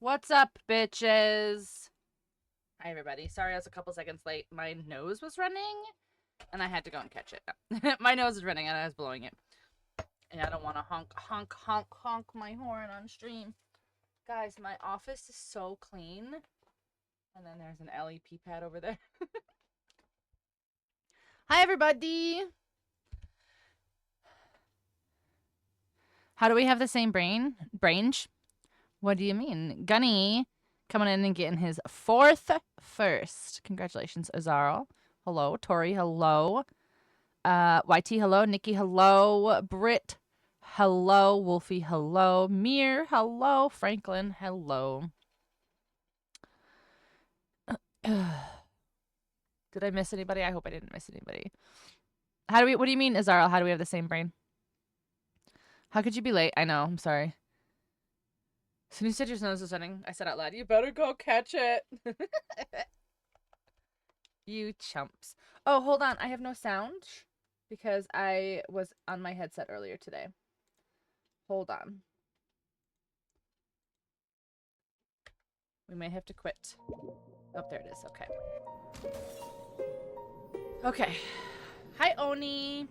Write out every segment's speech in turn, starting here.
What's up, bitches? Hi, everybody. Sorry I was a couple seconds late. My nose was running, and I had to go and catch it. My nose is running, and I was blowing it. And I don't want to honk, honk, honk, honk my horn on stream. Guys, my office is so clean. And then there's an LEP pad over there. Hi, everybody. How do we have the same range? What do you mean? Gunny coming in and getting his 4th first. Congratulations, Azarl. Hello. Tori, hello. YT, hello. Nikki, hello. Britt, hello. Wolfie, hello. Mir, hello. Franklin, hello. Did I miss anybody? I hope I didn't miss anybody. What do you mean, Azarl? How do we have the same brain? How could you be late? I know. I'm sorry. As soon as you said your nose was running, I said out loud, you better go catch it. You chumps. Oh, hold on. I have no sound because I was on my headset earlier today. Hold on. We may have to quit. Oh, there it is. Okay. Okay. Hi, Oni.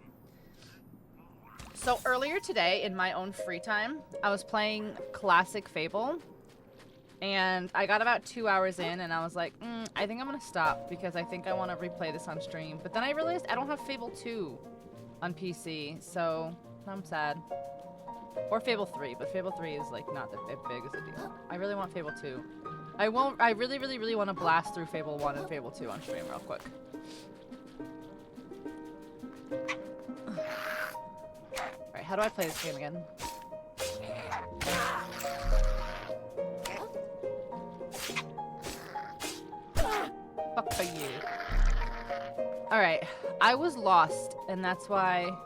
So earlier today, in my own free time, I was playing Classic Fable. And I got about 2 hours in, and I was like, I think I'm going to stop because I think I want to replay this on stream. But then I realized I don't have Fable 2 on PC, so I'm sad. Or Fable 3, but Fable 3 is like not that big as a deal. I really want Fable 2. I really, really, really want to blast through Fable 1 and Fable 2 on stream real quick. Alright, how do I play this game again? Fuck for you. Alright, I was lost, and that's why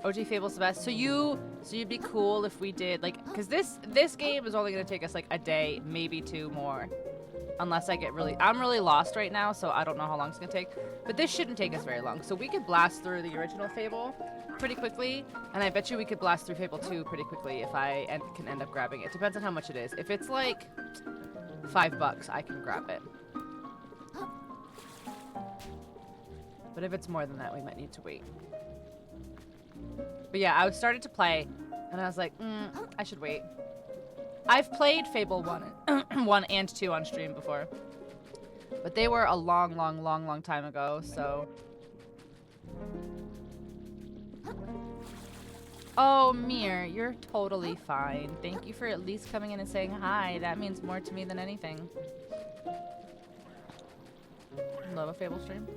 OG Fable's the best. So you'd be cool if we did, like, because this game is only going to take us, like, a day, maybe 2 more. Unless I get I'm really lost right now, so I don't know how long it's going to take. But this shouldn't take us very long. So we could blast through the original Fable pretty quickly, and I bet you we could blast through Fable 2 pretty quickly if I can end up grabbing it. Depends on how much it is. If it's, like, $5, I can grab it. But if it's more than that, we might need to wait. But yeah, I started to play, and I was like, I should wait. I've played Fable 1 and 2 on stream before. But they were a long, long, long, long time ago, so... Oh, Mir, you're totally fine. Thank you for at least coming in and saying hi. That means more to me than anything. Love a Fable stream.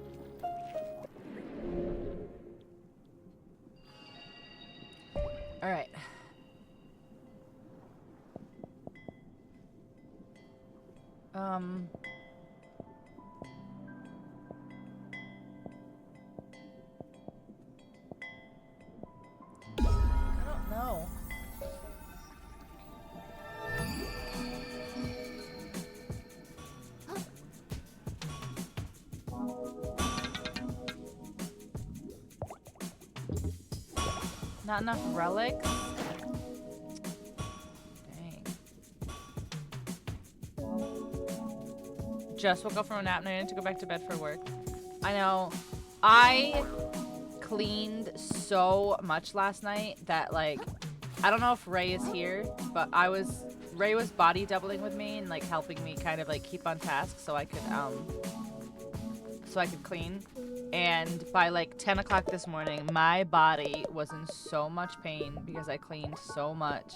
Alright. I don't know. Not enough relics? Dang. Just woke up from a nap and I need to go back to bed for work. I know. I cleaned so much last night that, like, I don't know if Ray is here, but Ray was body doubling with me and, like, helping me kind of, like, keep on task so I could clean. And by like 10 o'clock this morning, my body was in so much pain because I cleaned so much.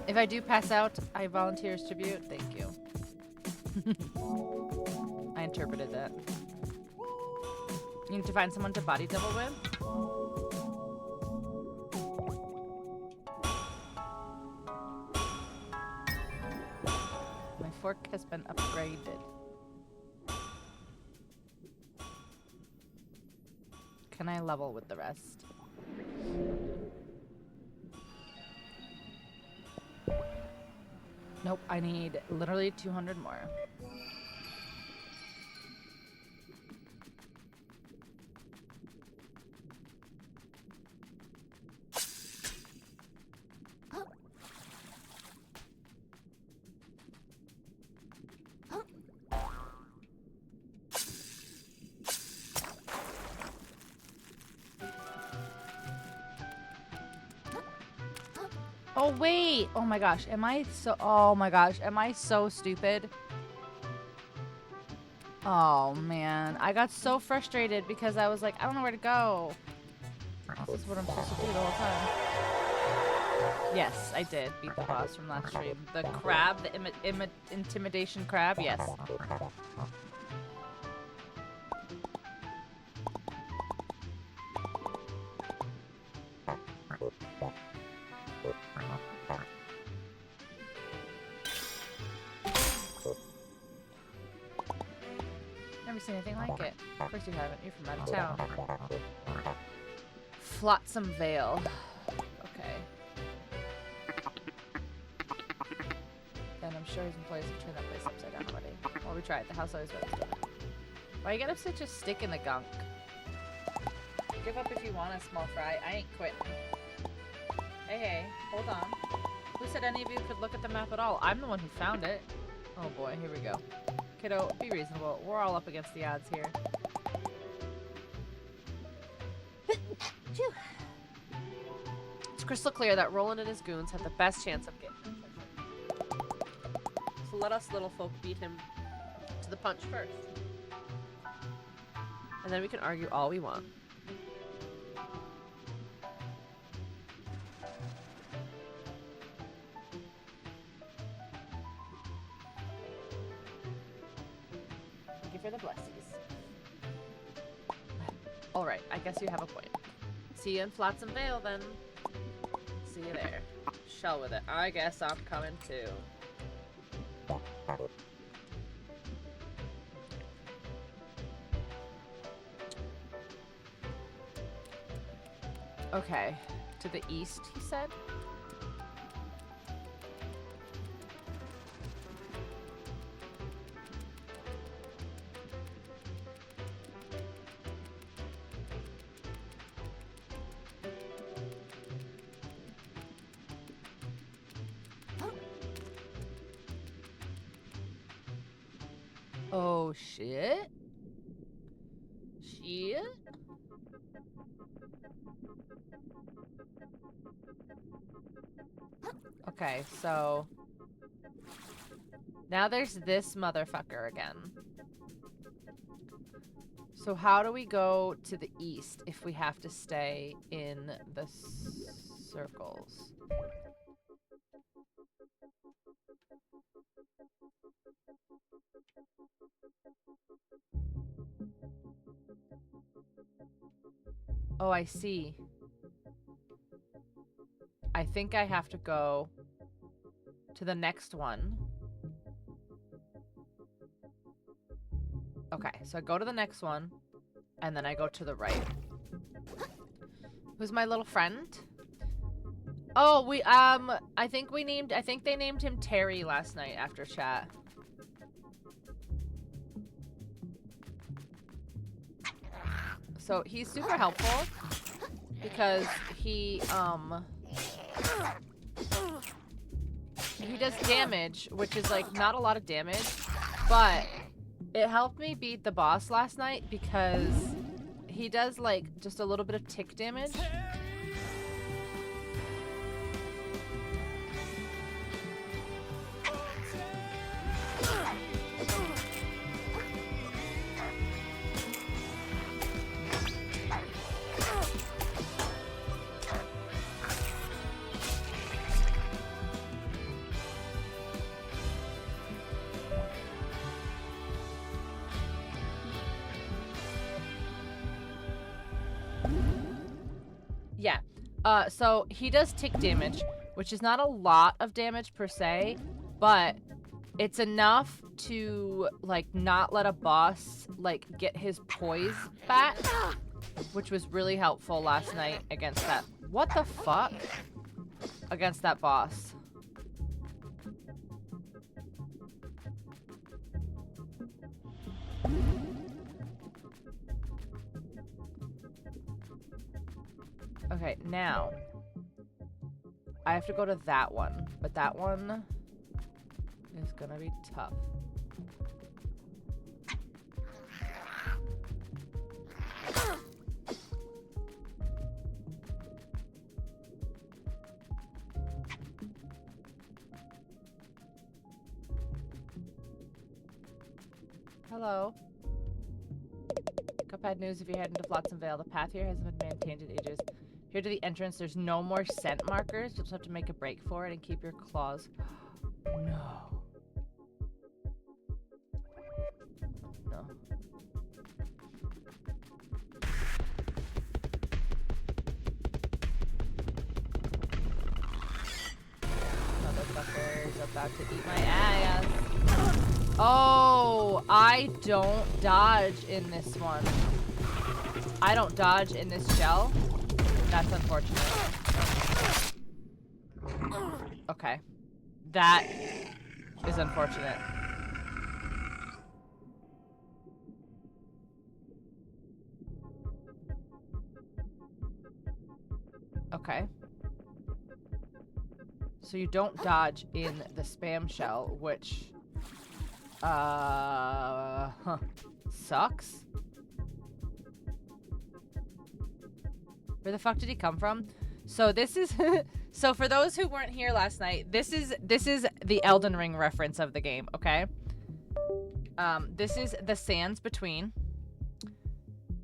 If I do pass out, I volunteer as tribute. Thank you. I interpreted that. You need to find someone to body double with? fork has been upgraded. Can I level with the rest? Nope, I need literally 200 more. Oh wait! Oh my gosh, am I so- oh my gosh, am I so stupid? Oh man, I got so frustrated because I was like, I don't know where to go. This is what I'm supposed to do the whole time. Yes, I did beat the boss from last stream. The crab, the intimidation crab, yes. Never seen anything like it. Of course you haven't. You're from out of town. Flotsam Vale. Okay. Then I'm sure he's in place to turn that place upside down already. Well, we tried. The house always was doing it. Why you gotta such a stick in the gunk? Give up if you want a small fry. I ain't quitting. Hey, hey. Hold on. Who said any of you could look at the map at all? I'm the one who found it. Oh boy, here we go. Kiddo, be reasonable. We're all up against the odds here. It's crystal clear that Roland and his goons have the best chance of getting him. So let us little folk beat him to the punch first. And then we can argue all we want. Thank you for the blessies. Alright, I guess you have a point. See you in Flotsam Vale then. See you there. Shell with it. I guess I'm coming too. Okay. To the east, he said? Oh, shit. Shit. Okay, so now there's this motherfucker again. So how do we go to the east if we have to stay in the circles? Oh, I see. I think I have to go to the next one. Okay, so I go to the next one, and then I go to the right. Who's my little friend? Oh, I think they named him Terry last night after chat. So he's super helpful because he does damage, which is like not a lot of damage, but it helped me beat the boss last night because he does like just a little bit of tick damage. Yeah, so he does tick damage, which is not a lot of damage per se, but It's enough to, like, not let a boss, like, get his poise back, which was really helpful last night against that. What the fuck? Against that boss. Okay, now I have to go to that one, but that one is gonna be tough. Hello. Cuphead news: if you're heading to Flotsam Vale, the path here hasn't been maintained in ages. Here to the entrance, there's no more scent markers. You'll just have to make a break for it and keep your claws. No. No. Motherfucker's about to eat my ass. Oh, I don't dodge in this one. I don't dodge in this shell. That's unfortunate. Okay. That is unfortunate. Okay. So you don't dodge in the spam shell, which sucks. Where the fuck did he come from? So this is so for those who weren't here last night, this is the Elden Ring reference of the game, okay? This is the sands between.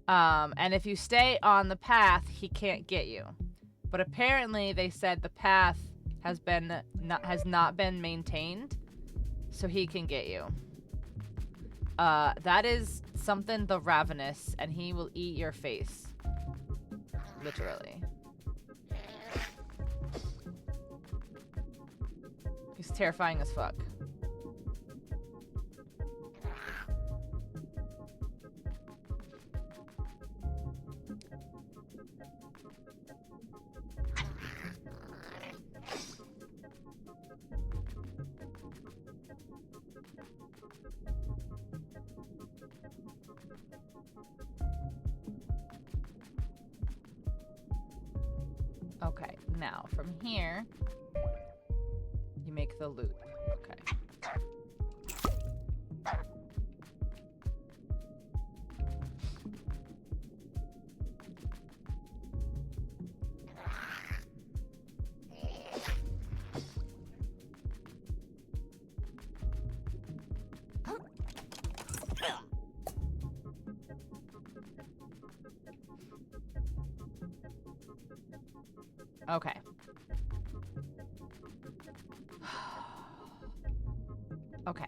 And if you stay on the path, he can't get you. But apparently they said the path has not been maintained, so he can get you. That is something the ravenous, and he will eat your face. Literally. He's terrifying as fuck. Okay, now from here, you make the loop. Okay. Okay. Okay.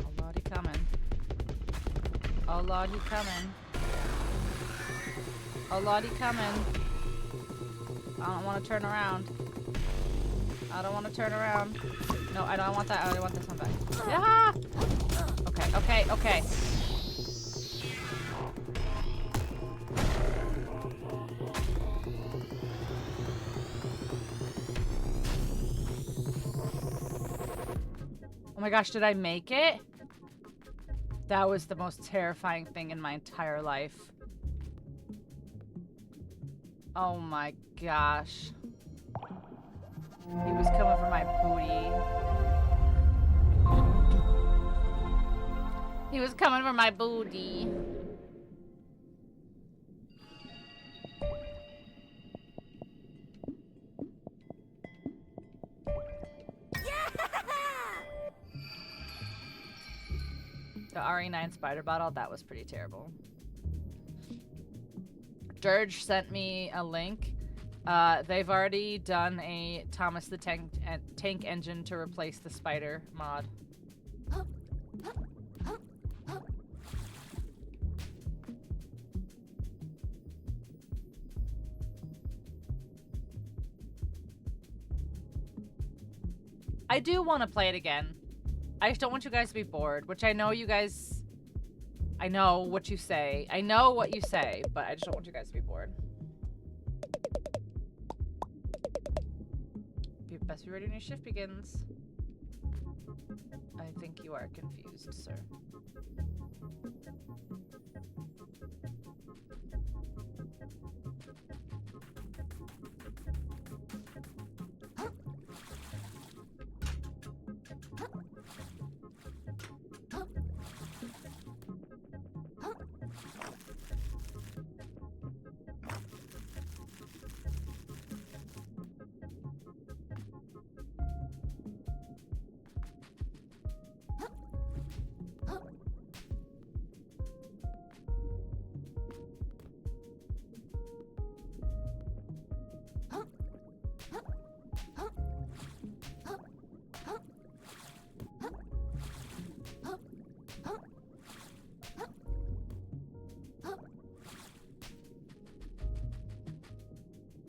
Oh Lord, he coming. Oh Lord, he coming. Oh Lord, he coming. I don't want to turn around. I don't want to turn around. No, I don't want that. I want this one back. Yeah! Okay, okay, okay. Oh my gosh, did I make it? That was the most terrifying thing in my entire life. Oh my gosh. He was coming for my booty. He was coming for my booty. The RE9 spider bottle, that was pretty terrible. Dirge sent me a link. They've already done a Thomas the Tank engine to replace the spider mod. I do want to play it again. I just don't want you guys to be bored, which I know you guys... I know what you say. I know what you say, but I just don't want you guys to be bored. Best be ready when your shift begins. I think you are confused, sir.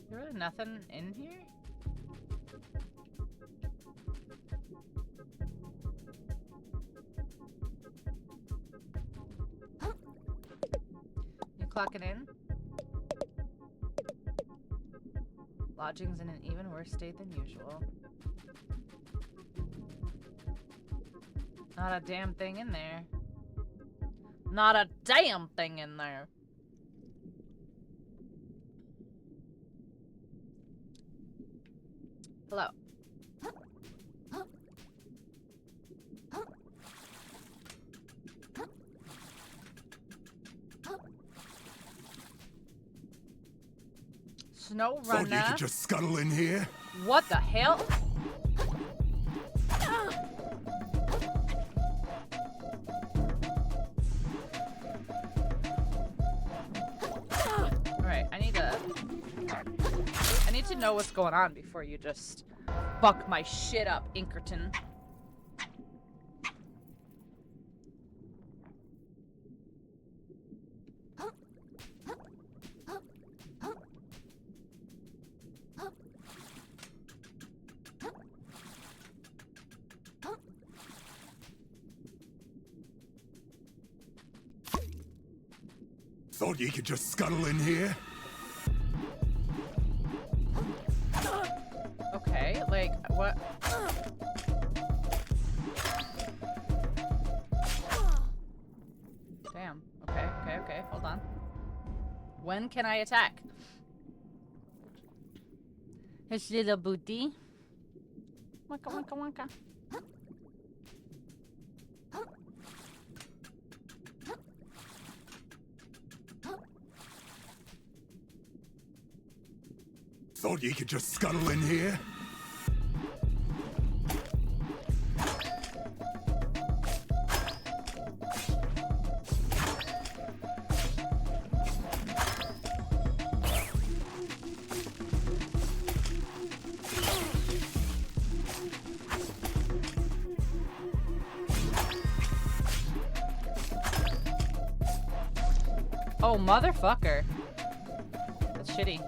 There really nothing in here? You clocking in? Lodging's in an even worse state than usual. Not a damn thing in there. Not a damn thing in there. Hello. Snow runner. Thought you could just scuttle in here? What the hell? Alright, I need to know what's going on before you just fuck my shit up, Inkerton. Thought you could just scuttle in here? Okay, like, what? Damn. Okay, hold on. When can I attack? His little booty. Waka waka waka. Thought you could just scuttle in here? Oh, motherfucker. That's shitty.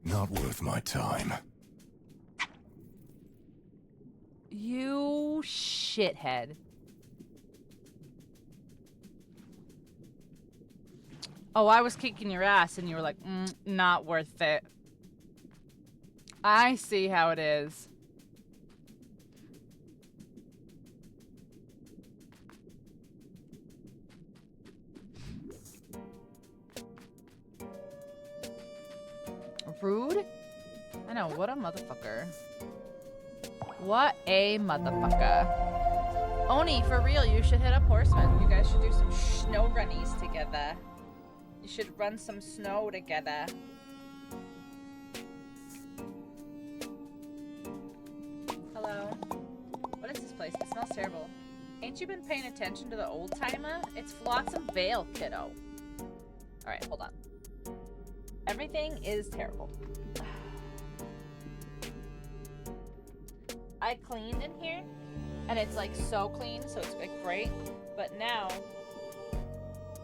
Not worth my time. You shithead. Oh, I was kicking your ass and you were like, not worth it. I see how it is. Rude? I know, what a motherfucker. What a motherfucker. Oni, for real, you should hit up Horseman. You guys should do some snow runnies together. You should run some snow together. Hello. What is this place? It smells terrible. Ain't you been paying attention to the old timer? It's Flotsam Vale, kiddo. Alright, hold on. Everything is terrible. I cleaned in here, and it's like so clean, so it's like great. But now,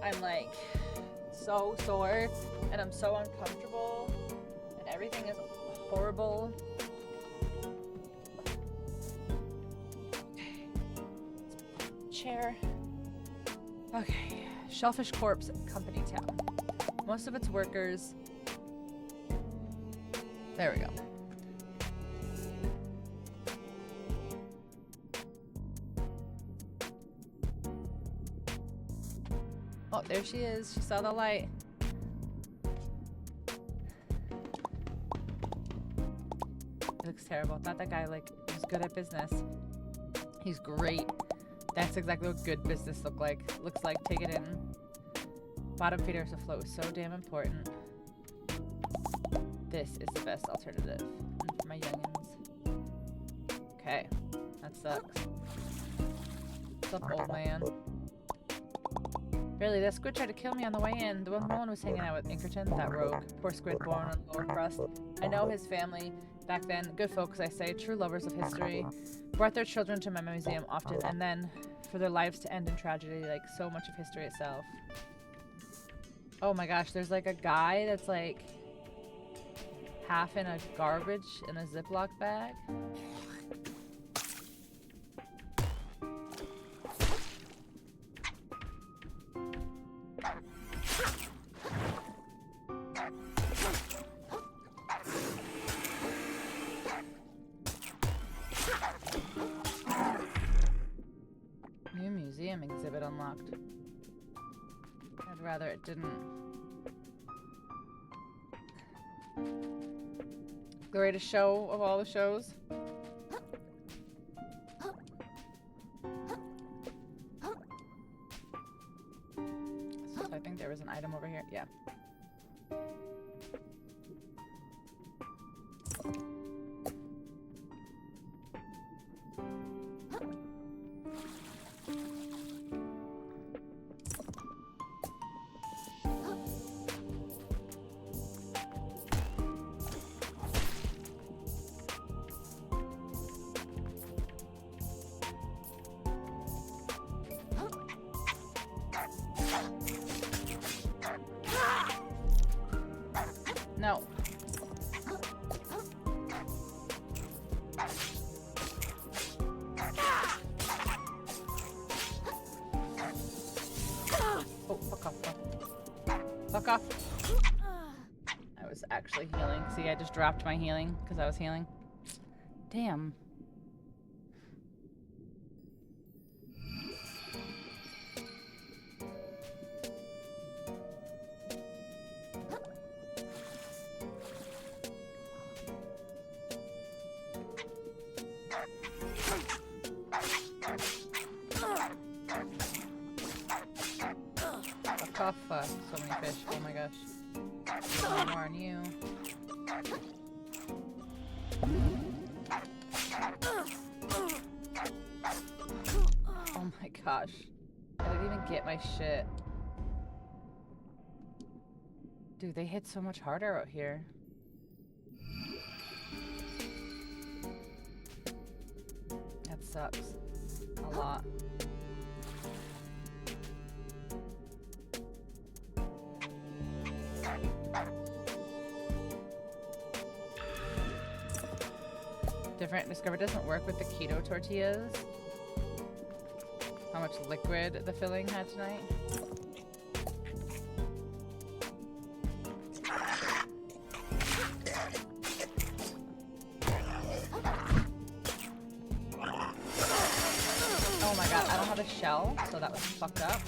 I'm like so sore, and I'm so uncomfortable, and everything is horrible. Chair. Okay. Shellfish Corpse Company Town. Most of its workers. There we go. Oh, there she is. She saw the light. It looks terrible. Thought that guy like was good at business. He's great. That's exactly what good business looks like. Take it in. Bottom feeders afloat is so damn important. This is the best alternative for my youngins. Okay. That sucks. What's up, old man? Really, that squid tried to kill me on the way in. The one was hanging out with Inkerton, that rogue. Poor squid born on the lower crust. I know his family back then. Good folks, I say. True lovers of history. Brought their children to my museum often, and then for their lives to end in tragedy, like so much of history itself. Oh my gosh, there's like a guy that's like half in a garbage in a Ziploc bag. New museum exhibit unlocked. I'd rather it didn't. Greatest show of all the shows. So I think there was an item over here. Yeah. No. Oh, fuck off. Fuck off. I was actually healing. See, I just dropped my healing because I was healing. Damn. So many fish. Oh my gosh. One more on you. Oh my gosh. I didn't even get my shit. Dude, they hit so much harder out here. That sucks. A lot. Different. Discover doesn't work with the keto tortillas. How much liquid the filling had tonight. Oh my god, I don't have a shell, so that was fucked up.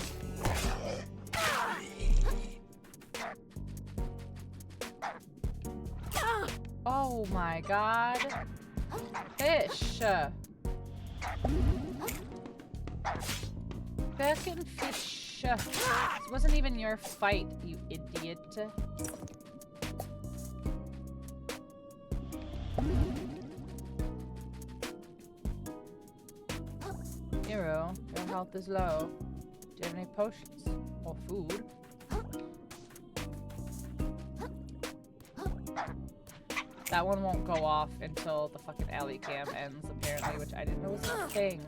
Oh my god. Fish! Fucking fish! This wasn't even your fight, you idiot. Hero, your health is low. Do you have any potions? Or food? That one won't go off until the fucking alley cam ends, apparently, which I didn't know was a thing.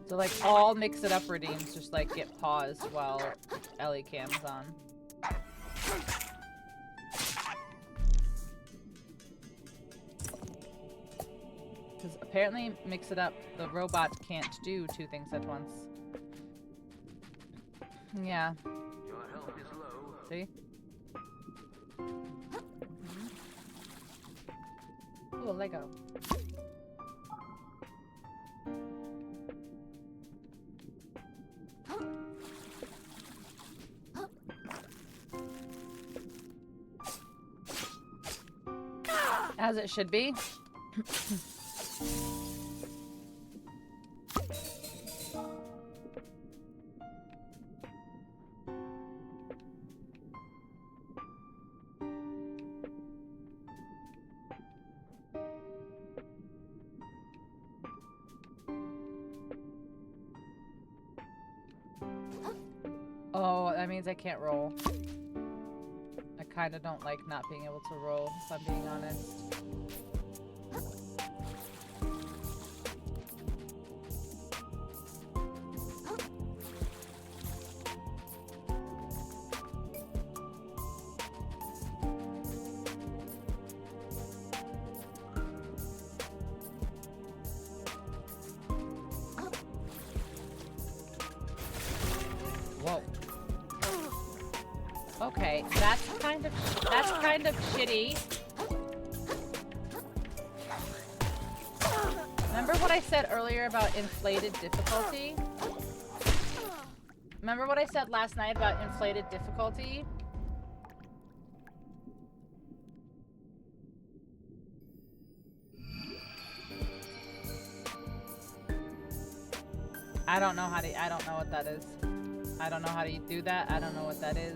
So, like, all mix-it-up redeems just, like, get paused while alley cam's on. Because apparently, mix-it-up, the robot can't do two things at once. Yeah. Your health is low. See? Ooh, a Lego. As it should be. Oh, that means I can't roll. I kind of don't like not being able to roll, if I'm being honest. Whoa. Okay, that's kind of shitty. Remember what I said earlier about inflated difficulty? Remember what I said last night about inflated difficulty? I don't know what that is. I don't know how to do that. I don't know what that is.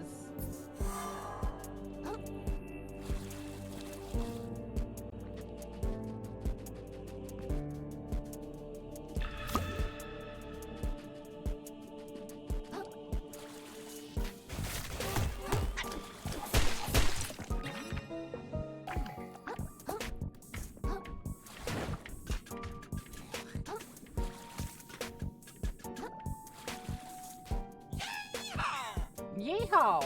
Yeehaw!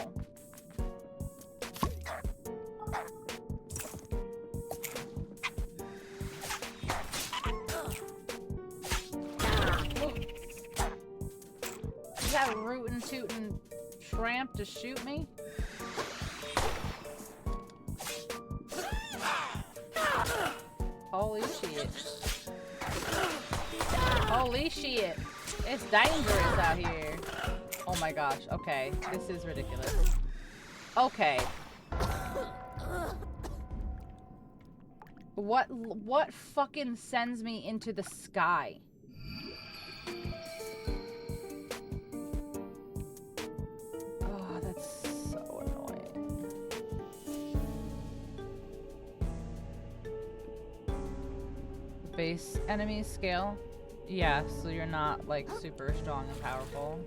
Is that rootin' tootin' tramp to shoot me? Holy shit. Holy shit. It's dangerous out here. Oh my gosh, okay. This is ridiculous. Okay. What fucking sends me into the sky? Oh, that's so annoying. Base enemy scale? Yeah, so you're not like super strong and powerful.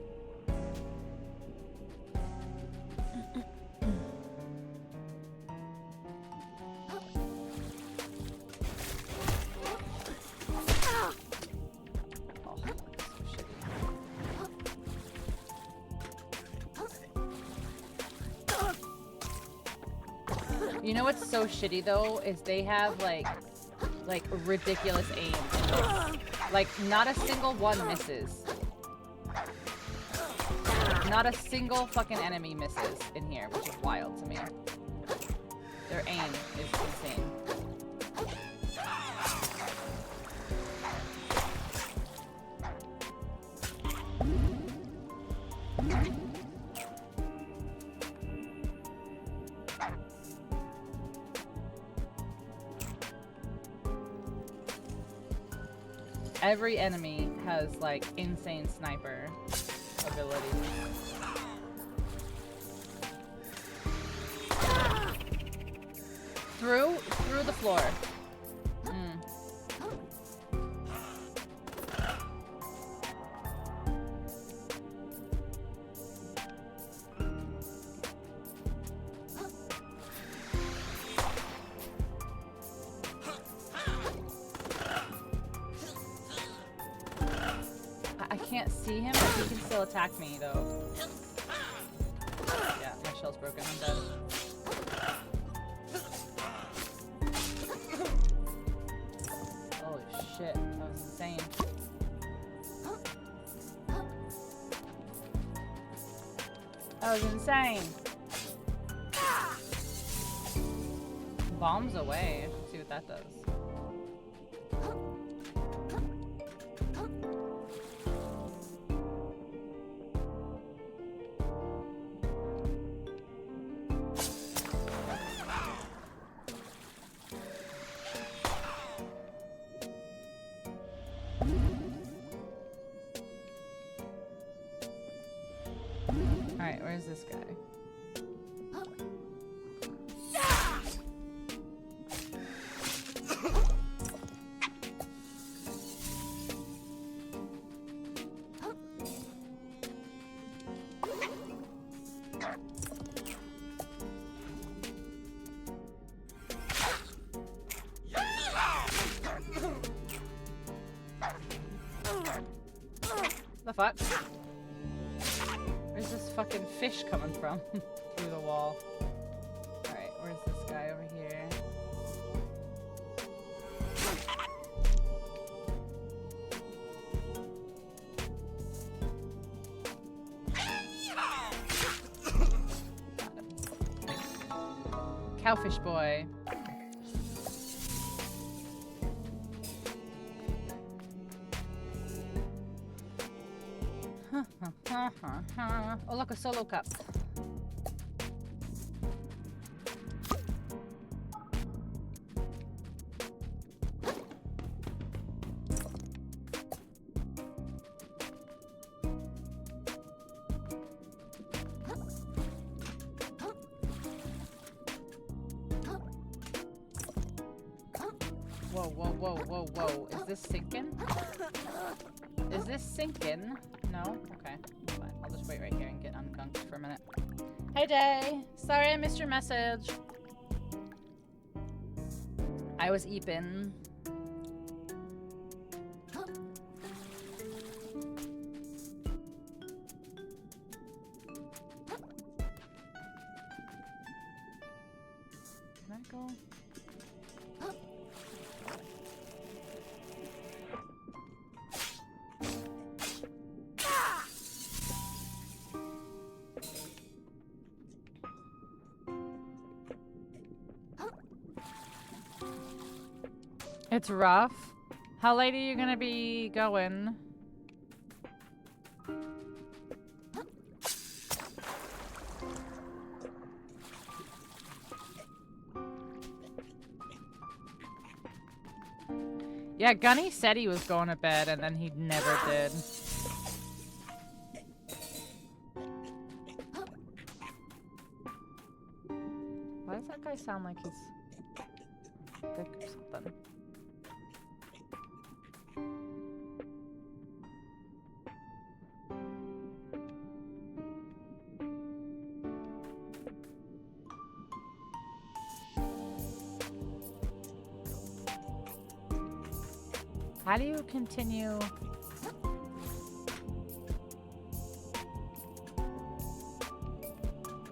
You know what's so shitty though is they have like ridiculous aim. Like not a single one misses. Not a single fucking enemy misses in here, which is wild to me. Their aim is insane. every enemy has like insane sniper abilities. Through the floor. I can't see him, but he can still attack me though. Yeah, my shell's broken. I'm dead. Holy shit, that was insane. That was insane. Bombs away. Let's see what that does. Alright, where's this guy? The fuck? Where's this fucking fish coming from? Through the wall. Alright, where's this guy over here? Got him. Cowfish boy. Oh look, a solo cup. Whoa, whoa, whoa, whoa, whoa. Is this sinking? Is this sinking? No? Okay. Fine. I'll just wait right here and get ungunked for a minute. Hey, Day. Sorry I missed your message. I was eeping. Can I go? It's rough. How late are you gonna be going? Yeah, Gunny said he was going to bed and then he never did. Why does that guy sound like he's thick or something? How do you continue?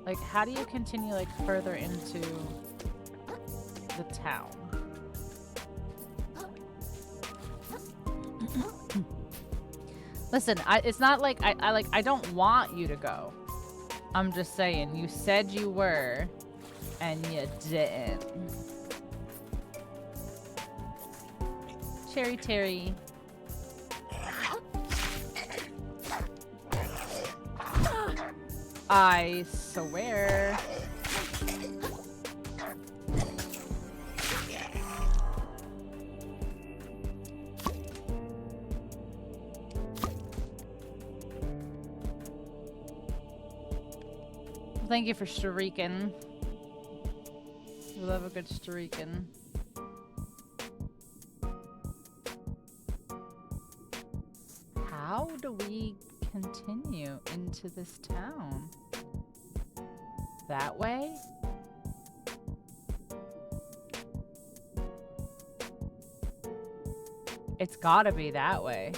Like, how do you continue, like, further into the town? Listen, it's not like I don't want you to go. I'm just saying, you said you were, and you didn't. Cherry Terry. I swear. Thank you for streaking. We love a good streaking. How do we continue into this town? That way? It's gotta be that way.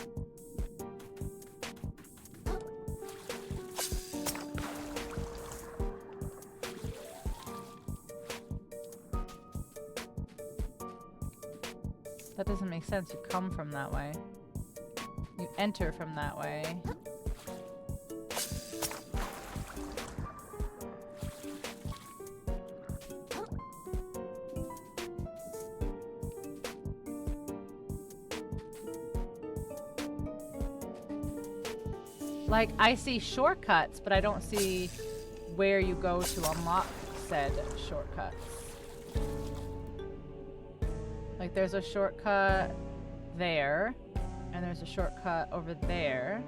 That doesn't make sense. You come from that way. You enter from that way. Like, I see shortcuts, but I don't see where you go to unlock said shortcuts. Like, there's a shortcut there, and there's a shortcut over there.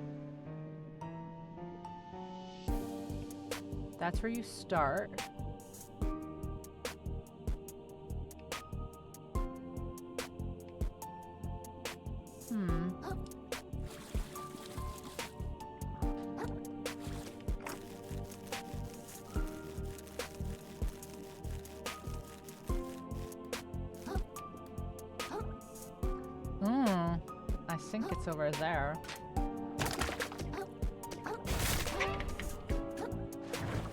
That's where you start. I think it's over there.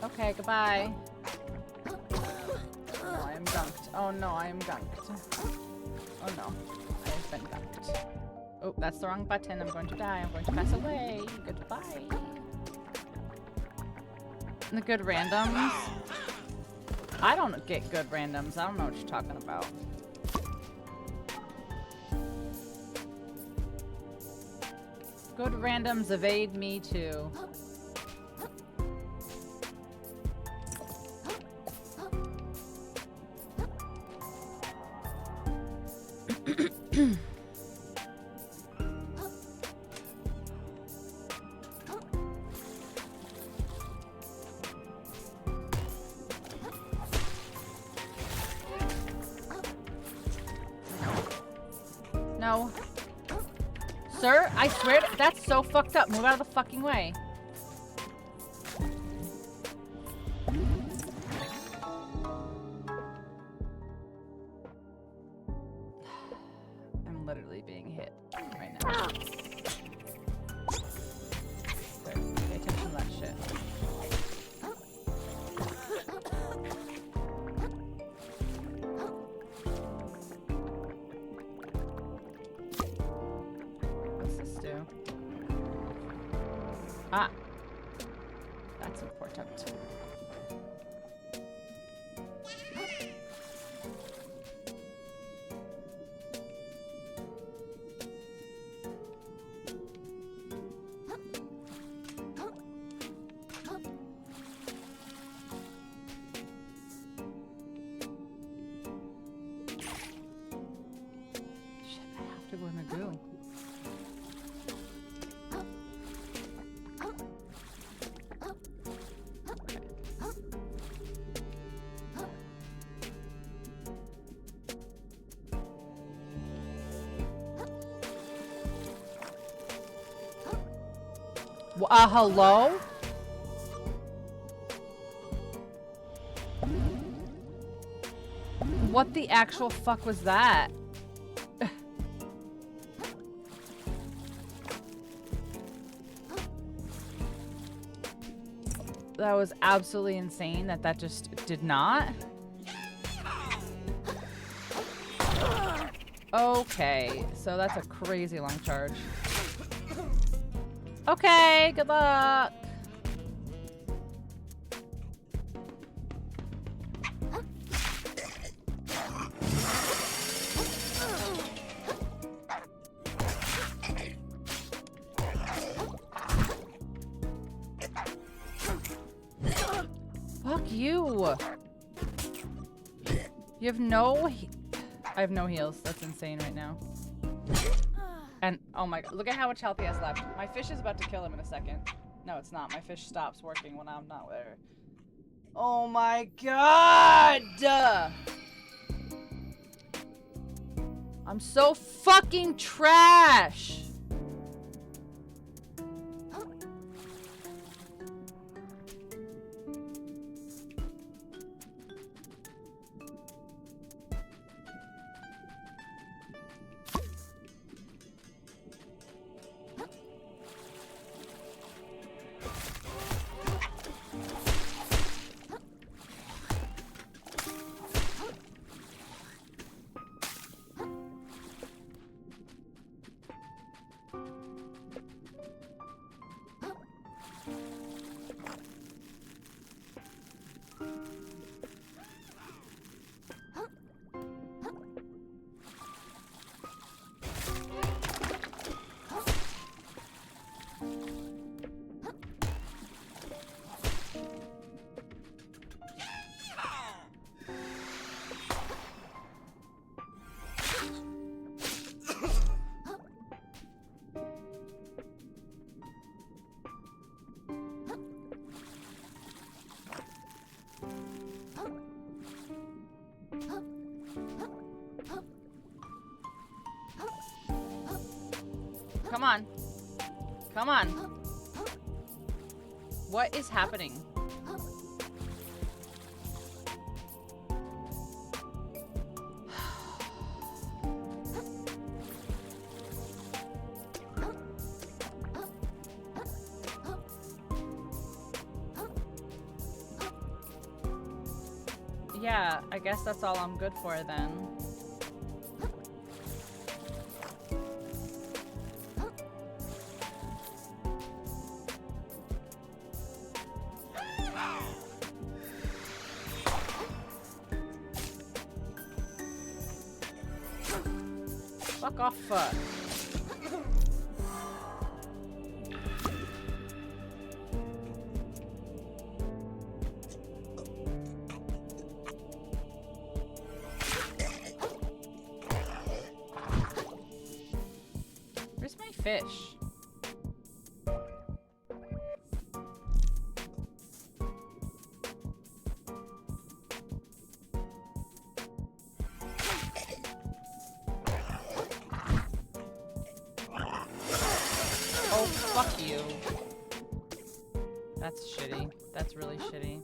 Okay, goodbye. Oh, I am gunked. Oh no, I am gunked. Oh no, I have been gunked. Oh, that's the wrong button. I'm going to die. I'm going to pass away. Goodbye. The good randoms. I don't get good randoms. I don't know what you're talking about. Good randoms evade me too. No. Sir, I swear that's so fucked up. Move out of the fucking way. I'm literally being hit right now. There, pay attention to that shit. Ah, that's important. Shit, I have to go in the goo. Hello? What the actual fuck was that? That was absolutely insane that that just did not. Okay, so that's a crazy long charge. Okay, good luck. Fuck you. You have no... I have no heals. That's insane right now. And, oh my god, look at how much health he has left. My fish is about to kill him in a second. No, it's not. My fish stops working when I'm not there. Oh my god! I'm so fucking trash! Come on. Come on. What is happening? Yeah, I guess that's all I'm good for then. Fuck off. Where's my fish? Oh, fuck you. That's shitty. That's really shitty.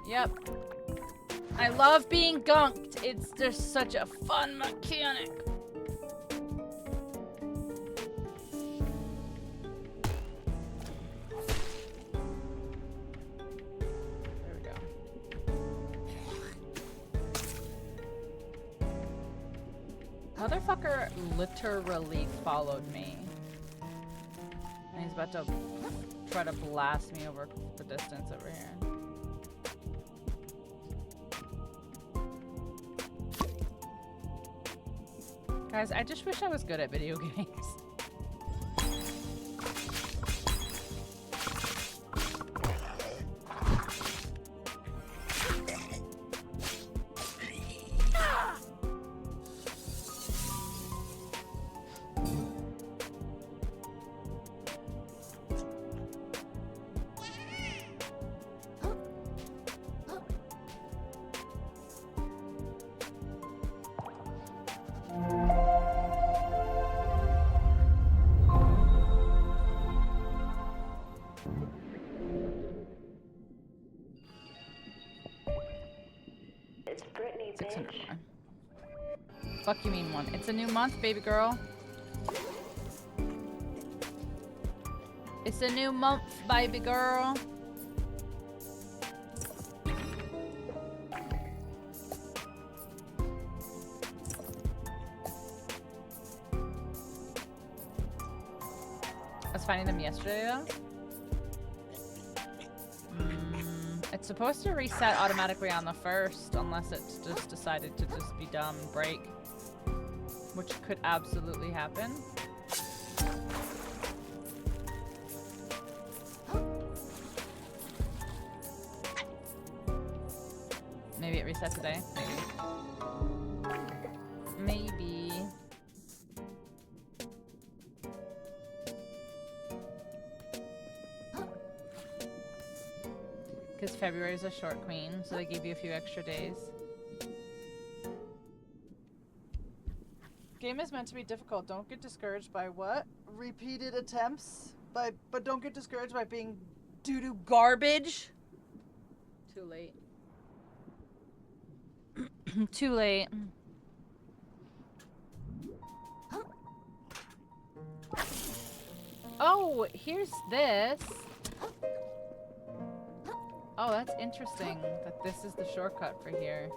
Yep. I love being gunked. It's just such a fun mechanic. There we go. Motherfucker literally followed me. And he's about to try to blast me over the distance over here. Guys, I just wish I was good at video games. Fuck you mean one. It's a new month, baby girl. It's a new month, baby girl. I was finding them yesterday though. It's supposed to reset automatically on the 1st unless it's just decided to just be dumb and break. Which could absolutely happen. reset today. Maybe. Maybe. Because February is a short queen, so they give you a few extra days. Game is meant to be difficult. Don't get discouraged by what? Repeated attempts? But don't get discouraged by being doo-doo garbage? Too late. Too late. Oh, here's this. Oh, that's interesting that this is the shortcut for here.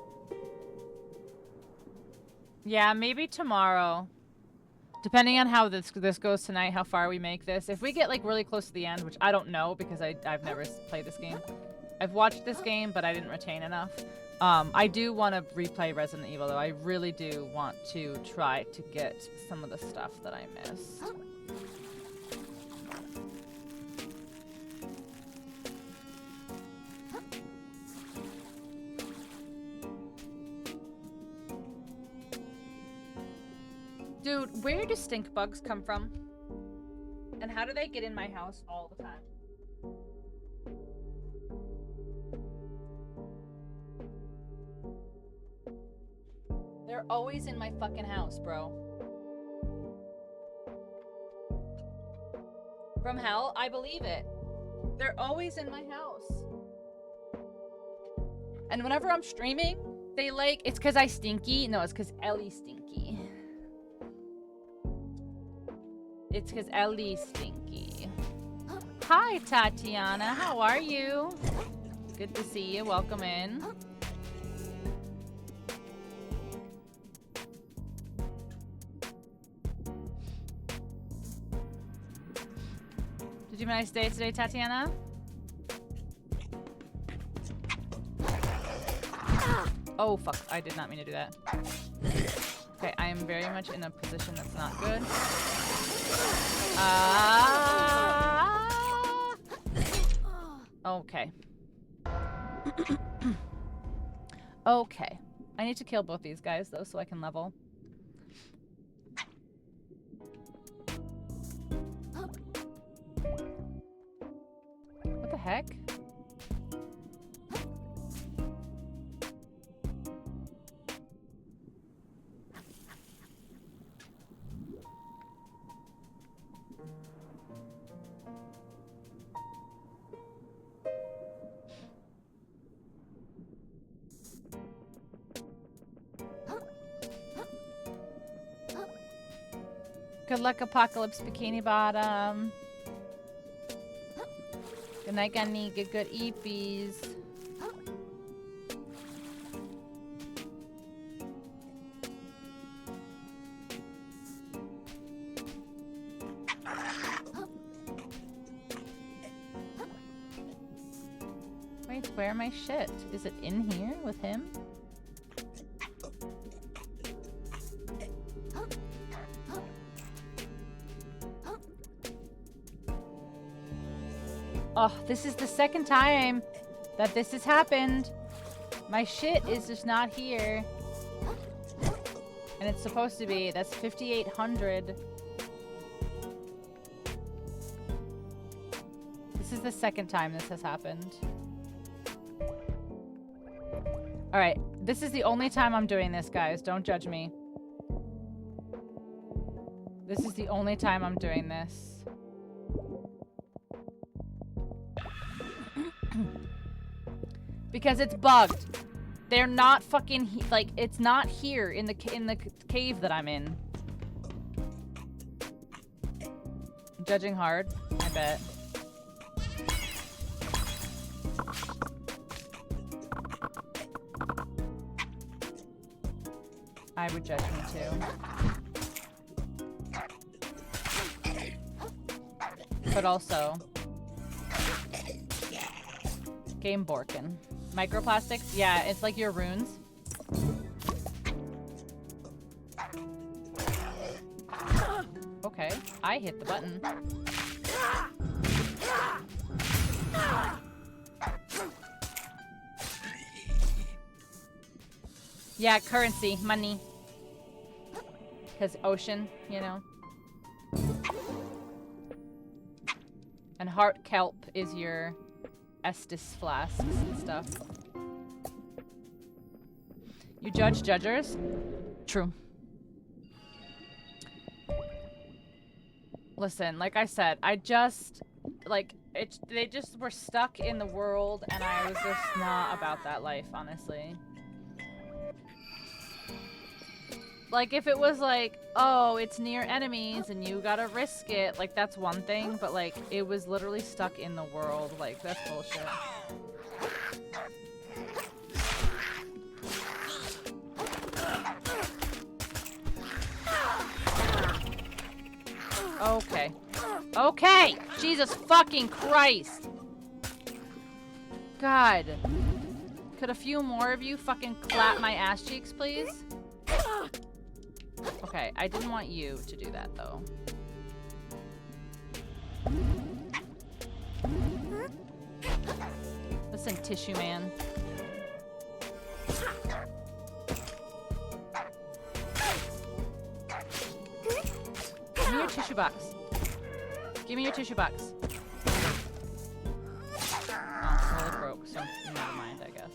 Yeah, maybe tomorrow. Depending on how this goes tonight, how far we make this. If we get like really close to the end, which I don't know because I've never played this game. I've watched this game, but I didn't retain enough. I do want to replay Resident Evil, though. I really do want to try to get some of the stuff that I missed. Dude, where do stink bugs come from? And how do they get in my house all the time? They're always in my fucking house, bro. From hell? I believe it. They're always in my house. And whenever I'm streaming, they like, it's because I stinky. No, it's because Ellie stinky. It's because Ellie's stinky. Hi, Tatiana. How are you? Good to see you. Welcome in. Did you have a nice day today, Tatiana? Oh, fuck. I did not mean to do that. Okay, I am very much in a position that's not good. Okay. Okay. I need to kill both these guys, though, so I can level. What the heck? Good luck, Apocalypse Bikini Bottom. Good night, Gunny. Get good eepies. Wait, where my shit? Is it in here with him? Oh, this is the second time that this has happened. My shit is just not here. And it's supposed to be. That's 5,800. This is the second time this has happened. Alright, this is the only time I'm doing this, guys. Don't judge me. This is the only time I'm doing this. Because it's bugged. They're not fucking like it's not here in the cave that I'm in. Judging hard, I bet. I would judge me too. But also Game Borkin. Microplastics? Yeah, it's like your runes. Okay, I hit the button. Yeah, currency, money. Because ocean, you know. And heart kelp is your Estus flasks and stuff. You judge judgers? True. Listen, like I said, I just, like, they just were stuck in the world, and I was just not about that life, honestly. Like, if it was like, oh, it's near enemies and you gotta risk it, like, that's one thing, but, like, it was literally stuck in the world. Like, that's bullshit. Okay. Okay! Jesus fucking Christ! God. Could a few more of you fucking clap my ass cheeks, please? Okay, I didn't want you to do that, though. Listen, tissue man. Give me your tissue box. Give me your tissue box. Oh, well, it broke, so never mind, I guess.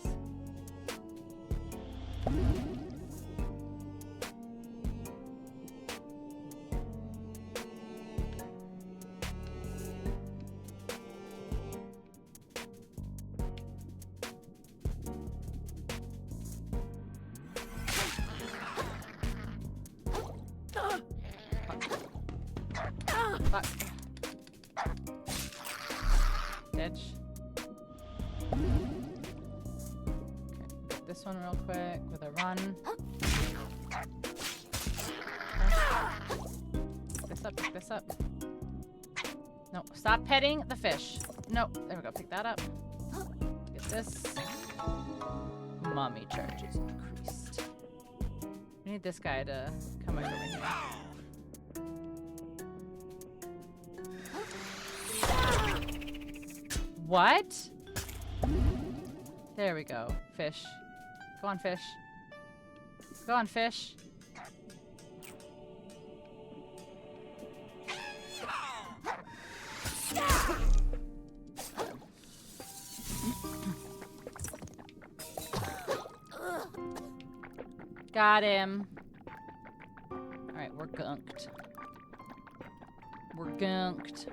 Fuck. Ditch. Okay, get this one real quick with a run. Pick this up, pick this up. No, stop petting the fish. No, there we go, pick that up. Get this. Mommy charges increased. We need this guy to come over here. What? There we go. Fish. Go on, fish. Go on, fish. Got him. Alright, we're gunked. We're gunked.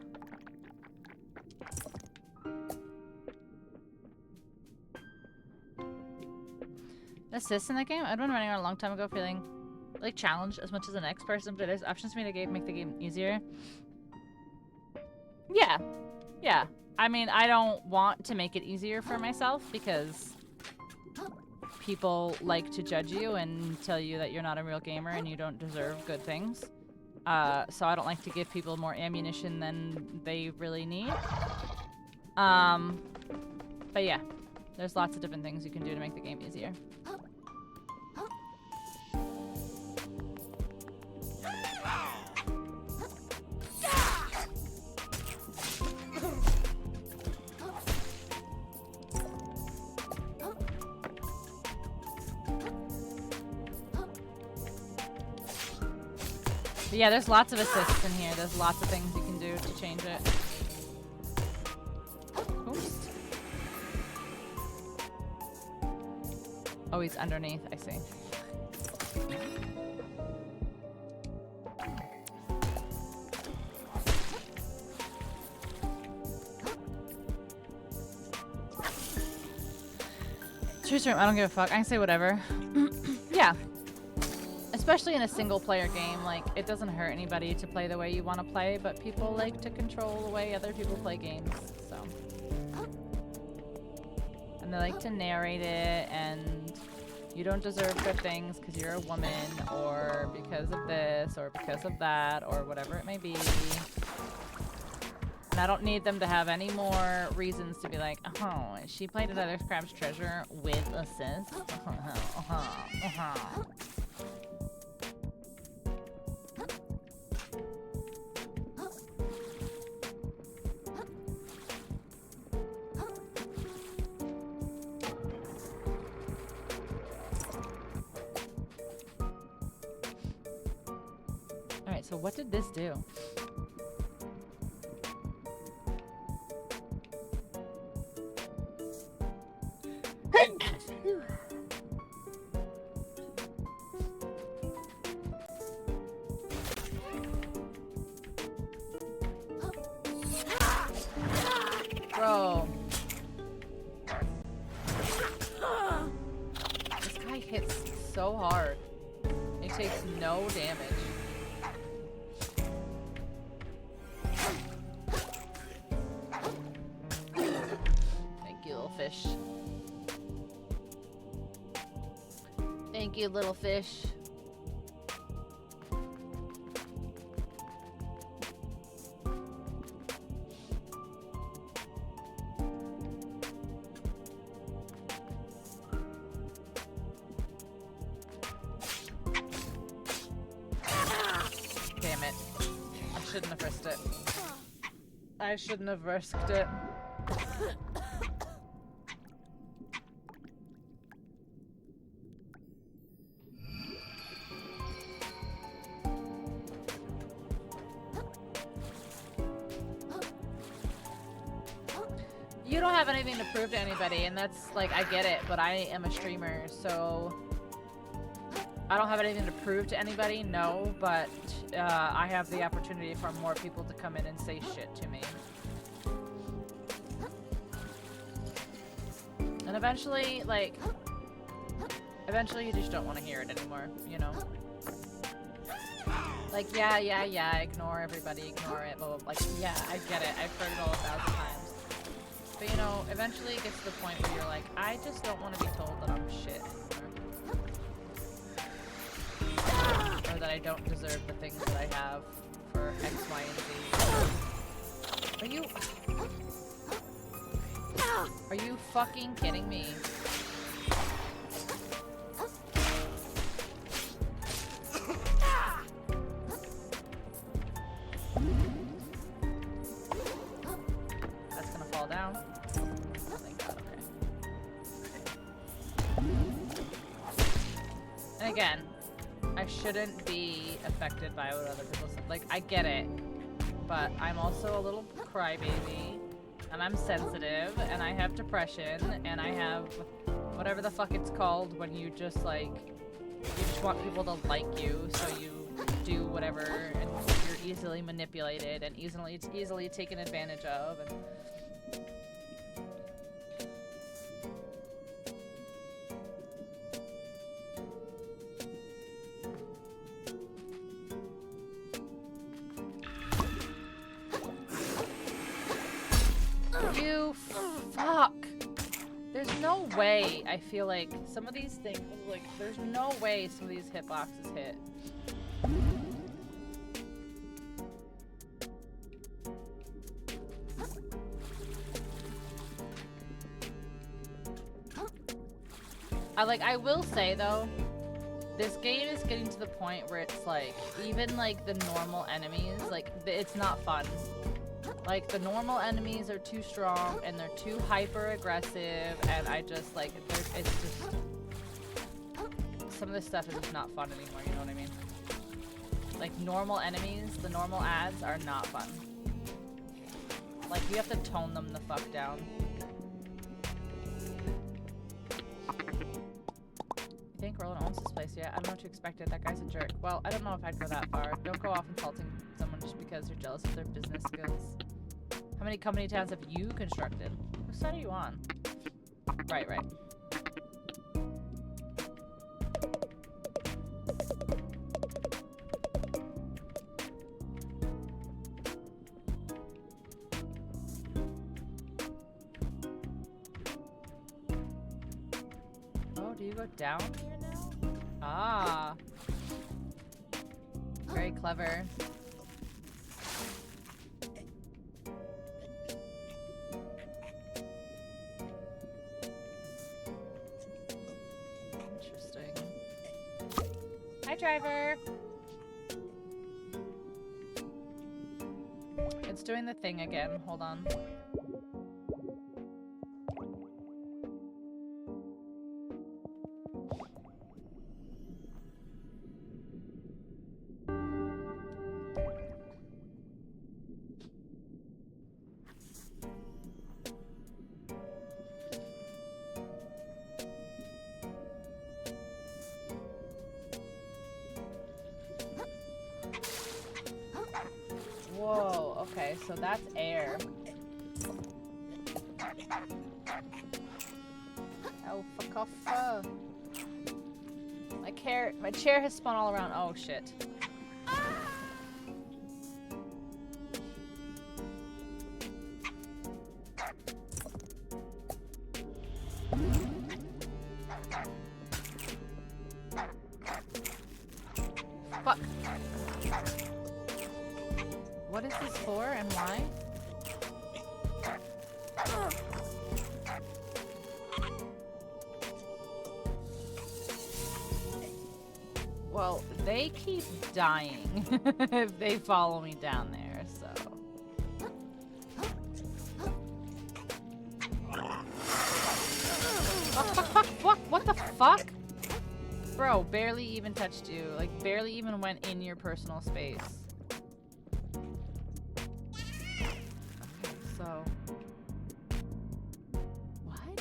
Assists in that game? I'd been running around a long time ago feeling like challenged as much as the next person, but there's options for me to make the game easier. Yeah. Yeah. I mean, I don't want to make it easier for myself because people like to judge you and tell you that you're not a real gamer and you don't deserve good things. So I don't like to give people more ammunition than they really need. But yeah, there's lots of different things you can do to make the game easier. But yeah, there's lots of assists in here. There's lots of things you can do to change it. Oops. Oh, he's underneath. I see. True stream, I don't give a fuck. I can say whatever. Yeah. Especially in a single-player game, like, it doesn't hurt anybody to play the way you want to play, but people like to control the way other people play games, so. And they like to narrate it, and you don't deserve good things because you're a woman, or because of this, or because of that, or whatever it may be. And I don't need them to have any more reasons to be like, oh, she played another Crab's Treasure with assist? Alright, so what did this do? Bro. This guy hits so hard. He takes no damage. Thank you, little fish. Thank you, little fish. Damn it. I shouldn't have risked it. I shouldn't have risked it. You don't have anything to prove to anybody, and that's like, I get it, but I am a streamer, so I don't have anything to prove to anybody, no, but I have the opportunity for more people to come in and say shit to me. And eventually, like, eventually you just don't want to hear it anymore, you know? Like, yeah, ignore everybody, ignore it, blah, blah, blah. Like, yeah, I get it, I've heard it all 1,000 times. But you know, eventually it gets to the point where you're like, I just don't want to be told that I'm shit anymore. Or that I don't deserve the things that I have for X, Y, and Z. Are you fucking kidding me? That's gonna fall down. Oh, thank God, okay. And again, I shouldn't be affected by what other people said. Like, I get it, but I'm also a little crybaby, and I'm sensitive, and I have depression, and I have whatever the fuck it's called when you just, like, you just want people to like you, so you do whatever, and you're easily manipulated, and easily taken advantage of, and you fuck. There's no way I feel like some of these things, like, there's no way some of these hitboxes hit. I will say though, this game is getting to the point where it's like, even like the normal enemies, like, it's not fun. Like, the normal enemies are too strong, and they're too hyper-aggressive, and I just, like, it's just... Some of this stuff is just not fun anymore, you know what I mean? Like, normal enemies, the normal ads are not fun. Like, you have to tone them the fuck down. You think Roland owns this place yet? I don't know what you expected. That guy's a jerk. Well, I don't know if I'd go that far. Don't go off insulting someone just because you're jealous of their business skills. How many company towns have you constructed? Whose side are you on? Right. Oh, do you go down here now? Ah. Very clever. Interesting. Hi, driver. It's doing the thing again. Hold on. Okay, so that's air. Oh, fuck off. My chair has spun all around. Oh, shit. Fuck. What is this for and why? Well, they keep dying if they follow me down there, so. Fuck, what the fuck? Bro, barely even touched you. Like, barely even went in your personal space. Okay, so. What?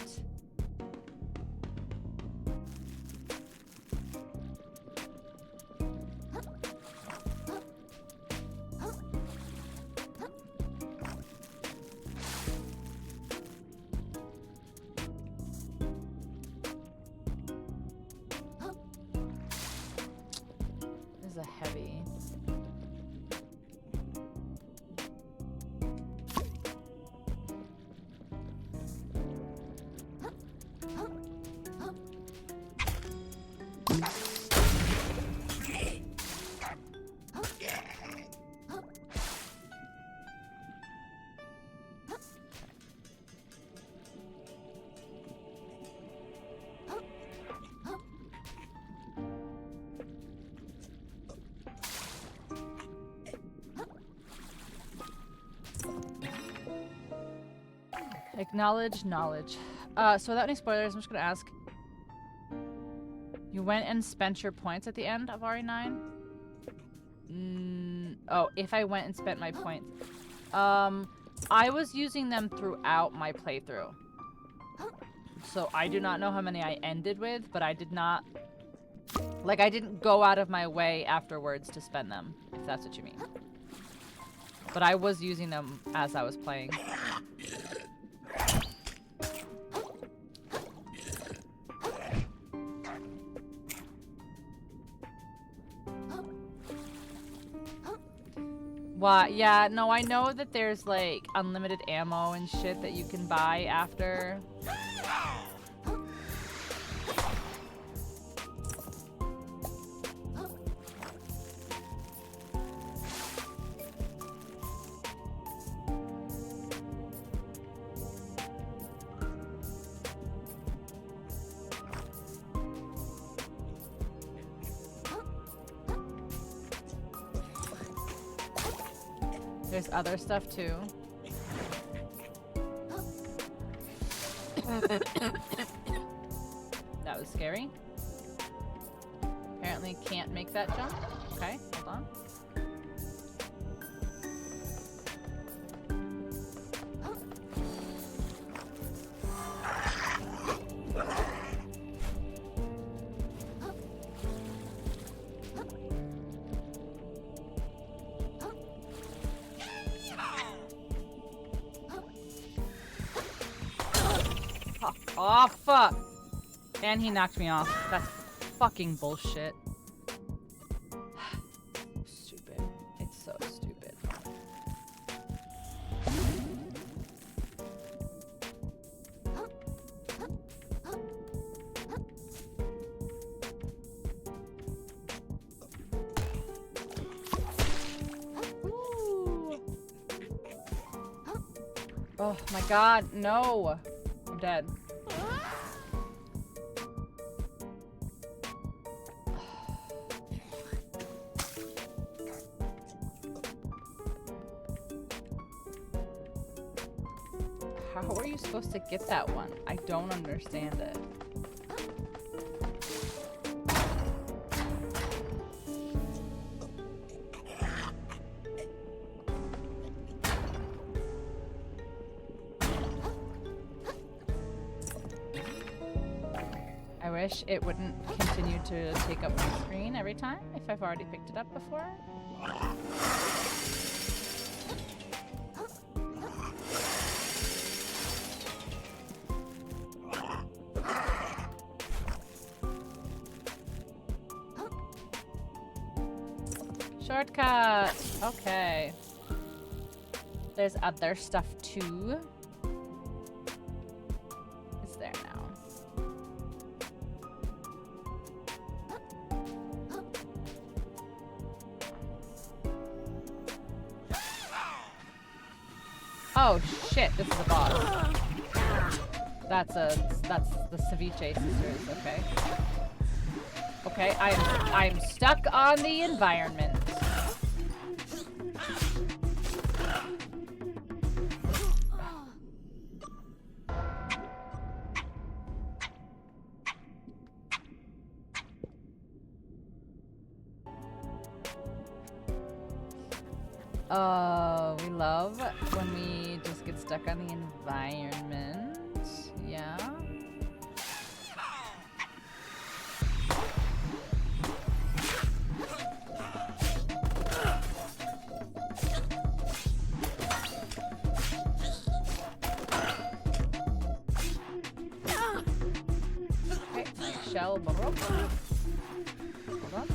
This is a heavy. Acknowledge knowledge. So without any spoilers, I'm just gonna ask. You went and spent your points at the end of RE9? Oh, if I went and spent my points. I was using them throughout my playthrough. So I do not know how many I ended with, but I did not... Like, I didn't go out of my way afterwards to spend them, if that's what you mean. But I was using them as I was playing. Why? Yeah, no, I know that there's like unlimited ammo and shit that you can buy after. There's other stuff too. That was scary. Apparently can't make that jump. Okay, hold on. Oh, fuck! And he knocked me off. That's fucking bullshit. Stupid. It's so stupid. Ooh. Oh my god, no! I'm dead. How are you supposed to get that one? I don't understand it. I wish it wouldn't continue to take up my screen every time if I've already picked it up before. Shortcut! Okay. There's other stuff too. It's there now. Oh shit, this is a boss. That's the Ceviche Sisters, okay. Okay, I'm stuck on the environment. We love when we just get stuck on the environment. Yeah. Okay, shell Baroque. Hold on.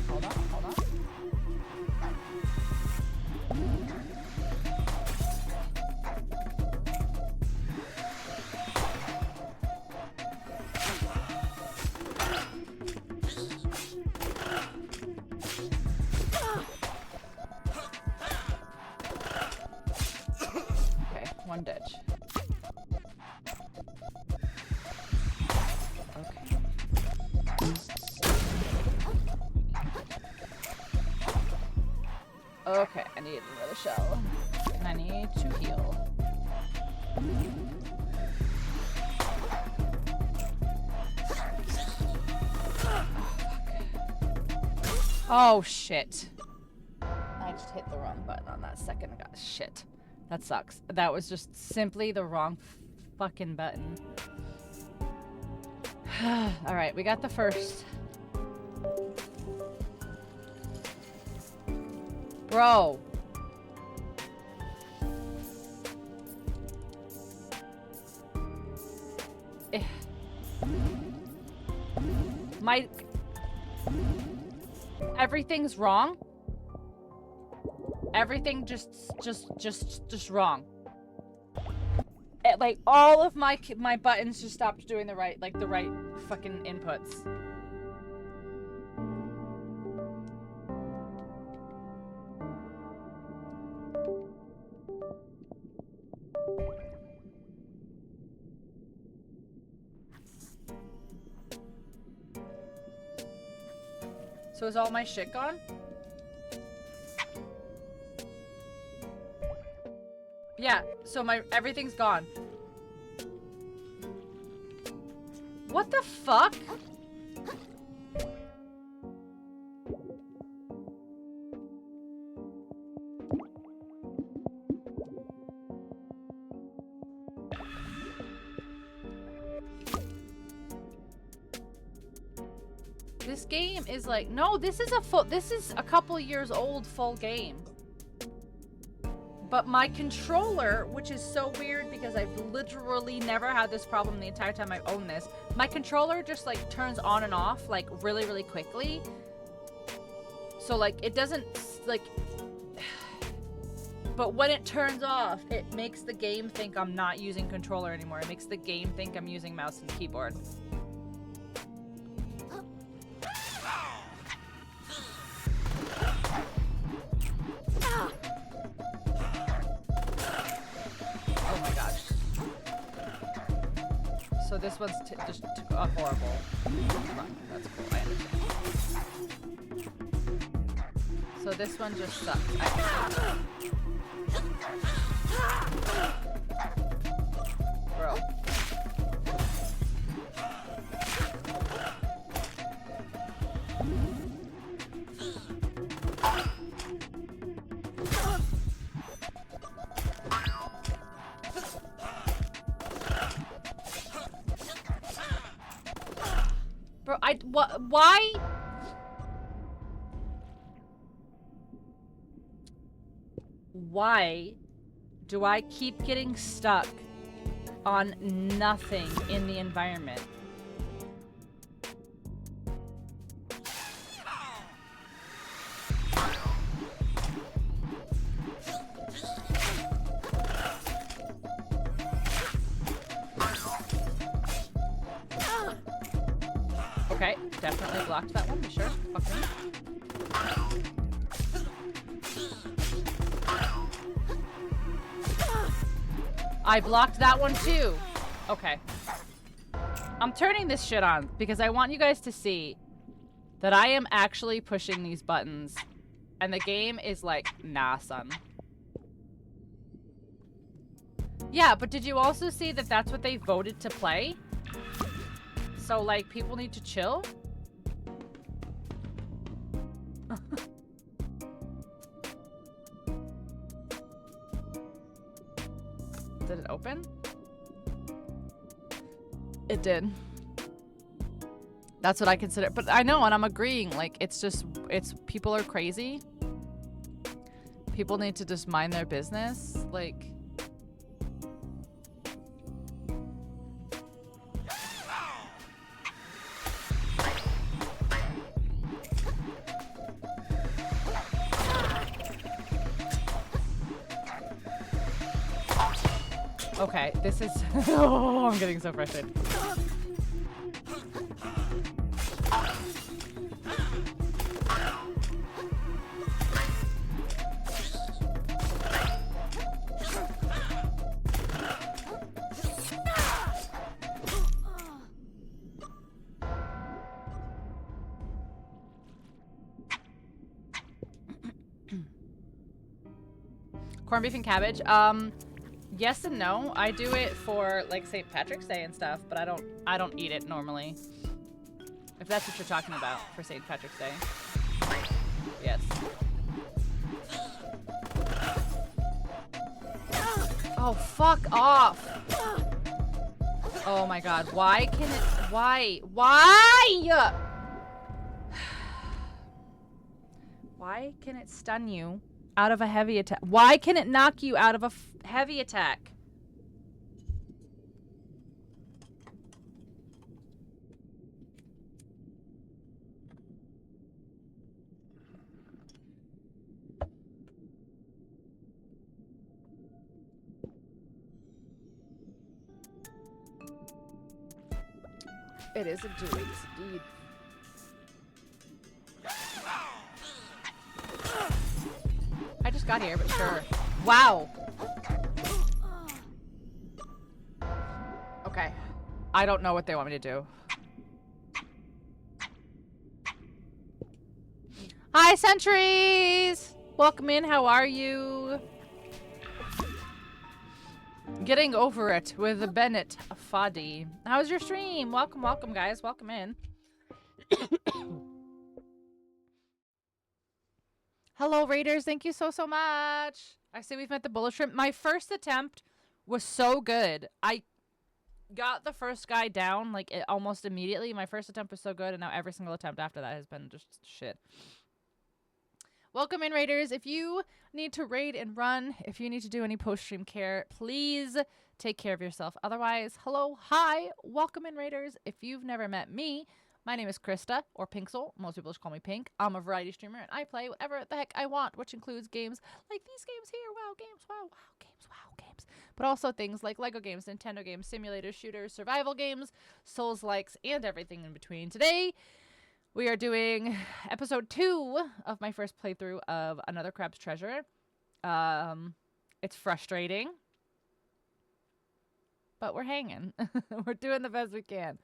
Okay, one ditch. Okay. Okay, I need another shell. And I need to heal. Oh, shit. I just hit the wrong button on that second. Shit. That sucks. That was just simply the wrong fucking button. Alright, we got the first. Bro. Everything's wrong. Everything just wrong. Like all of my buttons just stopped doing the right fucking inputs. So is all my shit gone? Yeah, so everything's gone. What the fuck? This game is like, no, this is a couple years old full game. But my controller, which is so weird because I've literally never had this problem the entire time I've owned this, my controller just like turns on and off like really, really quickly. So like it doesn't like, but when it turns off, it makes the game think I'm not using controller anymore. It makes the game think I'm using mouse and keyboard. So this one's just a horrible run. That's cool. I understand. So this one just sucks. Bro. Bro, why? Why do I keep getting stuck on nothing in the environment? definitely blocked that one, be sure. Fuck me. I blocked that one too. Okay. I'm turning this shit on because I want you guys to see that I am actually pushing these buttons and the game is like, nah, son. Yeah, but did you also see that that's what they voted to play? So, like, people need to chill? Did it open? It did. That's what I consider. But I know, and I'm agreeing. Like, it's just, people are crazy. People need to just mind their business. Like... Okay, this is... Oh, I'm getting so frustrated. Corned beef and cabbage. Yes and no. I do it for like St. Patrick's Day and stuff, but I don't eat it normally. If that's what you're talking about for St. Patrick's Day. Yes. Oh, fuck off. Oh my god. Why can it... Why? Why? Why can it stun you out of a heavy attack? Why can it knock you out of a heavy attack? It is a doings indeed. I just got here, but sure. Wow. Okay. I don't know what they want me to do. Hi, sentries! Welcome in, how are you? Getting over it with Bennett Foddy. How's your stream? Welcome, welcome, guys. Welcome in. Hello, Raiders. Thank you so much. I see we've met the bullet shrimp. My first attempt was so good. I got the first guy down like almost immediately. My first attempt was so good, and now every single attempt after that has been just shit. Welcome in, Raiders. If you need to raid and run, if you need to do any post-stream care, please take care of yourself. Otherwise, hello, hi, welcome in, Raiders. If you've never met me, my name is Krista, or Pinxel. Most people just call me Pink. I'm a variety streamer, and I play whatever the heck I want, which includes games like these games here. Wow, games, wow, games, wow, games. But also things like Lego games, Nintendo games, simulators, shooters, survival games, Souls-likes, and everything in between. Today, we are doing episode 2 of my first playthrough of Another Crab's Treasure. It's frustrating, but we're hanging. We're doing the best we can.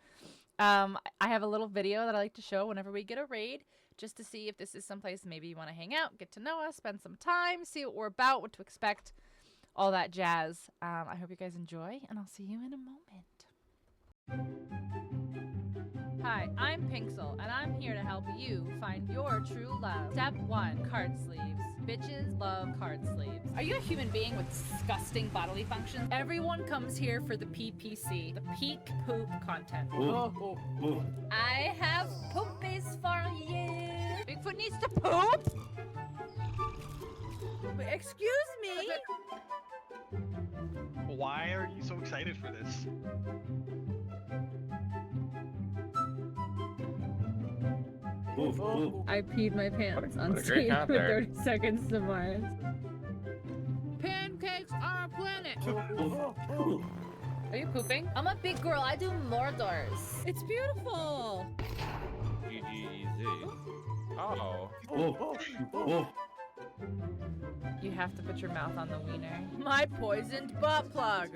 I have a little video that I like to show whenever we get a raid, just to see if this is someplace maybe you want to hang out, get to know us, spend some time, see what we're about, what to expect, all that jazz. I hope you guys enjoy, and I'll see you in a moment. Hi, I'm Pinxel, and I'm here to help you find your true love. Step 1, card sleeves. Bitches love card sleeves. Are you a human being with disgusting bodily functions? Everyone comes here for the PPC, the peak poop content. I have poopies for you. Bigfoot needs to poop? Excuse me? Why are you so excited for this? I peed my pants on stage for 30 seconds to Mars. Pancakes are a planet. Are you pooping? I'm a big girl. I do Mordors. It's beautiful. You Oh. You have to put your mouth on the wiener. My poisoned butt plug.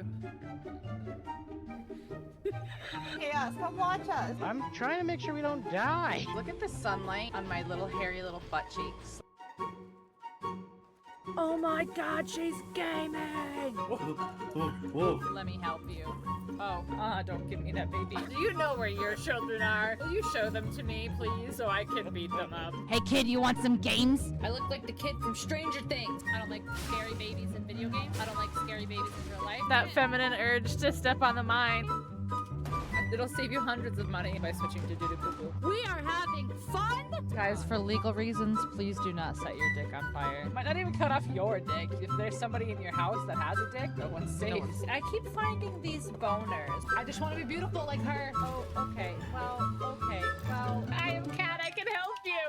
Chaos, come watch us. I'm trying to make sure we don't die. Look at the sunlight on my little hairy little butt cheeks. Oh my god, she's gaming! Let me help you. Oh, don't give me that baby. Do you know where your children are? Will you show them to me, please, so I can beat them up? Hey kid, you want some games? I look like the kid from Stranger Things. I don't like scary babies in video games. I don't like scary babies in real life. That feminine urge to step on the mine. It'll save you hundreds of money by switching to doo-doo-poo-poo. We are having fun! Guys, for legal reasons, please do not set your dick on fire. Might not even cut off your dick. If there's somebody in your house that has a dick, no one's safe. I keep finding these boners. I just want to be beautiful like her. Oh, okay. Well, okay. Well, I am Cat. I can help you.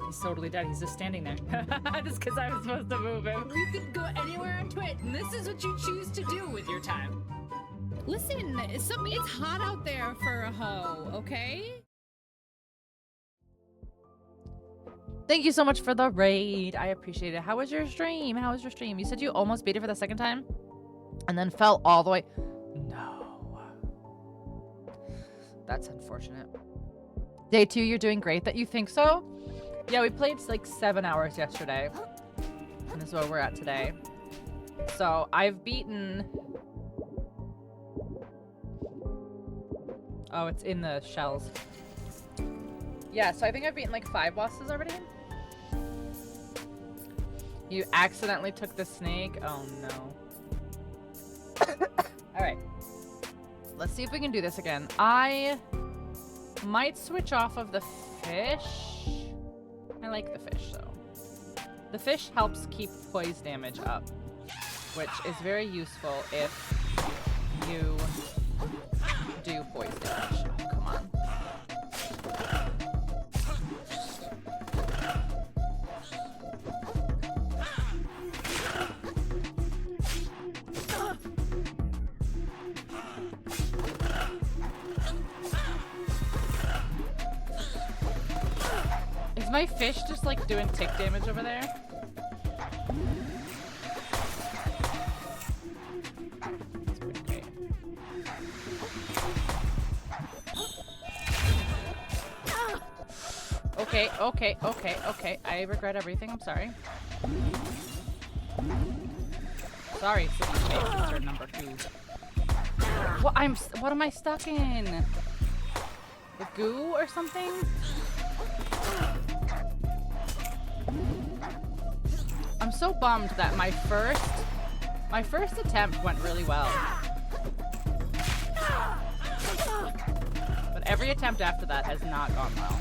He's totally dead. He's just standing there. Just because I was supposed to move him. You could go anywhere on Twitch, and this is what you choose to do with your time. Listen, it's hot out there for a hoe, okay? Thank you so much for the raid. I appreciate it. How was your stream? How was your stream? You said you almost beat it for the second time and then fell all the way. No. That's unfortunate. Day 2, you're doing great. That you think so? Yeah, we played like 7 hours yesterday. And this is where we're at today. So I've beaten... Oh, it's in the shells. Yeah, so I think I've beaten like 5 bosses already. You accidentally took the snake? Oh no. Alright. Let's see if we can do this again. I might switch off of the fish. I like the fish though. The fish helps keep poise damage up, which is very useful if you do poise damage. Oh, come on. Is my fish just like doing tick damage over there? That's pretty great. Okay. I regret everything. I'm sorry. Sorry, Ceviche Sister number 2. What am I stuck in? The goo or something? I'm so bummed that my first attempt went really well. But every attempt after that has not gone well.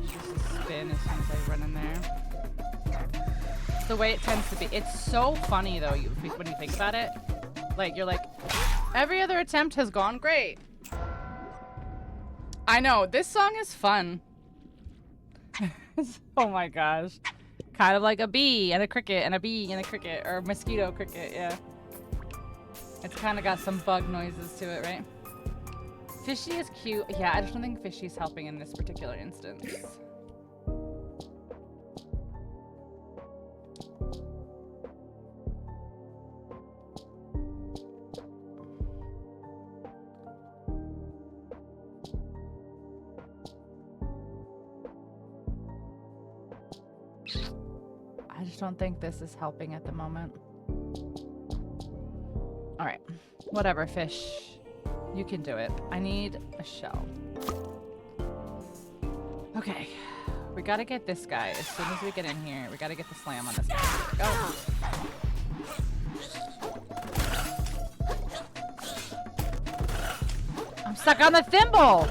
Just spin as soon as I run in there. The way it tends to be. It's so funny though, when you think about it. Like, you're like, every other attempt has gone great. I know, this song is fun. Oh my gosh. Kind of like a bee and a cricket and a bee and a cricket, or a mosquito cricket, yeah. It's kind of got some bug noises to it, right? Fishy is cute. Yeah, I just don't think Fishy's helping in this particular instance. I just don't think this is helping at the moment. Alright. Whatever, fish. You can do it. I need a shell. Okay. We gotta get this guy. As soon as we get in here, we gotta get the slam on this guy. Go. I'm stuck on the thimble!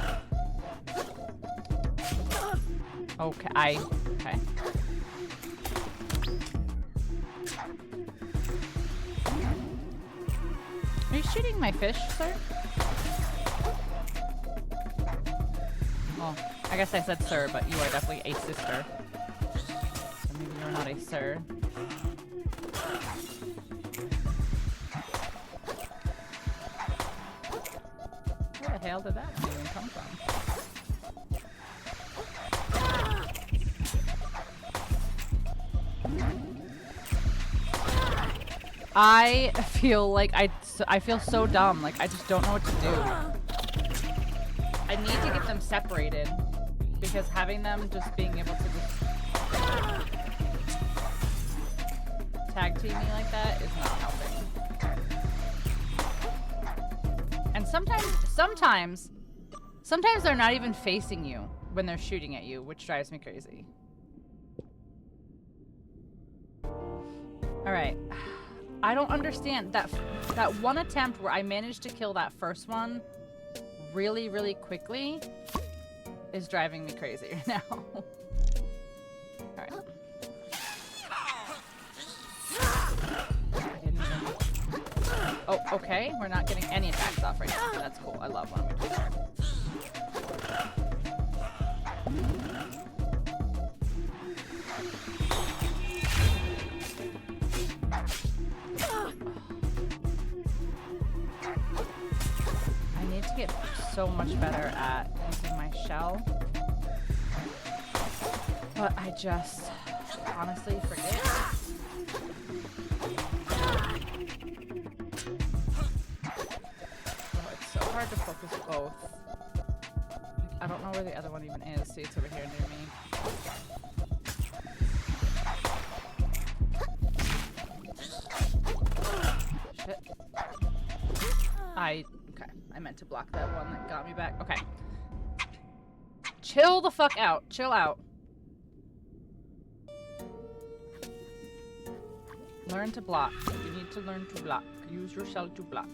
Okay. Okay. Are you shooting my fish, sir? Well, I guess I said sir, but you are definitely a sister. So maybe you're You're not a sir. Where the hell did that even come from? I feel like I feel so dumb. Like, I just don't know what to do. I need to get them separated because having them just being able to just tag team me like that is not helping. And sometimes they're not even facing you when they're shooting at you, which drives me crazy. All right. I don't understand that one attempt where I managed to kill that first one really, really quickly is driving me crazy right now. All right. Oh, okay. We're not getting any attacks off right now. That's cool. I love when we do that. I need to get so much better at using my shell. But I just honestly forget. Oh, it's so hard to focus both. I don't know where the other one even is. See, it's over here near me. Shit. Okay. I meant to block that one that got me back. Okay. Chill the fuck out. Chill out. Learn to block. You need to learn to block. Use your shell to block.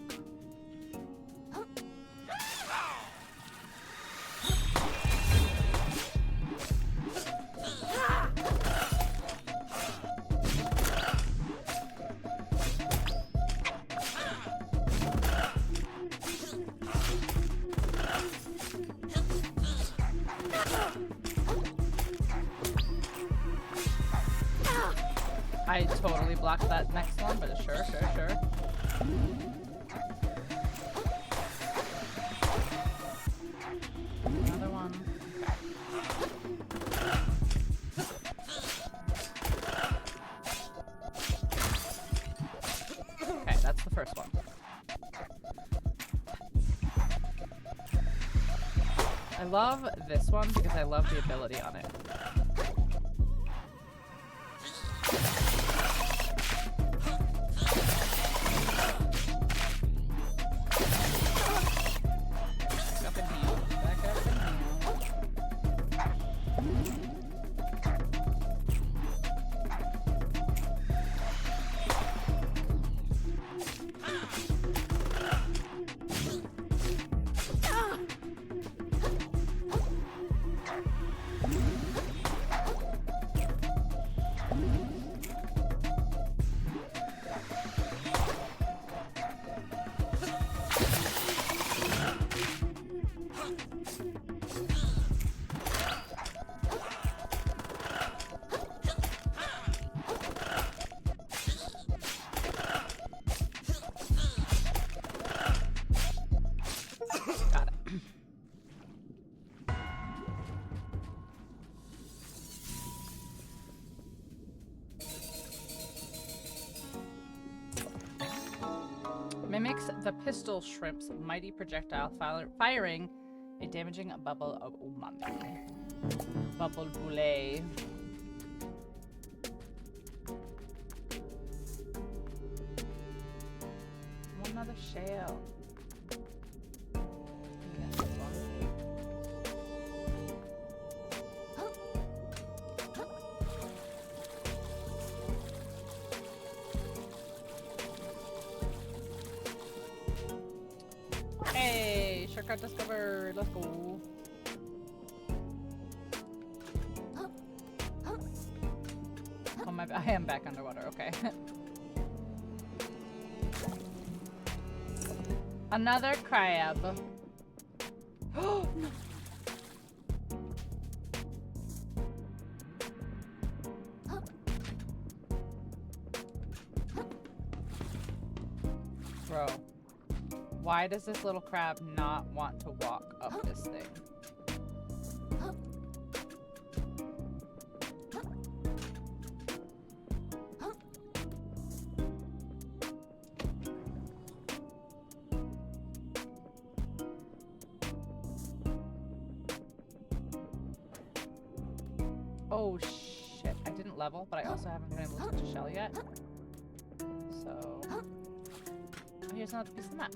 I totally blocked that next one, but sure. Another one. Okay, that's the first one. I love this one because I love the ability on it. Mimics the pistol shrimp's mighty projectile, firing a damaging bubble of umami. Bubble boulet. One another shell. Hey, shortcut discovered. Let's go. Oh my! I am back underwater. Okay. Another crab. Oh no. Bro, why does this little crab not want to walk up this thing? Oh shit, I didn't level, but I also haven't been able to touch a shell yet. So... Oh, here's another piece of the map.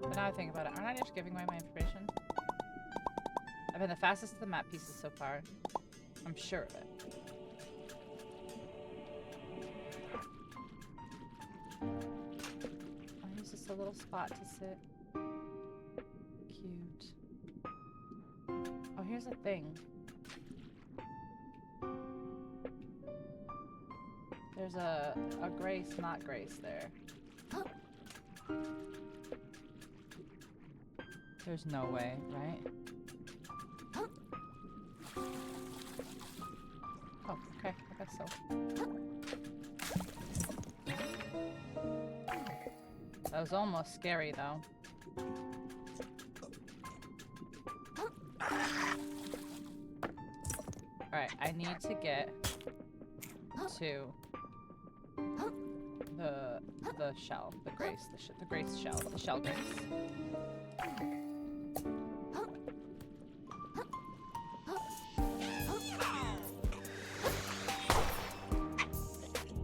But now I think about it, aren't I just giving away my information? I've been the fastest of the map pieces so far. I'm sure of it. I'll use just a little spot to sit. Cute. Oh, here's a thing. There's a grace, not grace there. There's no way, right? Oh, okay, I guess so. That was almost scary, though. Alright, I need to get to the shell, the grace shell, the shell grace.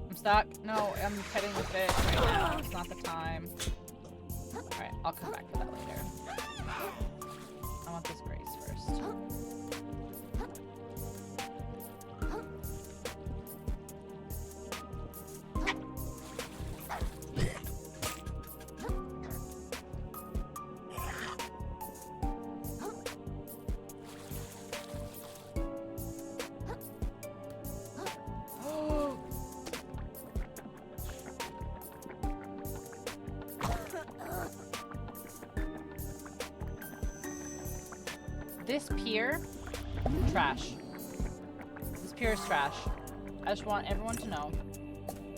I'm stuck. No, I'm petting the fish right now. It's not the time. Alright, I'll come back for that later. I want this grace first. This pier, trash. This pier is trash. I just want everyone to know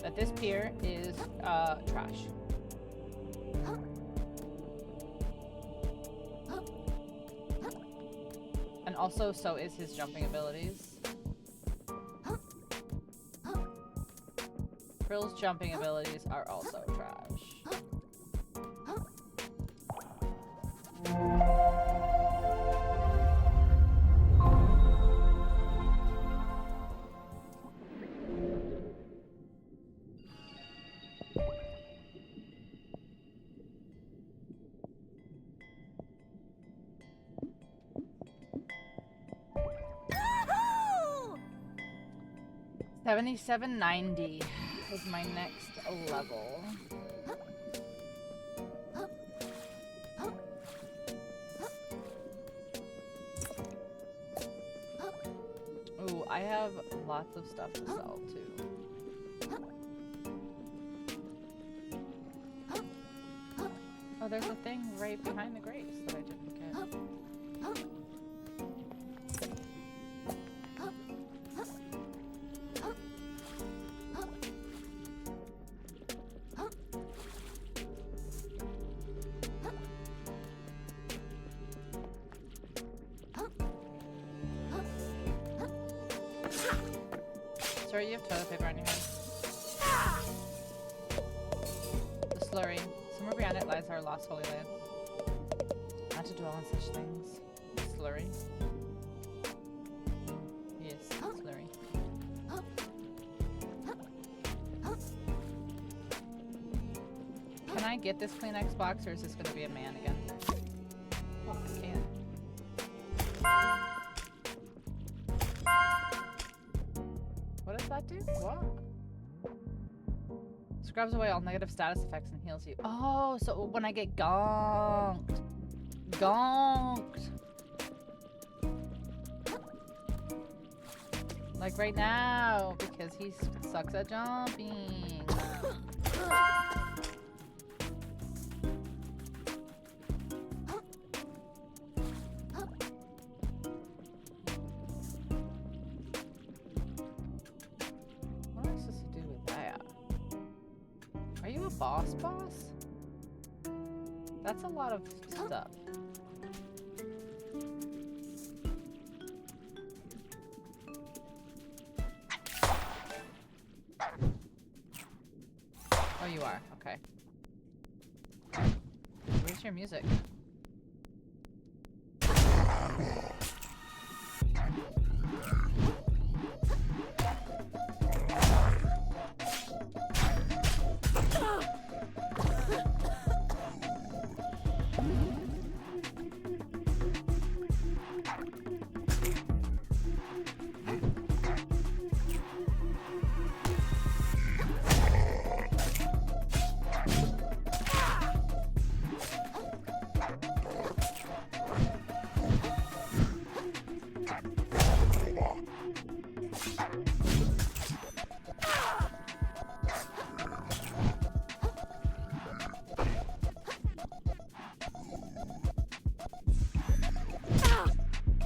that this pier is trash. And also, so is his jumping abilities. Krill's jumping abilities are also trash. $77.90 is my next level. Ooh, I have lots of stuff to sell too. Oh, there's a thing right behind the grace that I didn't get. Sorry, you have toilet paper on your head. The slurry. Somewhere beyond it lies our lost holy land. Not to dwell on such things. Slurry. Yes, slurry. Can I get this Kleenex box, or is this going to be a man again? Oh, I can. What does that do? What? Scrubs away all negative status effects and heals you. Oh, so when I get gonked. Gonked. Like right now, because he sucks at jumping. What am I supposed to do with that? Are you a boss? That's a lot of stuff. Oh, you are. Okay. Where's your music?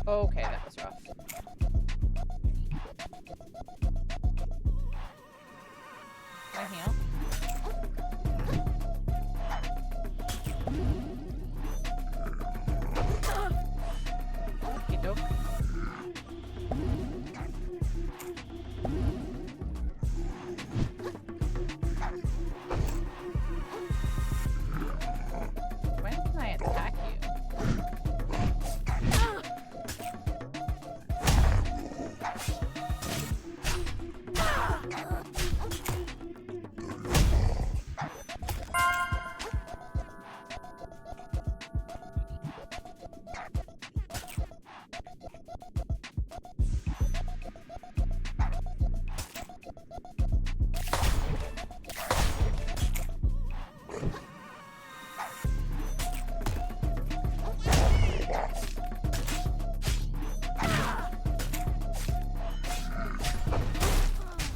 Okay, that was rough. Can I heal? Okey doke. When can I attack you?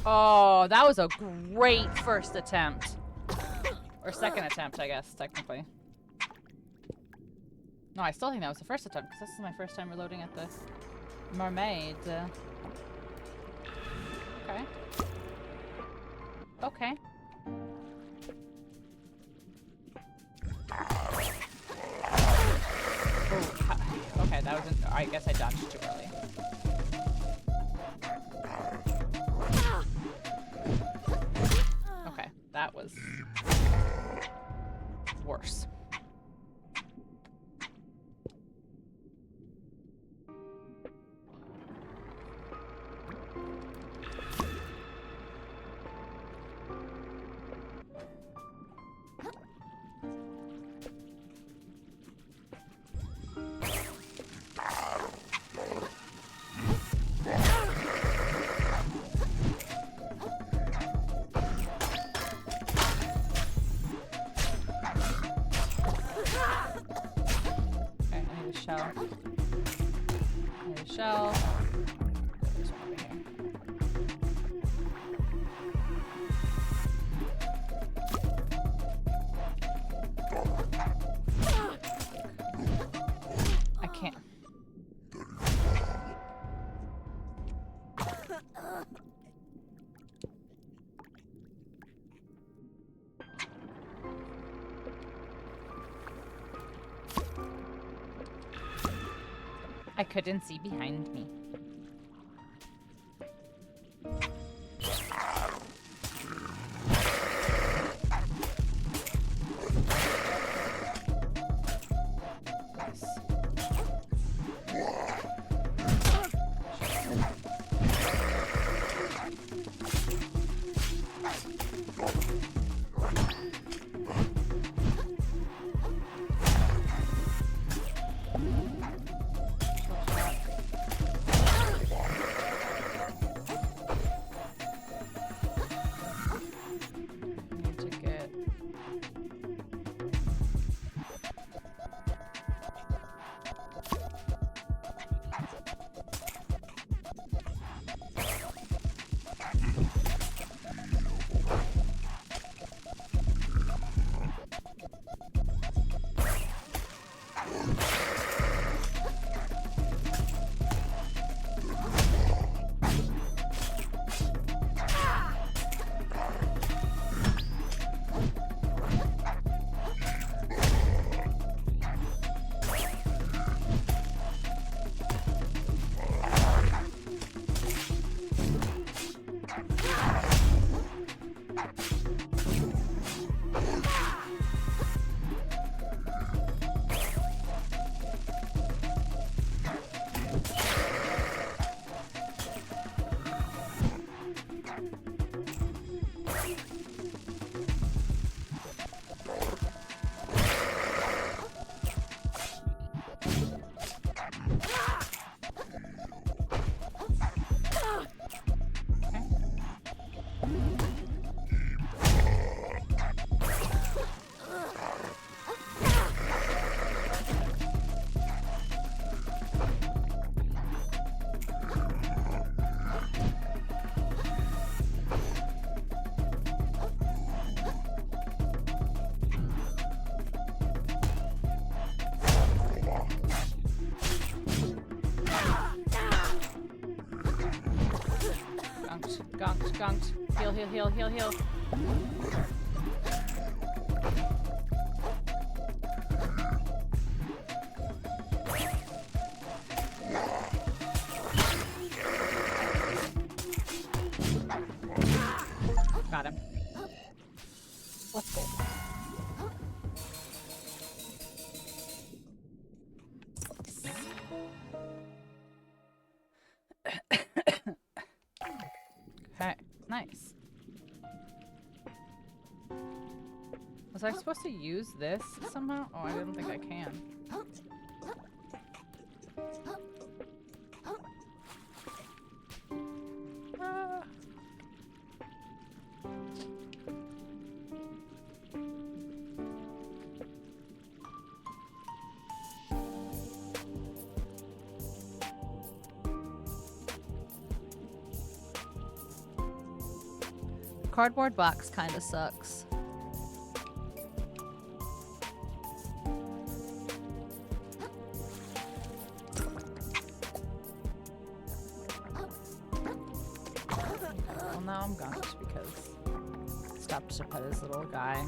Oh, that was a great first attempt. Or second attempt, I guess, technically. No, I still think that was the first attempt, because this is my first time reloading at the mermaid. Okay. Okay. Oh, okay, that wasn't... I guess I dodged too early. Okay, that was worse. Shell. There's a shell. There's one over here. I can't. I couldn't see behind me. Skunked. Heal. Got him. Let's go. Okay, nice. Was I supposed to use this somehow? Oh, I didn't think I can. Ah. Cardboard box kind of sucks. Well, now I'm gunked because I stopped to pet his little guy.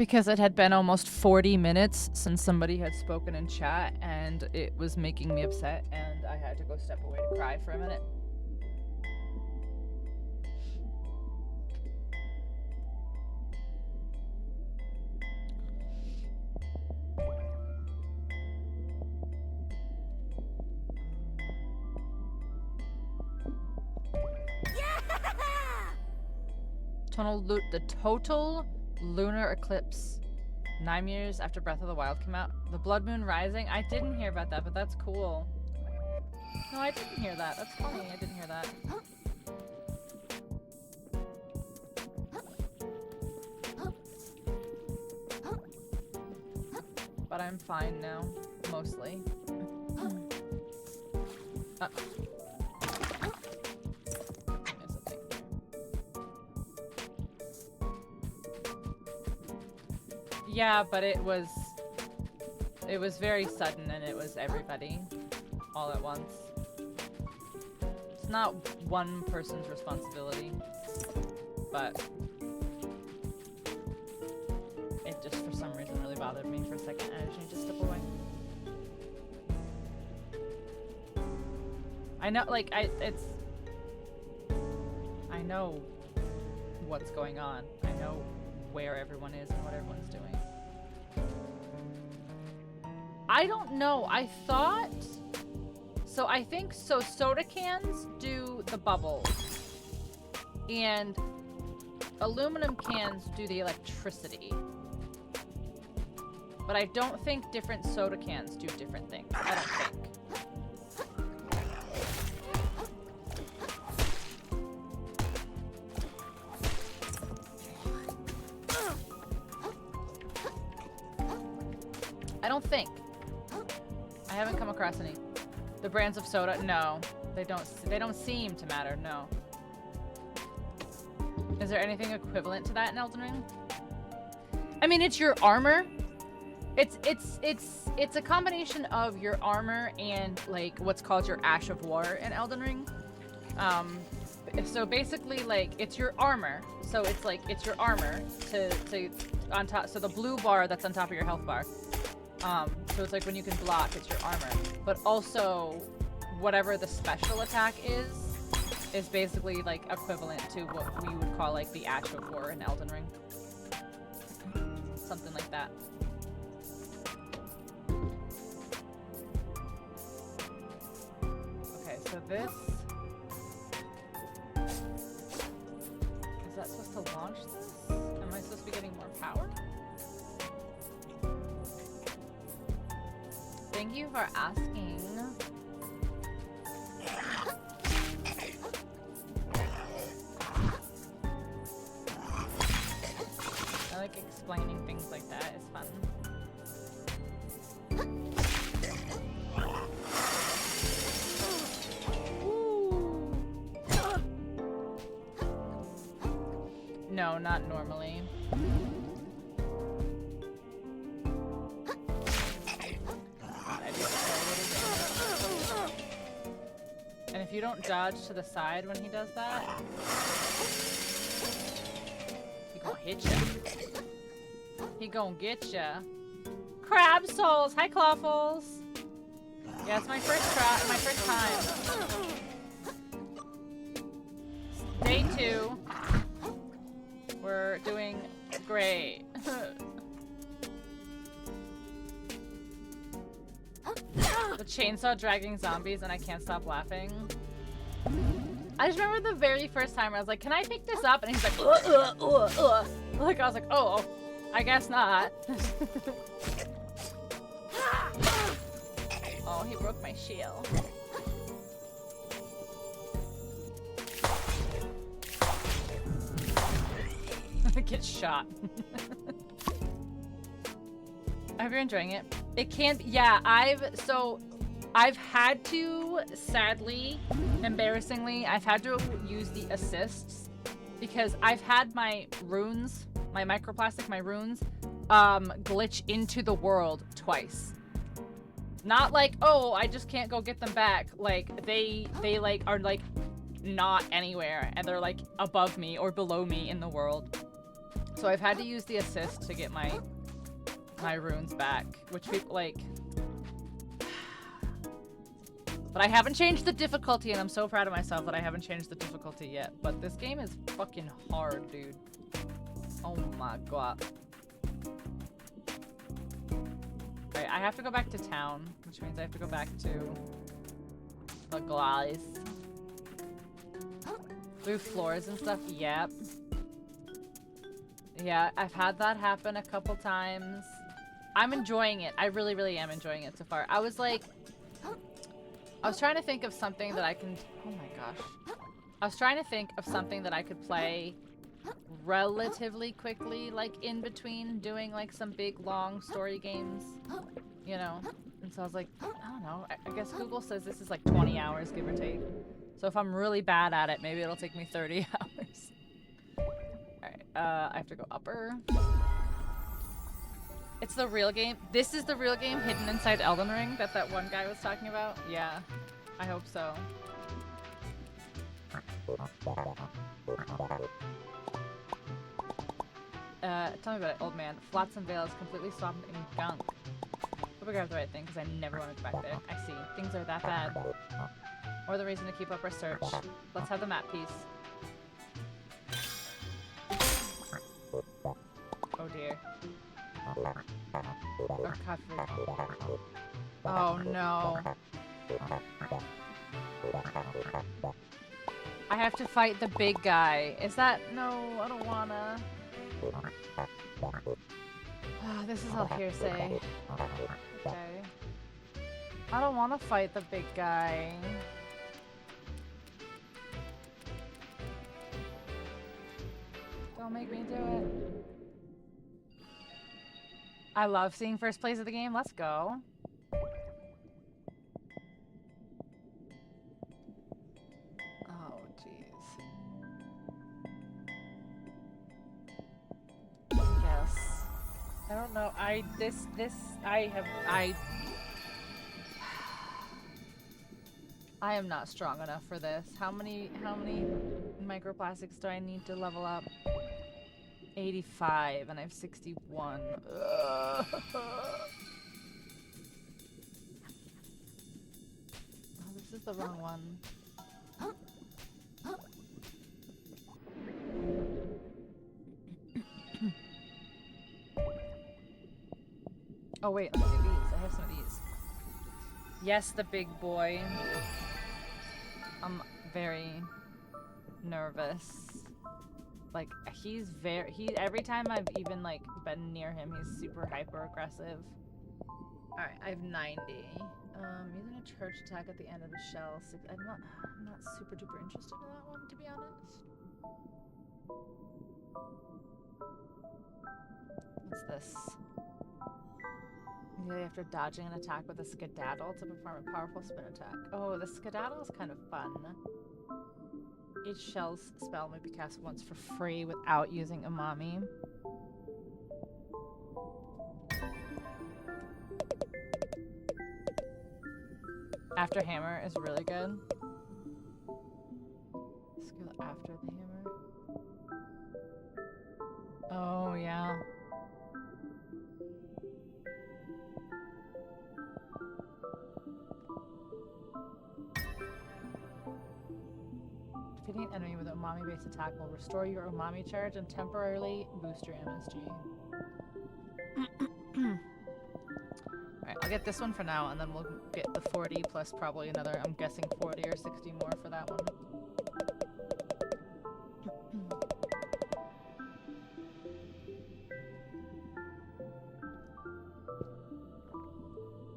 Because it had been almost 40 minutes since somebody had spoken in chat, and it was making me upset, and I had to go step away to cry for a minute. The total lunar eclipse. 9 years after Breath of the Wild came out. The blood moon rising. I didn't hear about that, but that's cool. No, I didn't hear that. That's funny. I didn't hear that. But I'm fine now. Mostly. Yeah, but it was very sudden, and it was everybody all at once. It's not one person's responsibility, but it just for some reason really bothered me for a second, and I just need to step away. I know, like, I know what's going on. I know where everyone is and what everyone's doing. I don't know. I thought... So I think soda cans do the bubbles. And aluminum cans do the electricity. But I don't think different soda cans do different things. I don't think. I don't think. I haven't come across any. The brands of soda, no. They don't seem to matter, no. Is there anything equivalent to that in Elden Ring? I mean, it's your armor. It's a combination of your armor and like what's called your Ash of War in Elden Ring. So basically, like, it's your armor. So it's like it's your armor to on top. So the blue bar that's on top of your health bar. So it's like when you can block, it's your armor. But also, whatever the special attack is basically like equivalent to what we would call like the Ash of War in Elden Ring. Something like that. Okay, so this... Is that supposed to launch this? Am I supposed to be getting more power? Thank you for asking. I like explaining things like that. It's fun. No, not normally. And if you don't dodge to the side when he does that, he gonna hit ya. He gonna get ya. Crab souls! Hi, Clawfuls! Yeah, it's my first time. Day 2. We're doing great. The chainsaw dragging zombies and I can't stop laughing. I just remember the very first time where I was like, can I pick this up? And he's like, Like, I was like, oh, I guess not. Oh, he broke my shield. Get shot. I hope you're enjoying it. It can't be, yeah, I've had to, sadly, embarrassingly, I've had to use the assists because I've had my runes, my microplastic, my runes, glitch into the world twice. Not like, oh, I just can't go get them back. Like, they like, are like, not anywhere, and they're like above me or below me in the world. So I've had to use the assist to get my runes back, which people like. But I haven't changed the difficulty, and I'm so proud of myself that I haven't changed the difficulty yet. But this game is fucking hard, dude. Oh my god. Alright, I have to go back to town, which means I have to go back to the glass. Blue floors and stuff, yep. Yeah, I've had that happen a couple times. I'm enjoying it. I really, really am enjoying it so far. I was trying to think of something that I can... Oh my gosh. I was trying to think of something that I could play relatively quickly, like in between doing like some big long story games, you know? And so I was like, I don't know. I guess Google says this is like 20 hours, give or take. So if I'm really bad at it, maybe it'll take me 30 hours. Alright, I have to go upper. It's the real game. This is the real game hidden inside Elden Ring that one guy was talking about? Yeah, I hope so. Tell me about it, old man. Flotsam Vale is completely swamped in gunk. Hope I grabbed the right thing, because I never want to go back there. I see. Things are that bad. Or the reason to keep up our search. Let's have the map piece. Oh dear. Oh, God. Oh no. I have to fight the big guy. Is that... No, I don't wanna. Oh, this is all hearsay. Okay. I don't wanna fight the big guy. Don't make me do it. I love seeing first place of the game. Let's go. Oh, jeez. Yes. I don't know. I am not strong enough for this. How many microplastics do I need to level up? 85 and I have 61. Oh, this is the wrong one. Oh wait, let me do these. I have some of these. Yes, the big boy. I'm very nervous. Like, every time I've even, like, been near him, he's super hyper-aggressive. Alright, I have 90. Using a charge attack at the end of a shell. I'm not super duper interested in that one, to be honest. What's this? Immediately after dodging an attack with a skedaddle to perform a powerful spin attack. Oh, the skedaddle is kind of fun. Each shell's spell may be cast once for free without using umami. After hammer is really good. Skill after the hammer. Oh, yeah. Defeating an enemy with an umami-based attack will restore your umami charge and temporarily boost your MSG. Alright, I'll get this one for now, and then we'll get the 40 plus probably another, I'm guessing 40 or 60 more for that one.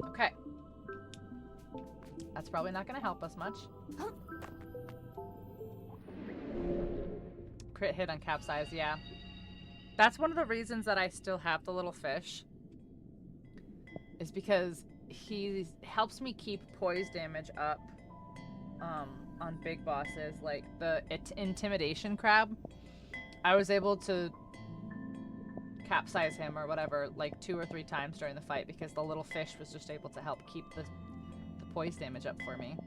Okay. That's probably not going to help us much. Crit hit on capsize, yeah. That's one of the reasons that I still have the little fish. Is because he helps me keep poise damage up on big bosses. Like the intimidation crab, I was able to capsize him or whatever like 2 or 3 times during the fight because the little fish was just able to help keep the poise damage up for me.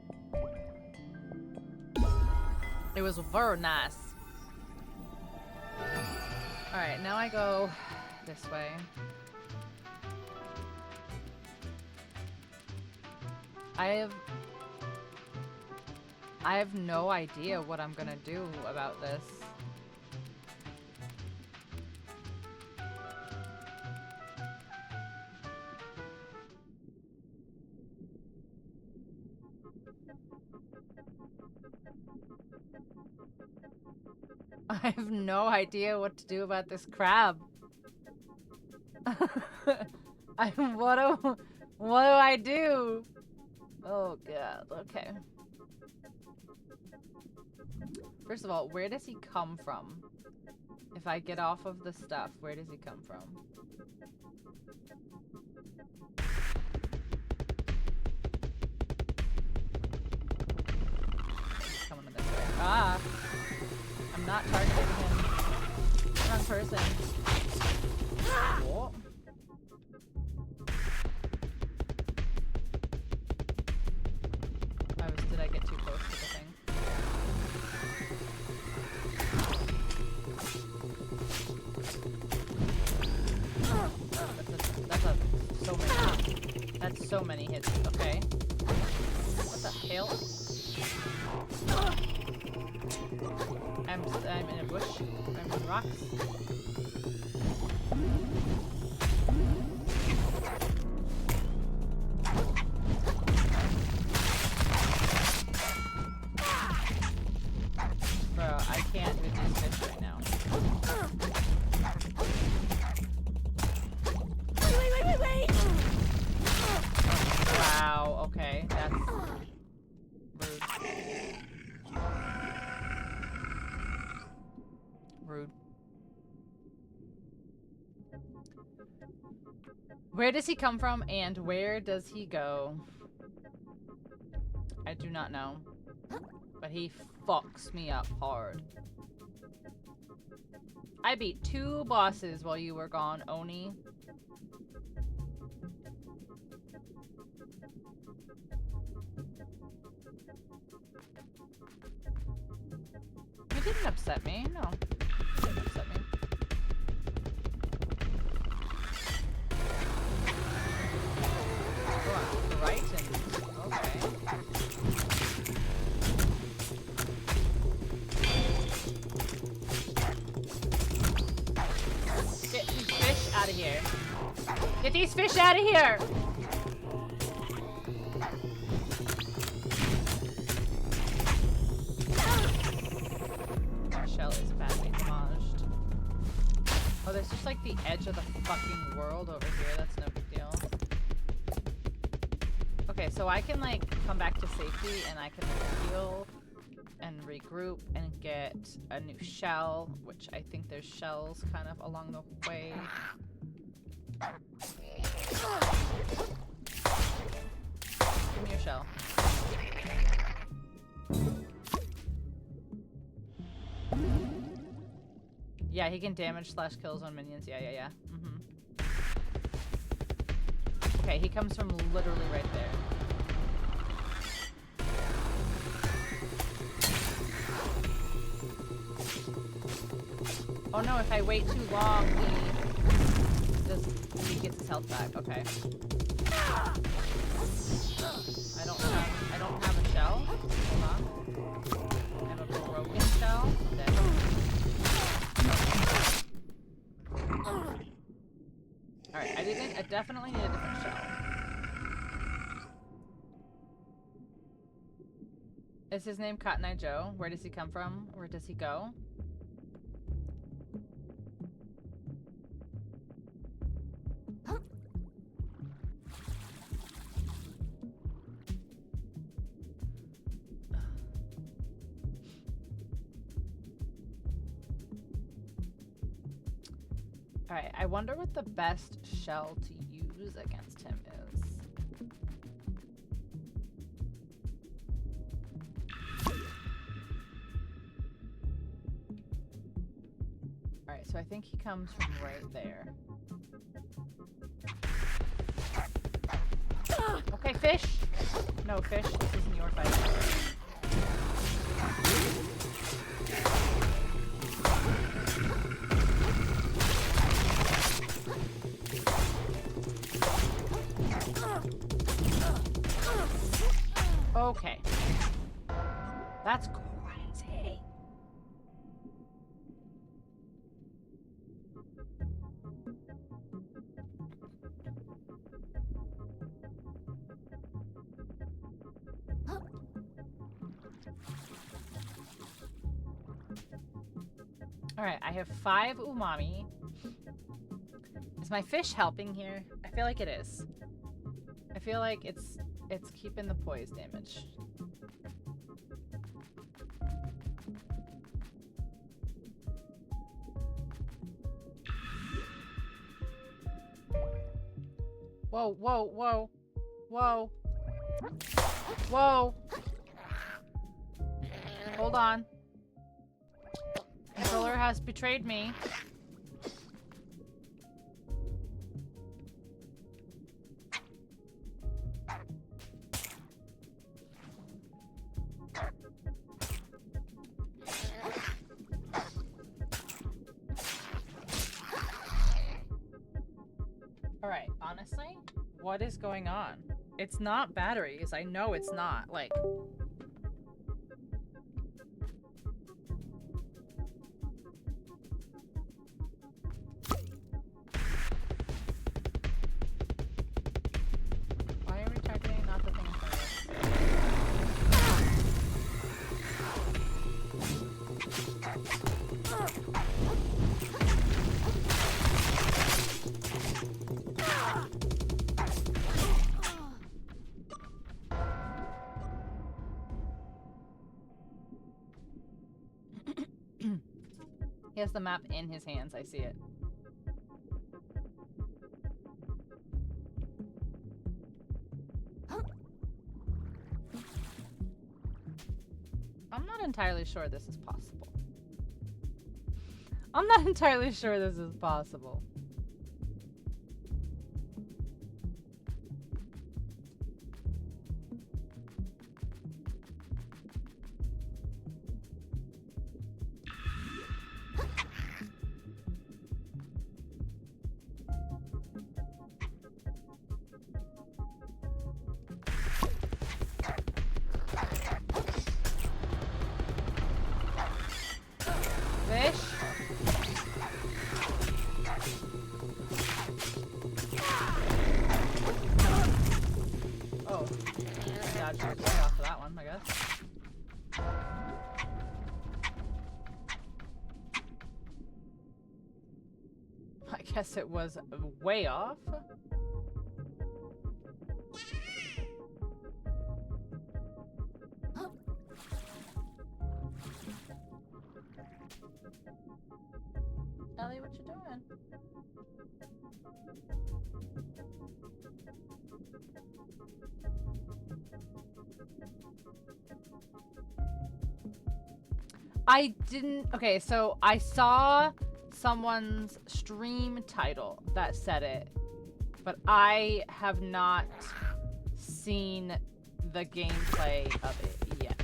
It was very nice. Alright, Alright, now I go this way. I have no idea what I'm gonna do about this. I have no idea what to do about this crab. What do I do? Oh god, okay. First of all, where does he come from? If I get off of the stuff, where does he come from? He's coming this way. Ah! I'm not targeting him. Wrong person. What? Did I get too close to the thing? That's so many hits. Okay. What the hell? I'm in a bush. I'm in rocks. Bro, I can't with these fish right now. Wait! Wow, okay, that's rude. Where does he come from and where does he go? I do not know. But he fucks me up hard. I beat 2 bosses while you were gone, Oni. It didn't upset me, no. It didn't upset me. Go on, to the right and... okay. Get these fish out of here. Get these fish out of here! Our shell is badly demolished. Oh, there's just like the edge of the fucking world over here. That's no big deal. Okay, so I can like come back to safety and I can heal and regroup and get a new shell, which I think there's shells kind of along the way. Give me your shell. Yeah, he can damage / kill his own minions. Yeah. Okay, he comes from literally right there. Oh no, if I wait too long, he gets his health back. Okay. I don't have a shell. Hold on. I have a broken shell. Okay. Alright, I definitely need a different shell. Is his name Cotton Eye Joe? Where does he come from? Where does he go? Alright, I wonder what the best shell to use against him is. Alright, so I think he comes from right there. Okay, fish! No, fish, this isn't your fight. Okay. That's crazy. Alright, I have 5 umami. Is my fish helping here? I feel like it is. I feel like it's keeping the poise damage. Whoa, whoa, whoa. Whoa. Whoa. Hold on. Controller has betrayed me. Alright, honestly, what is going on? It's not batteries. I know it's not. Like... Why are we targeting not the thing in front of us? He has the map in his hands. I see it. I'm not entirely sure this is possible. I'm not entirely sure this is possible. Guess it was way off. Ellie, what you doing? I didn't... Okay, so I saw someone's stream title that said it, but I have not seen the gameplay of it yet.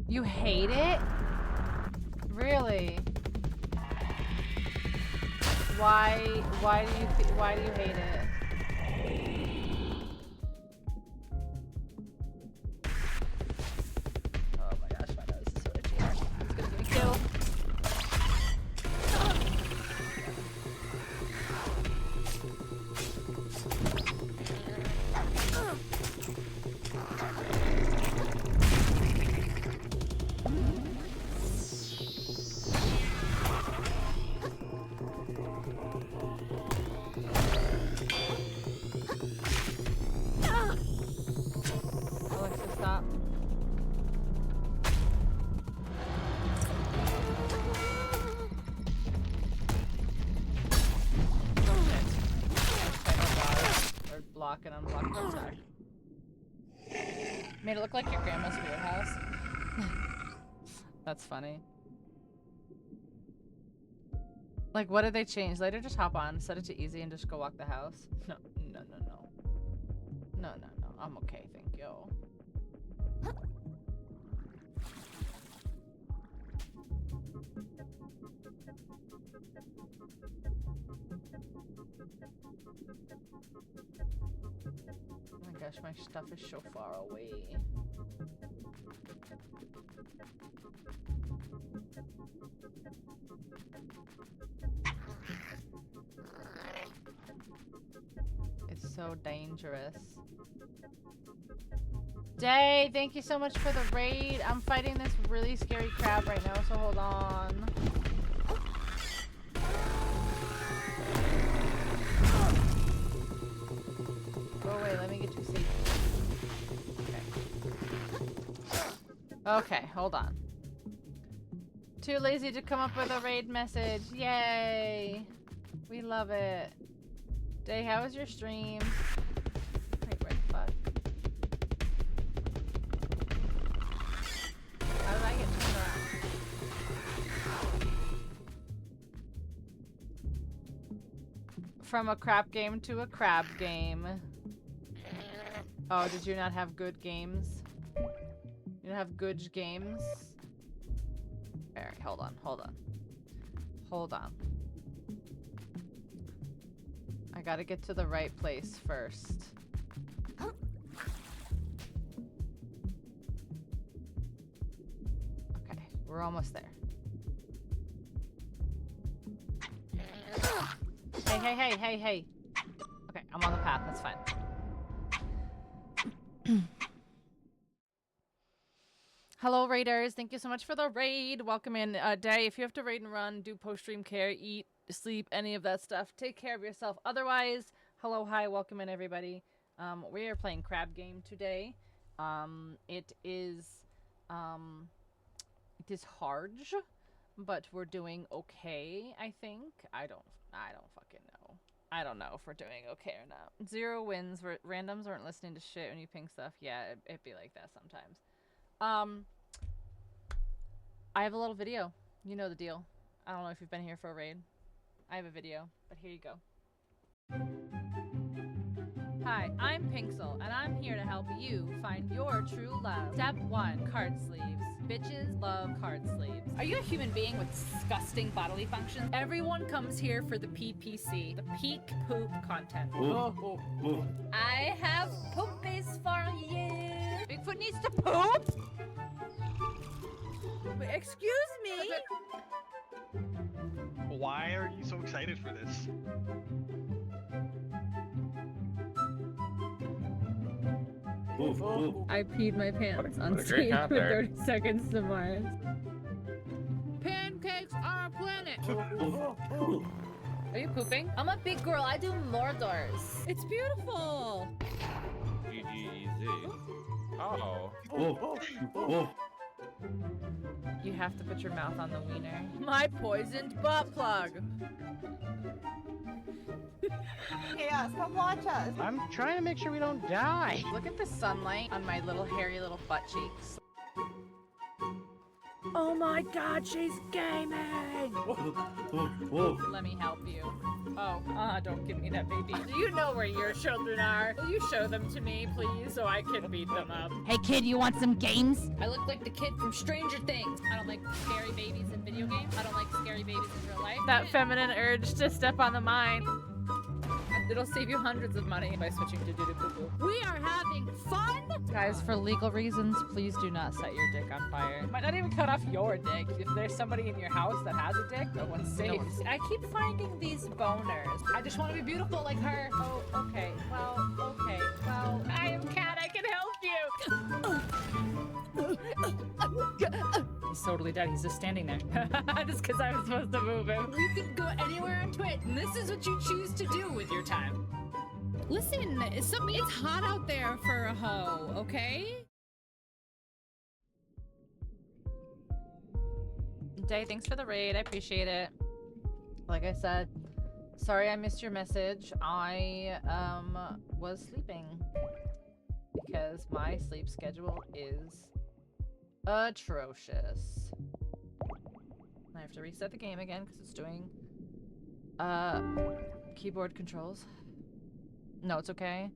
You hate it? Really? Why do you hate it? lock and unblock the attack. Made it look like your grandma's weird house. That's funny. Like, what did they change? Later, just hop on, set it to easy, and just go walk the house. No, no, no, no. No, no, no. I'm okay, thank you. Oh my gosh, my stuff is so far away. It's so dangerous. Day, thank you so much for the raid. I'm fighting this really scary crab right now, so hold on. Go away, let me get you safe. Okay. Okay, hold on. Too lazy to come up with a raid message. Yay! We love it. Day, how was your stream? Wait, where the fuck? How did I get turned around? From a crap game to a crab game. Oh, did you not have good games? You don't have good games? Alright, hold on, hold on. Hold on. I gotta get to the right place first. Okay, we're almost there. Hey, hey, hey, hey, hey. Okay, I'm on the path, that's fine. Hello, raiders. Thank you so much for the raid. Welcome in. Day, if you have to raid and run, do post-stream care, eat, sleep, any of that stuff. Take care of yourself. Otherwise, hello, hi, welcome in, everybody. We are playing Crab Game today. It is hard, but we're doing okay, I think. I don't fucking know. I don't know if we're doing okay or not. 0 wins. Randoms aren't listening to shit when you ping stuff. Yeah, it'd be like that sometimes. I have a little video. You know the deal. I don't know if you've been here for a raid. I have a video, but here you go. Hi, I'm Pinxel, and I'm here to help you find your true love. Step 1, card sleeves. Bitches love card sleeves. Are you a human being with disgusting bodily functions? Everyone comes here for the PPC, the peak poop content. I have poopies for you. Bigfoot needs to poop? Excuse me? Why are you so excited for this? I peed my pants on What a great stage count with there. 30 seconds to Mars. Pancakes are a planet. Are you pooping? I'm a big girl. I do Mordors. It's beautiful. GGEZ. Oh. You have to put your mouth on the wiener. My poisoned butt plug. Chaos, come watch us. I'm trying to make sure we don't die. Look at the sunlight on my little hairy little butt cheeks. Oh my god, she's gaming! Let me help you. Oh, don't give me that baby. Do you know where your children are? Will you show them to me, please, so I can beat them up? Hey kid, you want some games? I look like the kid from Stranger Things. I don't like scary babies in video games. I don't like scary babies in real life. That feminine urge to step on the mine. It'll save you hundreds of money by switching to doo-doo poo-poo. We are having fun! Guys, for legal reasons, please do not set your dick on fire. Might not even cut off your dick. If there's somebody in your house that has a dick, no one's safe. I keep finding these boners. I just want to be beautiful like her. Oh, okay. Well, okay. Well, I am Cat. I can help you. He's totally dead. He's just standing there. Just because I was supposed to move him. You can go anywhere on Twitch, and this is what you choose to do with your time. Listen, it's hot out there for a hoe, okay? Day, thanks for the raid. I appreciate it. Like I said, Sorry I missed your message. I was sleeping because my sleep schedule is atrocious. I have to reset the game again because it's doing keyboard controls. No, it's okay.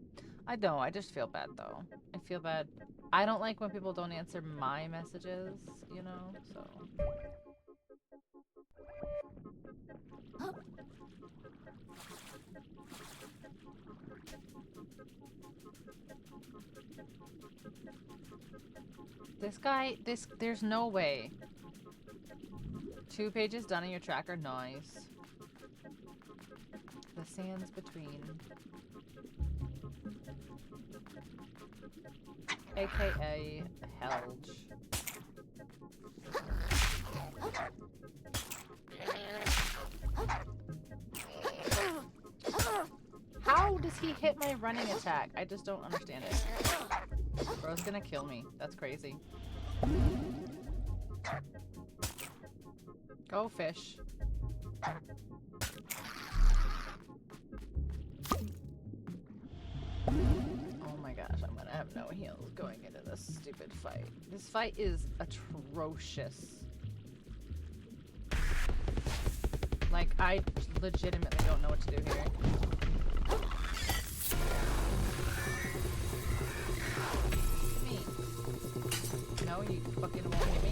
I don't. I just feel bad though. I feel bad. I don't like when people don't answer my messages, you know, so. This guy, there's no way. 2 pages done in your tracker, nice. The sands between. AKA Helge. How does he hit my running attack? I just don't understand it. Bro's gonna kill me. That's crazy. Go fish. Oh my gosh, I'm gonna have no heals going into this stupid fight. This fight is atrocious. Like, I legitimately don't know what to do here. Hit me. No, you fucking won't hit me.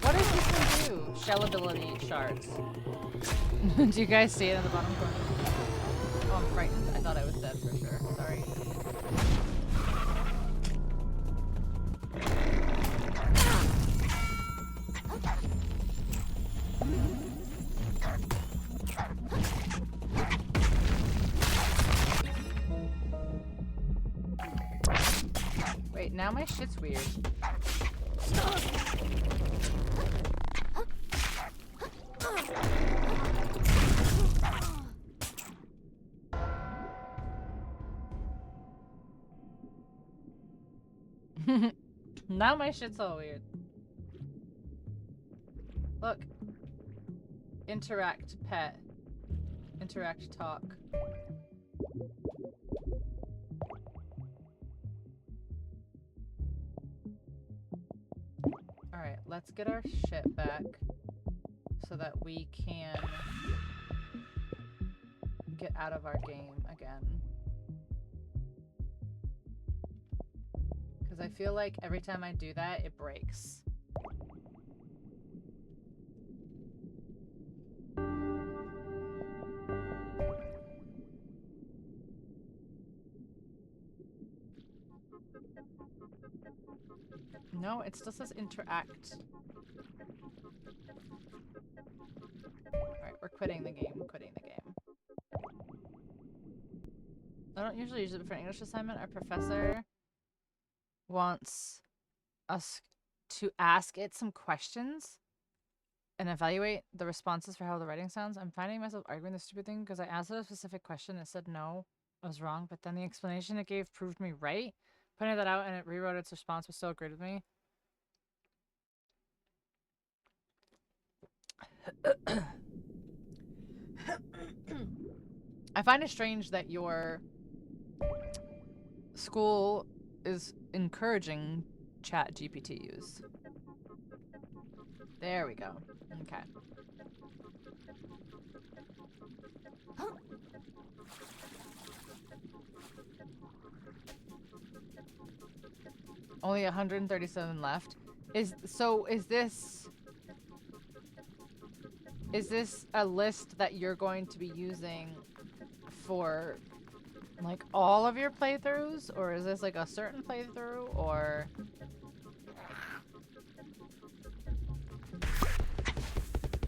What does this one do? Shell ability shards. Do you guys see it in the bottom corner? Oh, I'm frightened. I thought I was dead for sure. Sorry. Wait, now my shit's weird. Now my shit's all weird. Look. Interact pet. Interact talk. Alright, let's get our shit back so that we can get out of our game again. Because I feel like every time I do that, it breaks. No, it still says interact. Alright, we're quitting the game. Quitting the game. I don't usually use it for an English assignment. Our professor wants us to ask it some questions and evaluate the responses for how the writing sounds. I'm finding myself arguing this stupid thing because I asked it a specific question and it said no, I was wrong, but then the explanation it gave proved me right. Pointed that out and it rewrote its response but still agreed with me. I find it strange that your school is encouraging chat GPT use. There we go. Okay. Only 137 left. Is this a list that you're going to be using for like all of your playthroughs, or is this like a certain playthrough, or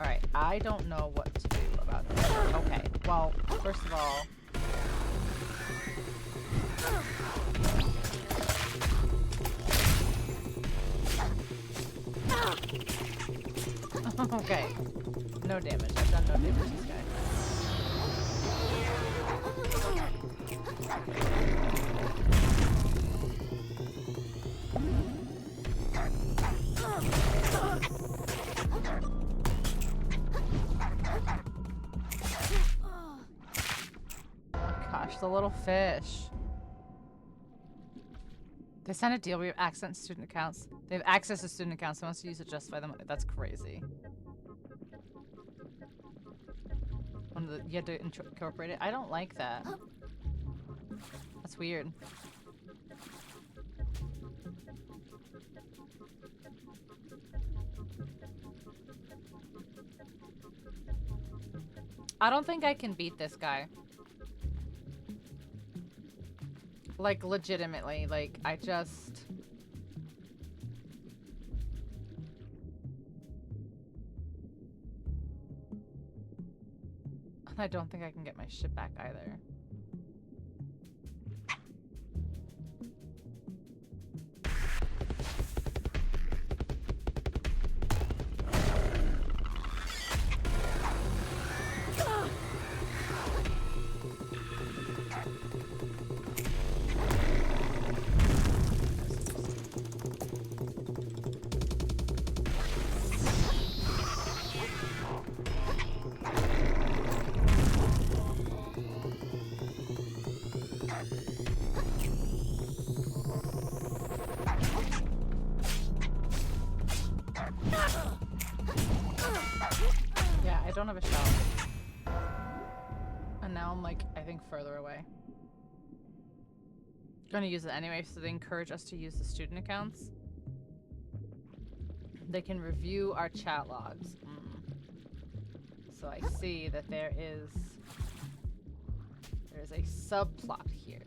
alright, I don't know what to do about this. Okay, well, first of all, okay, no damage. I've done no damage to this guy. a little fish. They signed a deal. We have access to student accounts. They have access to student accounts. Someone wants to use it to justify the money. That's crazy. You had to incorporate it. I don't like that. That's weird. I don't think I can beat this guy. Like, legitimately. Like, I just... I don't think I can get my shit back either. Don't have a shell. And now I'm like, I think further away. Gonna use it anyway, so they encourage us to use the student accounts. They can review our chat logs. So I see that there's a subplot here.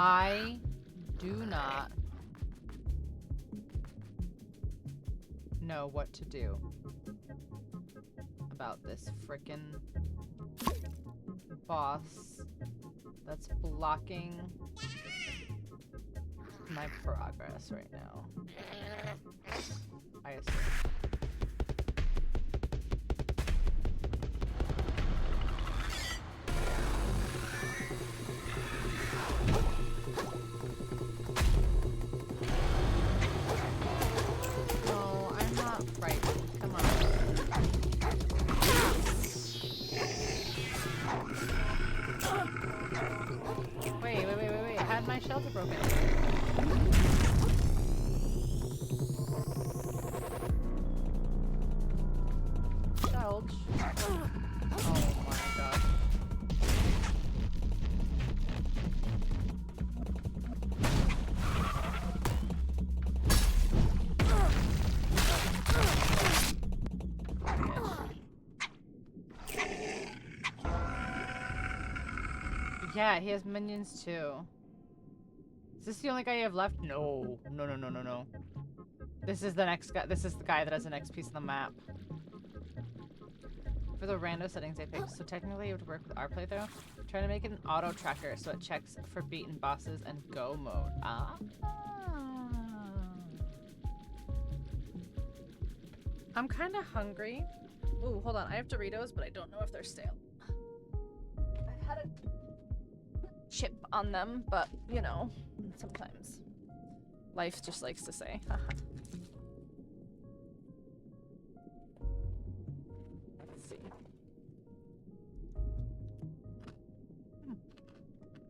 I do not know what to do about this frickin' boss that's blocking my progress right now. I assume. Shelter broken. Ouch. Oh my gosh. Yeah, he has minions too. Is this the only guy you have left? No. No. This is the next guy. This is the guy that has the next piece of the map. For the rando settings I picked, so technically it would work with our playthrough. Trying to make it an auto tracker so it checks for beaten bosses and go mode. Ah. I'm kind of hungry. Ooh, hold on. I have Doritos, but I don't know if they're stale. I've had a chip on them, but you know, sometimes life just likes to say, haha. Let's see.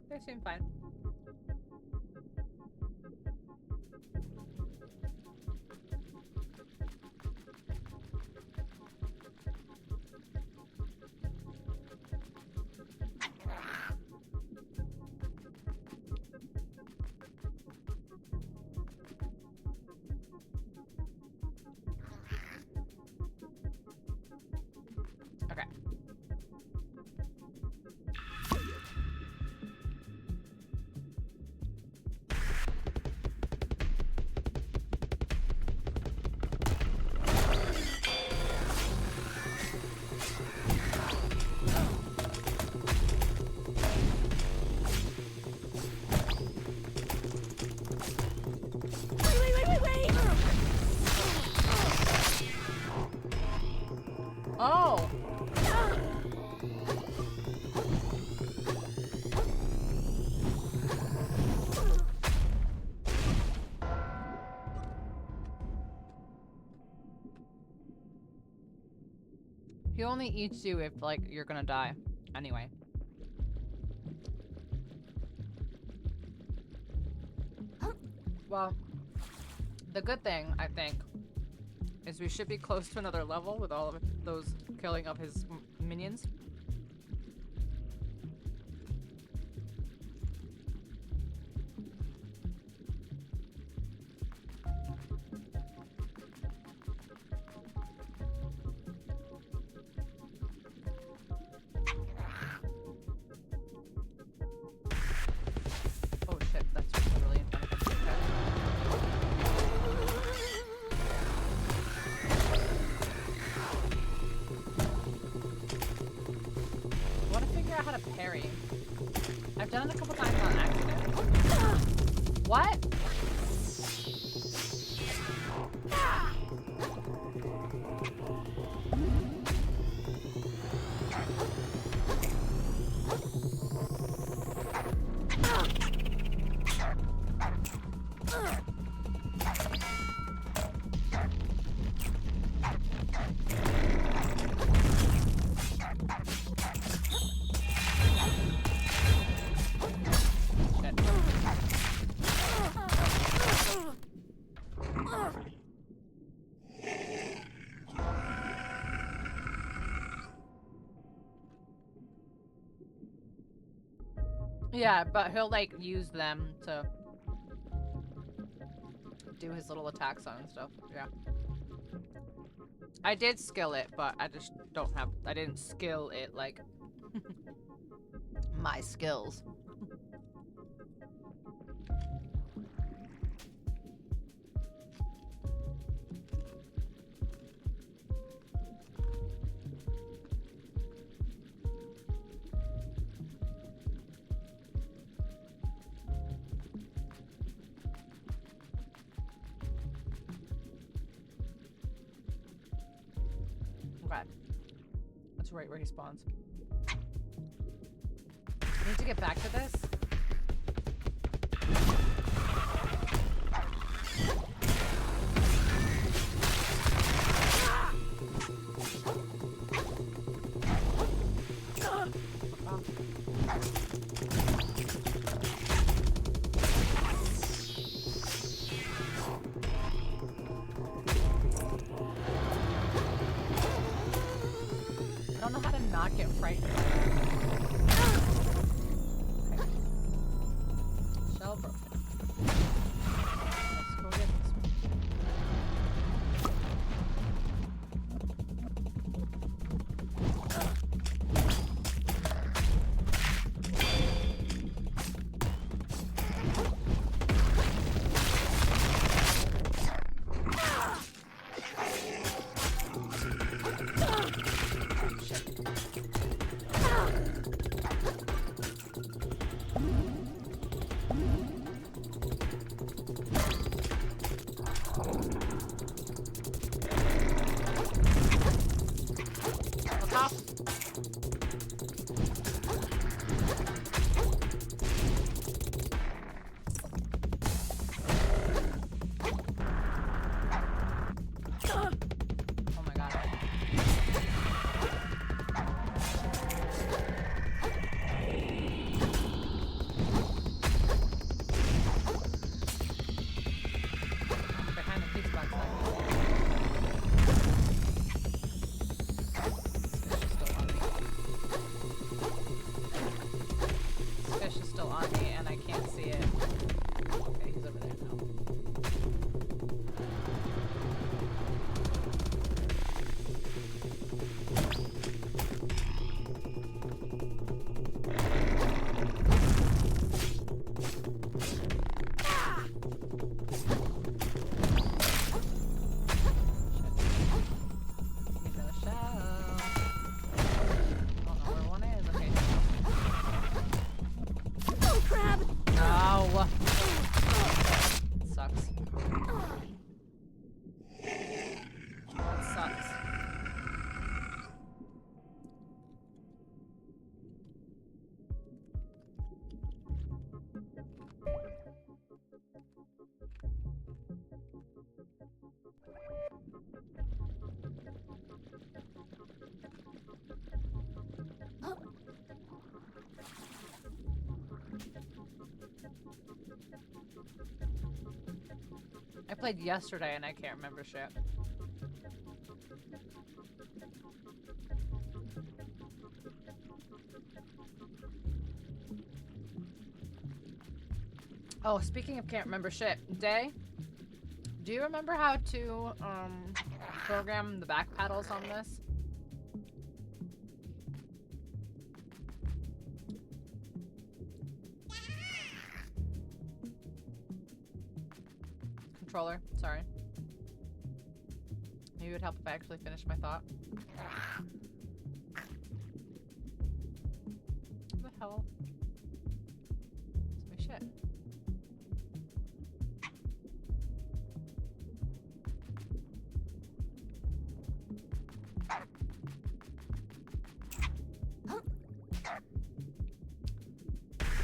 They seem fine. He only eats you if, like, you're gonna die. Anyway. Well, the good thing, I think, is we should be close to another level with all of those killing of his minions. Oh shit, that's really in front of us. I want to figure out how to parry. I've done it a couple times on accident. What? Yeah, but he'll like use them to do his little attacks on and stuff. Yeah. I did skill it, but I just don't have, I didn't skill it like my skills. Okay. That's right where he spawns. Need to get back to this. I don't know how to not get frightened by that. Okay. Shell broken. Let's go get this one. Oh my god. I'm behind the pizza box now. This fish is still on me and I can't see it. Okay, he's over there now. Need another shell. I don't know where one is. Okay. Oh, crap! No! Sucks. played yesterday and I can't remember shit. Oh, speaking of can't remember shit, Day, do you remember how to program the back paddles on this? Controller, sorry. Maybe it would help if I actually finished my thought. What the hell? It's my shit.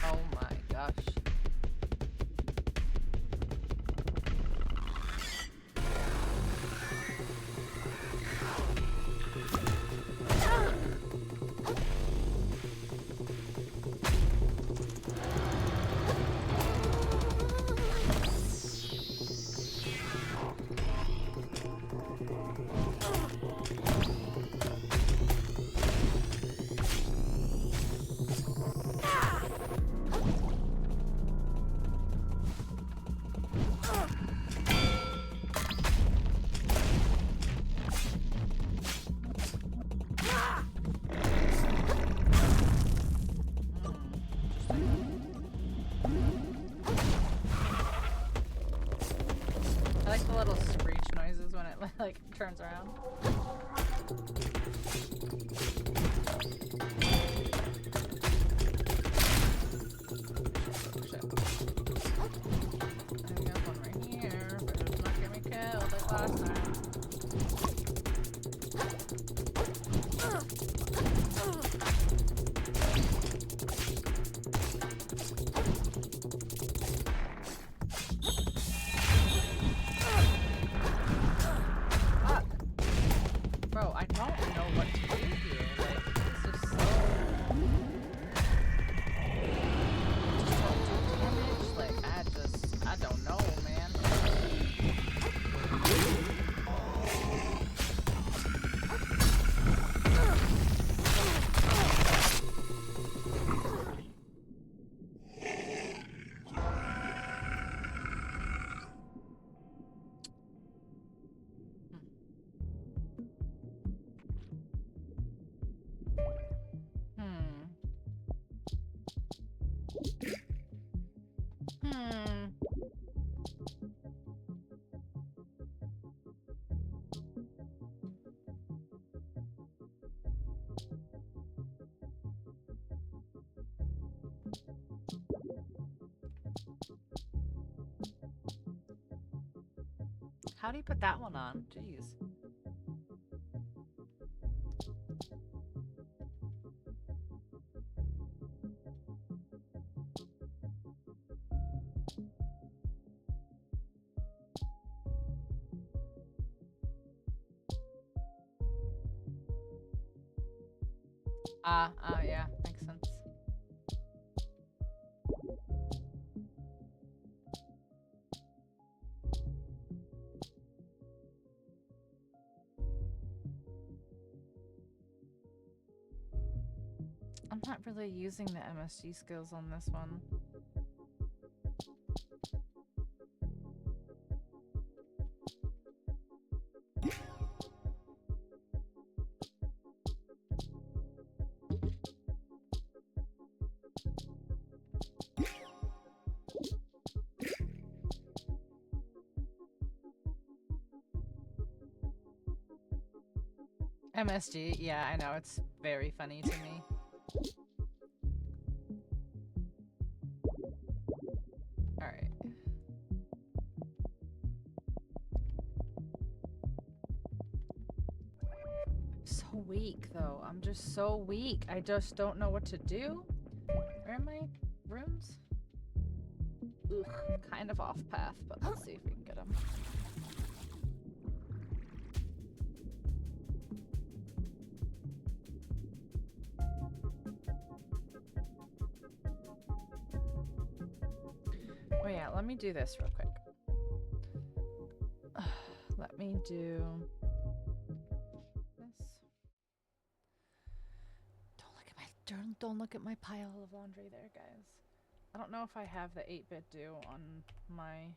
Oh my gosh. I like the little screech noises when it like turns around. Shit. I got one right here, but it's not gonna be killed like last time. Bro, I don't know what to do here. Like, this is so... Just don't do damage. Like, I don't know, man. How do you put that one on? Jeez. Yeah, makes sense. I'm not really using the MSG skills on this one. MSG, yeah, I know, it's very funny to me. Alright. I'm so weak, though. I'm just so weak. I just don't know what to do. Where are my runes? Ugh, kind of off path, but let's see if we can get them. Oh yeah, let me do this real quick. Let me do this. Don't look at my pile of laundry there, guys. I don't know if I have the 8-bit do on my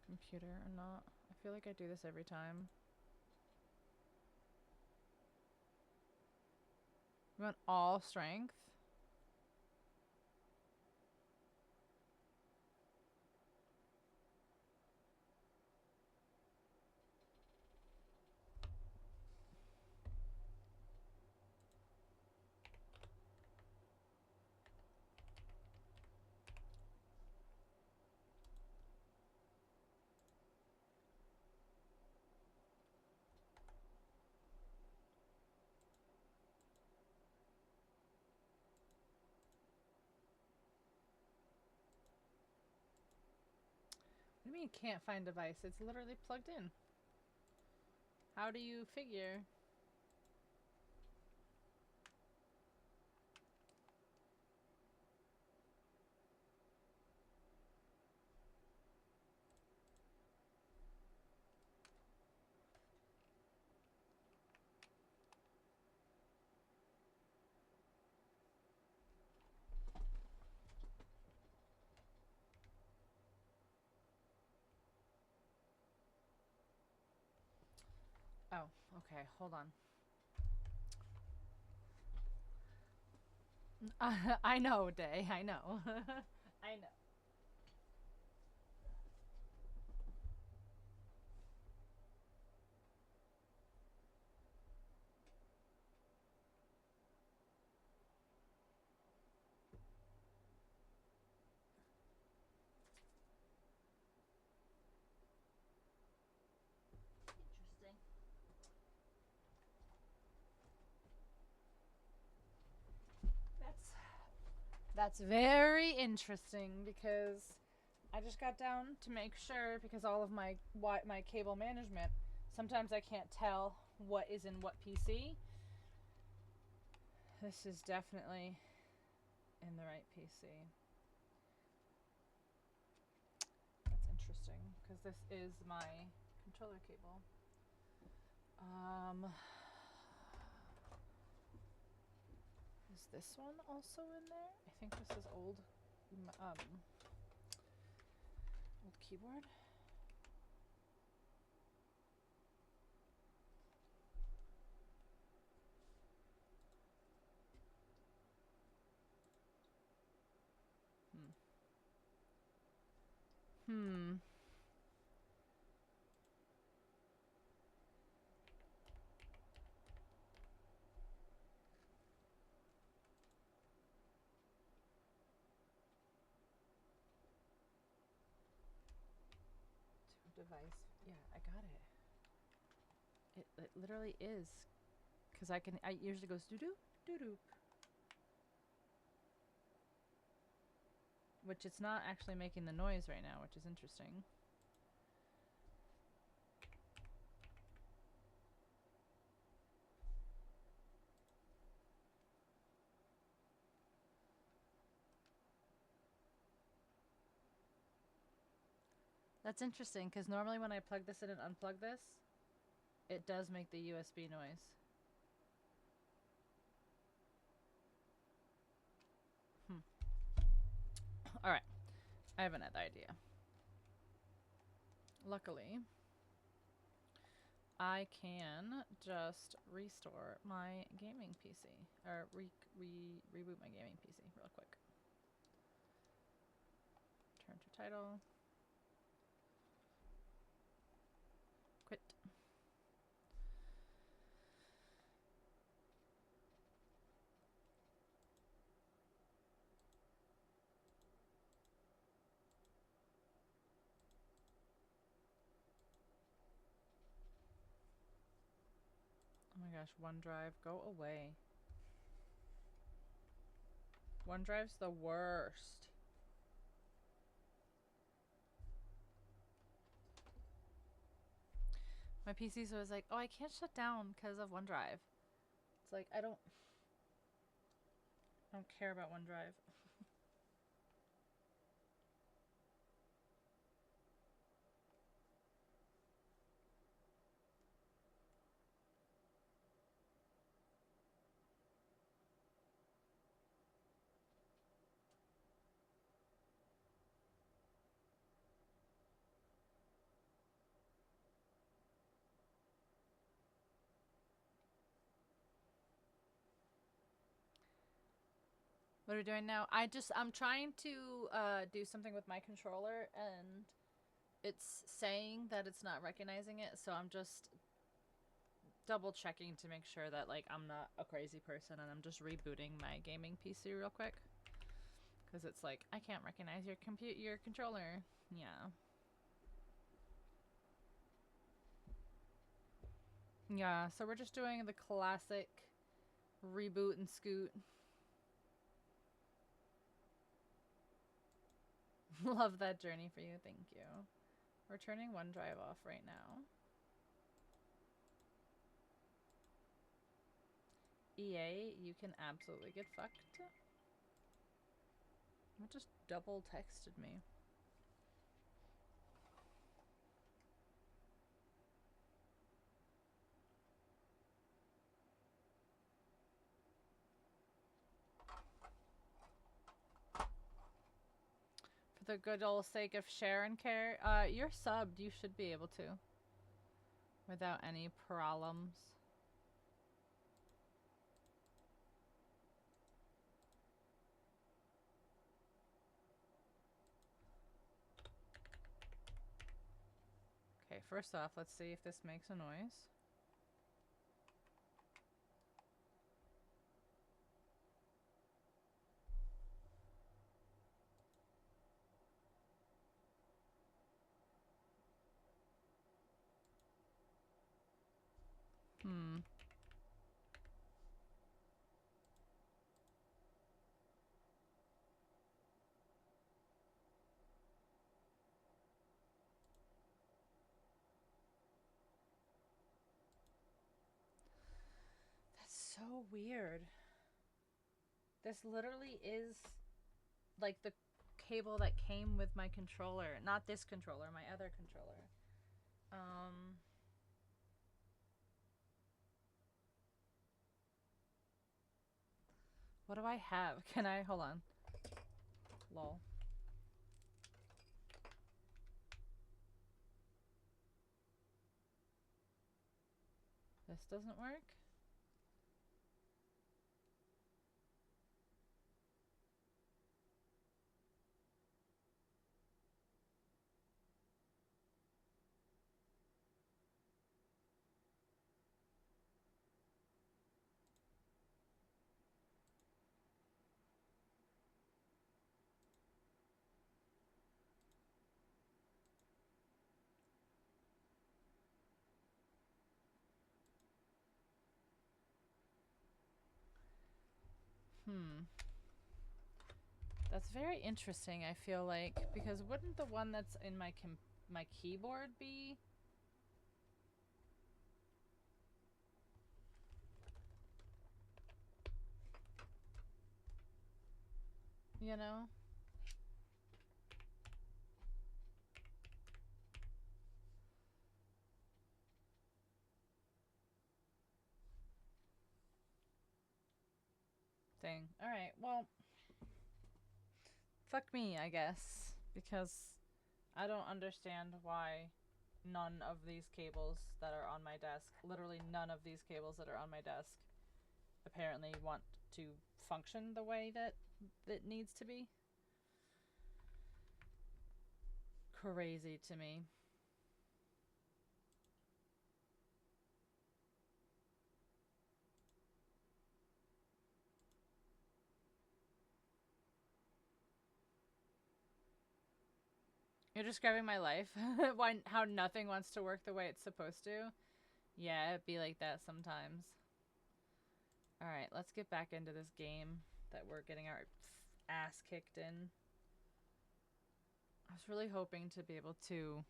computer or not. I feel like I do this every time. You want all strength? What do you mean can't find device? It's literally plugged in. How do you figure? Oh, okay, hold on. I know, Day, I know. I know. Interesting. That's very interesting because I just got down to make sure because all of my cable management, sometimes I can't tell what is in what PC. This is definitely in the right PC. That's interesting because this is my controller cable. Is this one also in there? I think this is old keyboard. Hmm. Device. Yeah, I got it. It literally is. Because I usually goes doo-doo, doo-doo. Which it's not actually making the noise right now, which is interesting. That's interesting, because normally when I plug this in and unplug this, it does make the USB noise. Alright, I have another idea. Luckily, I can just restore my gaming PC, or reboot my gaming PC real quick. Turn to title. Quit. Oh my gosh, OneDrive, go away. OneDrive's the worst. My PC was like, oh, I can't shut down because of OneDrive. It's like, I don't care about OneDrive. What are we doing now? I'm trying to do something with my controller and it's saying that it's not recognizing it, so I'm just double checking to make sure that like I'm not a crazy person, and I'm just rebooting my gaming PC real quick. Cause it's like, I can't recognize your controller. Yeah. Yeah, so we're just doing the classic reboot and scoot. Love that journey for you, thank you. We're turning OneDrive off right now. EA, you can absolutely get fucked. It just double texted me. For the good old sake of share and care, you're subbed, you should be able to. Without any problems. Okay, first off, let's see if this makes a noise. That's so weird. This literally is like the cable that came with my controller. Not this controller, my other controller. What do I have? Can I? Hold on. Lol. This doesn't work? That's very interesting, I feel like, because wouldn't the one that's in my keyboard be? You know? Dang. Alright, well, fuck me, I guess, because I don't understand why none of these cables that are on my desk, literally none of these cables that are on my desk, apparently want to function the way that it needs to be. Crazy to me. You're describing my life? Why, how nothing wants to work the way it's supposed to? Yeah, it'd be like that sometimes. Alright, let's get back into this game that we're getting our ass kicked in. I was really hoping to be able to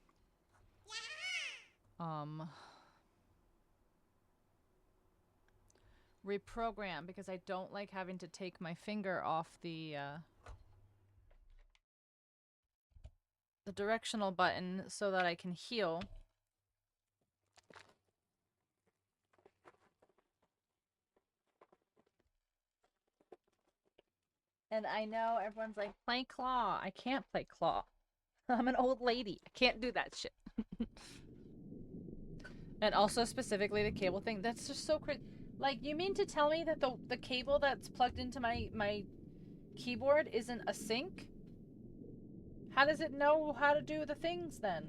reprogram, because I don't like having to take my finger off the directional button so that I can heal. And I know everyone's like, play claw. I can't play claw. I'm an old lady. I can't do that shit. And also specifically the cable thing. That's just so crazy. Like, you mean to tell me that the cable that's plugged into my keyboard isn't a sync? How does it know how to do the things then?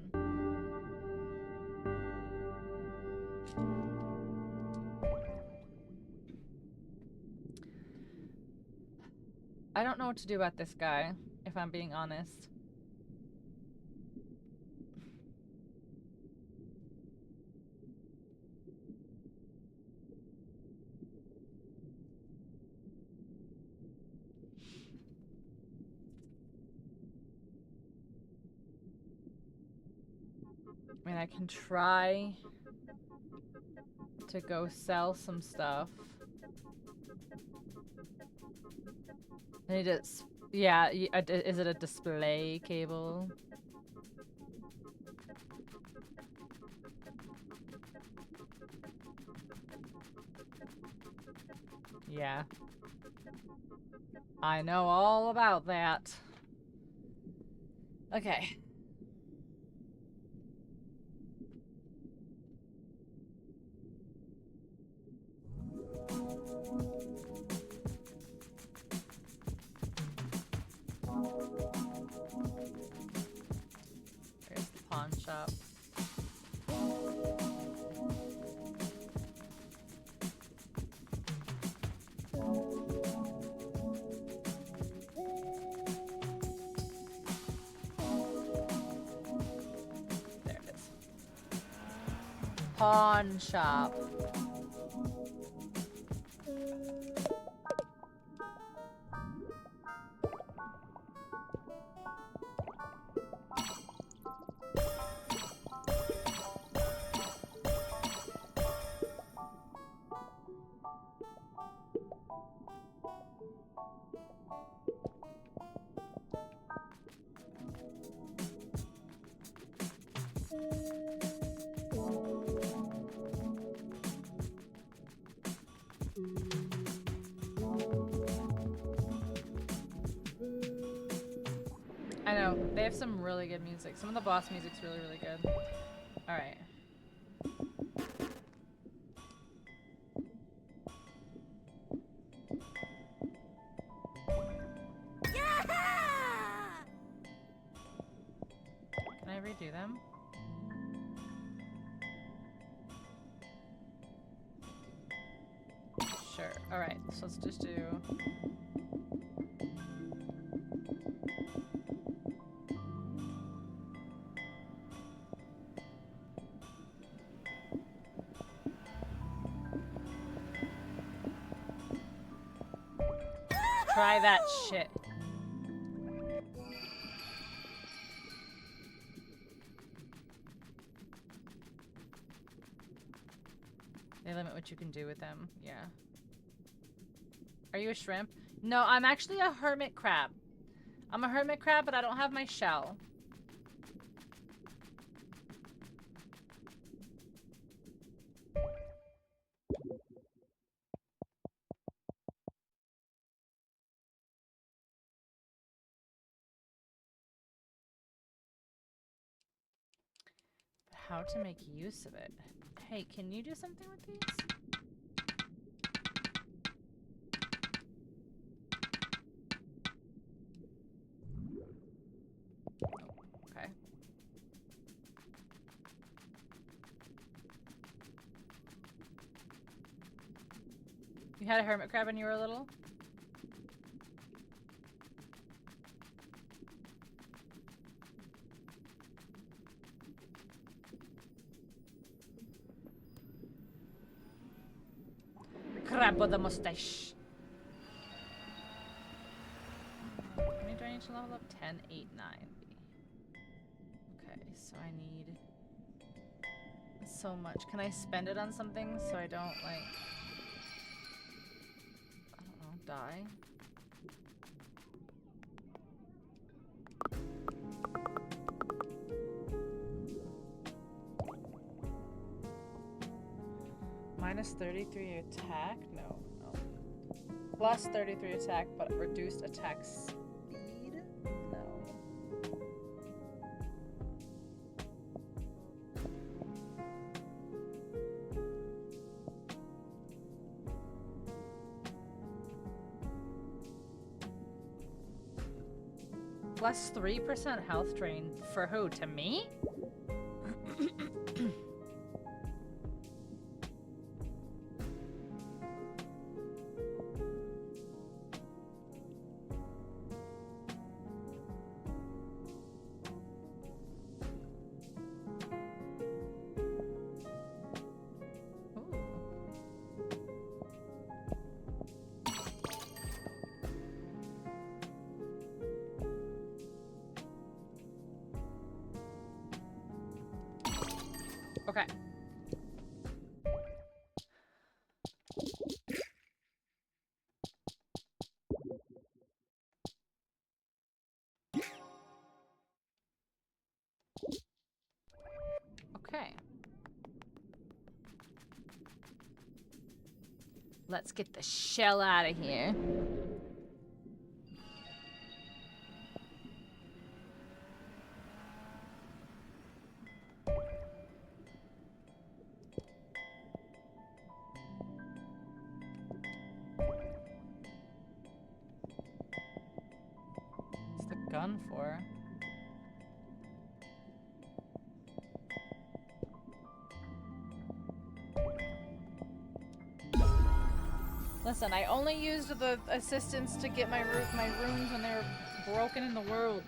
I don't know what to do about this guy, if I'm being honest. I mean, I can try to go sell some stuff. I need it. Yeah, is it a display cable? Yeah. I know all about that. Okay. There's the pawn shop. There it is. Pawn shop. I know, they have some really good music. Some of the boss music's really, really good. Alright. Can I redo them? Sure. Alright, so let's just do... Try that shit. They limit what you can do with them. Yeah. Are you a shrimp? No, I'm actually a hermit crab. I'm a hermit crab, but I don't have my shell. How to make use of it. Hey, can you do something with these? Oh, okay. You had a hermit crab when you were little? Crab with a mustache. How many do I need to level up? 10, 8, 9. Okay, so I need so much. Can I spend it on something so I don't, like, I don't know, die? Minus 33 attack? No, no. Plus 33 attack, but reduced attack speed? No. Plus 3% health drain. For who? To me? Okay. Okay. Let's get the shell out of here. What's the gun for? Listen, I only used the assistants to get my runes when they were broken in the world.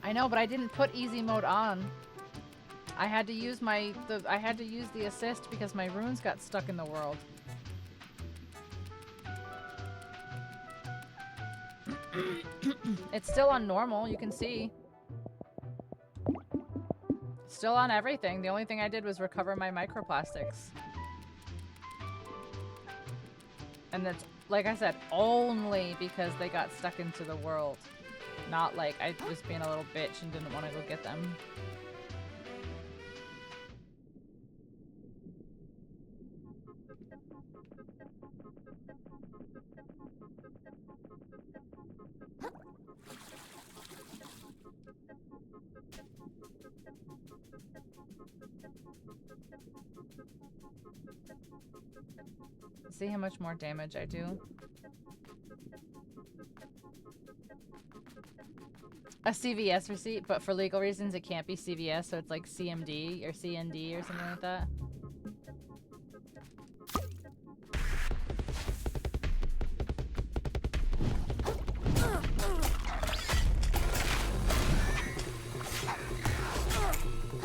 I know, but I didn't put easy mode on. I had to use the assist because my runes got stuck in the world. It's still on normal, you can see. Still on everything. The only thing I did was recover my microplastics. And that's, like I said, only because they got stuck into the world. Not like I was being a little bitch and didn't want to go get them. See how much more damage I do? A CVS receipt, but for legal reasons it can't be CVS, so it's like CMD or CND or something like that.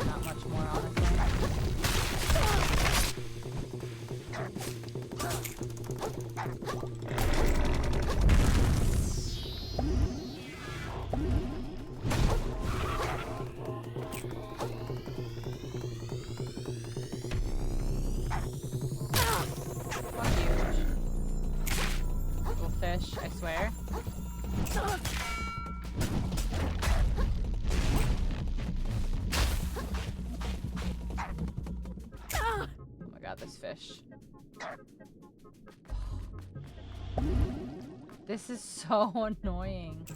Not much more, honestly. Fish, I swear. Oh my god, this fish. This is so annoying.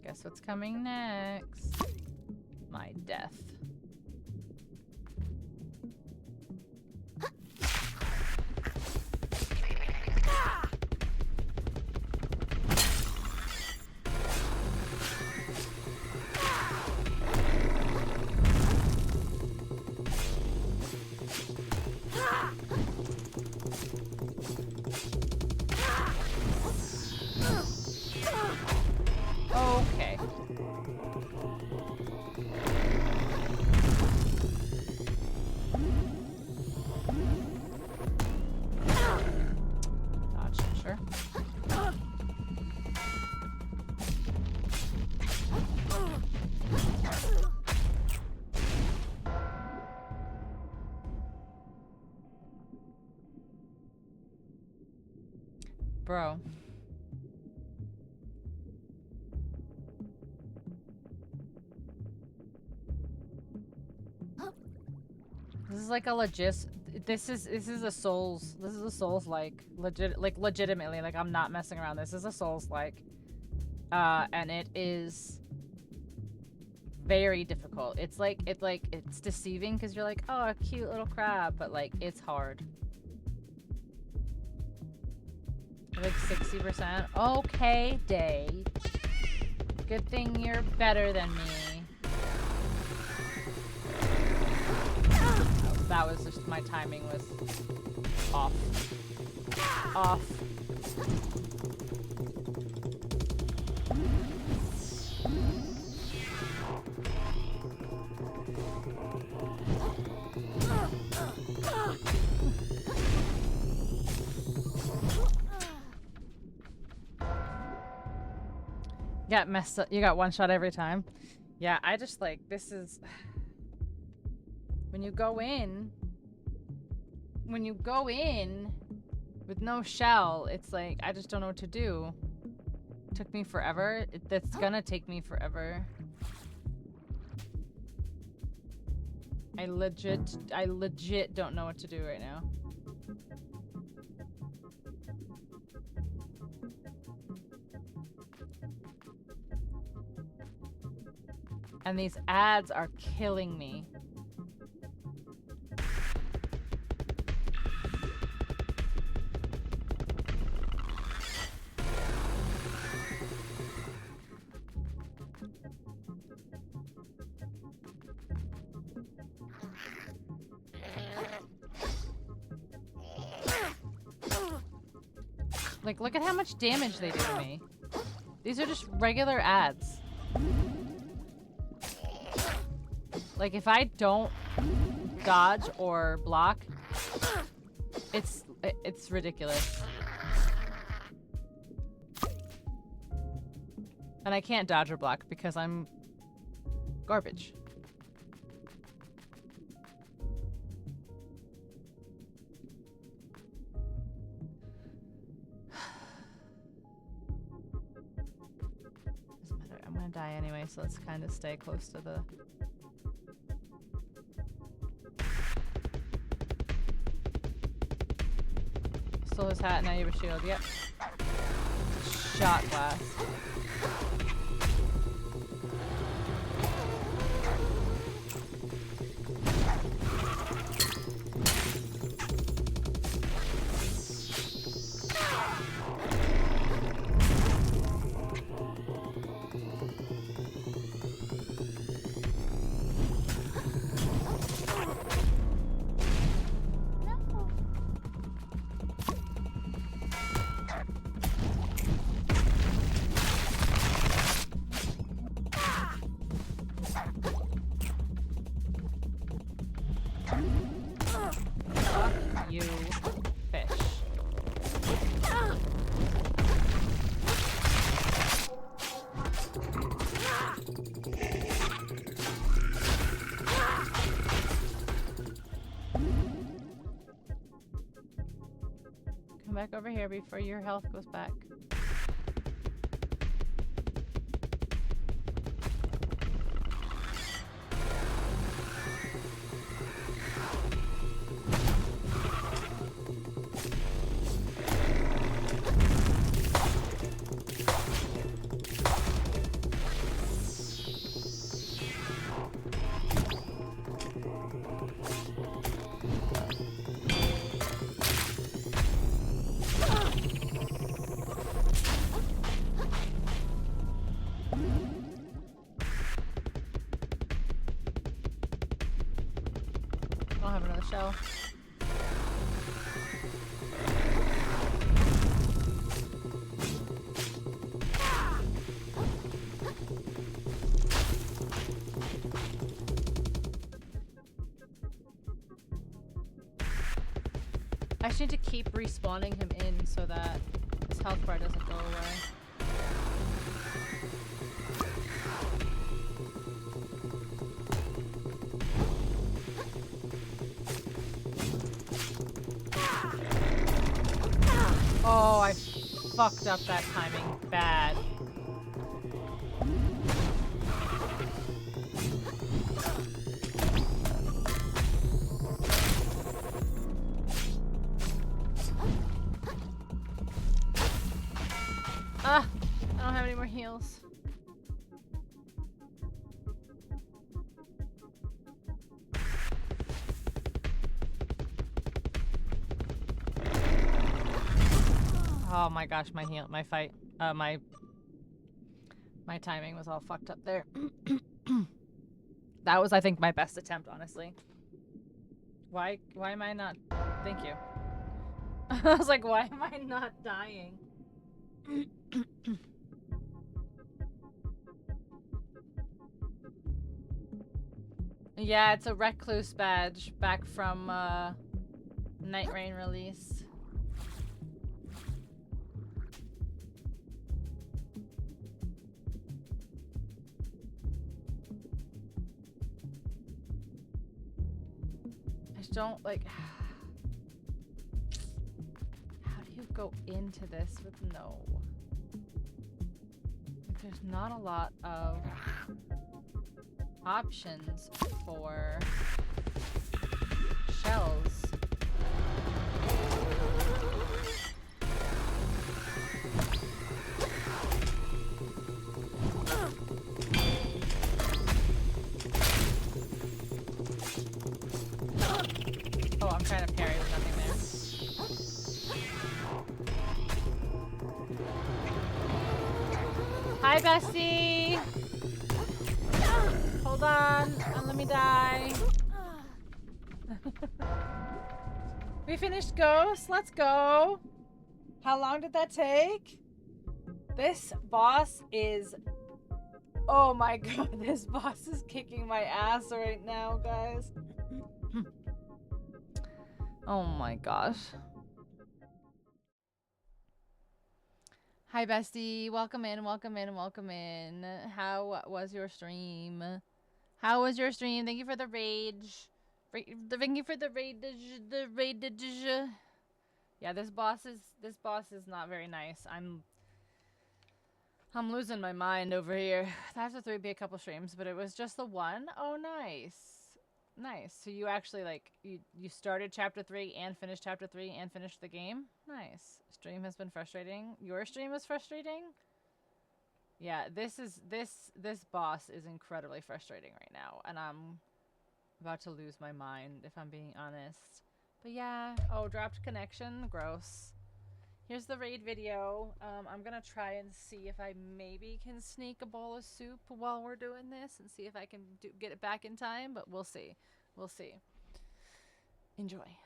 Guess what's coming next? My death. Okay. Dodge, sure. Bro. This is like a This is a Souls like legitimately, like I'm not messing around. This is a Souls like, and it is very difficult. It's deceiving because you're like, oh, a cute little crab, but like it's hard. Like 60%. Okay, Day. Good thing you're better than me. That was just, my timing was off. Off. Got messed up. You got one shot every time. Yeah, I just like, this is... When you go in with no shell, it's like, I just don't know what to do. It took me forever. That's gonna take me forever. I legit don't know what to do right now. And these ads are killing me. Like, look at how much damage they do to me. These are just regular ads. Like, if I don't dodge or block, it's ridiculous. And I can't dodge or block because I'm garbage. Doesn't matter. I'm gonna die anyway, so let's kind of stay close to the... Stole his hat, now you have a shield. Yep. Shot glass. You fish. Come back over here before your health goes back. I'll have another shell. I just need to keep respawning him in so that his health bar doesn't go away. Oh, I fucked up that timing bad. Ah, I don't have any more heals. Oh my gosh, my timing was all fucked up there. That was, I think, my best attempt, honestly. Why am I not? Thank you. I was like, why am I not dying? Yeah, it's a recluse badge back from Night Rain release. I just don't like. How do you go into this with no? Like, there's not a lot of options for shells. Oh, I'm trying to parry with nothing there. Hi, Bessie! Hold on, let me die. We finished Ghost, let's go. How long did that take? This boss is... Oh my god, this boss is kicking my ass right now, guys. Oh my gosh. Hi, bestie. Welcome in, welcome in, welcome in. How was your stream? How was your stream? Thank you for the rage. Thank you for the raid. Yeah, this boss is not very nice. I'm losing my mind over here. After 3 be a couple streams, but it was just the one. Oh, nice. Nice. So you actually like you started chapter 3 and finished chapter 3 and finished the game? Nice. Stream has been frustrating. Your stream was frustrating? Yeah, this boss is incredibly frustrating right now, and I'm about to lose my mind if I'm being honest. But yeah, oh, dropped connection, gross. Here's the raid video. I'm gonna try and see if I maybe can sneak a bowl of soup while we're doing this and see if I can get it back in time, but we'll see. We'll see. Enjoy.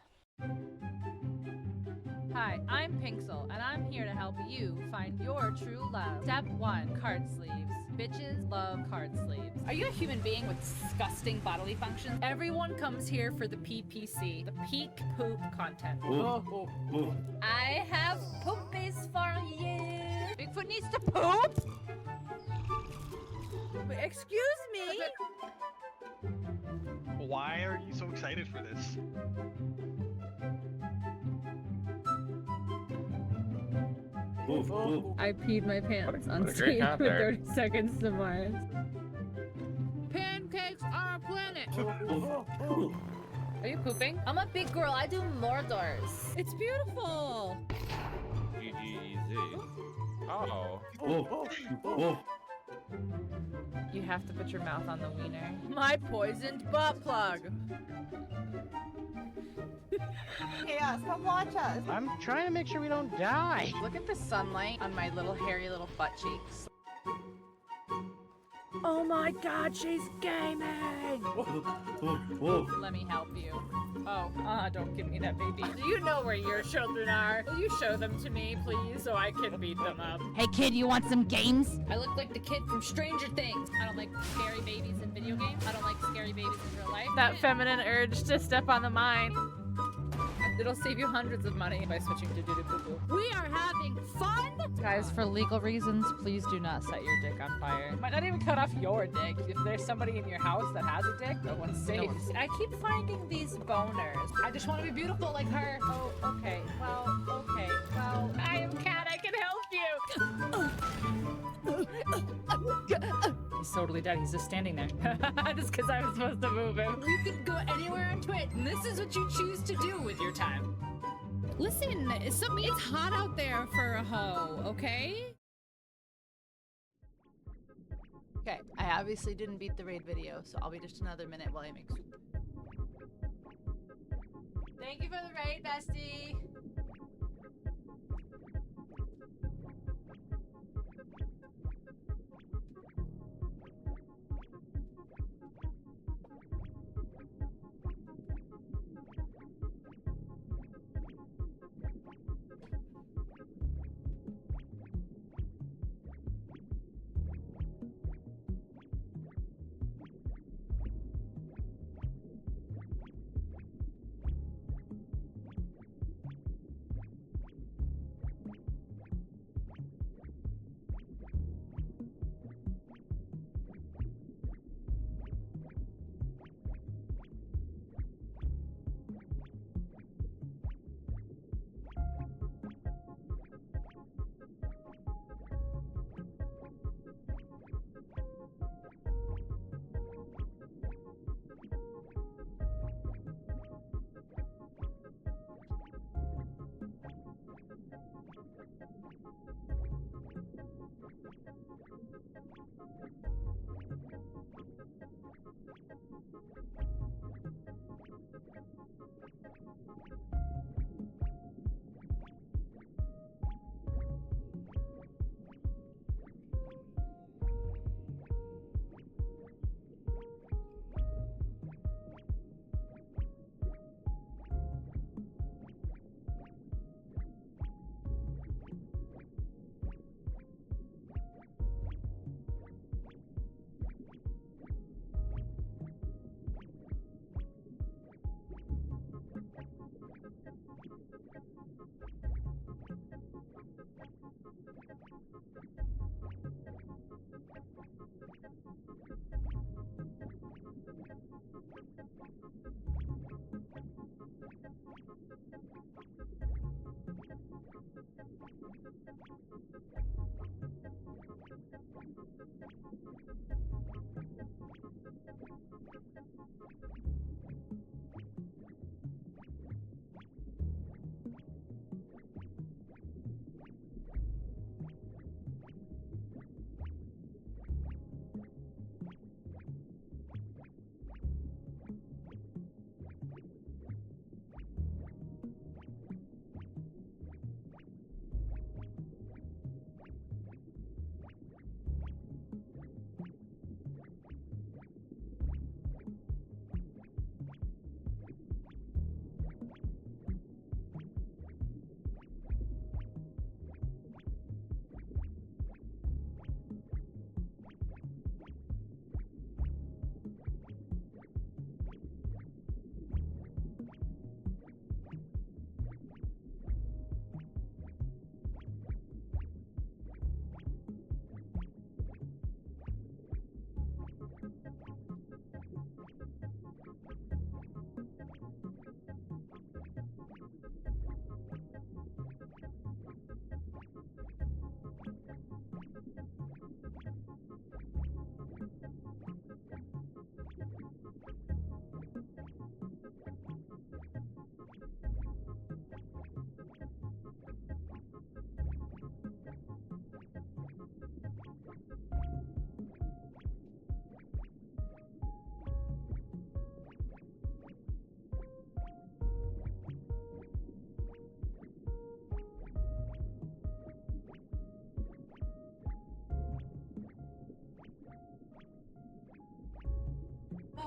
Hi, I'm Pinxel, and I'm here to help you find your true love. Step 1, card sleeves. Bitches love card sleeves. Are you a human being with disgusting bodily functions? Everyone comes here for the PPC, the peak poop content. I have poopies for you. Bigfoot needs to poop? Excuse me? Why are you so excited for this? I peed my pants on What a great stage count with there. 30 seconds to Mars. Pancakes are a planet! Are you pooping? I'm a big girl. I do more doors. It's beautiful! GGEZ. Oh. You have to put your mouth on the wiener. My poisoned butt plug. Chaos, come watch us. I'm trying to make sure we don't die. Look at the sunlight on my little hairy little butt cheeks. Oh my god, she's gaming! Let me help you. Oh, don't give me that baby. Do you know where your children are? Will you show them to me, please, so I can beat them up? Hey kid, you want some games? I look like the kid from Stranger Things. I don't like scary babies in video games. I don't like scary babies in real life. That feminine urge to step on the mine. It'll save you hundreds of money by switching to doo-doo-poo-poo. We are having fun! Guys, for legal reasons, please do not set your dick on fire. You might not even cut off your dick. If there's somebody in your house that has a dick, no one's safe. I keep finding these boners. I just want to be beautiful like her. Oh, okay. Well, I am Cat. I can help you. He's totally dead. He's just standing there. Just because I was supposed to move him. You can go anywhere on Twitch, and this is what you choose to do with your time. Listen, it's hot out there for a hoe, okay? Okay, I obviously didn't beat the raid video, so I'll be just another minute while I make soup. Thank you for the raid, bestie!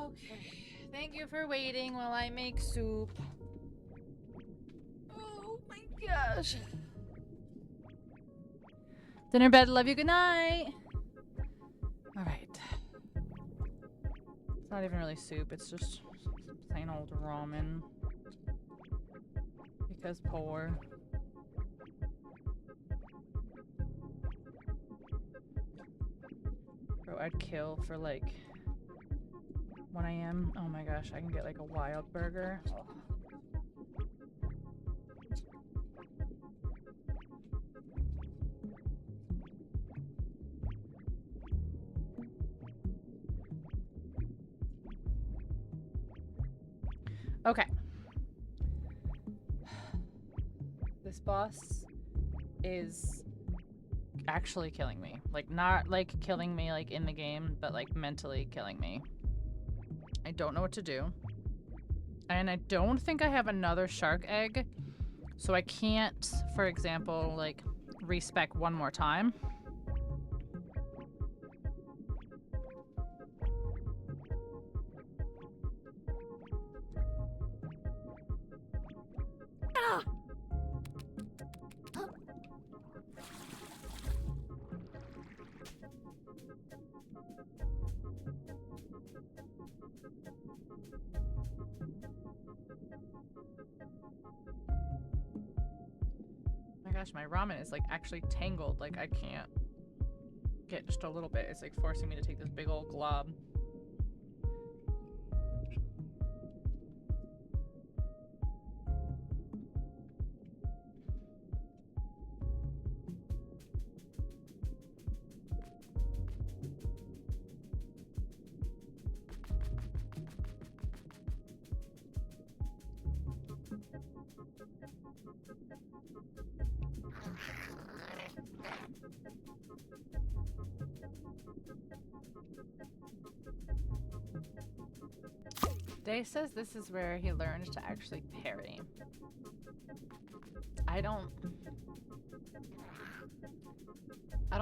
Okay. Thank you for waiting while I make soup. Oh my gosh. Dinner, bed, love you, good night. Alright. It's not even really soup, it's just plain old ramen. Because poor. Bro, I'd kill for like 1 a.m. Oh my gosh, I can get like a wild burger. Oh. Okay. This boss is actually killing me. Like, not like killing me like in the game, but like mentally killing me. I don't know what to do. And I don't think I have another shark egg. So I can't, for example, like respec one more time. My ramen is like actually tangled. Like I can't get just a little bit. It's like forcing me to take this big old glob. Day says this is where he learned to actually parry. I don't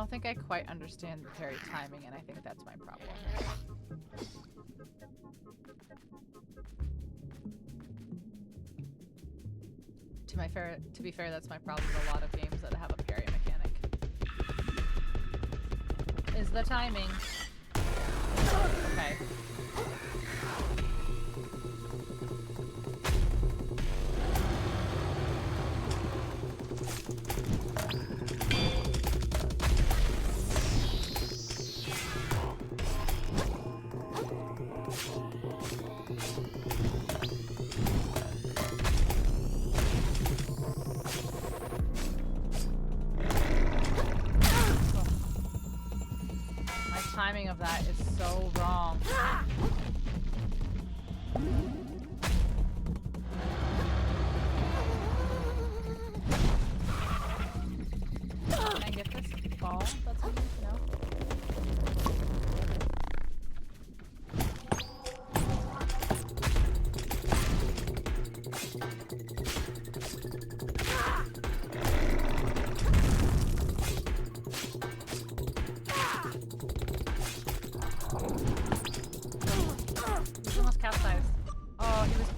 think I quite understand the parry timing, and I think that's my problem. To be fair, that's my problem with a lot of games that have a parry mechanic. Is the timing. Okay. Timing of that is so wrong. Can I get this ball that's in here? No?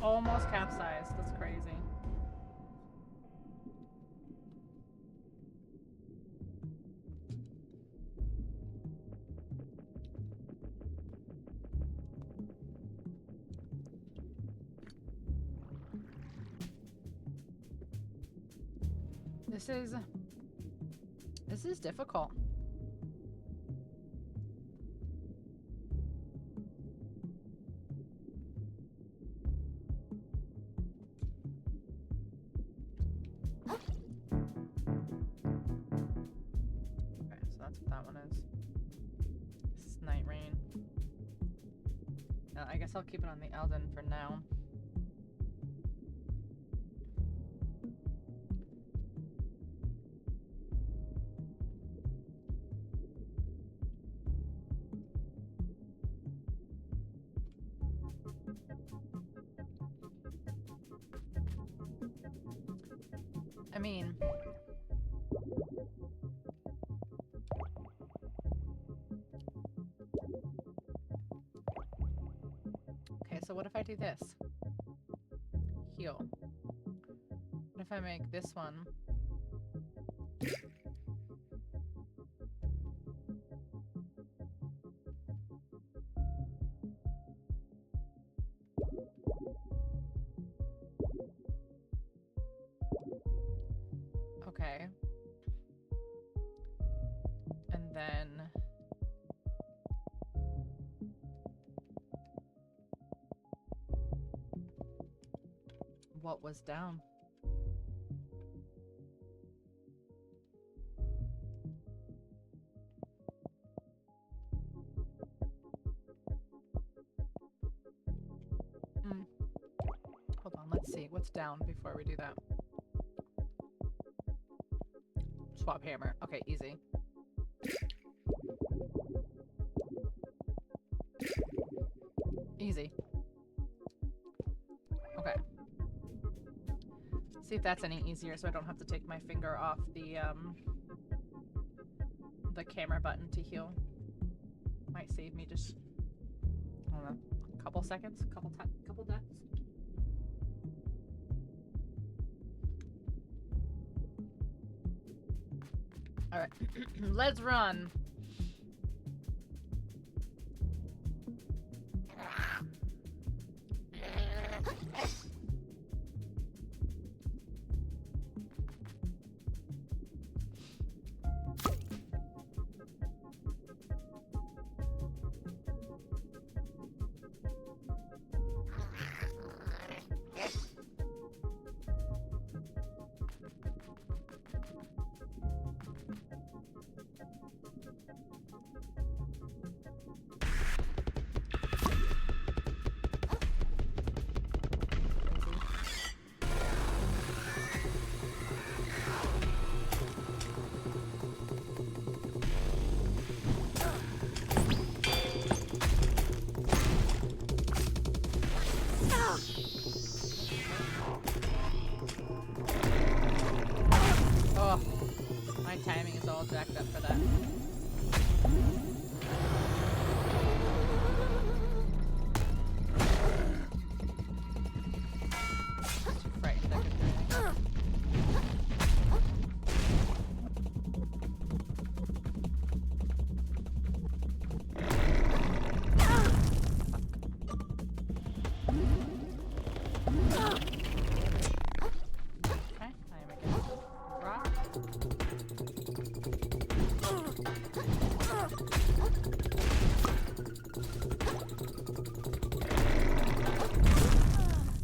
Almost capsized. That's crazy. This is difficult. I guess I'll keep it on the Elden for now. I mean, so what if I do this? Heal. What if I make this one? Okay. And then what was down? Hold on, let's see. What's down before we do that? Swap hammer. Okay, easy. Easy. Okay. See if that's any easier so I don't have to take my finger off the camera button to heal. Might save me just, I don't know, a couple seconds, couple deaths. Alright, let's run. Oh, my timing is all jacked up for that. Too frightened I could do anything. Okay, I am against rock.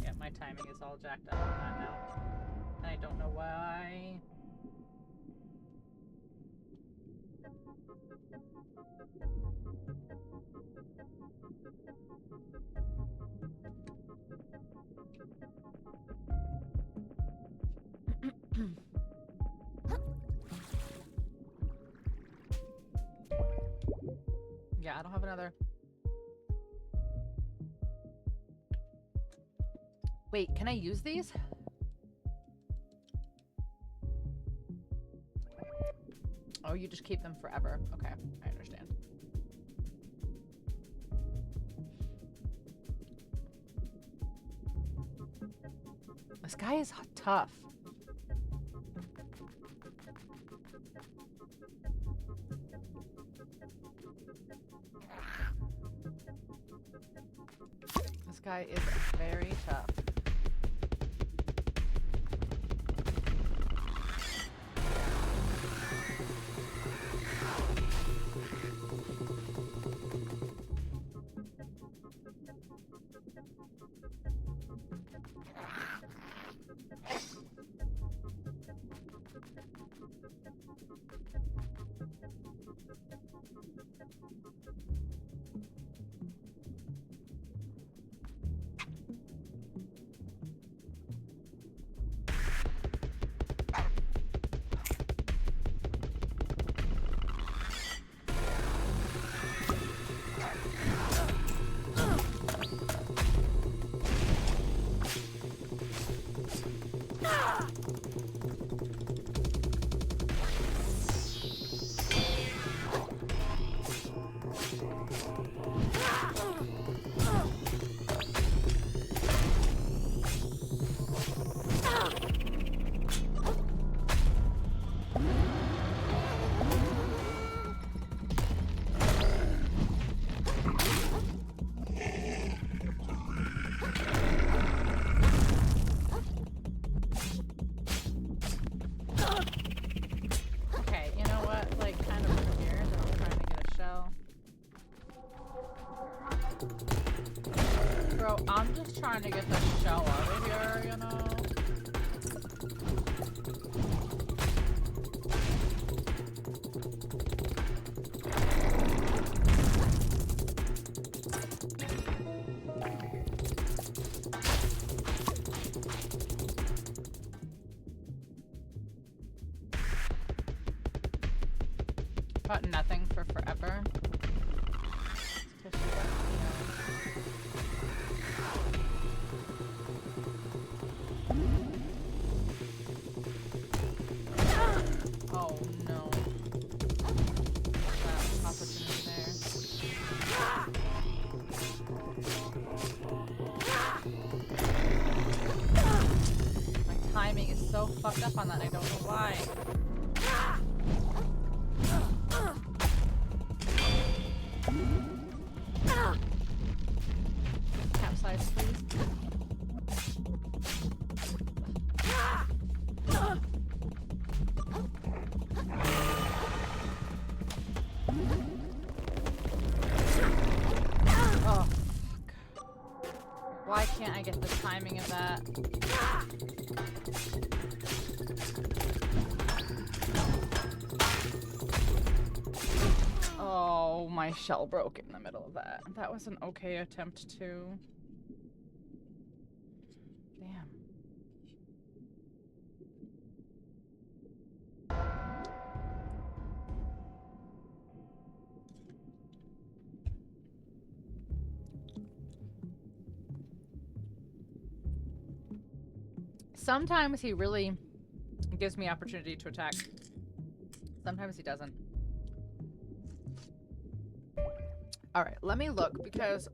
Yeah, my timing is all jacked up on that now. And I don't know why. Yeah, I don't have another. Wait, can I use these? Oh, you just keep them forever. Okay, I understand. This guy is tough. This guy is very tough. Bro, I'm just trying to get the shell out of here, you know? But nothing for forever. Tissue, Oh no. That opportunity there. My timing is so fucked up on that, I don't know why. Capsize, please. Oh, fuck. Why can't I get the timing of that? Oh, my shell broke in the middle of that. That was an okay attempt too. Damn. Sometimes he really gives me opportunity to attack. Sometimes he doesn't. Alright, let me look because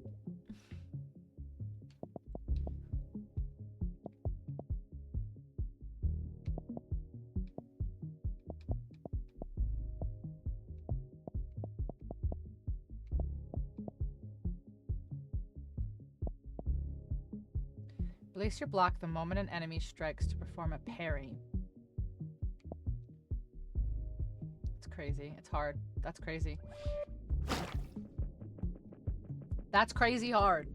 release your block the moment an enemy strikes to perform a parry. It's crazy. It's hard. That's crazy. That's crazy hard.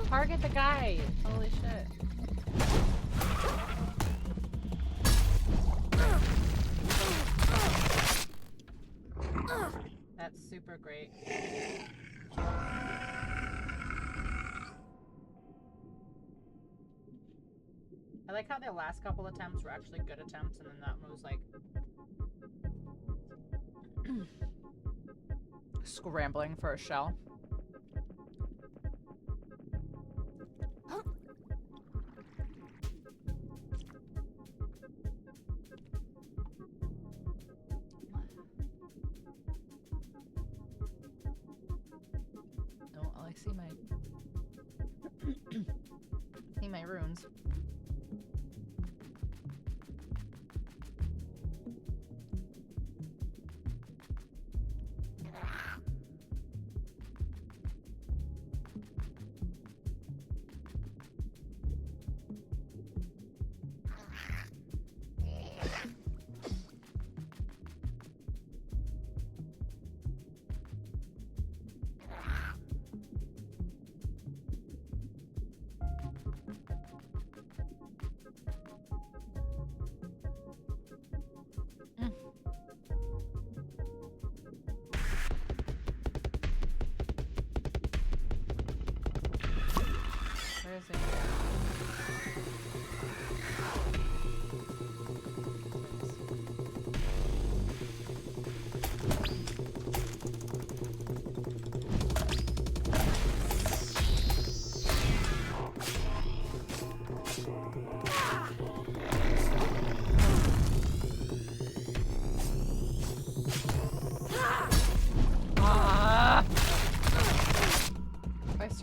Target the guy! Holy shit. That's super great. I like how the last couple attempts were actually good attempts, and then that one was like scrambling for a shell. Oh, I see my see my runes.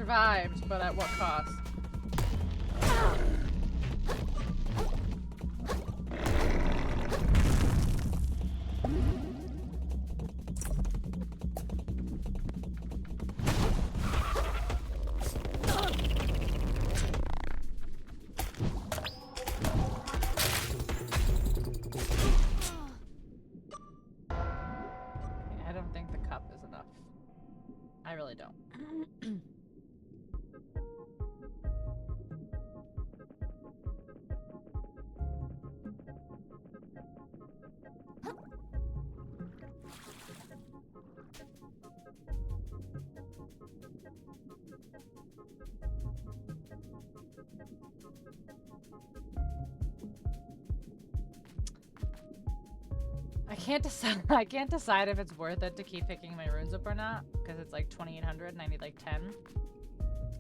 survived, but at what cost? I don't think the cup is enough. I really don't. I can't decide if it's worth it to keep picking my runes up or not, because it's like 2,800 and I need like 10.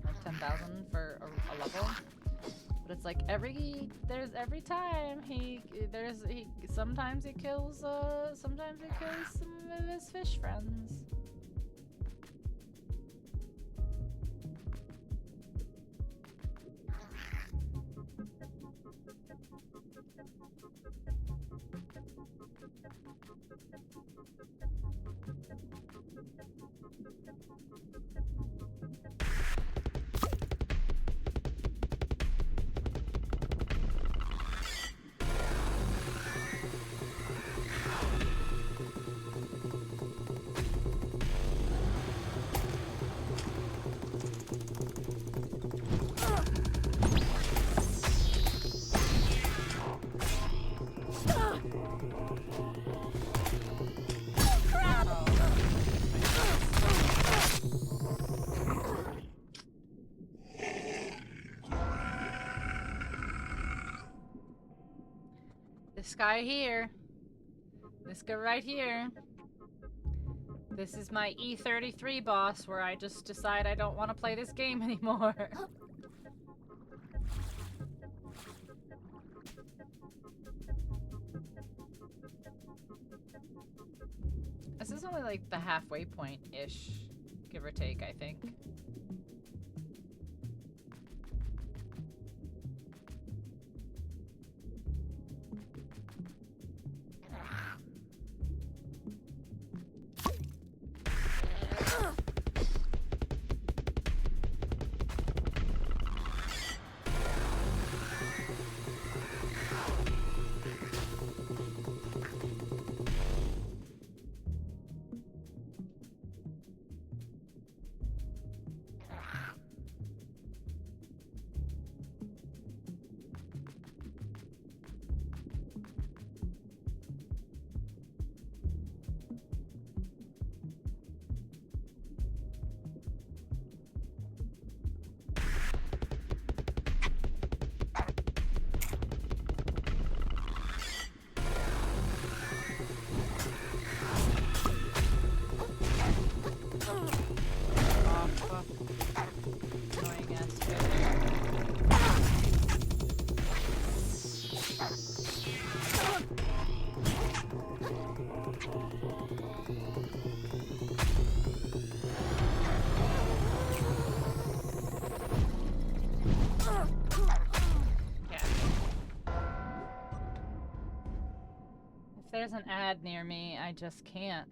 Like 10,000 for a level. But it's like every time sometimes he kills some of his fish friends. This guy here. This guy right here. This is my E33 boss where I just decide I don't want to play this game anymore. This is only like the halfway point-ish, give or take, I think. If there's an ad near me, I just can't.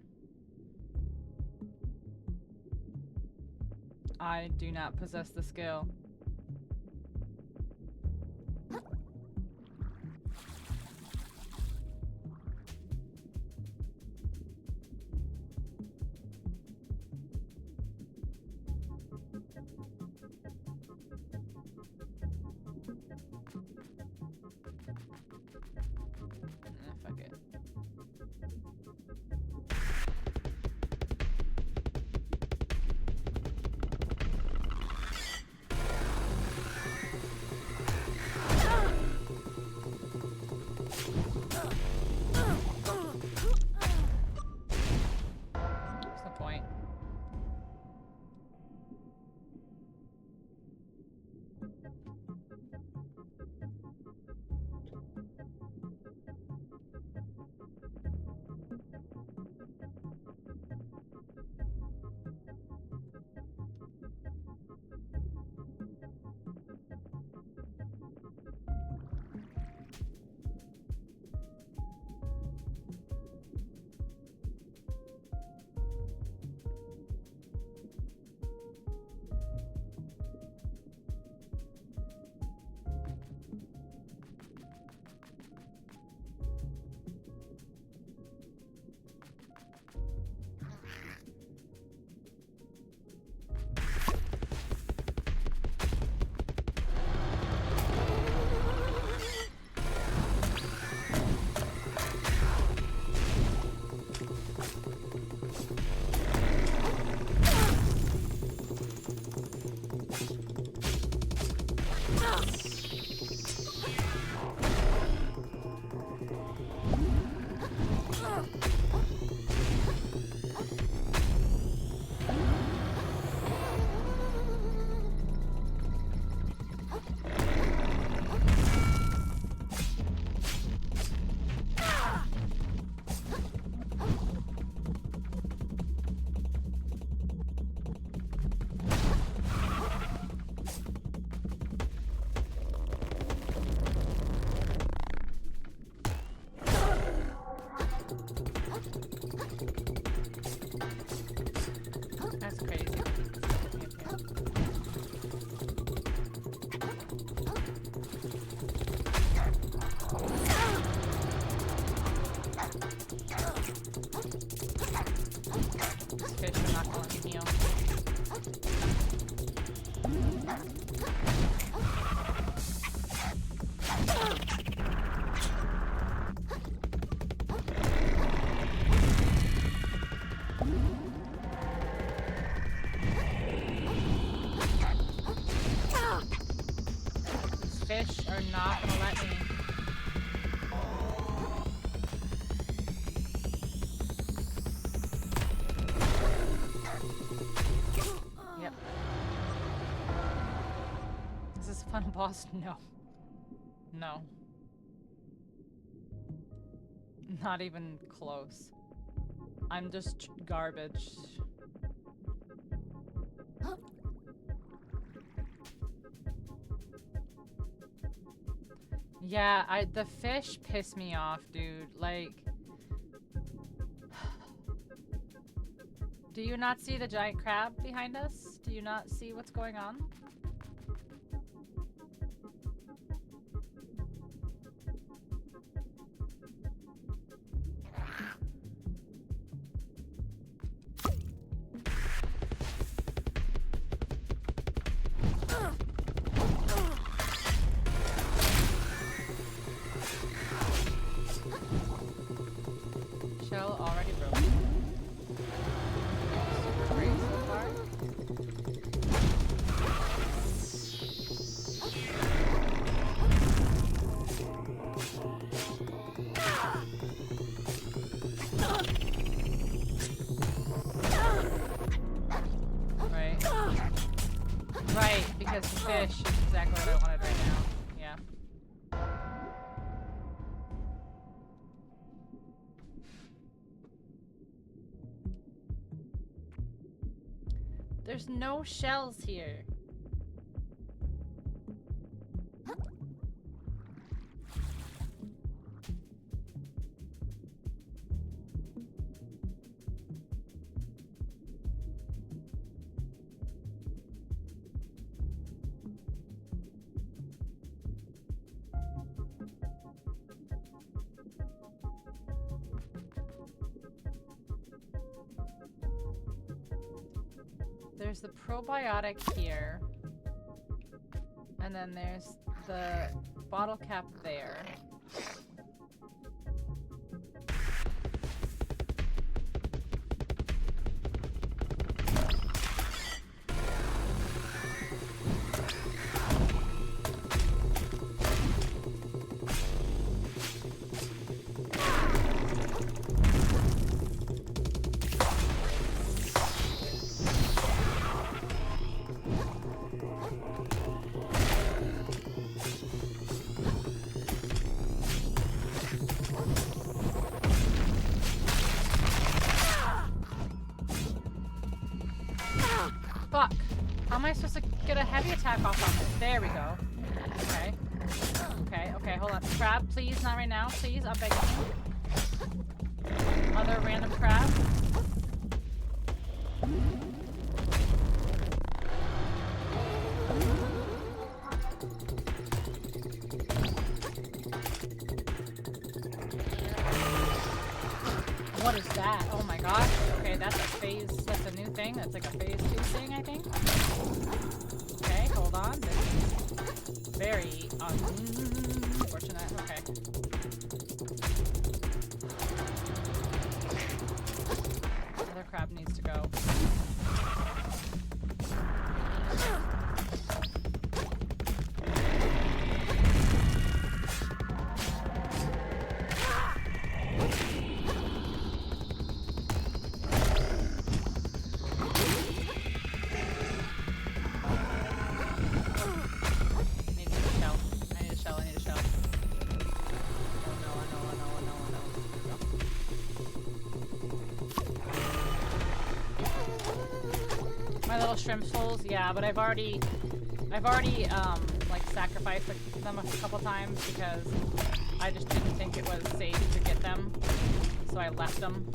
I do not possess the skill. Fuck it. These fish are not gonna let me heal. These fish are not gonna let me. Yep. Is this a final boss? No. No. Not even close. I'm just garbage. Yeah, the fish piss me off, dude. Like, do you not see the giant crab behind us? Do you not see what's going on? Shell already broken. Super great so far. Right. Right, because the fish is exactly what I wanted right now. Yeah. There's no shells here. There's the probiotic here. And then there's the bottle cap there. Fuck. How am I supposed to get a heavy attack off on this? There we go. Okay. Okay, okay, hold on. Crab, please, not right now. Please, I'm begging you. Other random crab. What is that? Oh my gosh. Okay, that's a phase, that's a new thing. That's like a phase 2 thing, I think. Okay, hold on. This is very unfortunate. Okay. Other crab needs to go. Shrimpfuls, yeah, but I've already like sacrificed them a couple times because I just didn't think it was safe to get them, so I left them.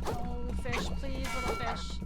Oh, fish, please, little fish.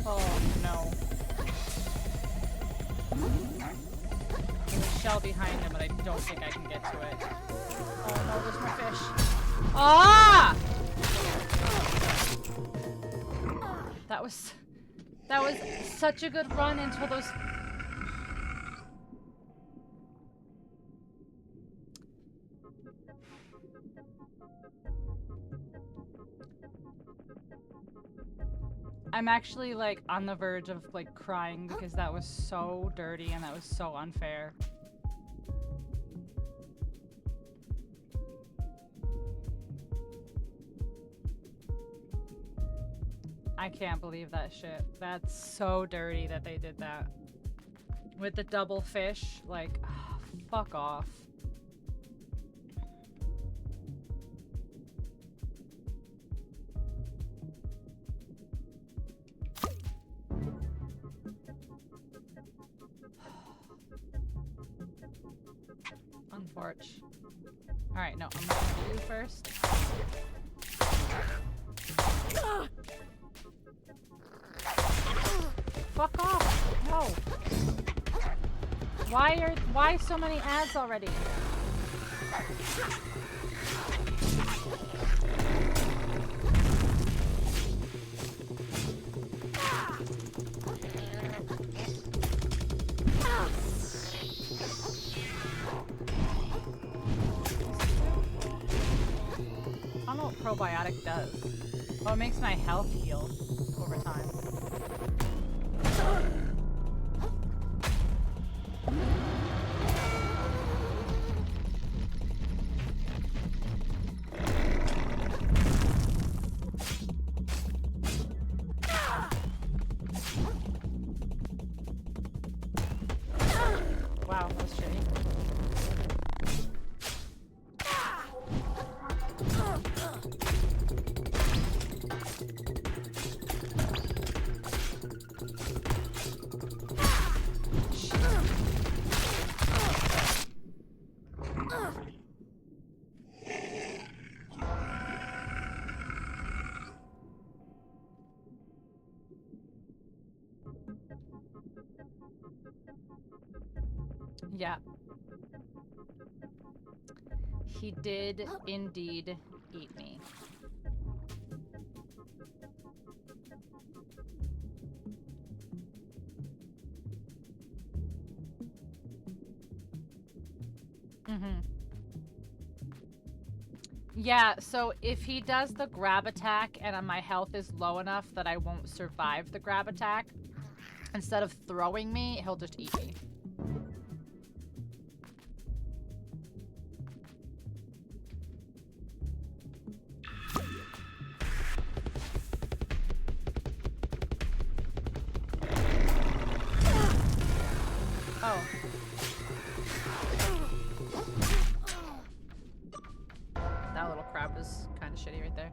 Oh no. There's a shell behind him, but I don't think I can get to it. Oh no, there's more fish. Ah! That was such a good run until those. I'm actually like on the verge of like crying because that was so dirty and that was so unfair. I can't believe that shit. That's so dirty that they did that. With the double fish, like, fuck off. Unfortunate. Alright, no, I'm gonna do you first. Fuck off! No! Why so many ads already? I don't know what probiotic does. Oh, it makes my health heal over time. Wow, that was shitty. Yeah. He did indeed eat me. Yeah, so if he does the grab attack and my health is low enough that I won't survive the grab attack, instead of throwing me, he'll just eat me. Oh. That little crab was kind of shitty right there.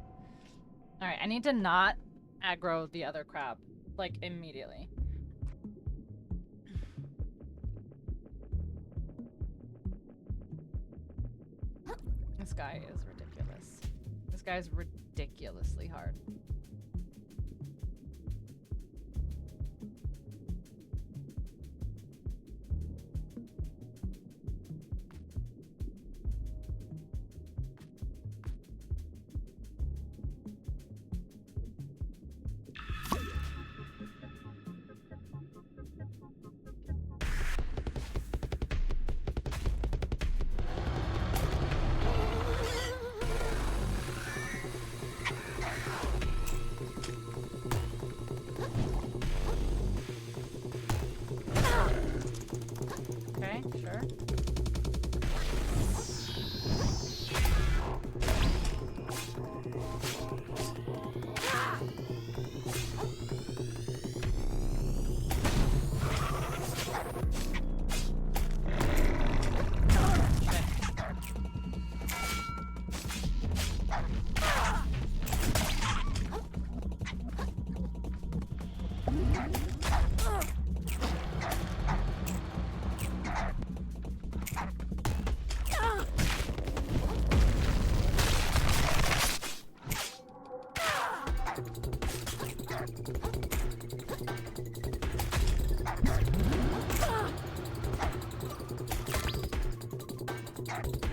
Alright, I need to not aggro the other crab, like, immediately. This guy is ridiculous. This guy's ridiculously hard.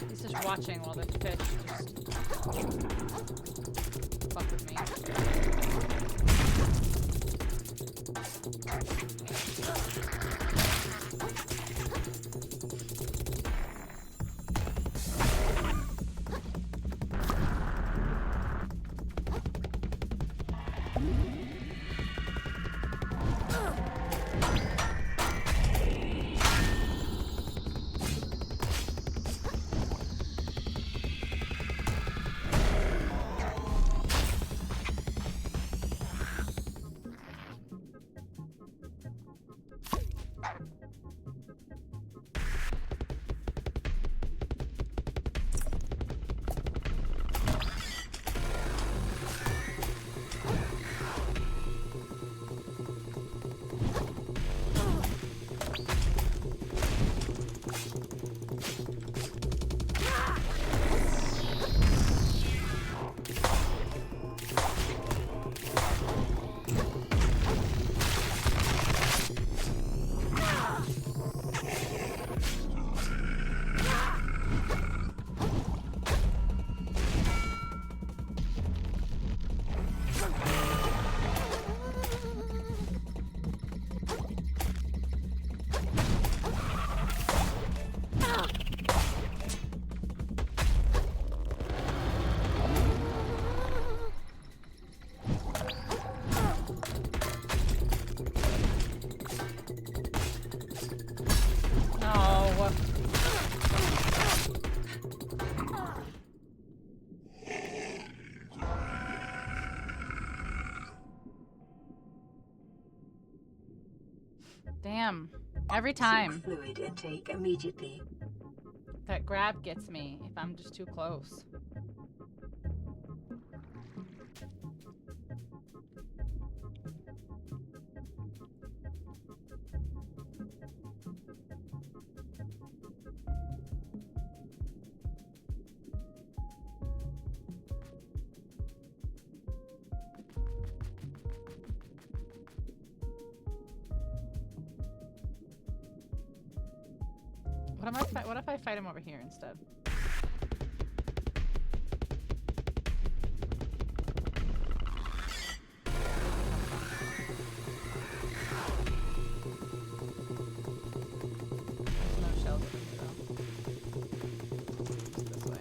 He's just watching while the fish just fuck with me. Damn. Every time. Fluid intake immediately. That grab gets me if I'm just too close. What if I fight him over here instead? There's no shells over here though. Just this way.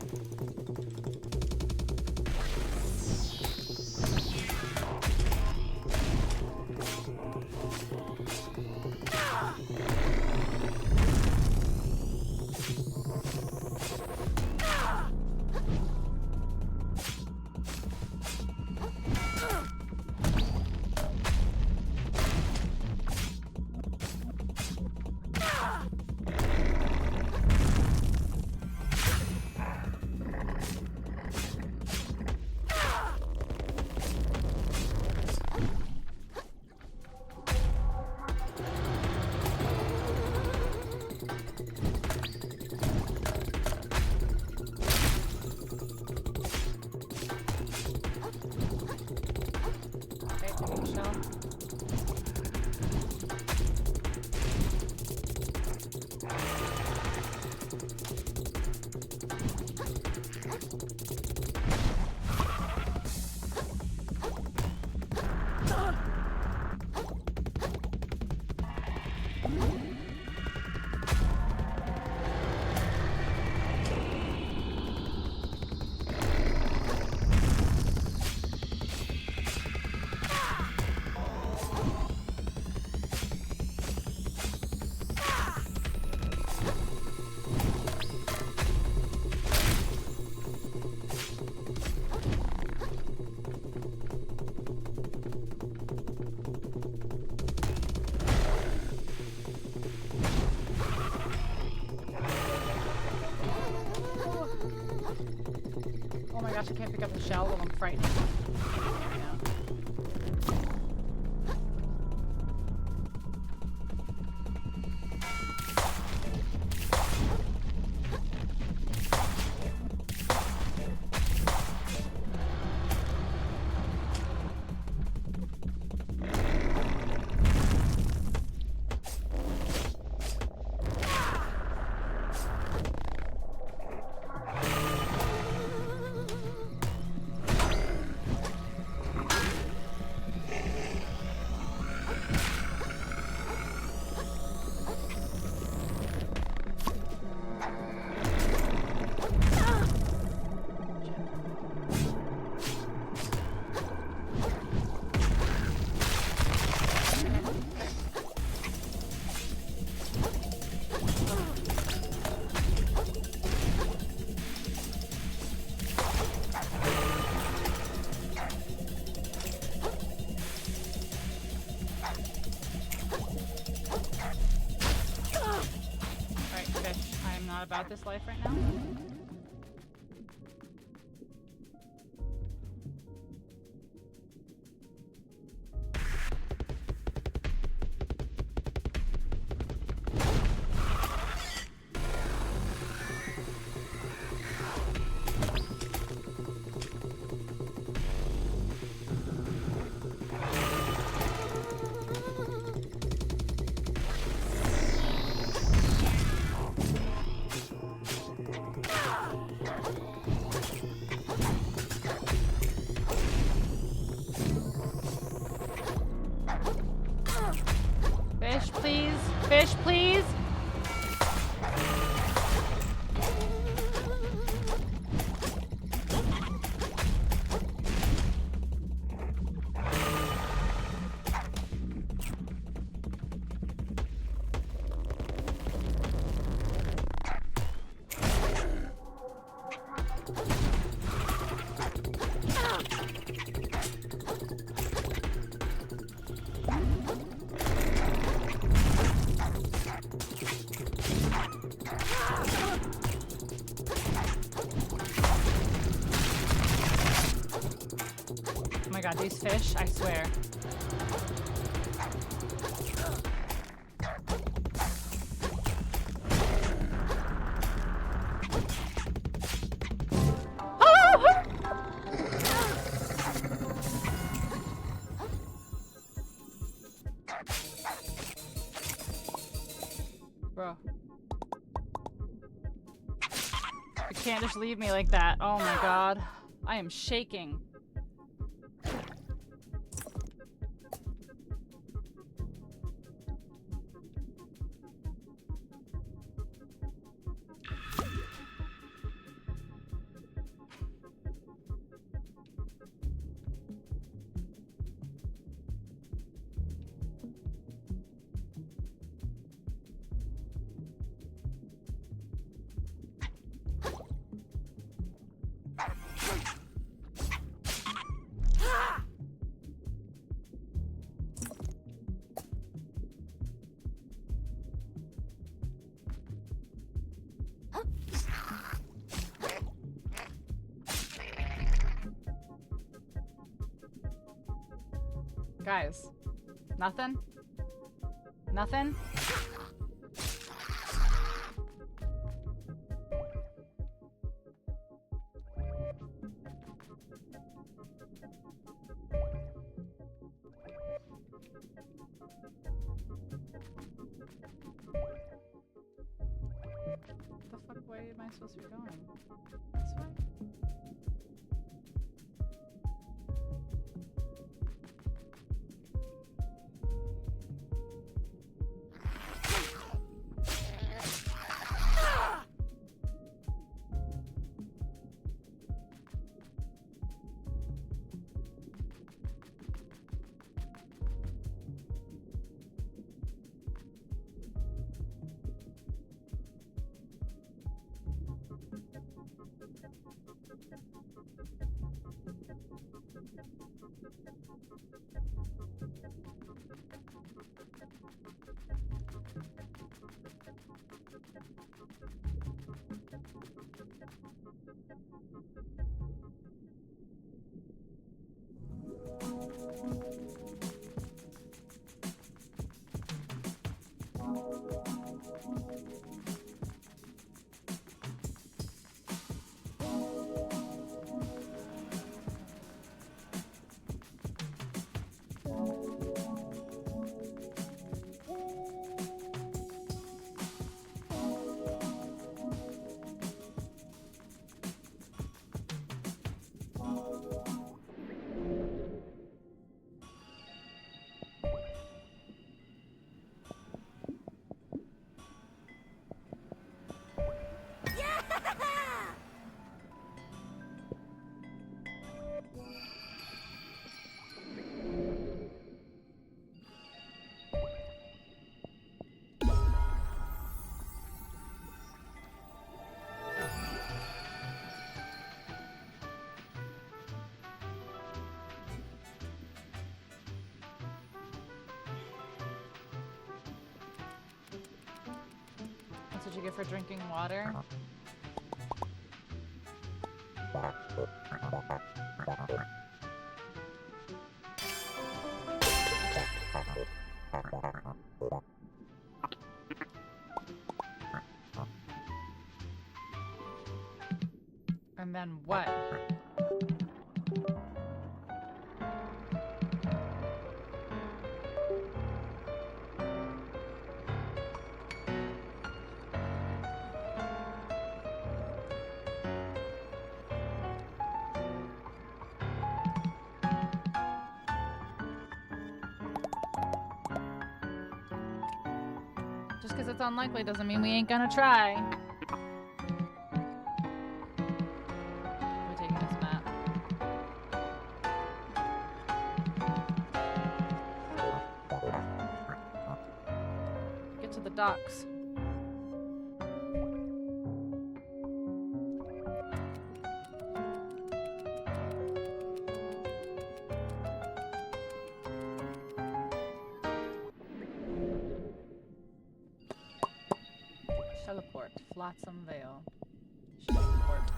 I can't pick up the shell while I'm frightened. this life right now. Fish, please. Fish, please. Oh my god, these fish, I swear. Bro. You can't just leave me like that. Oh my god. I am shaking. Guys, nothing? Nothing? The fuck way am I supposed to be going? This way? What'd you get for drinking water? And then what? Just because it's unlikely doesn't mean we ain't gonna try. We're taking this map. Get to the docks. Teleport, Flotsam Vale. Teleport.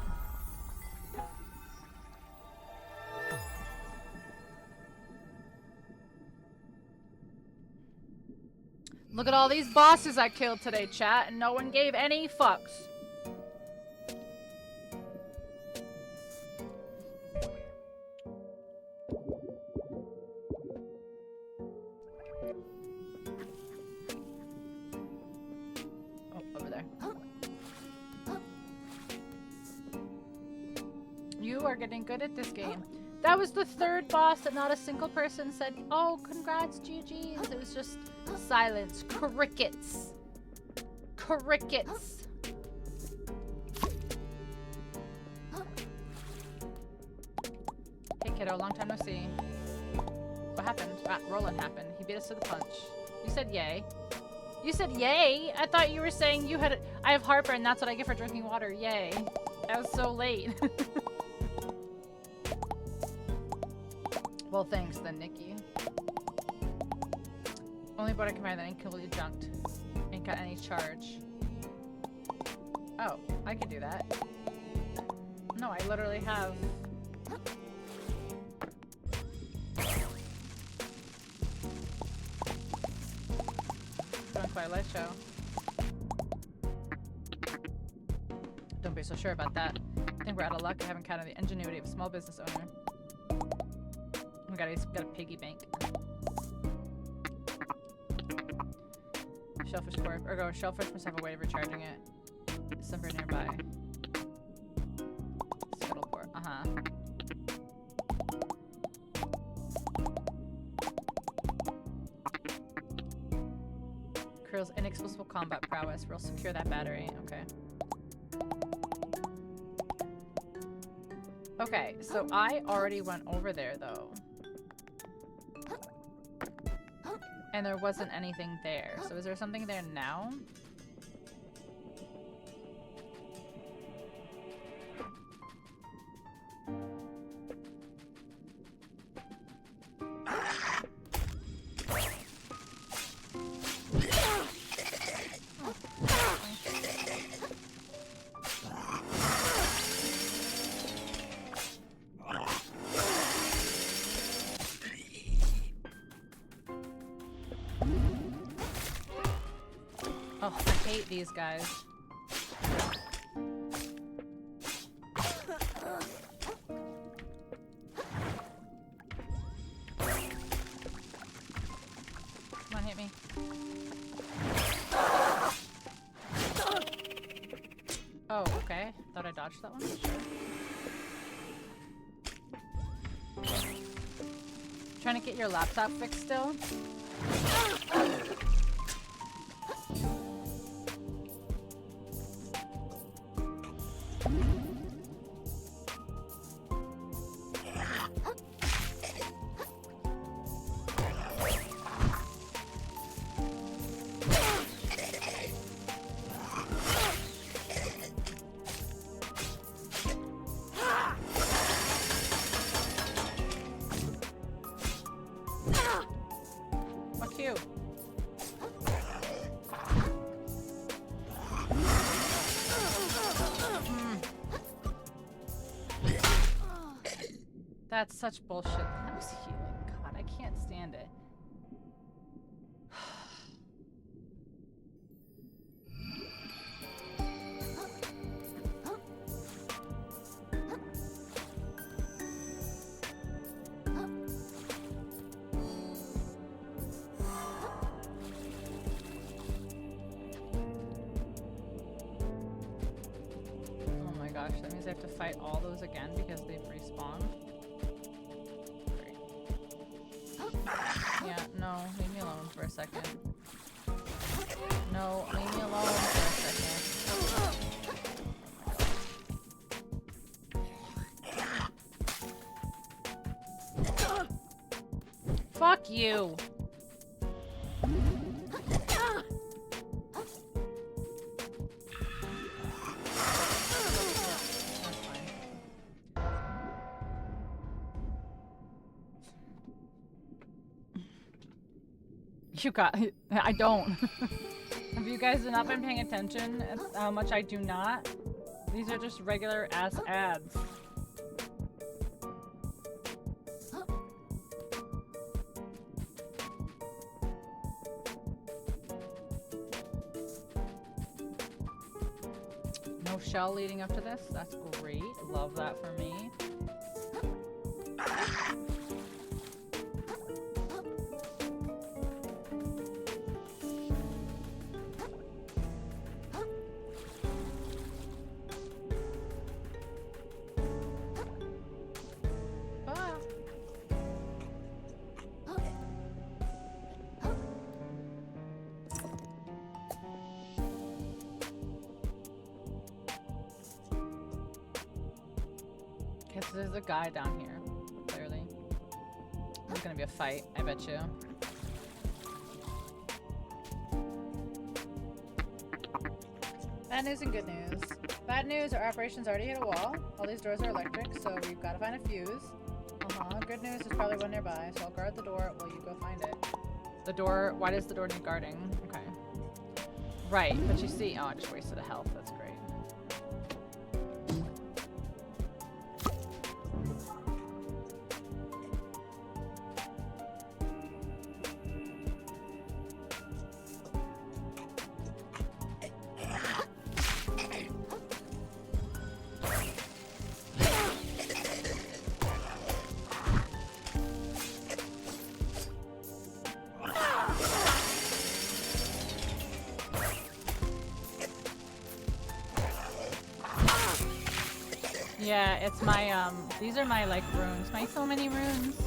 Look at all these bosses I killed today, chat, and no one gave any fucks. Getting good at this game. That was the third boss that not a single person said, oh, congrats, GG's. It was just silence. Crickets. Crickets. Hey, kiddo, long time no see. What happened? Roland happened. He beat us to the punch. You said yay. You said yay? I thought you were saying you had... I have heartburn, that's what I get for drinking water. Yay. That was so late. Well, thanks then, Nikki. Only board I can find that ain't completely junked. Ain't got any charge. Oh, I can do that. No, I literally have... Drunk by Light Show. Don't be so sure about that. I think we're out of luck. I haven't counted the ingenuity of a small business owner. He's got a piggy bank. Shellfish corp. Ergo, shellfish must have a way of recharging it. Somewhere nearby. Scuttleport. Krill's inexplicable combat prowess. We'll secure that battery. Okay. Okay, so I already went over there though. And there wasn't anything there. So is there something there now? Oh, I hate these guys. Come on, hit me. Oh, okay. Thought I dodged that one. Sure. Trying to get your laptop fixed still? Fuck you. That's such bullshit. That was healing. God, I can't stand it. Oh my gosh, that means I have to fight all those again because they've respawned. Great. Yeah, no, leave me alone for a second. No, leave me alone for a second. Fuck you! You got. I don't. Have you guys not been paying attention at how much I do not? These are just regular ass ads. No shell leading up to this. That's great. Love that for me. Because there's a guy down here, clearly. There's gonna be a fight, I bet you. Bad news and good news. Bad news, our operation's already hit a wall. All these doors are electric, so we've got to find a fuse. Good news, there's probably one nearby, so I'll guard the door while you go find it. The door, why does the door need guarding? Okay. Right, but you see, oh, I just wasted a health, that's great. Yeah, it's my, these are my, like, runes. My so many runes.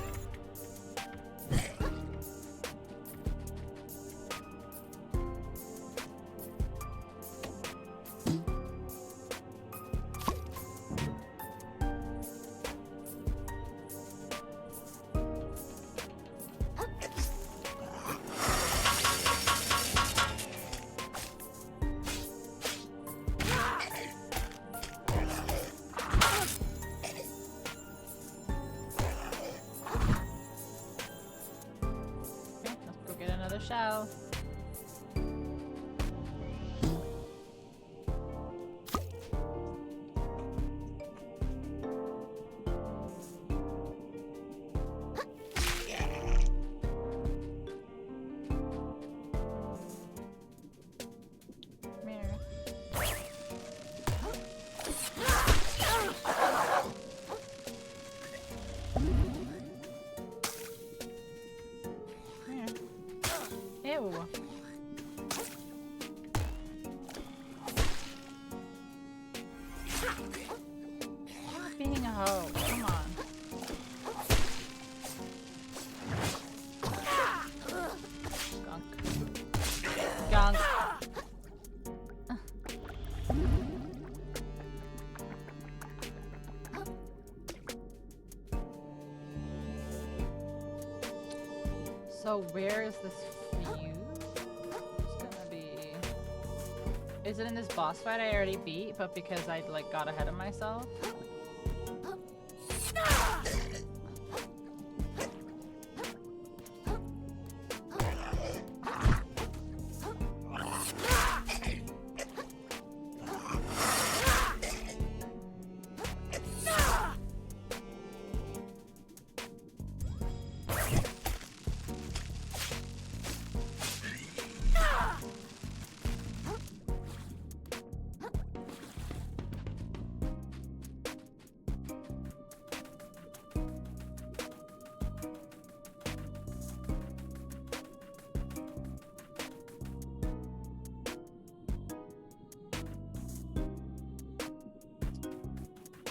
Shell. Come here. Ew. Stop being a hoe. Come on. Gunk. Gunk. So where is this fuse? It's gonna be... Is it in this boss fight I already beat, but because I like got ahead of myself?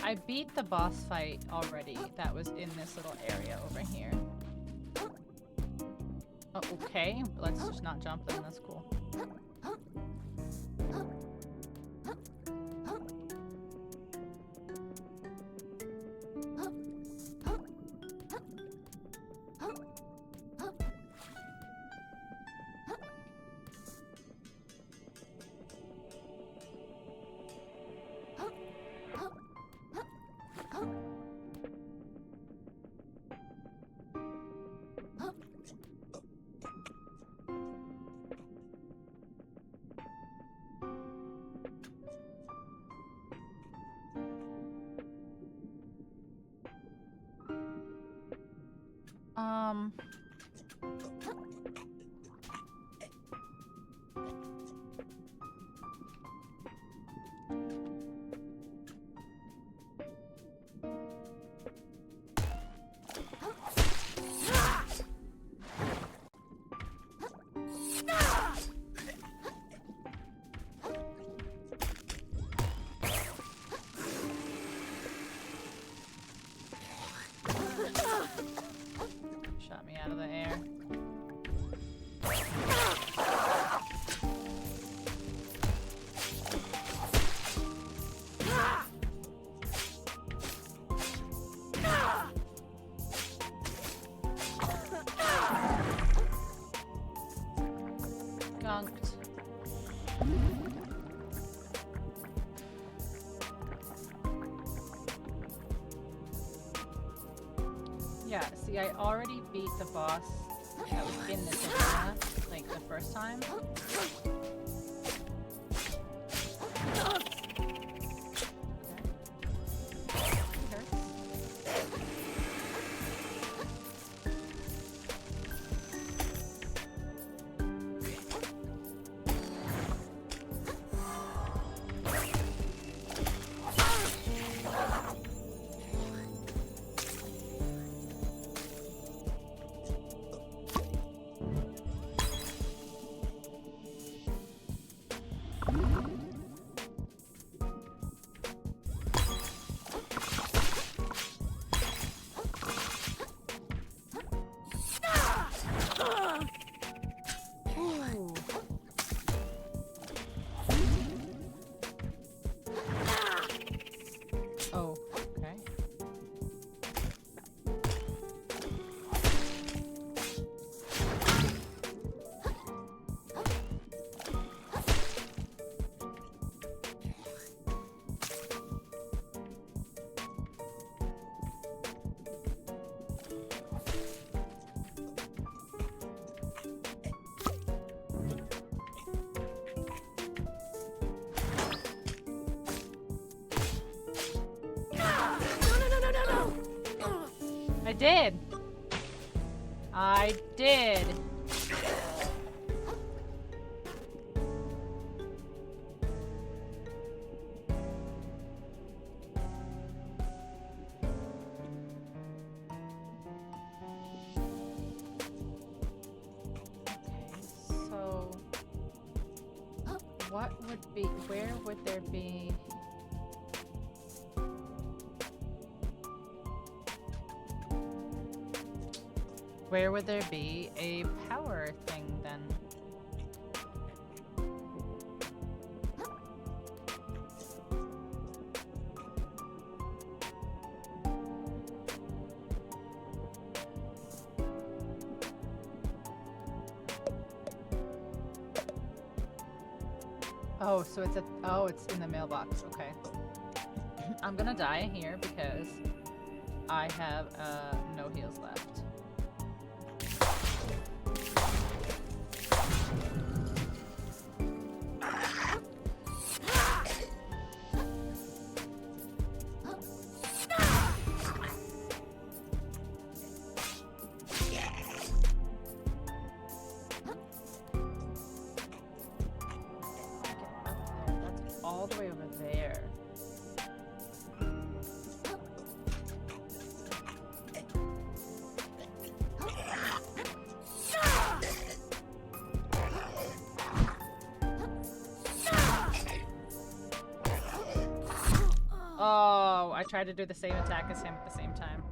I beat the boss fight already. That was in this little area over here. Oh, okay. Let's just not jump then. That's cool. Shot me out of the air. Gunked. Yeah, see, I already beat the boss that was in this area, like, the first time. Oh, okay. I did! I did! So... what would be... where would there be... where would there be a power thing then? Oh, so it's it's in the mailbox. Okay. I'm gonna die here because I have no heals left. All the way over there. Oh, so I tried to do the same attack as him at the same time.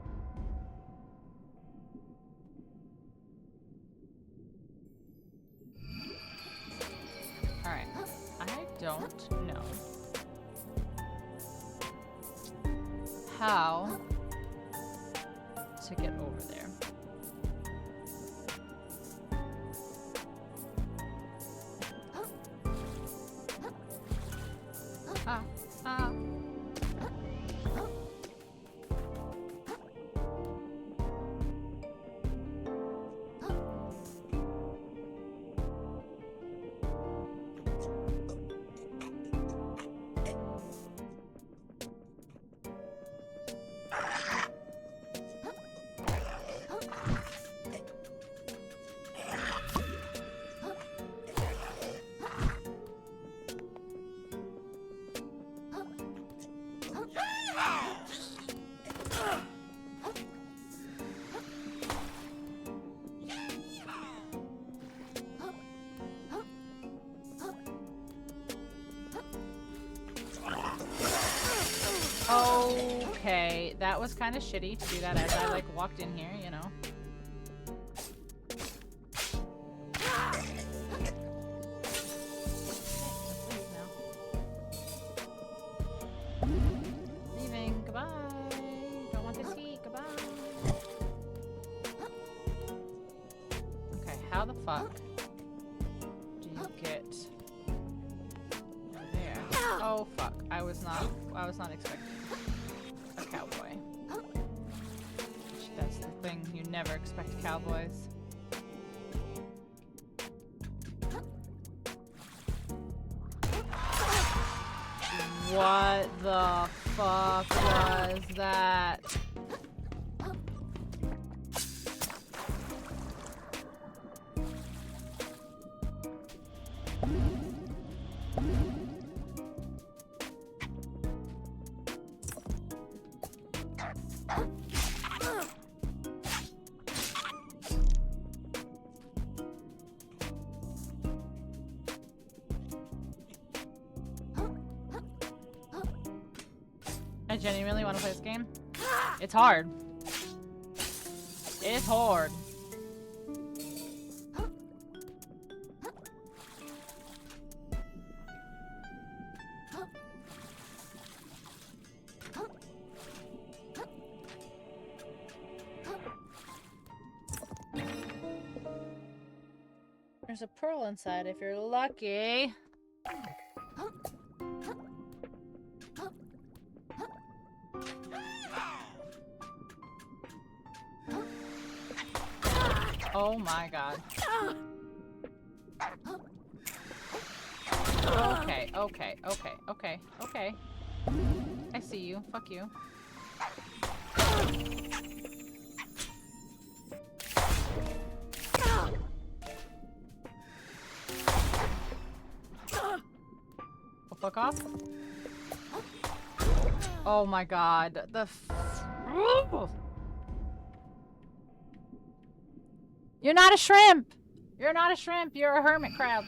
Alright. I don't know how to get over there. Ah, ah. Okay, that was kind of shitty to do that as I like walked in here, you know. Leaving, goodbye. Don't want this heat, goodbye. Okay, how the fuck do you get over there? Oh fuck, I was not expecting a cowboy. That's the thing, you never expect cowboys. What the fuck was that? I genuinely want to play this game. It's hard. It's hard. There's a pearl inside if you're lucky. Oh my god. Okay, okay, okay, okay, okay. I see you. Fuck you. Oh, fuck off. Oh my god. The You're not a shrimp! You're not a shrimp, you're a hermit crab.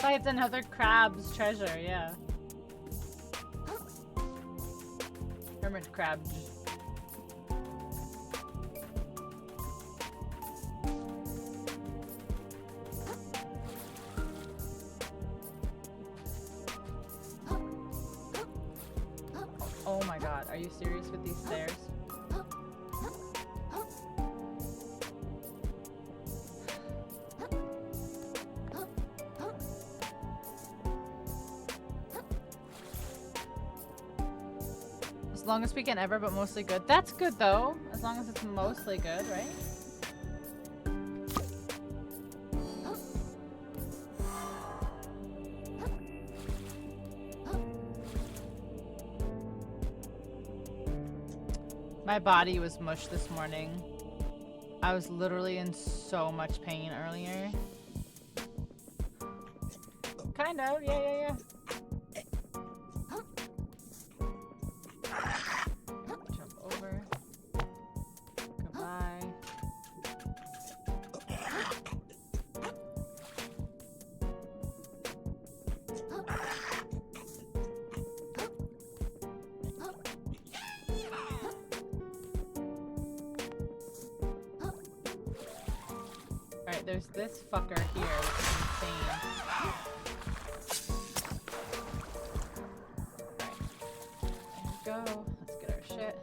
Like it's another crab's treasure, yeah. Hermit crab. Oh my god, are you serious with these stairs? As long as we can ever, but mostly good. That's good though, as long as it's mostly good, right? My body was mush this morning. I was literally in so much pain earlier. Kind of, yeah. Alright, there's this fucker here. It's insane. There we go. Let's get our shit.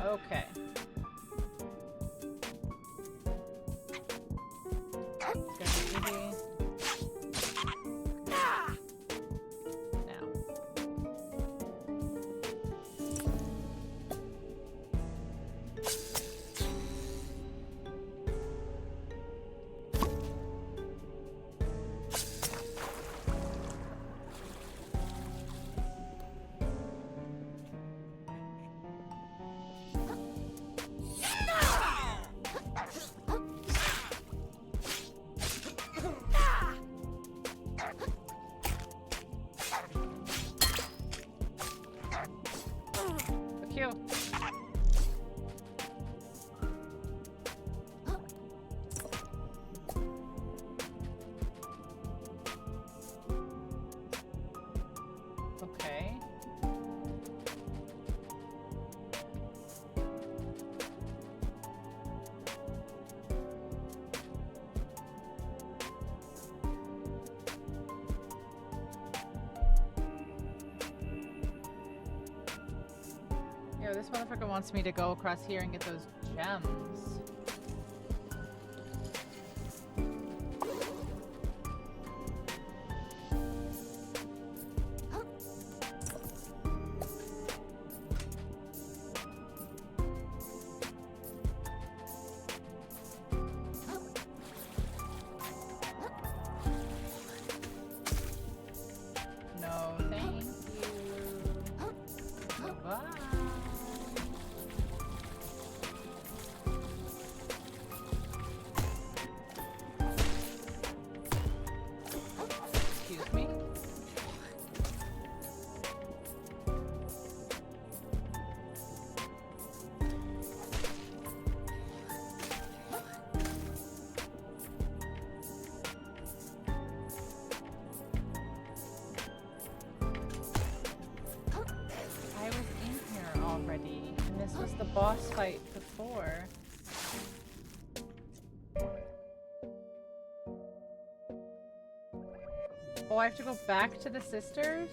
Okay. It's gonna be easy. Now. Fuck you. Okay. Yo, this motherfucker wants me to go across here and get those gems. No, thank you. Bye. Excuse me. I was in here already, and this was the boss fight before. Oh, I have to go back to the sisters?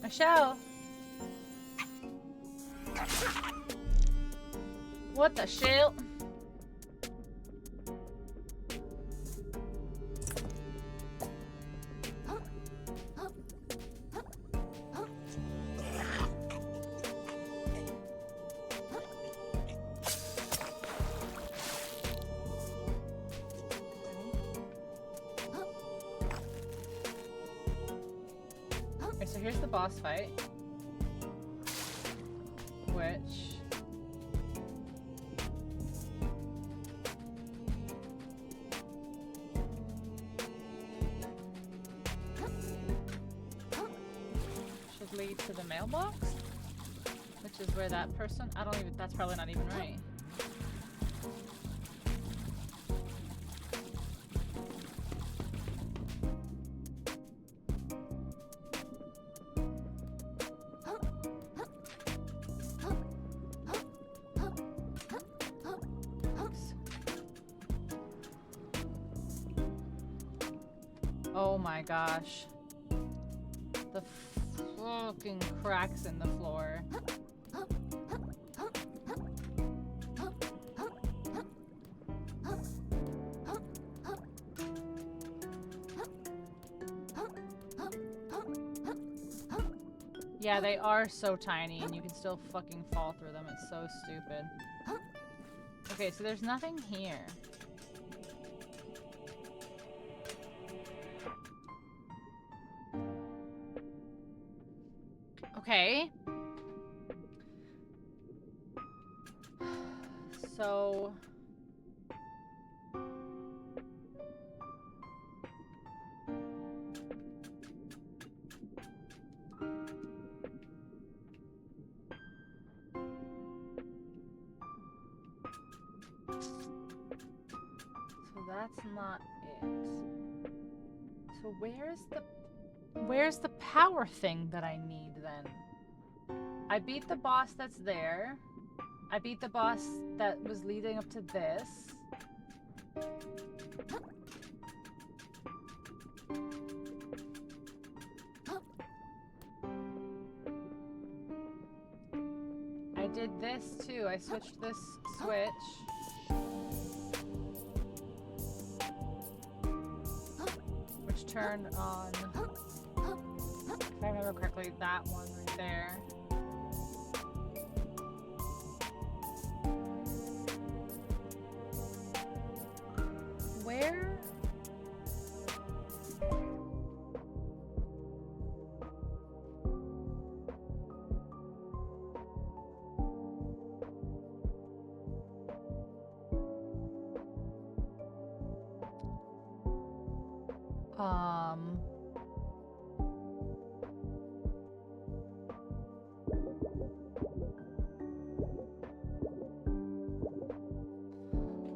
Michelle! What the shit? Okay, so here's the boss fight. Which... should lead to the mailbox? Which is where that person... I don't even... that's probably not even right. Oh my gosh. The fucking cracks in the floor. Yeah, they are so tiny and you can still fucking fall through them. It's so stupid. Okay, so there's nothing here. Okay. So... that's not it. So where's the power thing that I need then? I beat the boss that's there. I beat the boss that was leading up to this. I did this too. I switched this switch. Which turned on, if I remember correctly, that one right there. Where?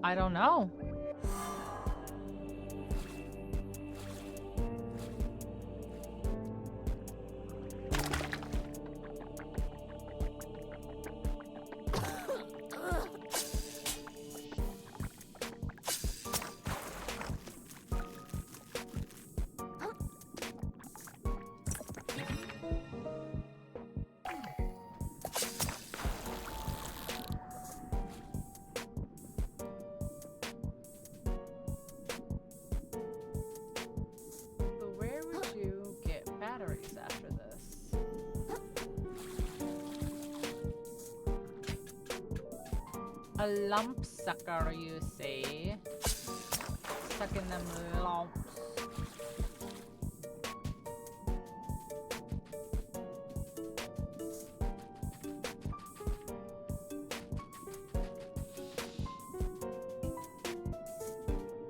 I don't know. After this. A lump sucker, you say? Sucking them lumps.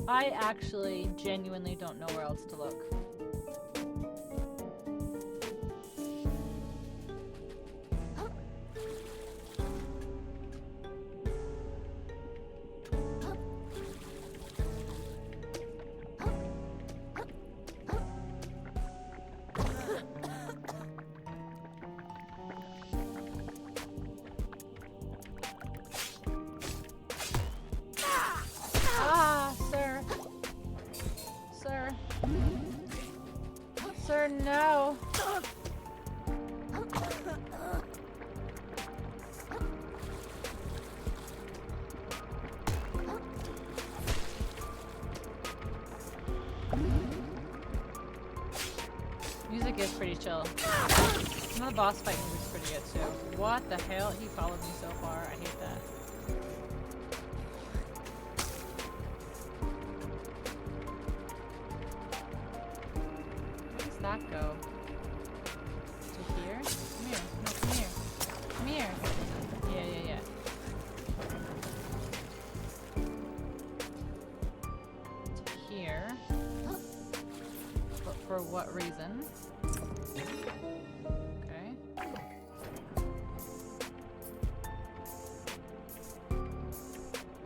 I actually genuinely don't know where else to look. No. Music is pretty chill. Some of the boss fight music's pretty good too. What the hell? He followed me so far. I hate that. That go? To here? Come here. No, come here. Come here. Yeah. To here. But for what reason? Okay.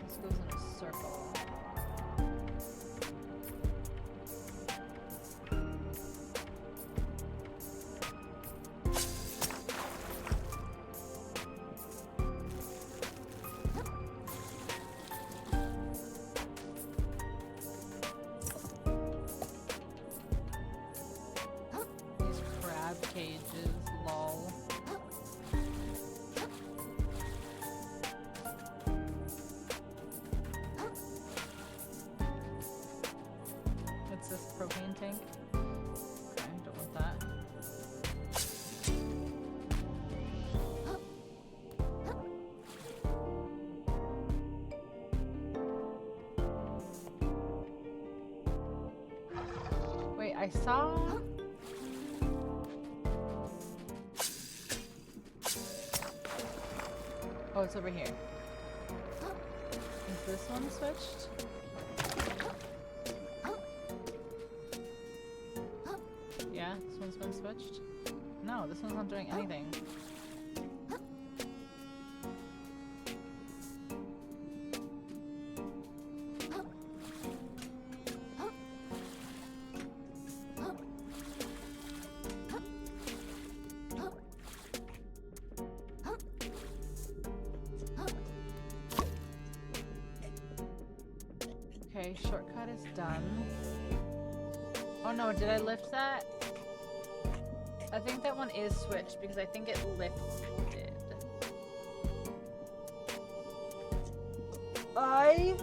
This goes in a circle. Cages, lol. What's this propane tank? Okay, don't want that. Wait, I saw. Oh, it's over here. Is this one switched? Yeah, this one's been switched? No, this one's not doing anything. Okay, shortcut is done. Oh no, did I lift that? I think that one is switched because I think it lifted. I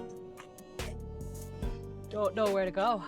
don't know where to go.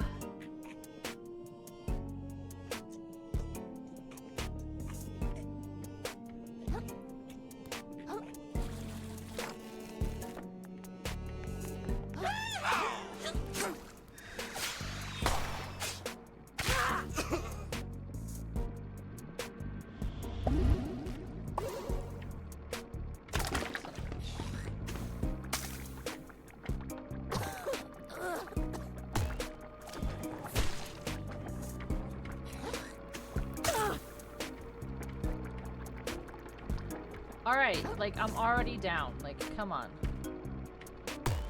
Alright, like, I'm already down. Like, come on.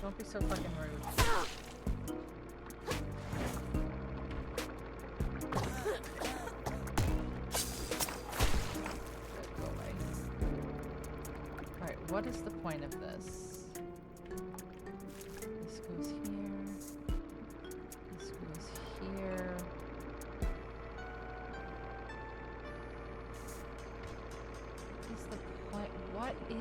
Don't be so fucking rude. Go away. Alright, what is the point of this? This goes here. This goes here. What is the point? What is...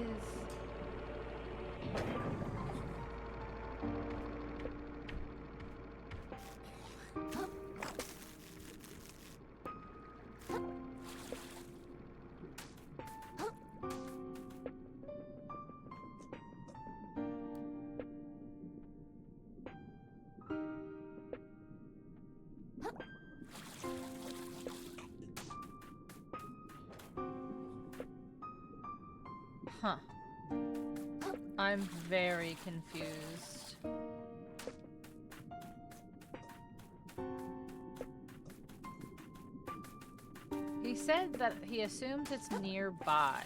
Huh. I'm very confused. He said that he assumes it's nearby.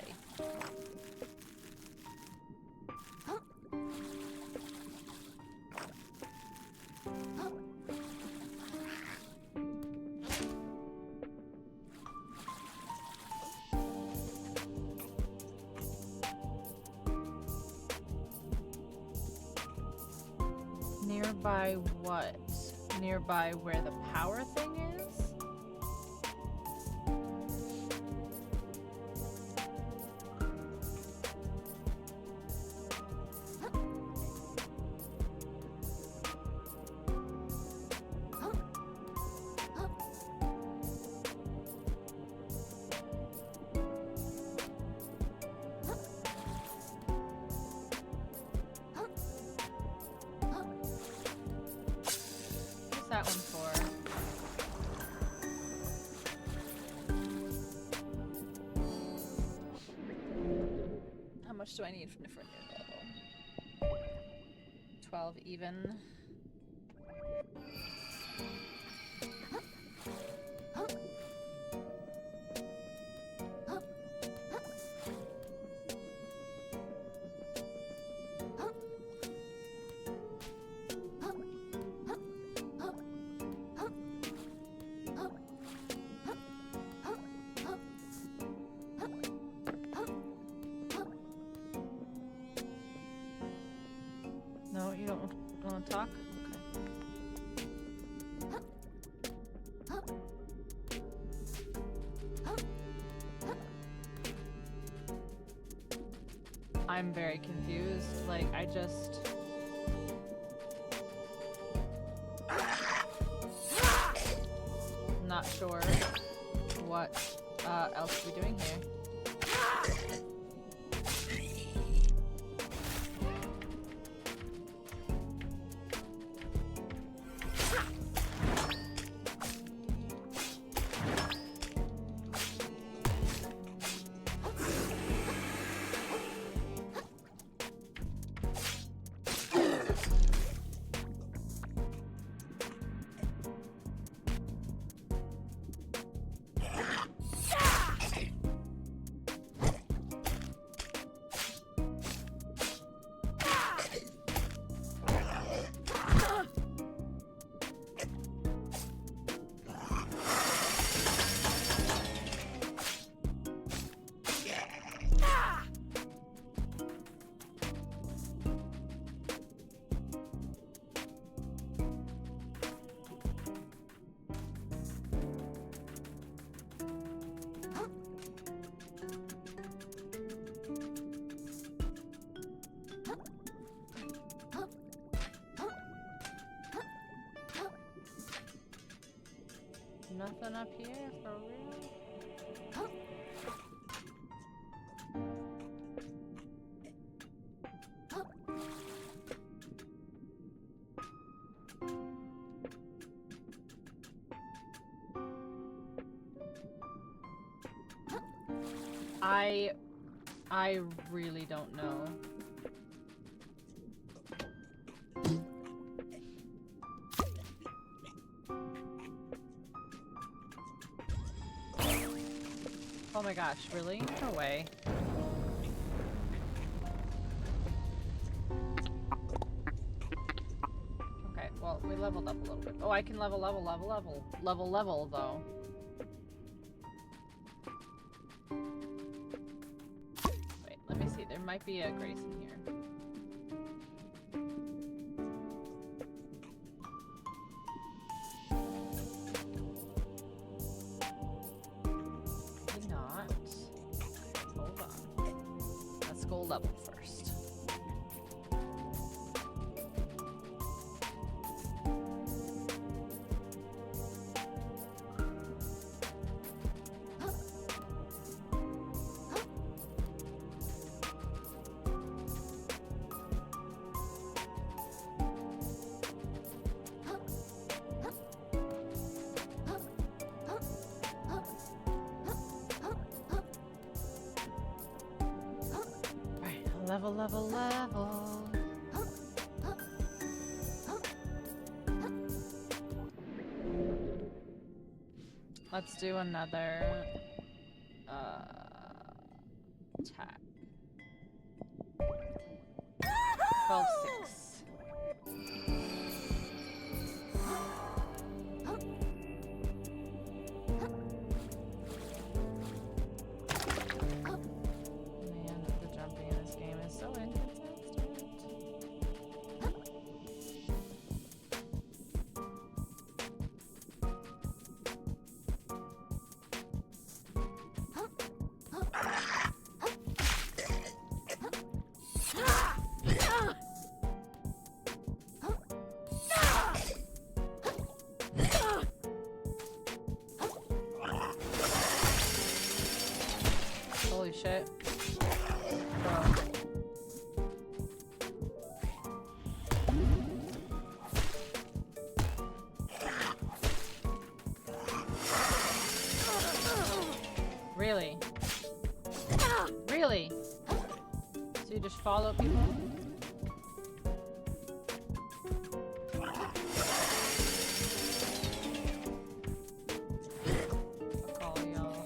Nearby what? Nearby where the power thing is? What's that one for? How much do I need for a new level? 12 even. No, you don't want to talk? Okay. I'm very confused. Like, I just... Not sure what else we're doing here. Nothing up here for real? I really don't know. Oh my gosh, really? No way. Okay, well, we leveled up a little bit. Oh, I can level though. Wait, let me see. There might be a Grace in here. Maybe not. Hold on. Let's go level first. Level. Let's do another attack. 12-6. Man, the jumping in this game is so inconsistent. Holy shit. Bro. Really? Really? So you just follow people? I'll call y'all.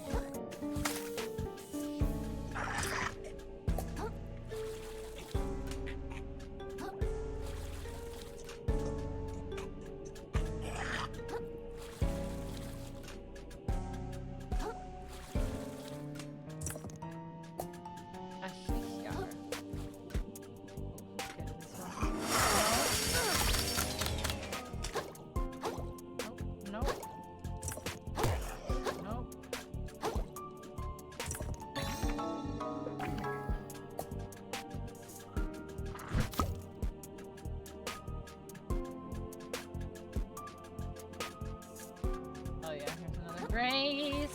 Oh yeah, here's another Grace.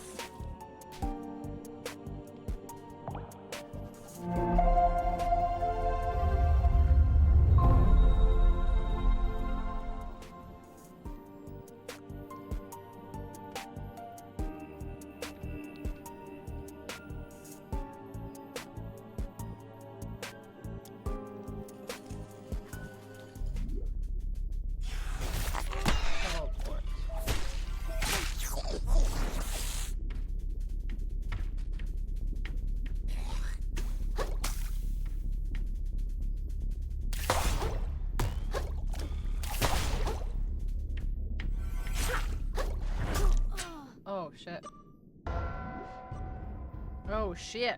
Teleport. Oh shit. Oh shit.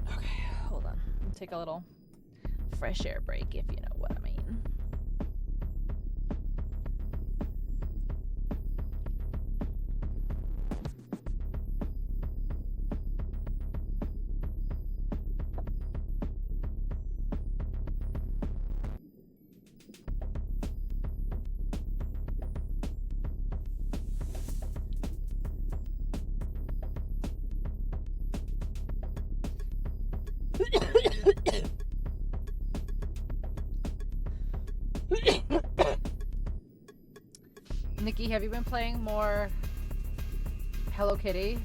Okay, hold on. Take a little fresh air break, if you know what I mean. Nikki, have you been playing more Hello Kitty?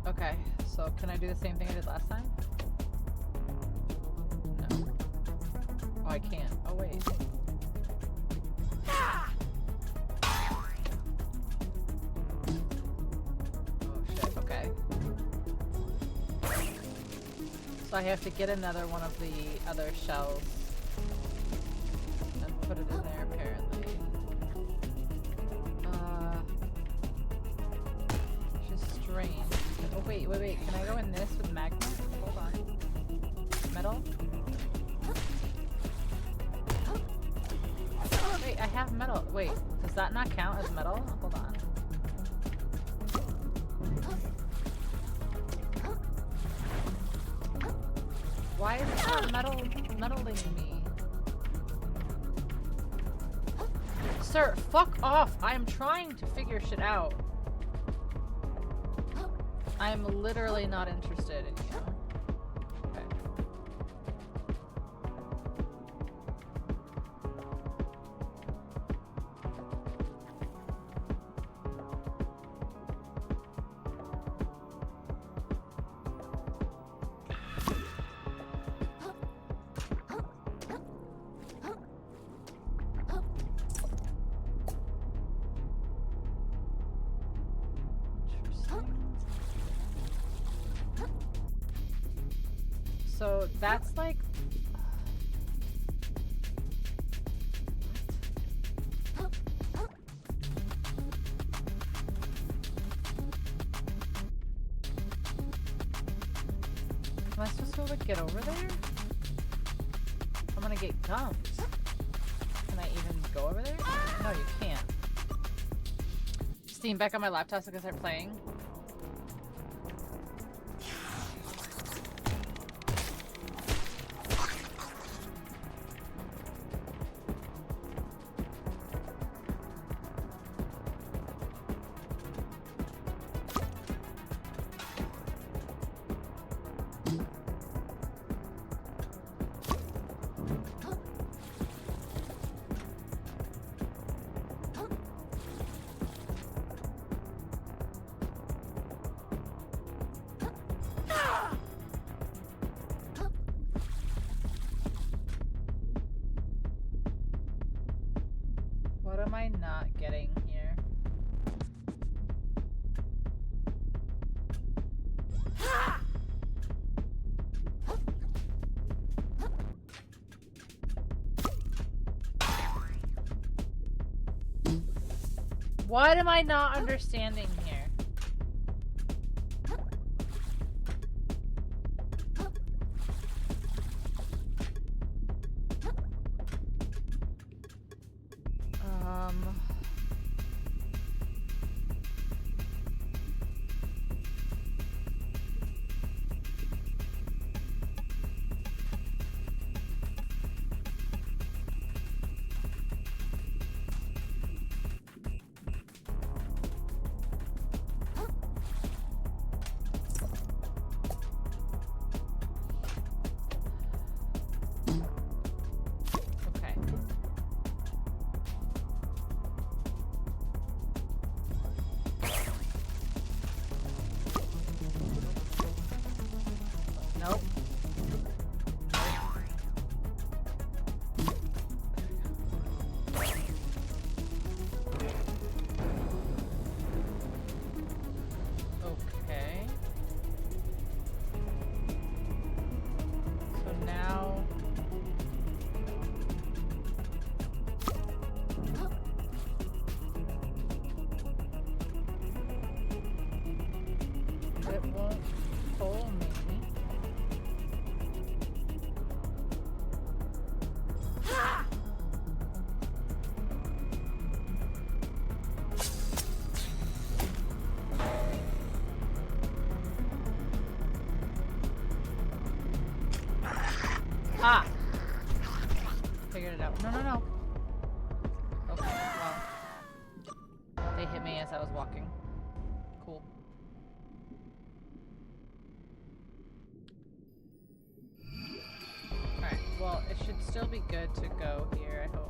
Okay, so can I do the same thing I did last time? No. Oh, I can't. Oh, wait. Oh, shit. Okay. So I have to get another one of the other shells and put it in there, apparently. Which is strange. Oh, wait. Can I go in this with magma? Hold on. Metal? Wait, I have metal. Wait, does that not count as metal? Hold on. Why is it not metaling me? Sir, fuck off! I am trying to figure shit out. I'm literally not interested in you. Okay. So that's like... Am I supposed to like get over there? I'm gonna get dumped. Can I even go over there? No, you can't. Steam back on my laptop so I can start playing. What am I not getting here? What am I not understanding here? Nope. Okay. So now... It won't pull me. as I was walking. Cool. Alright, well, it should still be good to go here, I hope.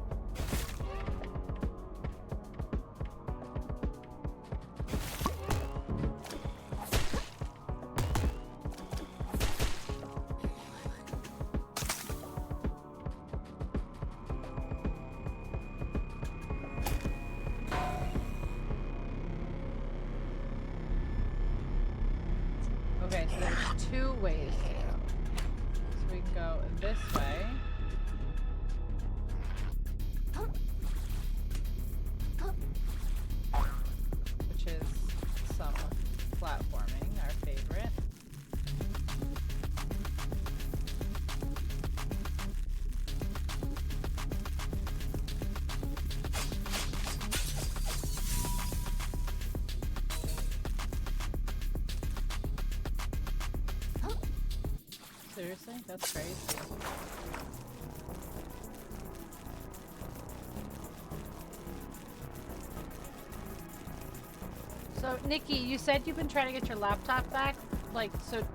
Okay, so there's two ways to go. So we can go this way. Which is some platforming, our favorite. Seriously? That's crazy. So, Nikki, you said you've been trying to get your laptop back. Like, so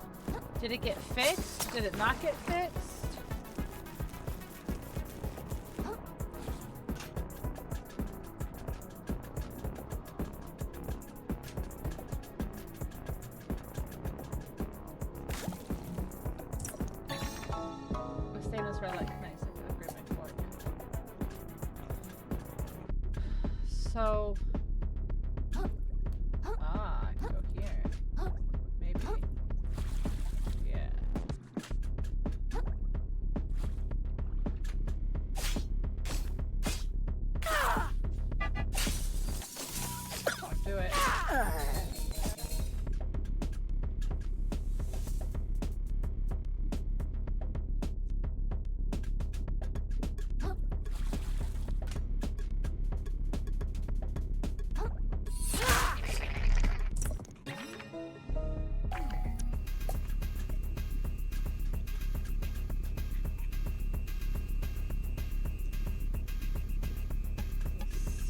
did it get fixed? Did it not get fixed? We'll stay in this red light. Nice, I can grab my fork. So... Ah, I can go here. Maybe. Yeah. Don't do it.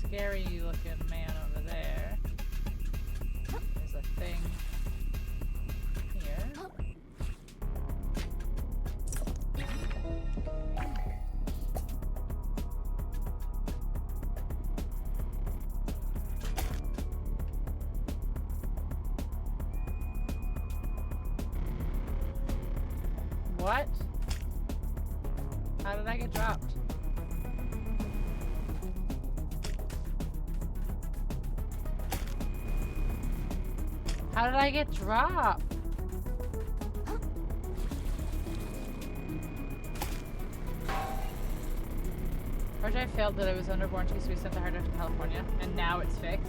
Scary looking man over there. There's a thing here. What? How did I get dropped? How did I get dropped? Project failed that it was under warranty, so we sent the hard drive to California, and now it's fixed.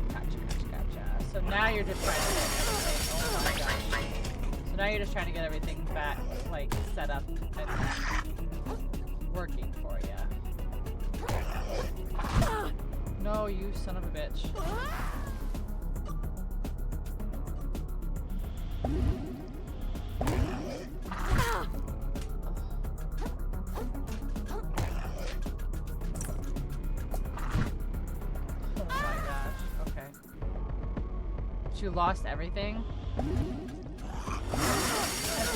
Gotcha, gotcha, gotcha. So now you're just trying to get everything. Oh my gosh. So now you're just trying to get everything back, like, set up and working for you. No, you son of a bitch. You lost everything? As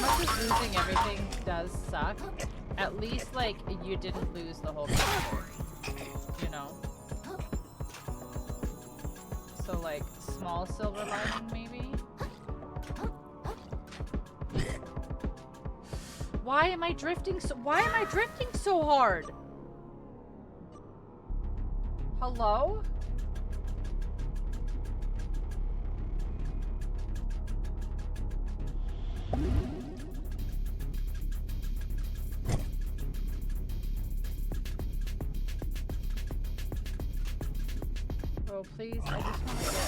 much as losing everything does suck, at least, like, you didn't lose the whole picture. You know? So, like, small silver lining, maybe? Why am I drifting so hard? Hello? Oh, please, I just want to get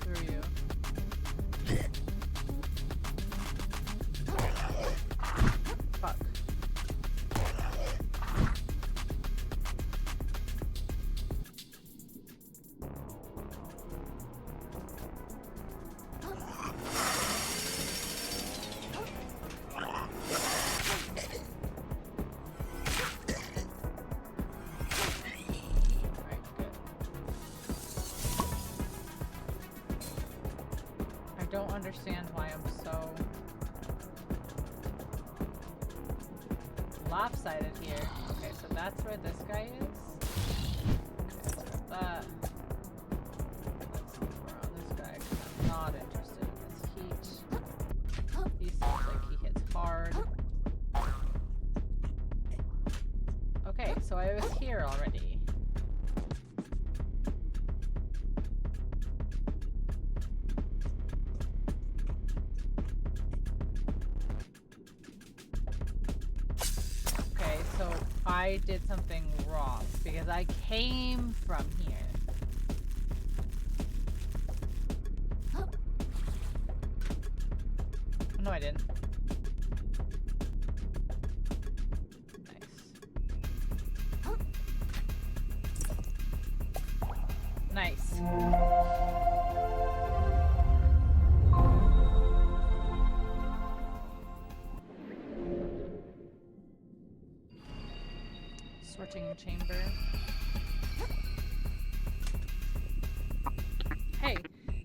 through you. Fuck. understand why I'm so lopsided here. Okay, so that's where this guy is. Okay, so that. Let's look around this guy because I'm not interested in this heat. He seems like he hits hard. Okay, so I was here already. Okay, so I did something wrong because I came from here. No, I didn't. Nice. Sorting chamber. Hey,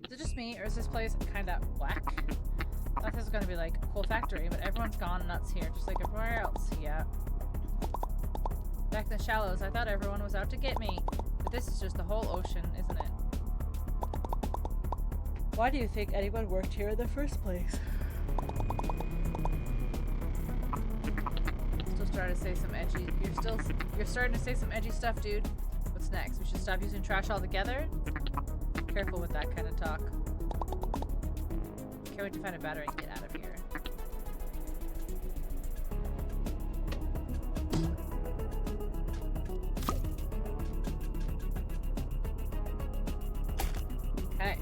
is it just me, or is this place kinda whack? I thought this was gonna be like a cool factory, but everyone's gone nuts here, just like everywhere else. Yeah. Back in the shallows, I thought everyone was out to get me. But this is just the whole ocean, isn't it? Why do you think anyone worked here in the first place? Still starting to say some edgy. You're starting to say some edgy stuff, dude. What's next? We should stop using trash altogether? Careful with that kind of talk. Can't wait to find a battery and get out of here. Okay.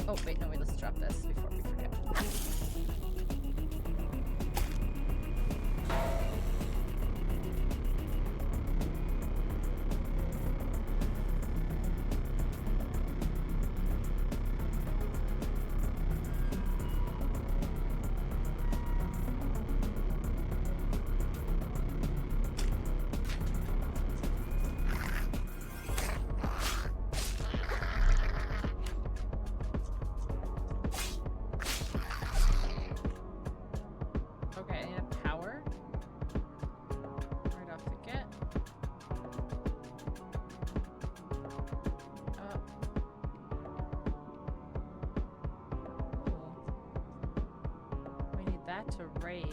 Oh, wait, no, wait, let's drop this before we forget. To raise.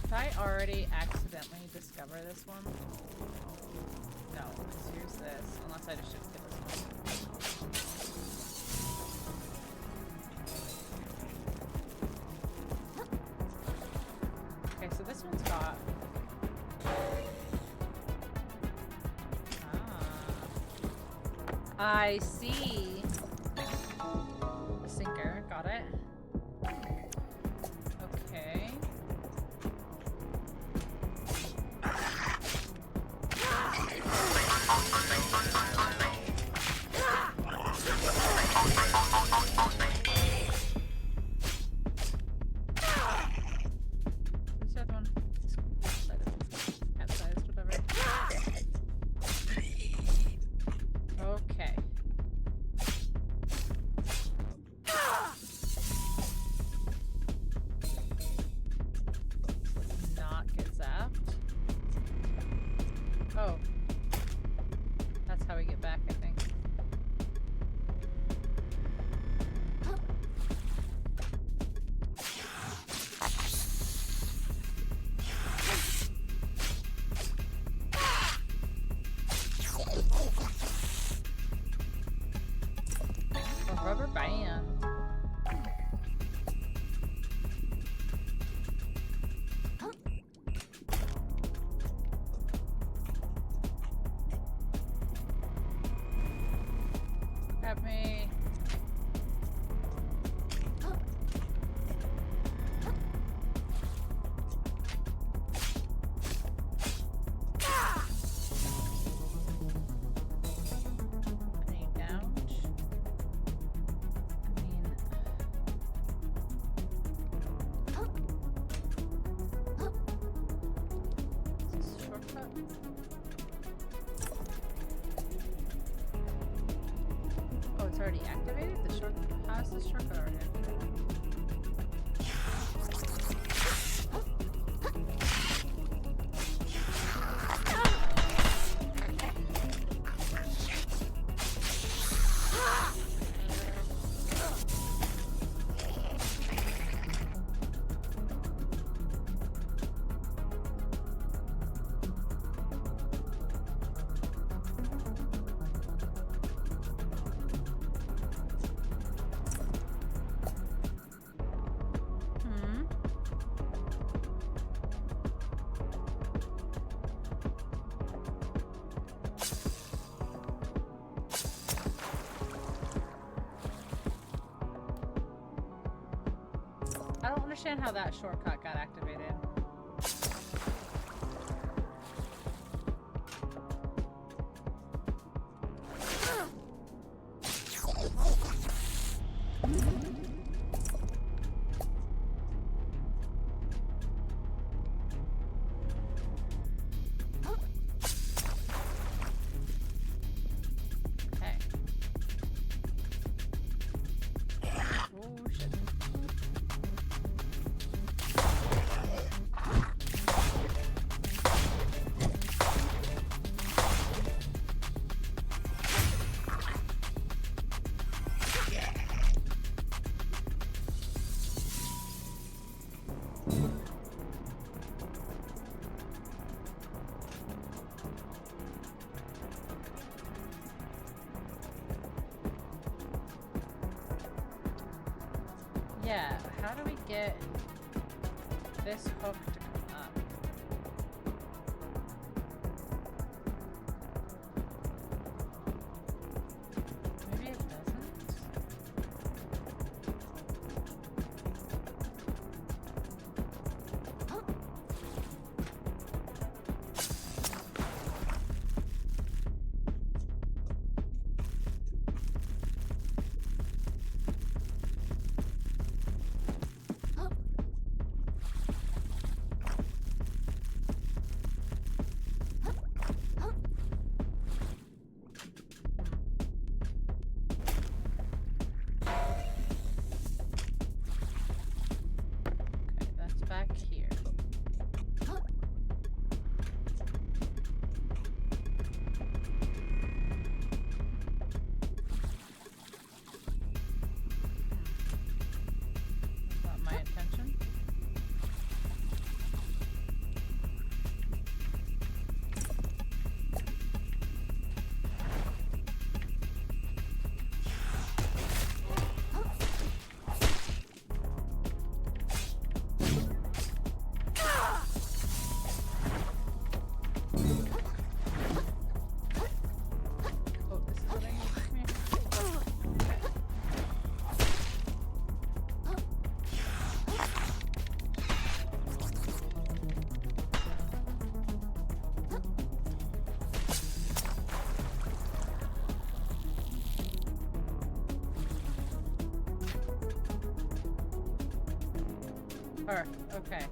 I already accidentally discover this one? No, because here's this. Unless I just should skip this one. Okay, so this one's got... I see. A sinker, got it. Okay. already activated? The short. How is this shortcut already activated? I don't understand how that shortcut got activated. Okay. Oh shit. Yeah, how do we get this hook to come up? Maybe it doesn't? Okay, that's back here. Not my intention. Oh, this is what I need. Come here. Okay.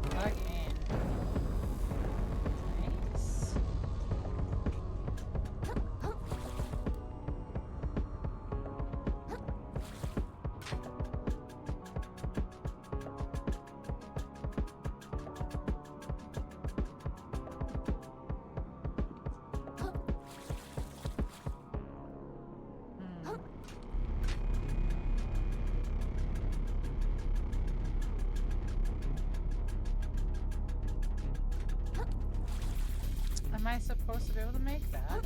Plug in. Nice. Am I supposed to be able to make that?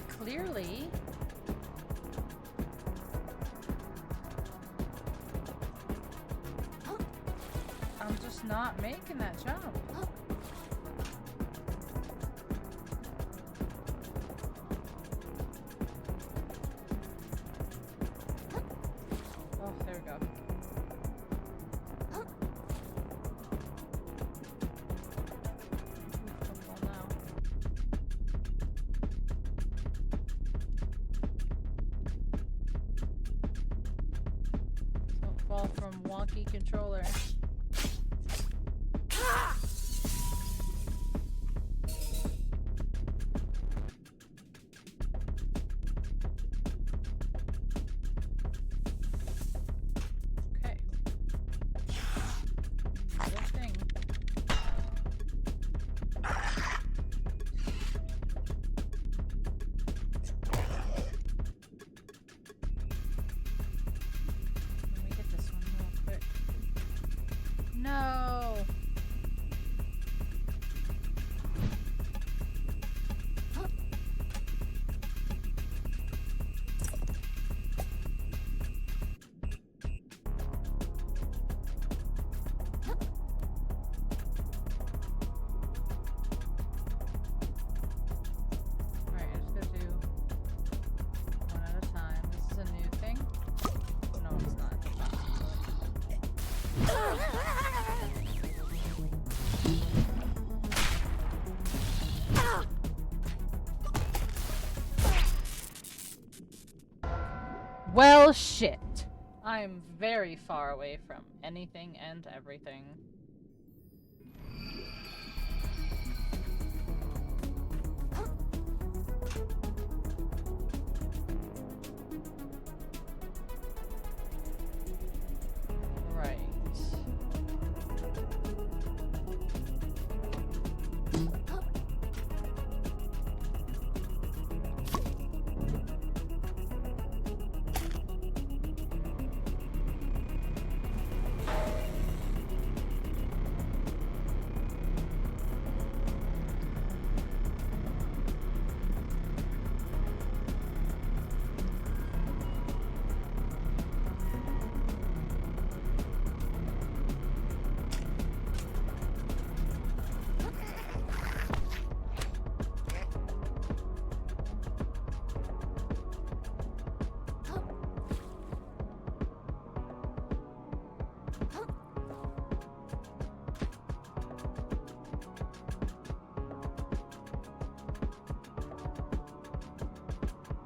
clearly. I'm just not making that jump. Oh, there we go. Don't fall now. Don't fall from wonky controller. Okay. Another thing. Let me get this one real quick. No. Alright, I'm just gonna do one at a time. This is a new thing. No, it's not. It's not. Well, shit. I'm very far away from anything and everything. Right.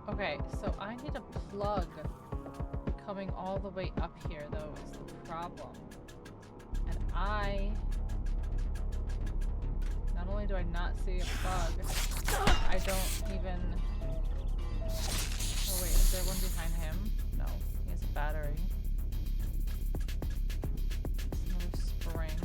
Okay, so I need a plug coming all the way up here, though, is the problem. And not only do I not see a plug, I don't even... Oh wait, is there one behind him? No, he has a battery. Another spring.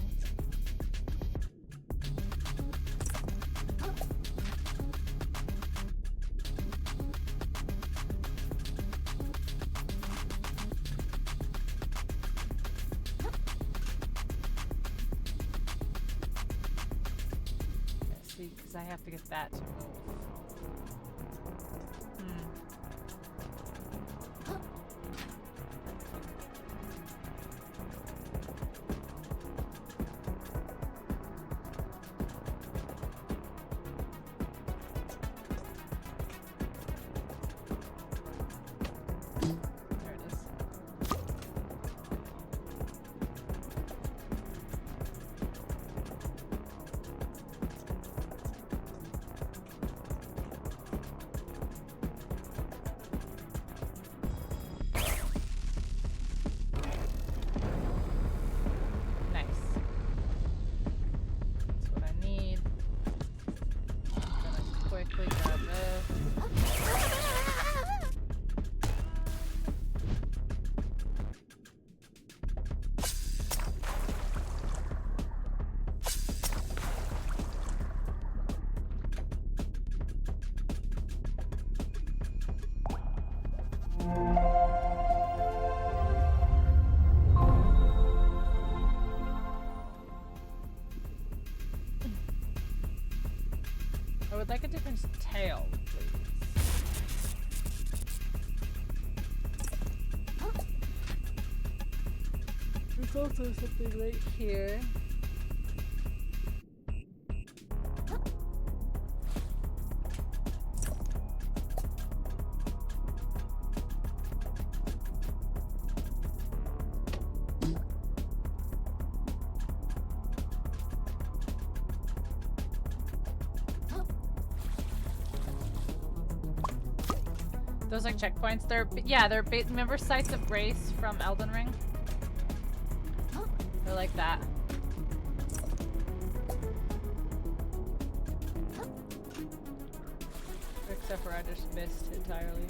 Because I have to get that to move. There it is. I would like a different tail, please. also something right here. Those like checkpoints. They're remember sites of grace from Elden Ring? They're like that. Except for I just missed entirely.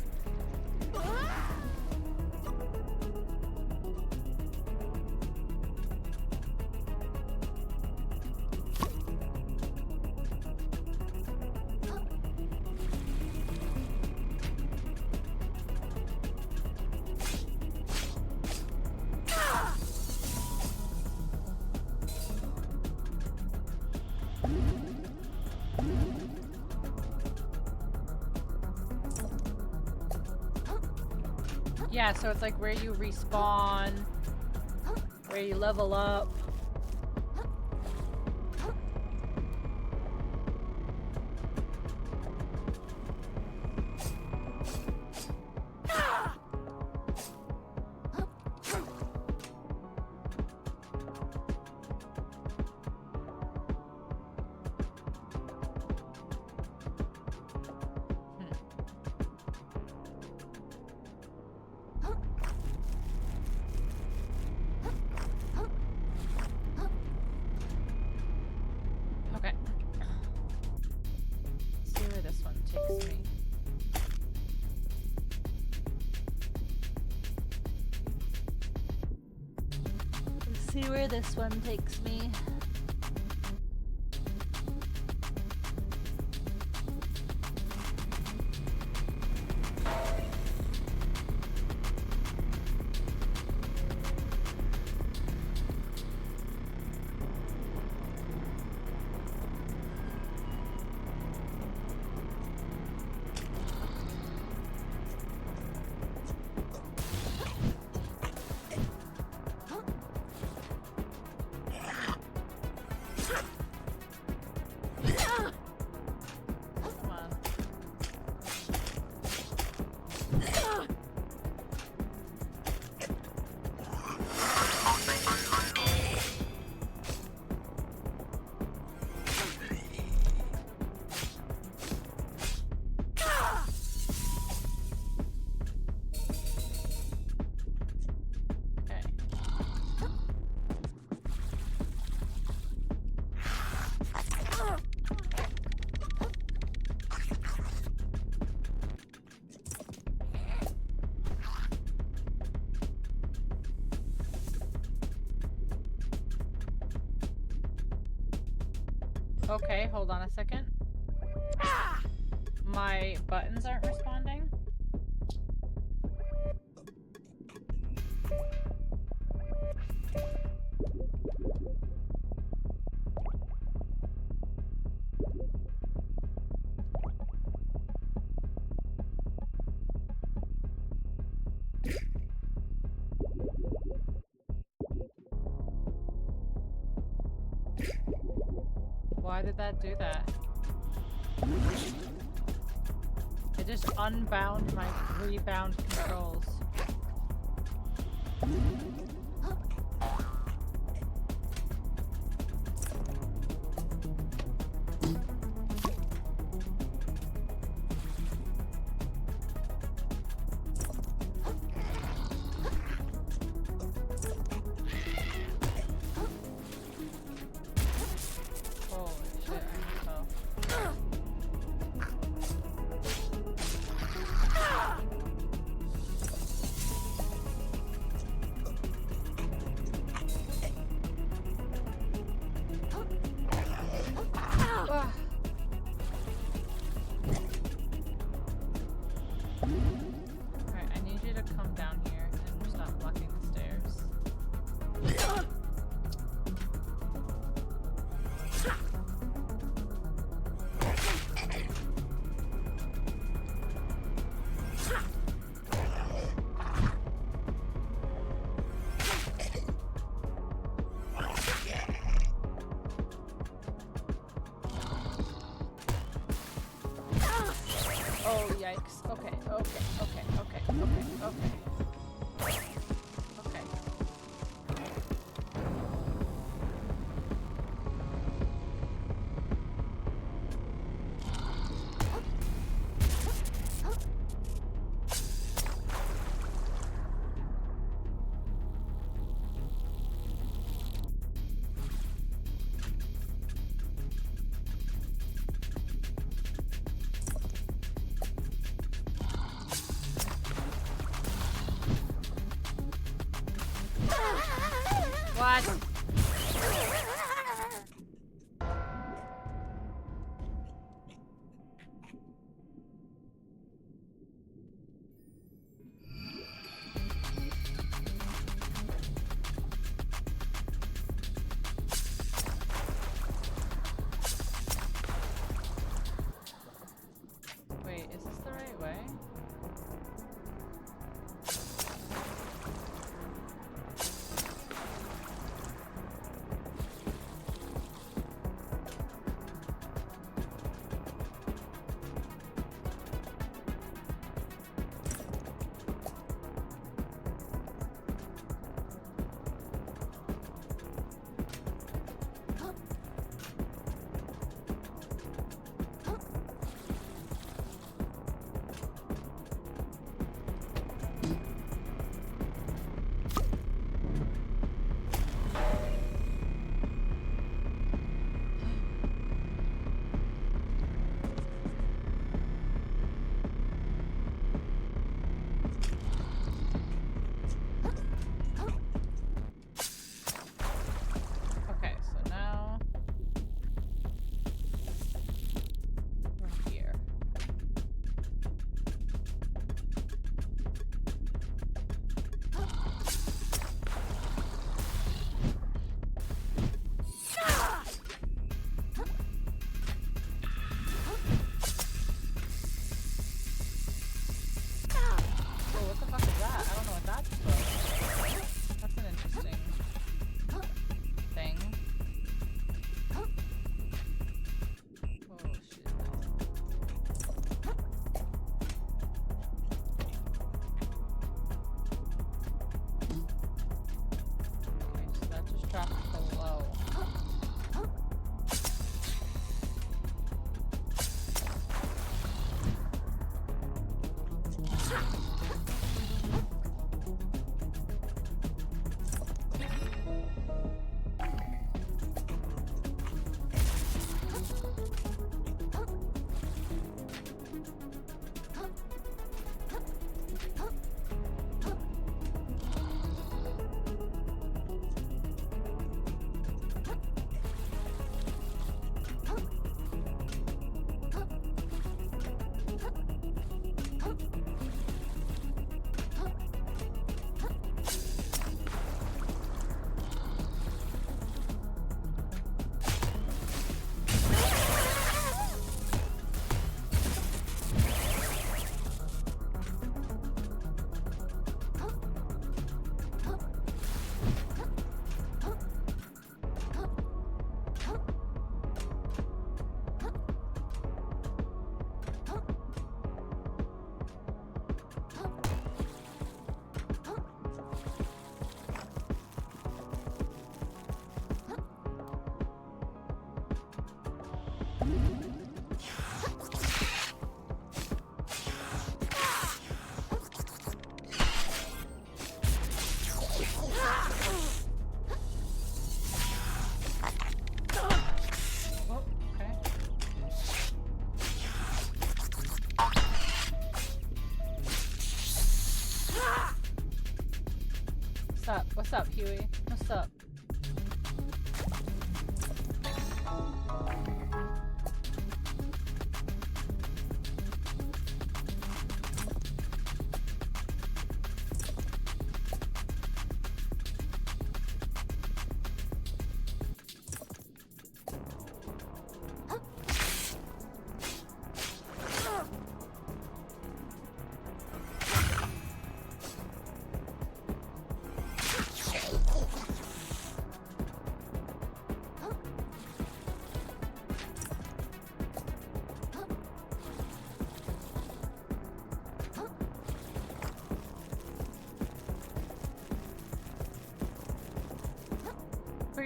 Yeah, so it's like where you respawn, where you level up. This one takes me. Okay, hold on a second. My buttons aren't responding. Why did that do that? It just unbound my rebound controls. fix. Okay, okay, okay, okay, okay, okay. Okay. What? Wait, is this the right way? Okay, so now we're here. Oh, what the fuck is that? I don't know what that's for. That's an interesting thing. Oh shit. Okay, so that just dropped below. Oh, okay. What's up? What's up, Huey? What's up?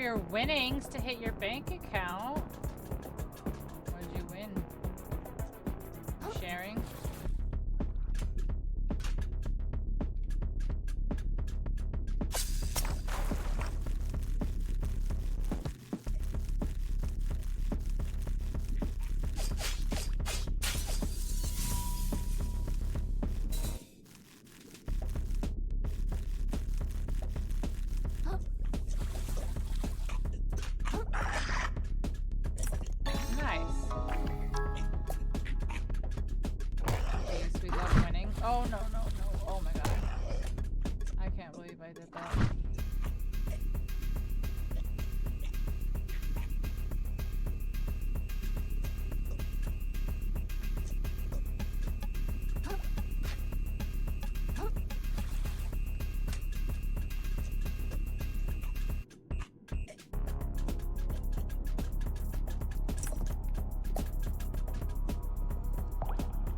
your winnings to hit your bank account. What did you win? Sharing? Oh, no, no, no. Oh my god. I can't believe I did that.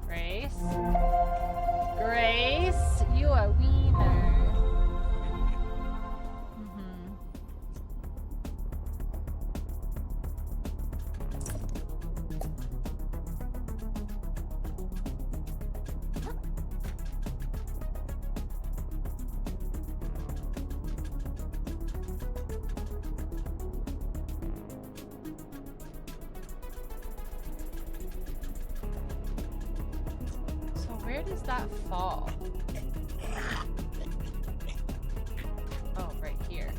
Grace? Grace, you a wiener. So where does that fall? Oh, right here.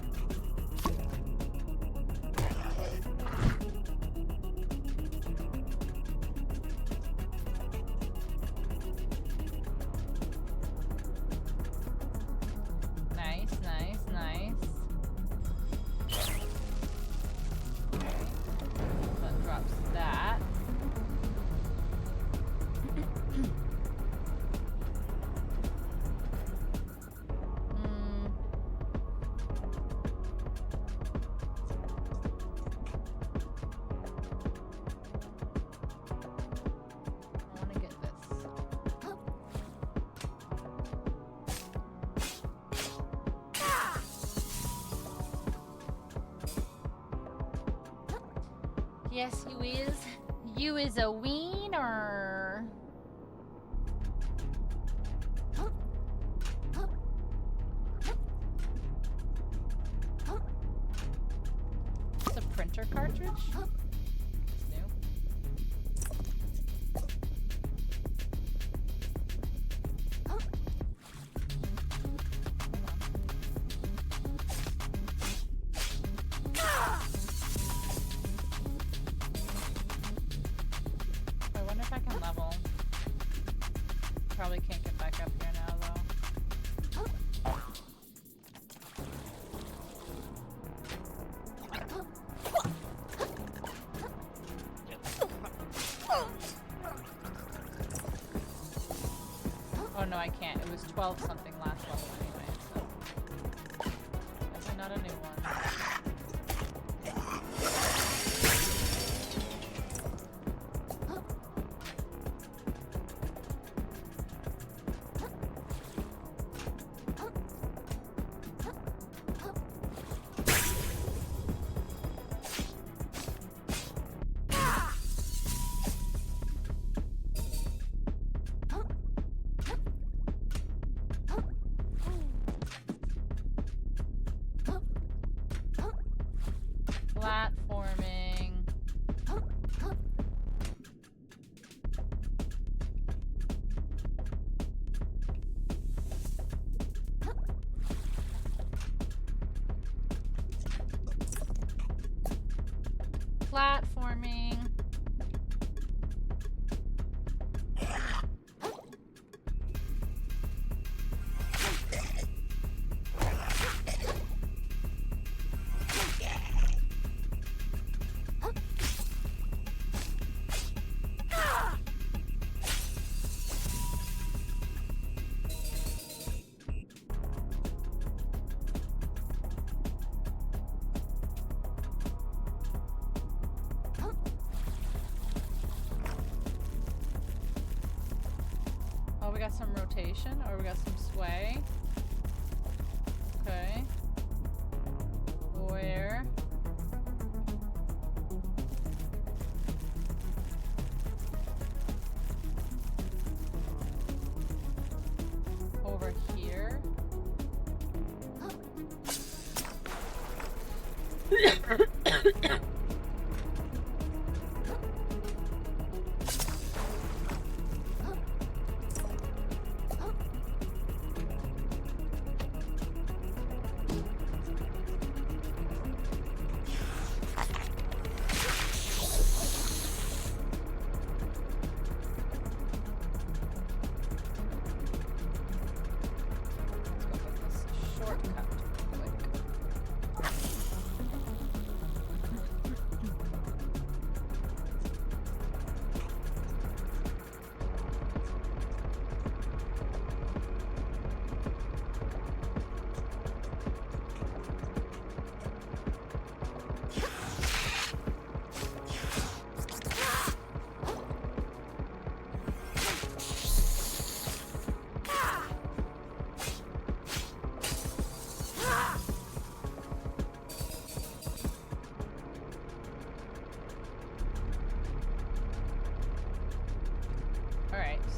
Nice, nice, nice. That drops that. I want to get this. Yes, you is. You is a wiener. It's a printer cartridge? It's new. I wonder if I can level. Probably can't get back up here now, though. Oh no, I can't. It was 12 something last level anyway, so definitely not a new one. Platforming. Platforming. Oh, we got some rotation, or we got some sway. Okay. Where?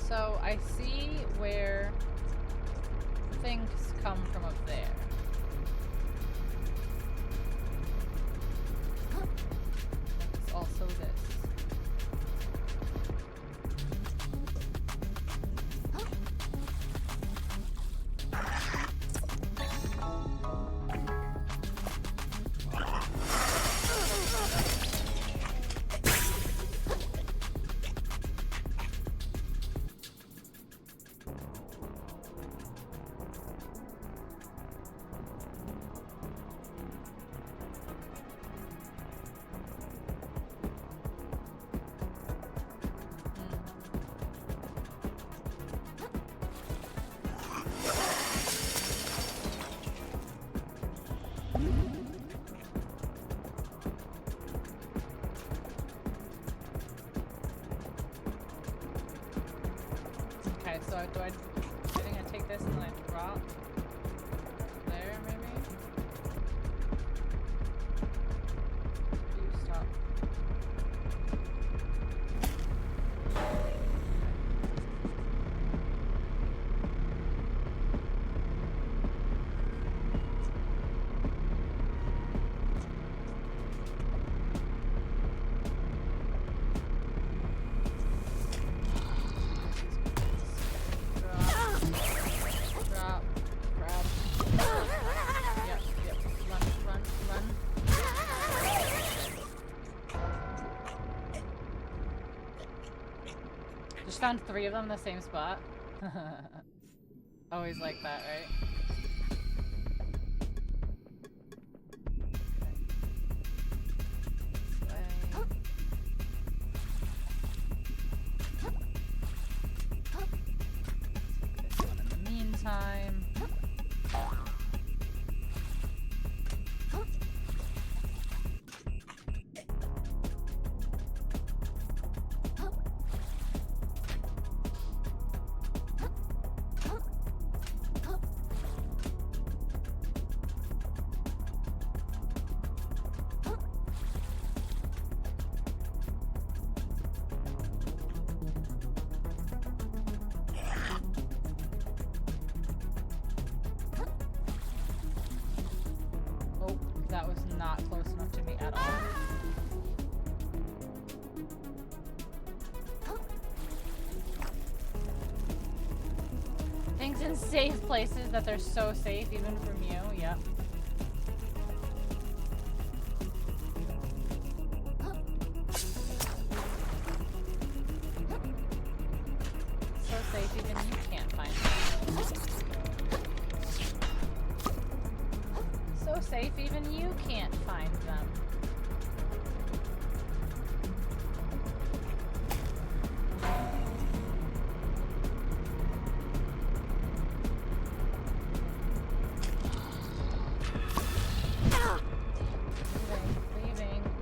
So I see where things come from up there. There's also this. Okay, so I think I take this and then I drop there, maybe? You stop. Drop, grab. Yep, run. Just found 3 of them in the same spot. Always like that, right? Time. That was not close enough to me at all. Things in safe places that they're so safe even from you, yep. So safe even you can't find them. So safe even you can't find them.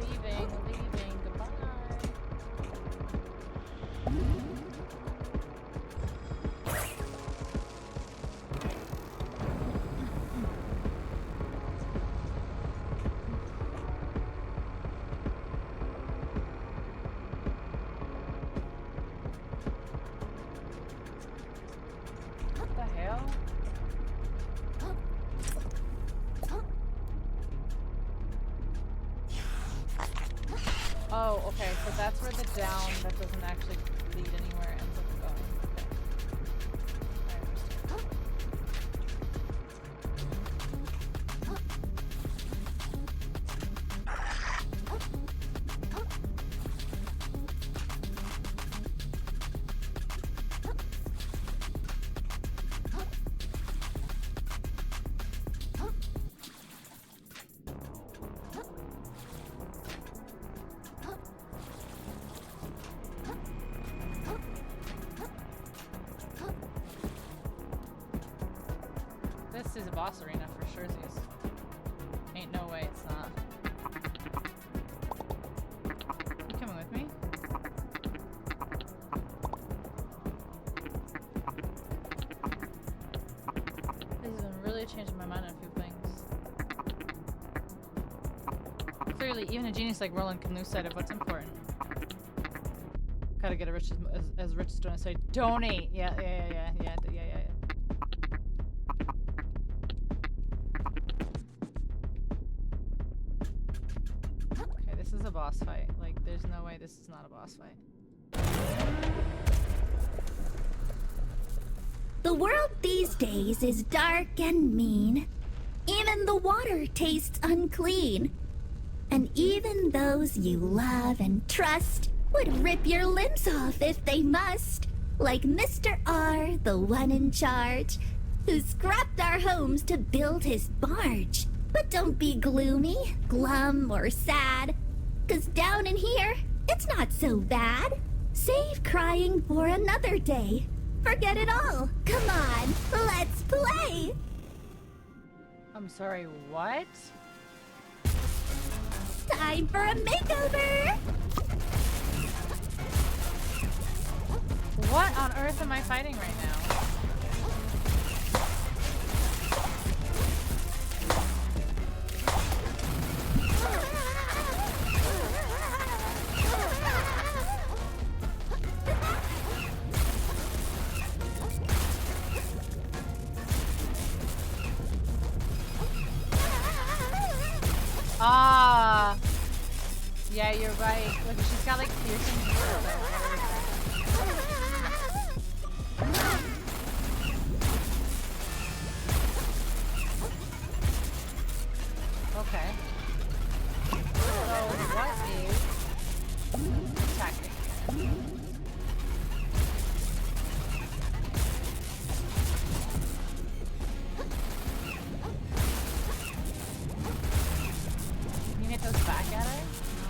Leaving, goodbye. down that doesn't actually lead anywhere ends up going. Okay. I understand. This is a boss arena for sure. Ain't no way it's not. You coming with me? This has been really changing my mind on a few things. Clearly, even a genius like Roland can lose sight of what's important. Gotta get as rich as doing. Say donate. Yeah. Okay, this is a boss fight. Like, there's no way this is not a boss fight. The world these days is dark and mean. Even the water tastes unclean. And even those you love and trust would rip your limbs off if they must. Like Mr. R, the one in charge, who scrapped our homes to build his barge. But don't be gloomy, glum, or sad, 'cause down in here, it's not so bad. Save crying for another day. Forget it all. Come on, let's play. I'm sorry, what? Time for a makeover. What on earth am I fighting right now? Ah, yeah, you're right. Look, she's got like piercing hair though. Okay. So what is the tactic here? Can you hit those back at her? No.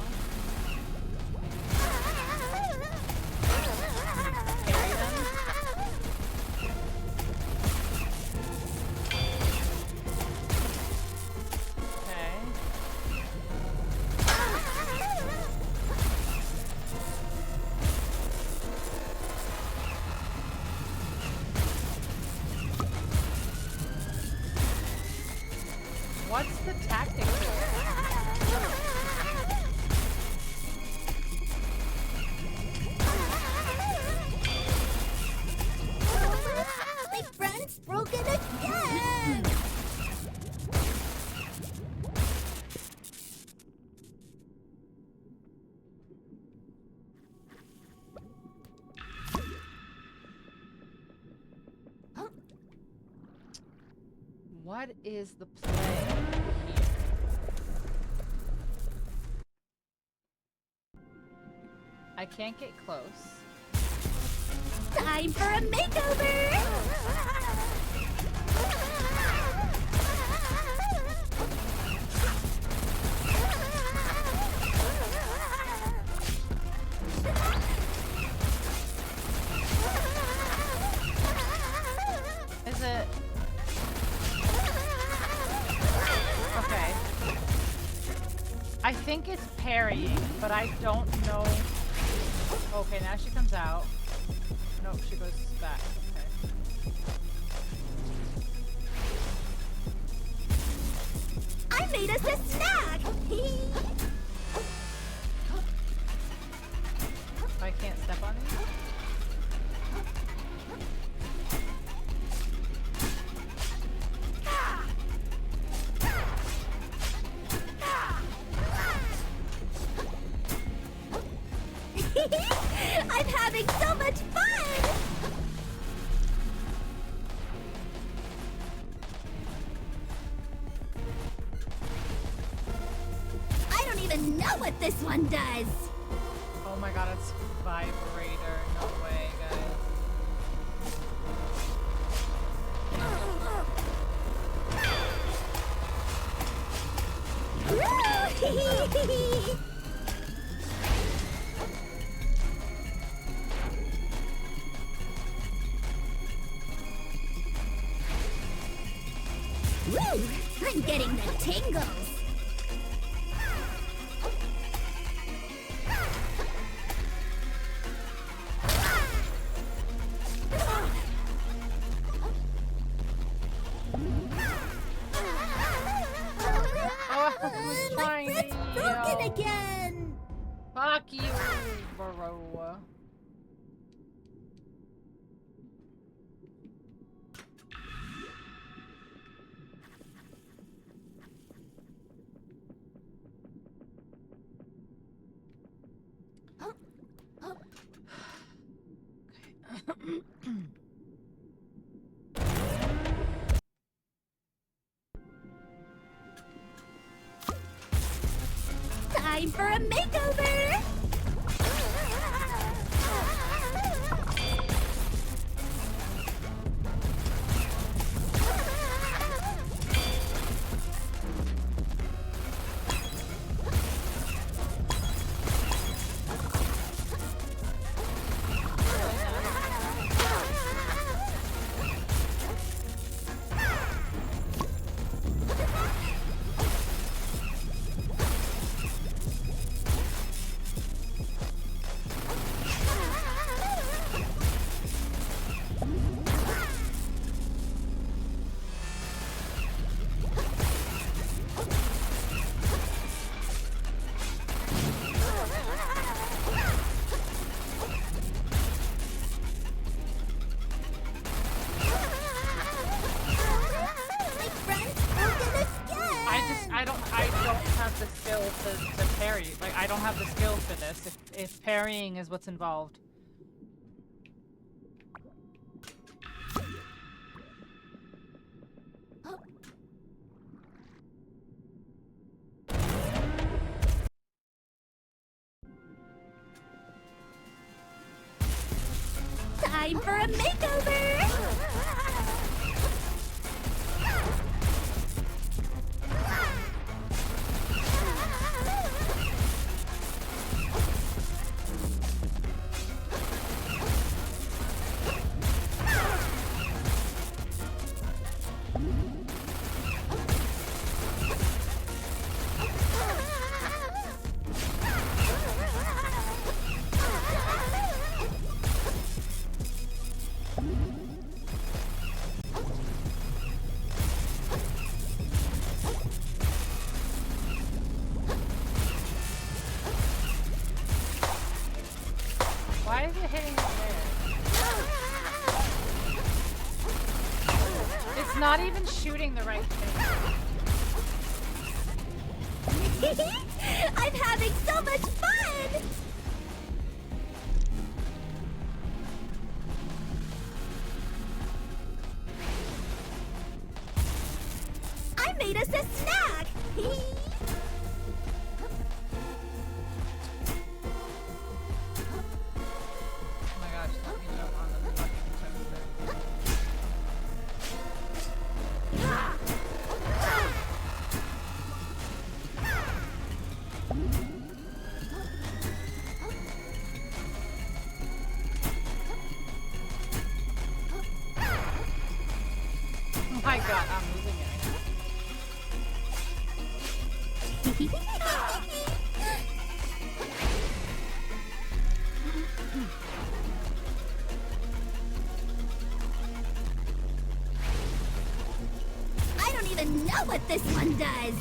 Carry them? Okay. What's the tactic here? My friend's broken again. What is the play here? I can't get close. Time for a makeover. Is it? Okay. I think it's parrying, but I don't know. Okay, now she comes out. Nope, she goes back. Okay. I made us a snack. I can't step on it. what this one does. Oh my god, it's vibrator. No way, guys. Woo! I'm getting the tingles. My foot's broken again. Fuck you, bro. Time for a makeover. The skill to parry. Like, I don't have the skill for this if parrying is what's involved. Time for a makeover. Why is it hitting me there? It's not even shooting the right thing. I'm having so much fun! I made us a snack! Oh my gosh, let me jump on the fucking toaster. Oh my god, I'm losing it. I don't even know what this one does!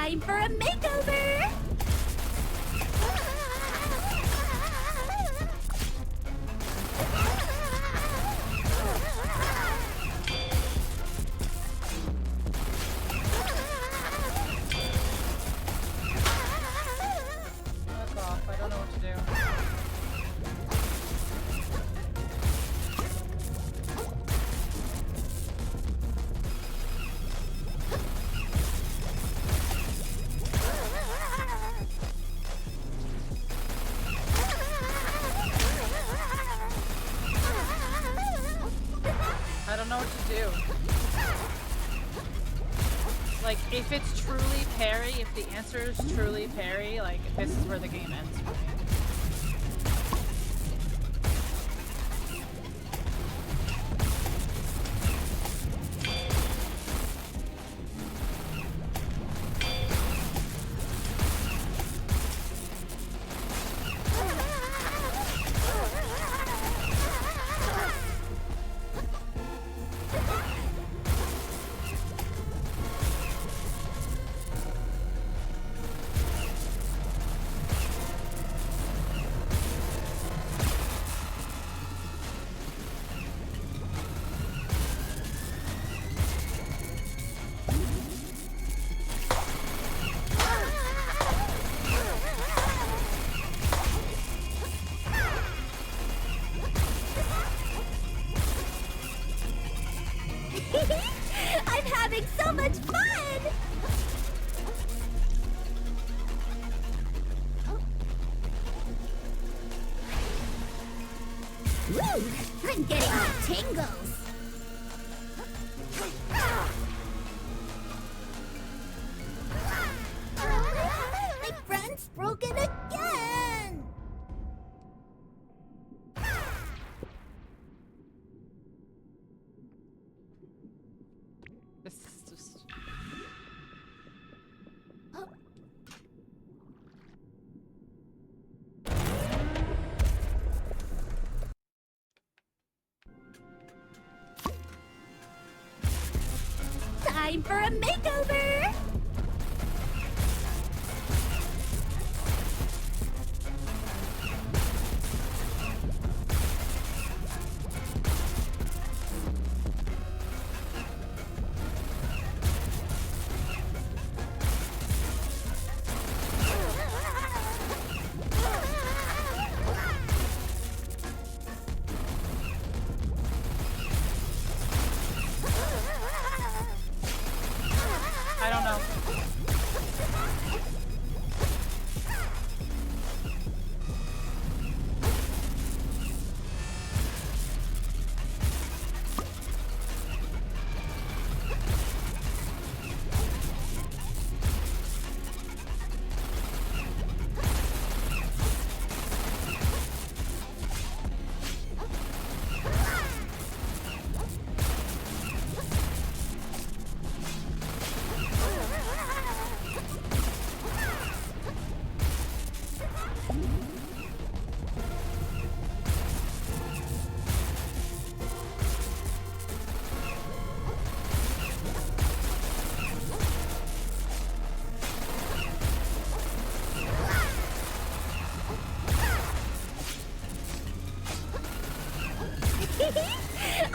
Time for a makeover! Fuck off. I don't know what to do. I don't know what to do. Like, if it's truly parry, if the answer is truly parry, like, this is where the game ends for me. I'm having so much fun! Woo! I'm getting the tingles! My friend's broken again! This is just... Time for a makeover! I don't know.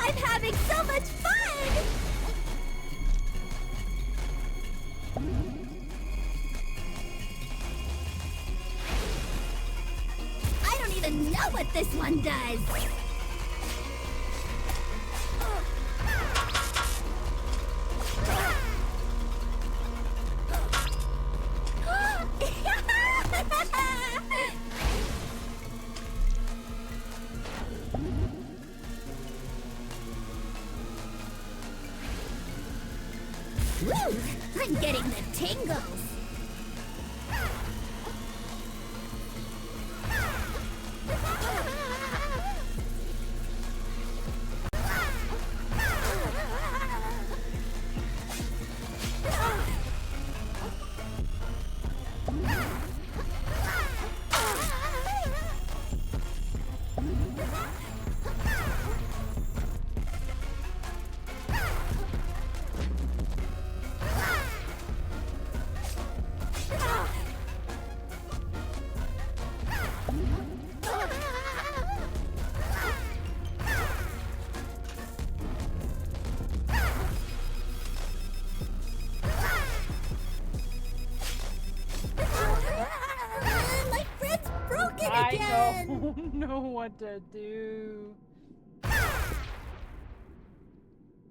I'm having so much fun! I don't even know what this one does! Woo! I'm getting the tingles! know what to do.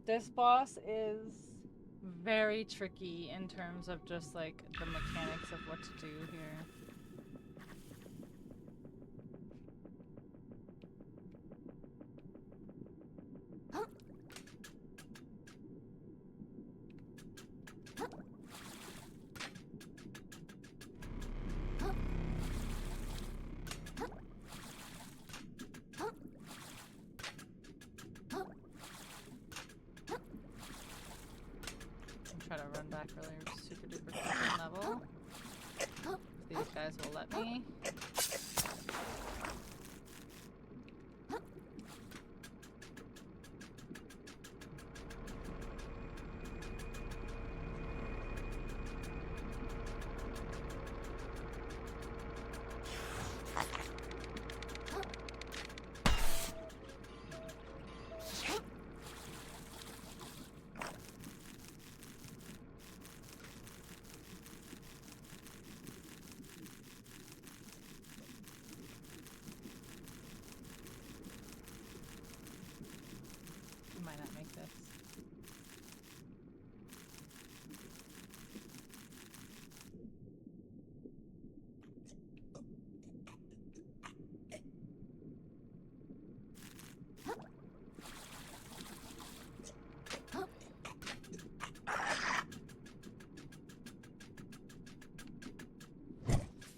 This boss is very tricky in terms of just like the mechanics of what to do here. Try to run back really super duper quick level. These guys will let me. Might not make this.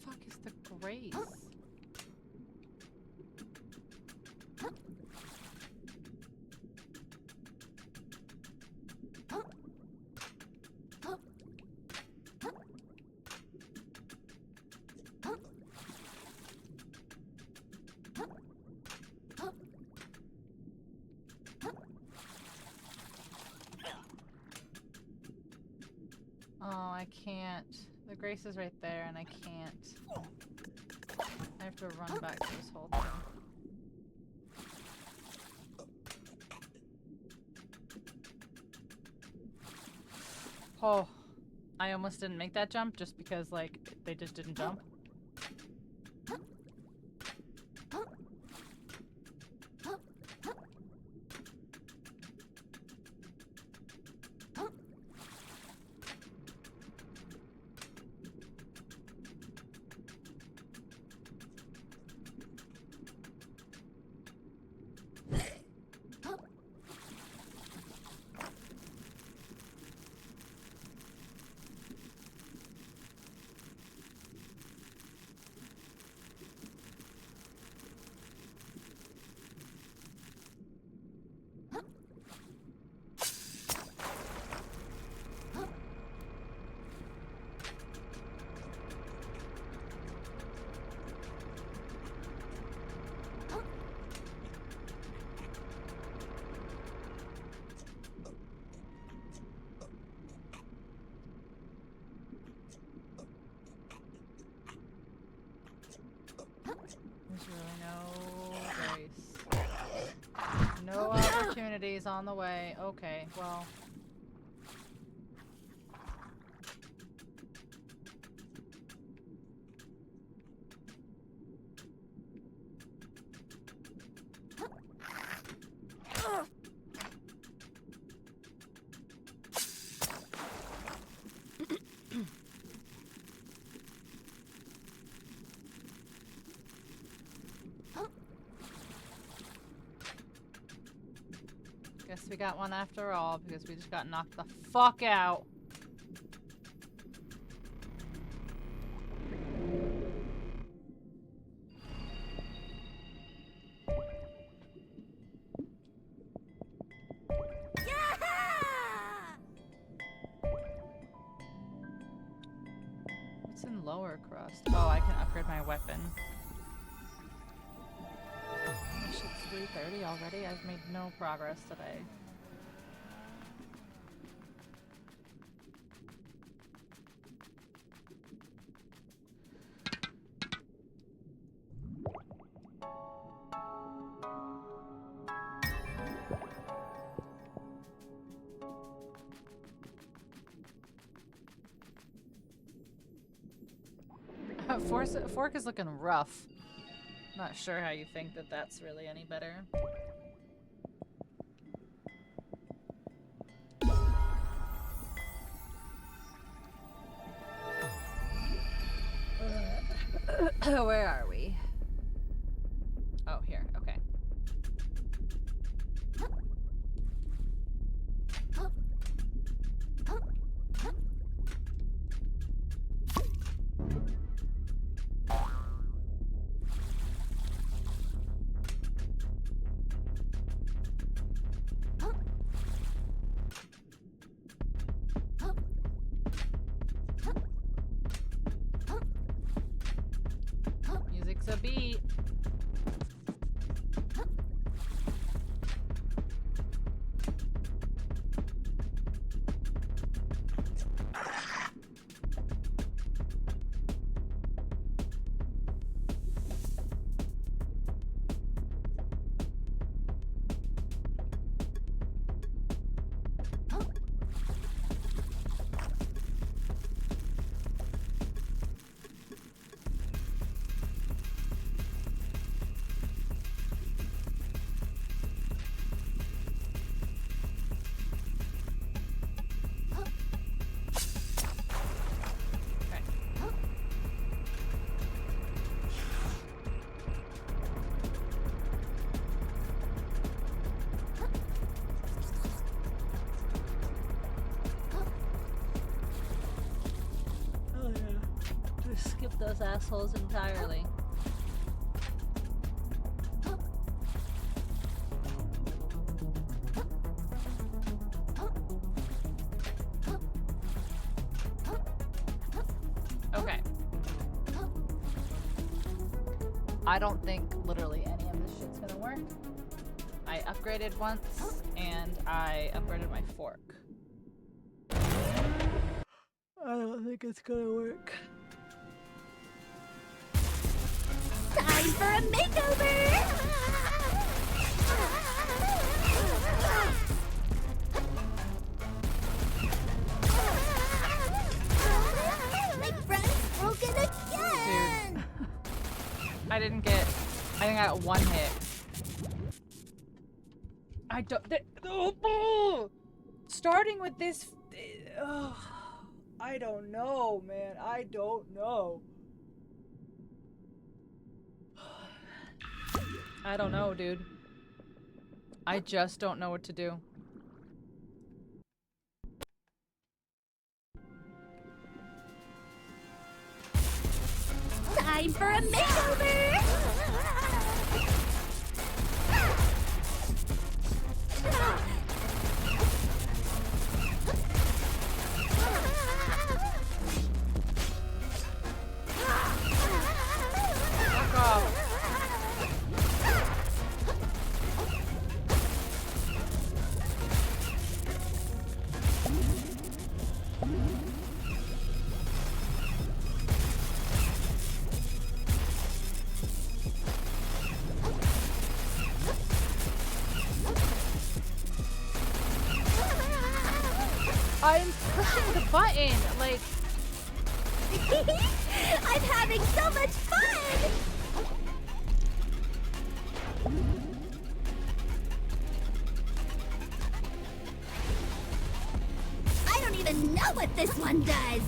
Fuck is the grace? Oh, I can't. The grace is right there and I can't. I have to run back to this whole thing. Oh, I almost didn't make that jump just because, like, they just didn't jump. There's really no grace. No opportunities on the way. Okay, well. Guess we got one after all because we just got knocked the fuck out. What's in lower crust? Oh, I can upgrade my weapon. It's 3:30 already. I've made no progress today. Fork is looking rough. Not sure how you think that that's really any better. Where are we? Oh, here. Okay. Music's a beat. Skip those assholes entirely. Okay. I don't think literally any of this shit's gonna work. I upgraded once, and I upgraded my fork. I don't think it's gonna work. Time for a makeover! My front's broken again! Dude. I think I got one hit. I don't. Starting with this. I don't know, man. I don't know. I don't know, dude. I just don't know what to do. Time for a makeover! Fuck off. I'm pushing the button, like... I'm having so much fun! I don't even know what this one does!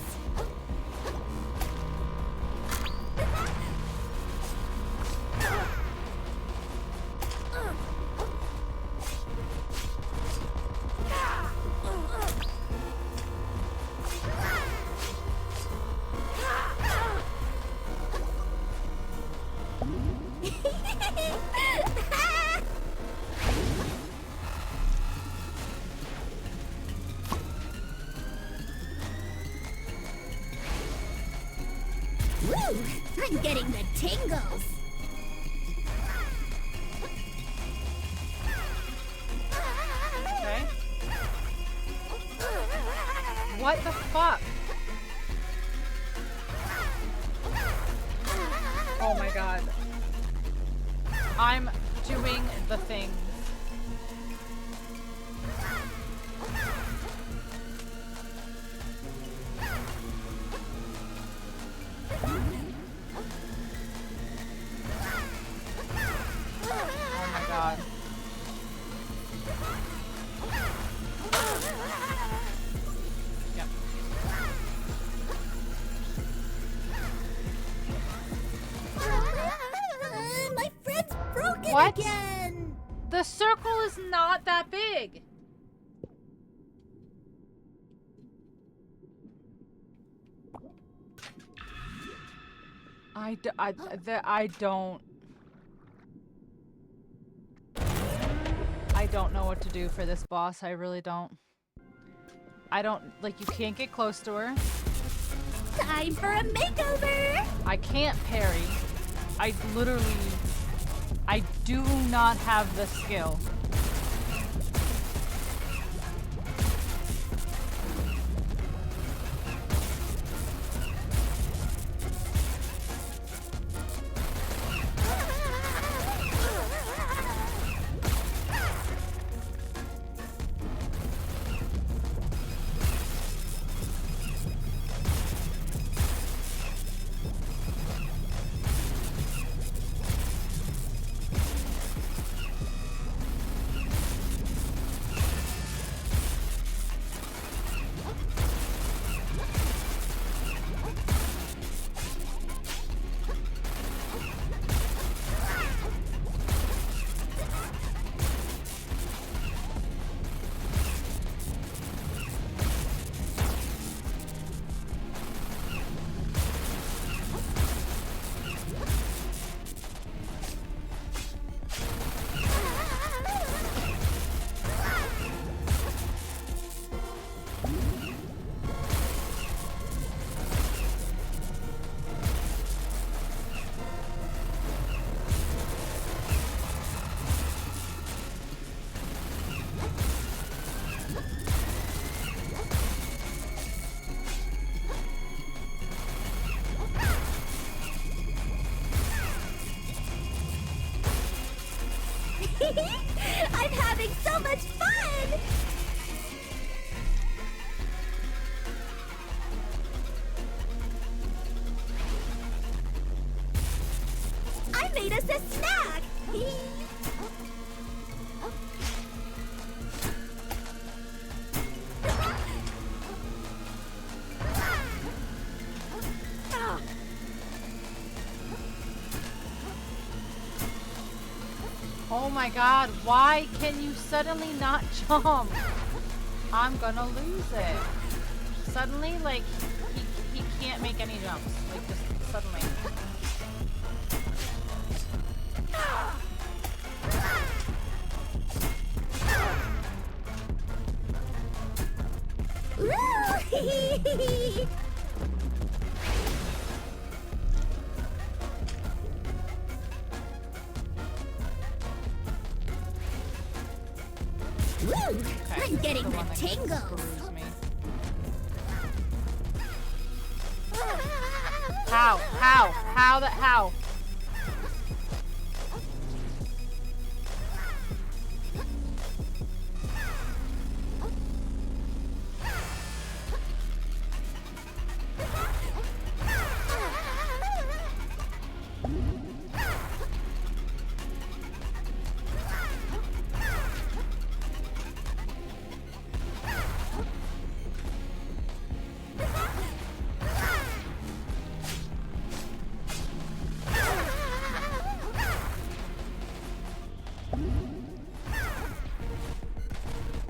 Woo! I'm getting the tingles! Okay. What the fuck? Oh my god. I'm doing the thing. What? again. The circle is not that big. I don't know what to do for this boss. I really don't. I don't, like, you can't get close to her. Time for a makeover. I can't parry. I do not have the skill. I'm having so much fun! I made us a snack! Oh my god, why can you suddenly not jump? I'm gonna lose it. Suddenly, like, he can't make any jumps. Like, just suddenly. Woo! Woo! I'm getting the tingles. How? How?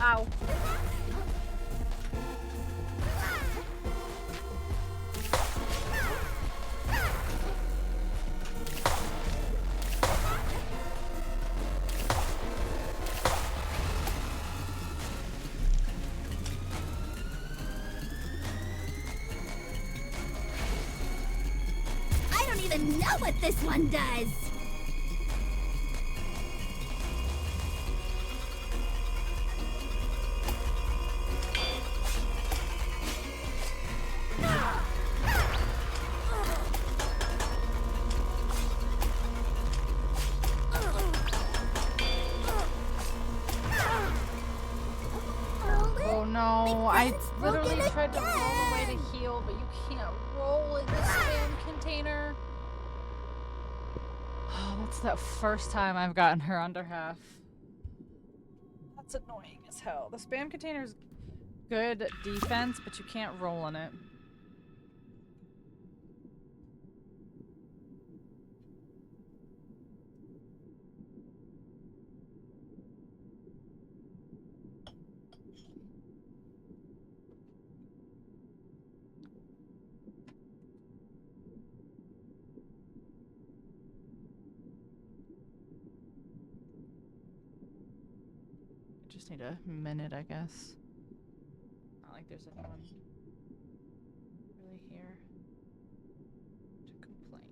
Ow. I don't even know what this one does! Oh no, I literally tried to roll away to heal, but you can't roll in the spam container. Oh, that's the first time I've gotten her under half. That's annoying as hell. The spam container's good defense, but you can't roll in it. Just need a minute, I guess. Not like there's anyone really here to complain.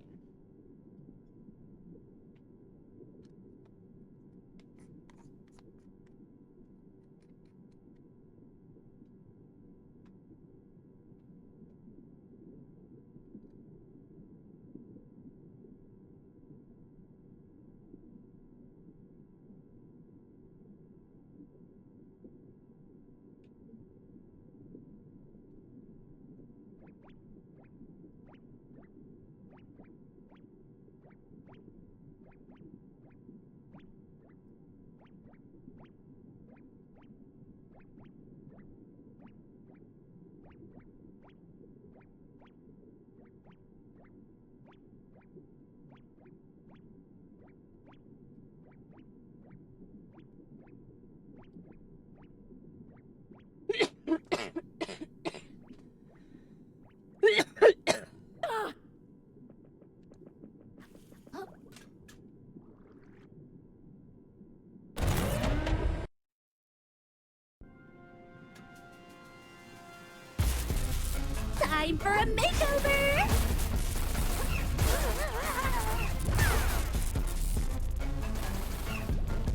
Time for a makeover!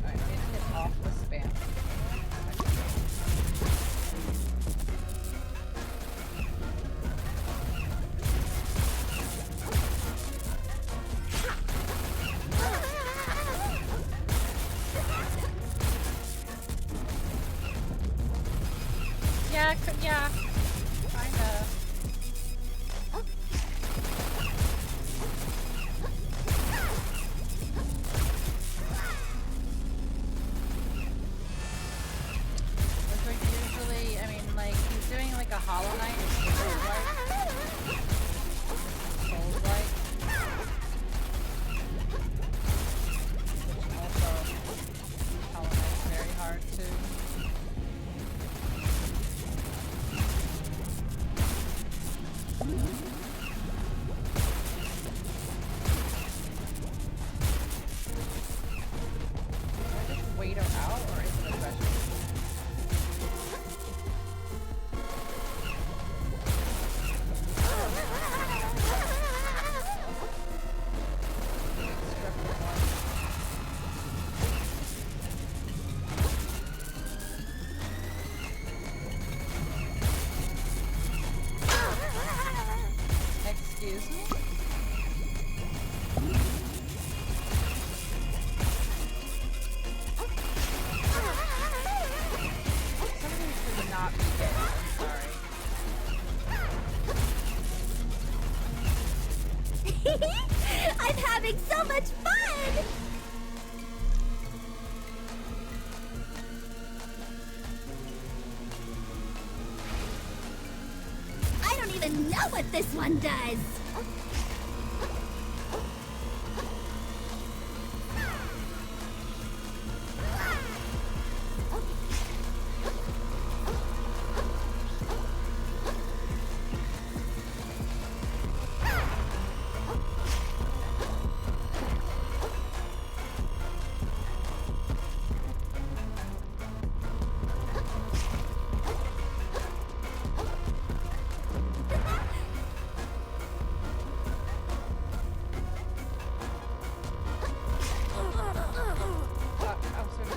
Alright, I need to get off the spam. Yeah, kinda. Which like usually, I mean, like he's doing like a Hollow Knight. Souls-like. Which also, Hollow Knight's very hard too. Wait her out, or is it a special? Excuse me? Something should not be dead. I'm sorry. I'm having so much fun! I don't even know what this one does!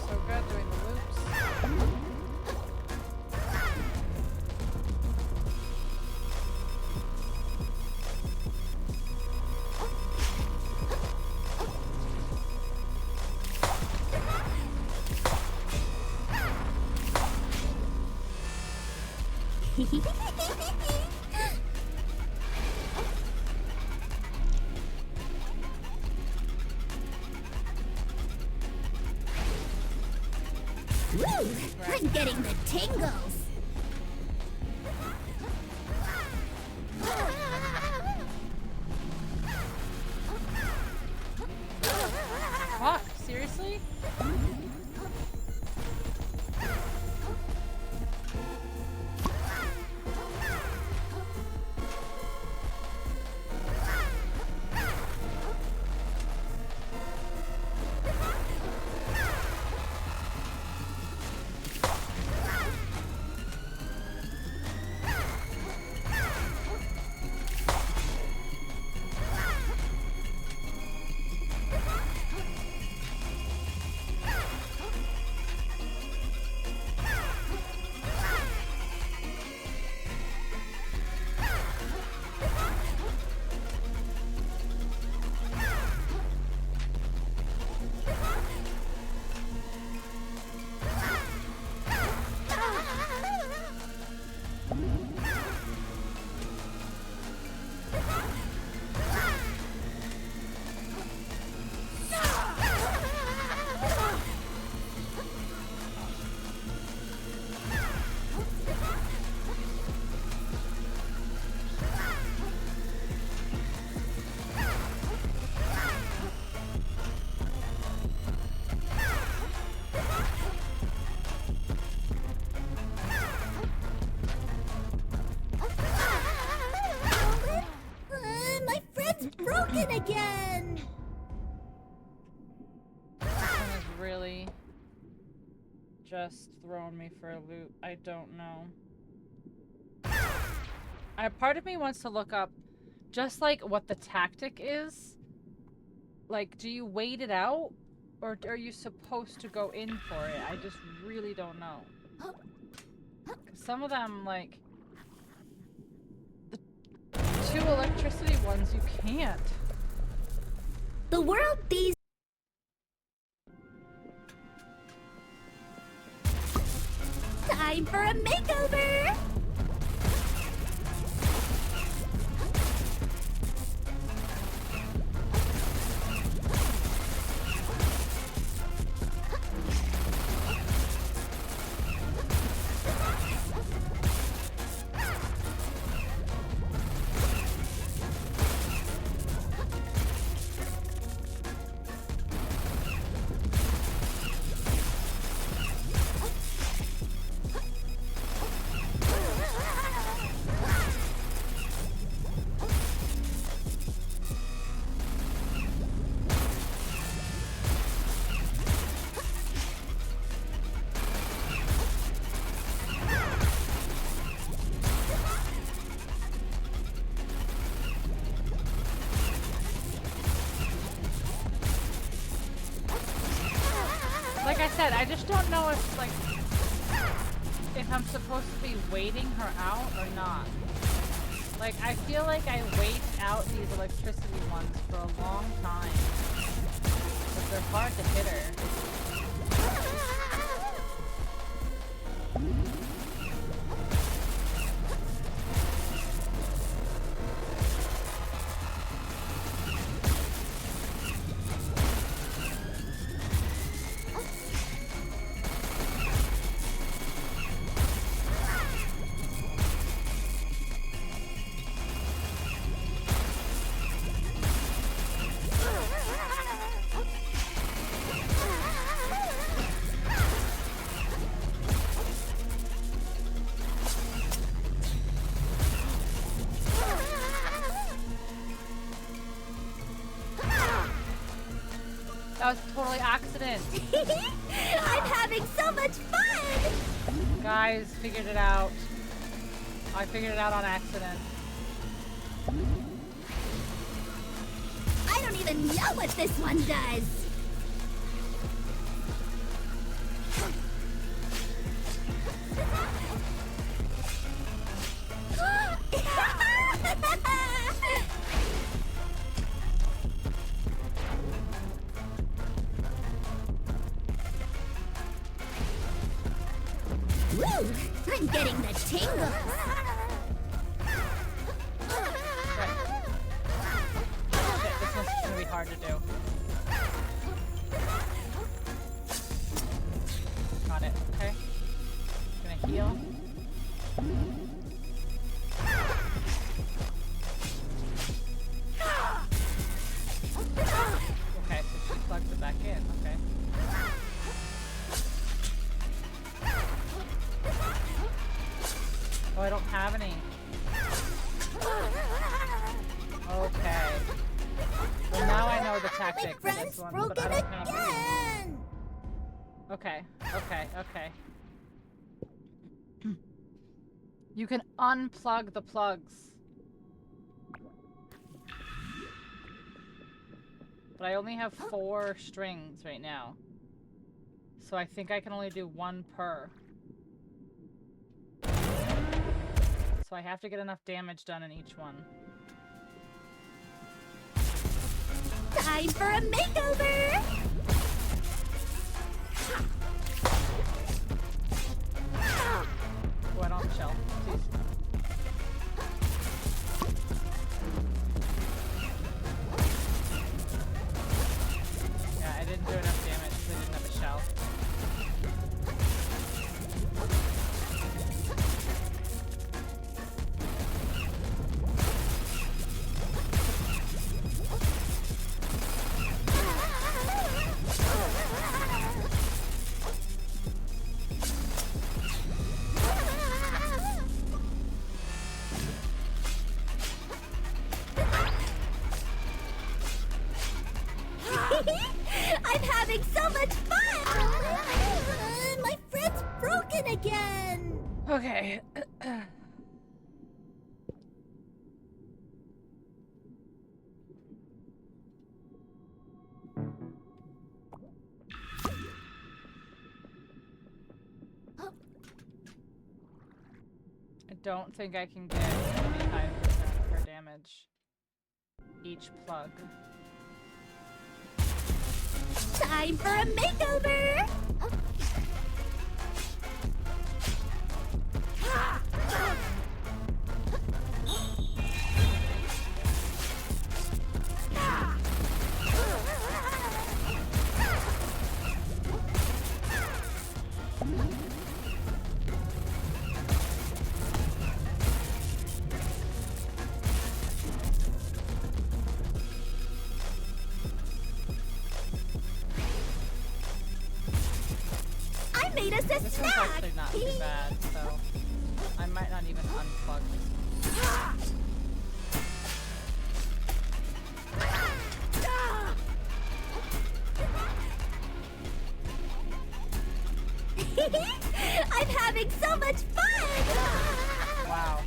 So good doing the loops. Woo! I'm getting the tingles! Fuck, seriously? broken again! This one is really just throwing me for a loop. I don't know. Part of me wants to look up just like what the tactic is. Like, do you wait it out? Or are you supposed to go in for it? I just really don't know. Some of them, like... The 2 electricity ones, you can't. The world these time for a makeover! I just don't know if, like, if I'm supposed to be waiting her out or not. Like, I feel like I wait out these electricity ones for a long time. But they're hard to hit her. That was a totally accident. I'm having so much fun! Guys, figured it out. I figured it out on accident. I don't even know what this one does! Woo! I'm getting the tingles! Shit, this one's gonna be hard to do. Got it, okay. Gonna heal. Okay, so she plugs it back in, okay. Oh, I don't have any. Okay. Well, now I know the tactic for this one, but I don't have any. Okay, okay, okay. You can unplug the plugs. But I only have 4 strings right now. So I think I can only do 1 per. So I have to get enough damage done in each one. Time for a makeover! Oh, I don't have a shell. Jeez. Yeah, I didn't do enough damage because I didn't have a shell. in again! Okay. I don't think I can get 25% of her damage. Each plug. Time for a makeover! I made us a This one's snack! actually not too bad, so I might not even unplug this. I'm having so much fun! Wow.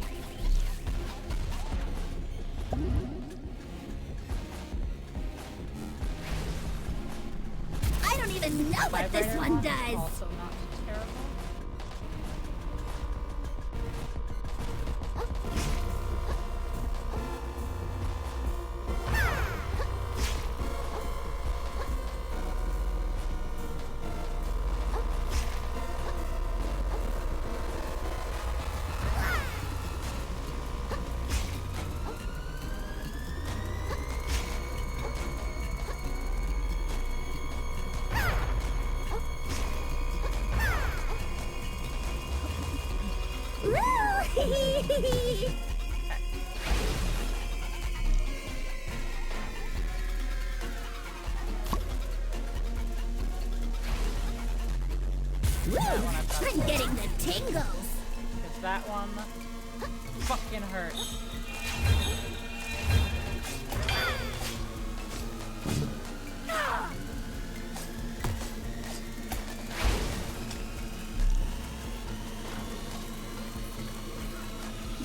I don't even know what this Vibrator one is does! Also not too terrible. I'm getting the tingles! Because that one fucking hurts.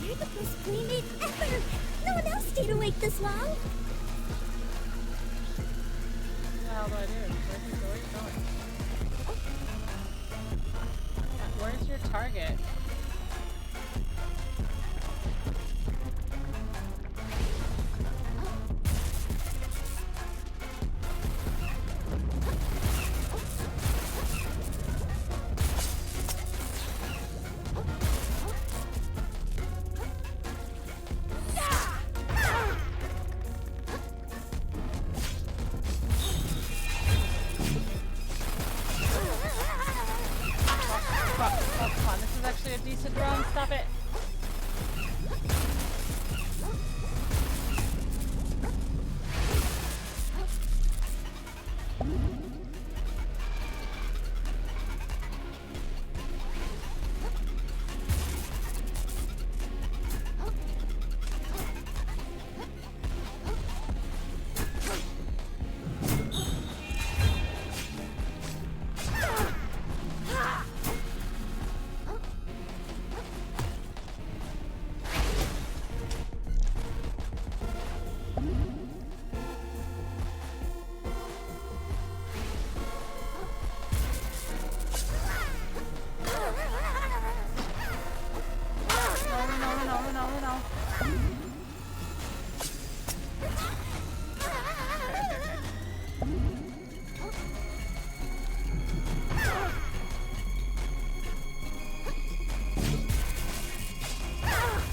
You're the best playmate ever! No one else stayed awake this long! What the hell do I do? Where's he going? Where's your target? Oh, come on, this is actually a decent run. Stop it.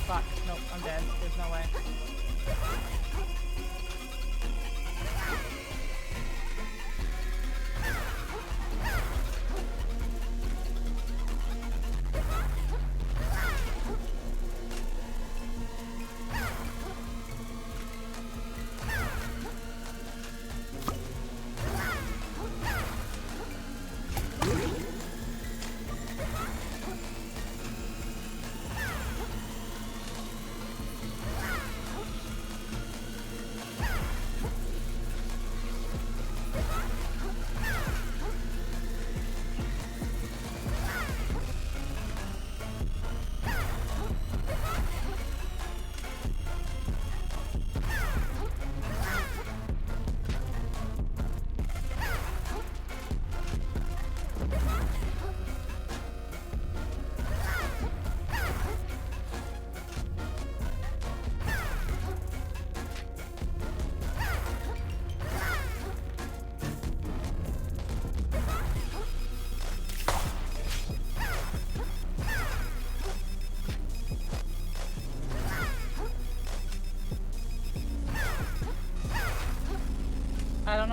Fuck. Nope, I'm dead. There's no way.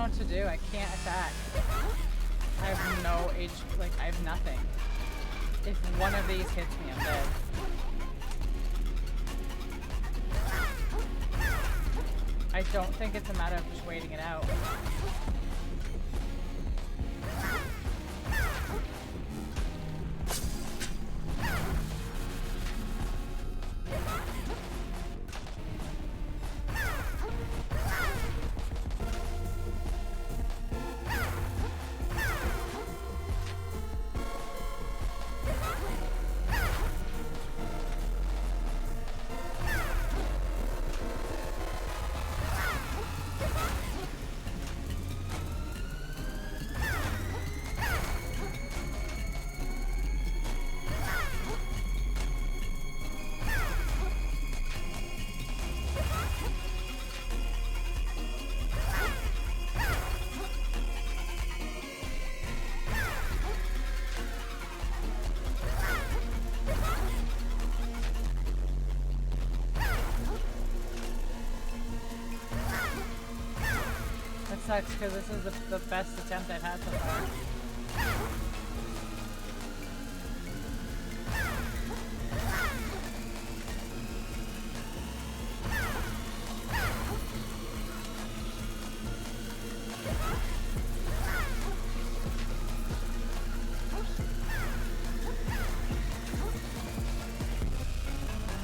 know what to do. I can't attack. I have no H, like, I have nothing. If one of these hits me, I'm dead. I don't think it's a matter of just waiting it out. Sucks because this is the best attempt I've had so far.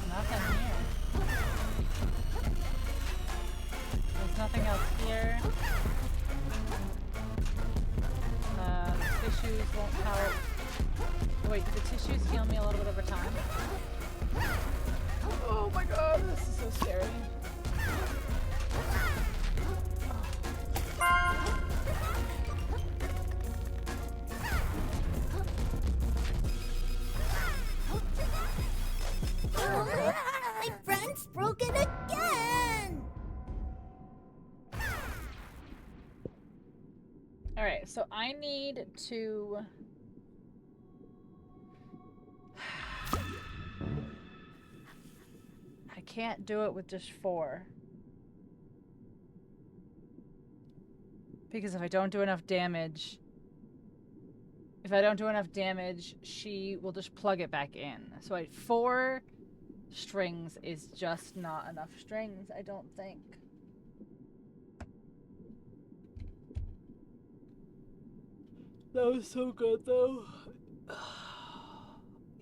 Nothing here. There's nothing else here. Tissues won't help. Wait, do the tissues heal me a little bit over time? Oh my god, this is so scary. My friend's broken again! Alright, so I need to... I can't do it with just 4. Because if I don't do enough damage... she will just plug it back in. So 4 strings is just not enough strings, I don't think. That was so good, though.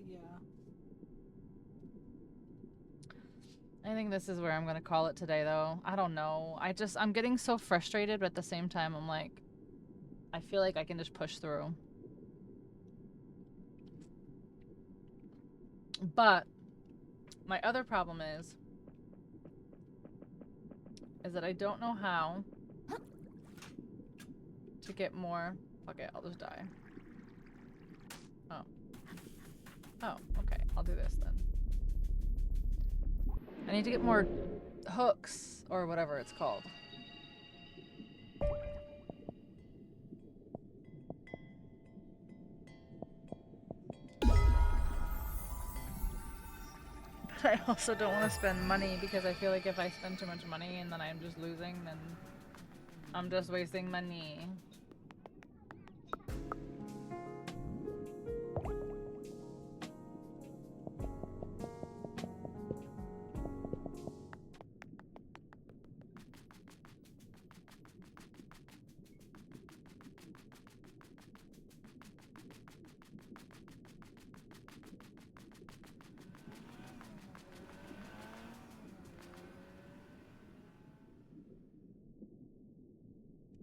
Yeah. I think this is where I'm gonna call it today, though. I don't know. I'm getting so frustrated, but at the same time, I'm like, I feel like I can just push through. But my other problem is that I don't know how to get more. Okay, I'll just die. Oh. Oh, okay. I'll do this then. I need to get more hooks, or whatever it's called. But I also don't want to spend money, because I feel like if I spend too much money and then I'm just losing, then I'm just wasting money.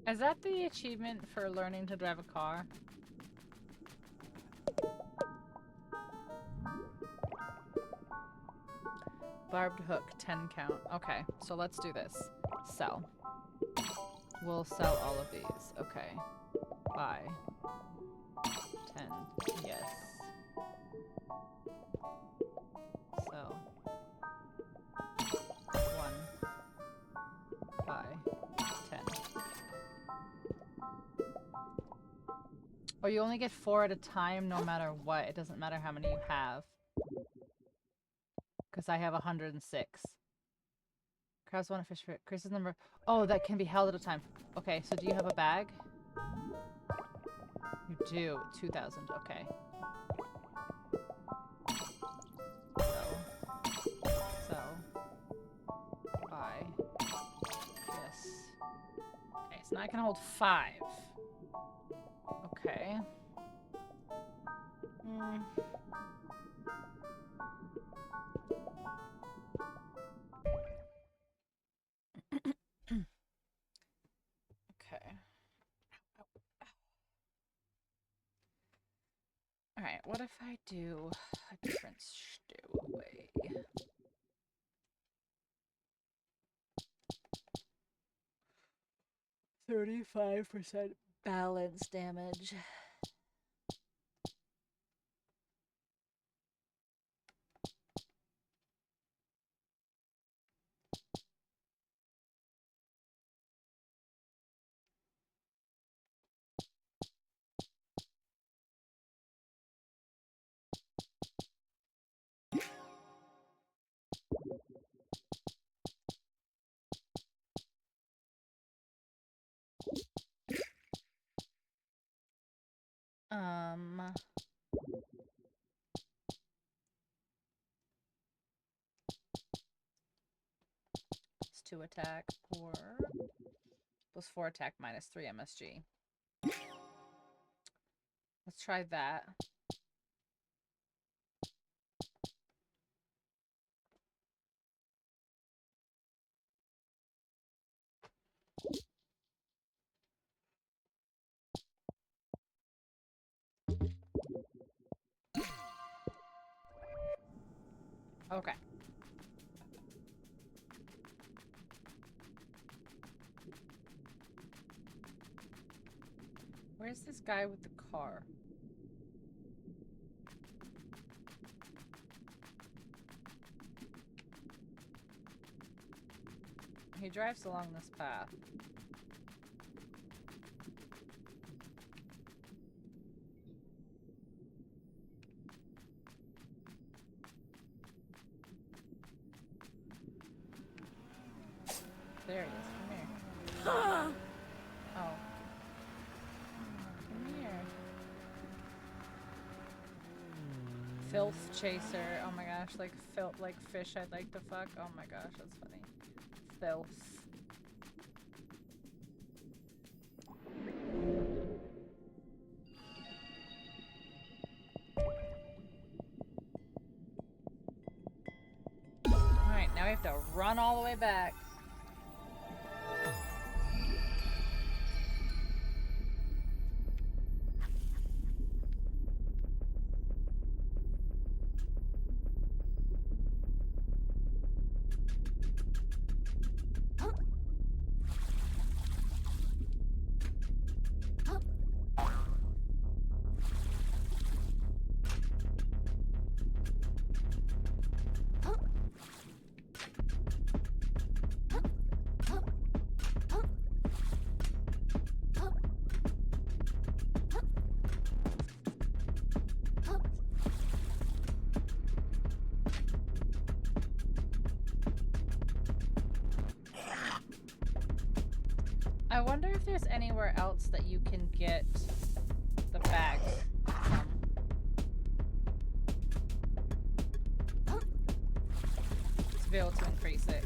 Is that the achievement for learning to drive a car? Barbed hook, 10 count. Okay, so let's do this. Sell. We'll sell all of these. Okay. Buy. 10. Yes. Sell. 1. Buy. 10. Or you only get 4 at a time no matter what. It doesn't matter how many you have. Because I have 106. Crabs want to fish for it. Chris's number. Oh, that can be held at a time. Okay, so do you have a bag? You do. 2,000. Okay. So. Buy. This. Okay, so now I can hold 5. Okay. Okay. Alright, what if I do a different stowaway? %35 balance damage. It's 2 attack or +4 attack -3 MSG. Let's try that. Okay. Where's this guy with the car? He drives along this path. There he is. Come here. Oh. Come here. Filth chaser. Oh my gosh, like filth, like fish I'd like to fuck. Oh my gosh, that's funny. Filth. Alright, now we have to run all the way back. I wonder if there's anywhere else that you can get the bags from. To be able to increase it.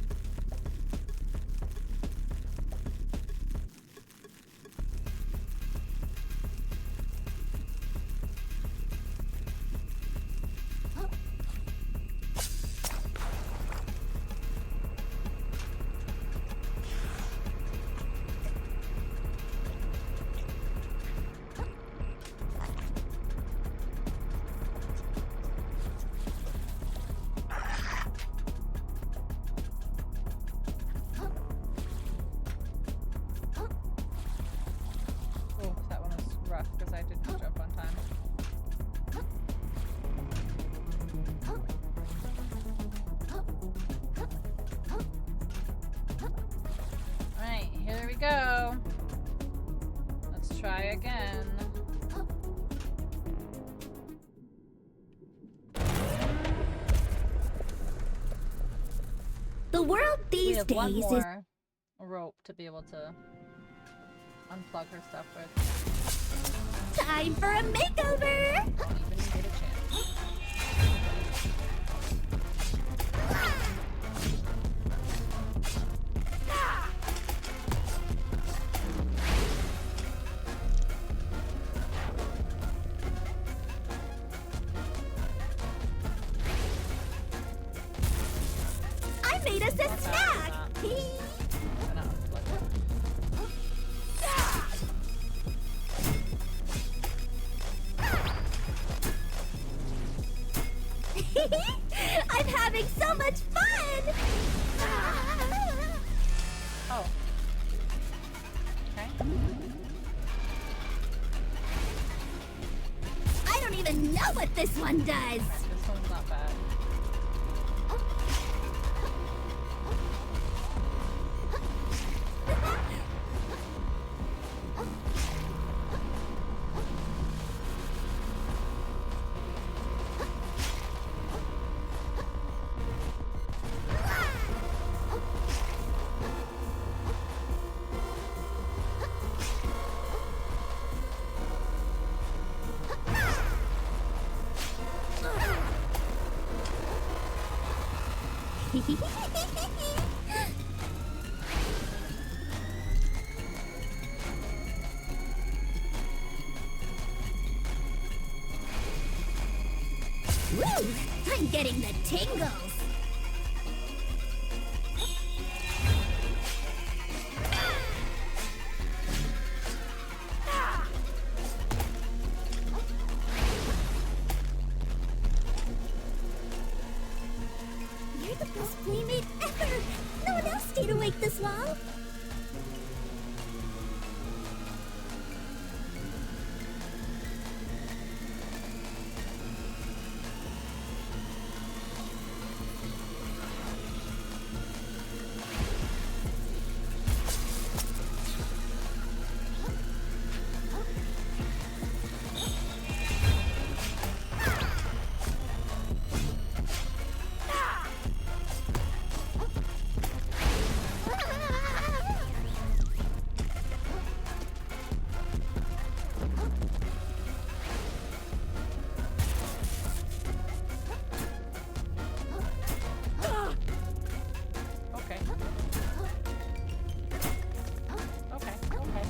Go. Let's try again. The The world We these have one days is more rope to be able to unplug her stuff with. time for a makeover! Don't even get a chance. I made us a snack! I'm gonna unplug it. I'm having so much fun! Oh. Okay. I don't even know what this one does! This one's not bad. Woo! I'm getting the tingles! You're the best playmate ever! No one else stayed awake this long! Okay. Okay, okay.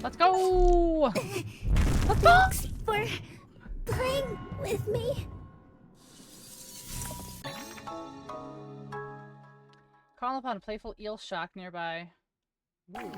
Let's go! Let's go! Thanks for playing with me. Call upon a playful eel shock nearby. Ooh.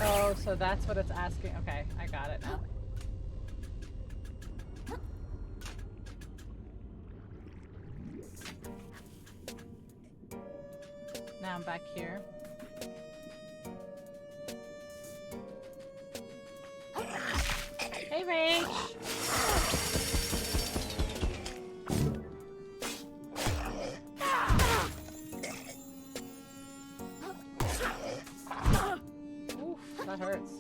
Oh, so that's what it's asking. Okay, I got it now. Now I'm back here. Hey, Rach! Oof, that hurts.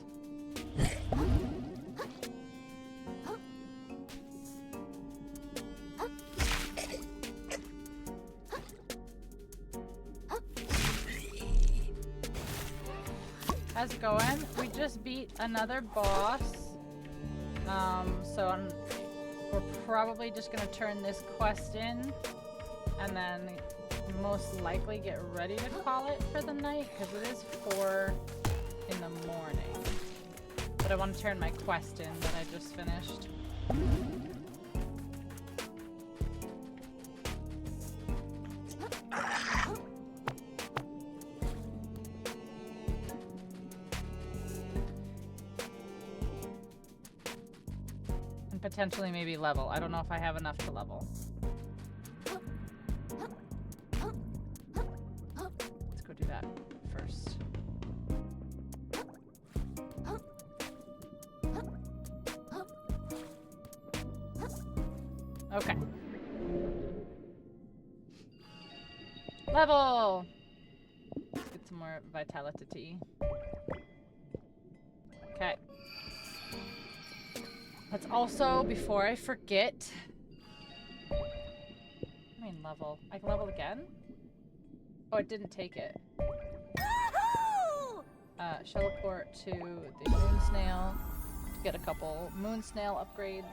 going. We just beat another boss. So we're probably just gonna turn this quest in, and then most likely get ready to call it for the night, because it is 4 in the morning. But I want to turn my quest in that I just finished. And potentially maybe level. I don't know if I have enough to level. Let's go do that first. Okay. Level! Let's get some more vitality. Okay. Let's also, before I forget... I mean level. I can level again? Oh, it didn't take it. Teleport to the moon snail to get a couple moon snail upgrades.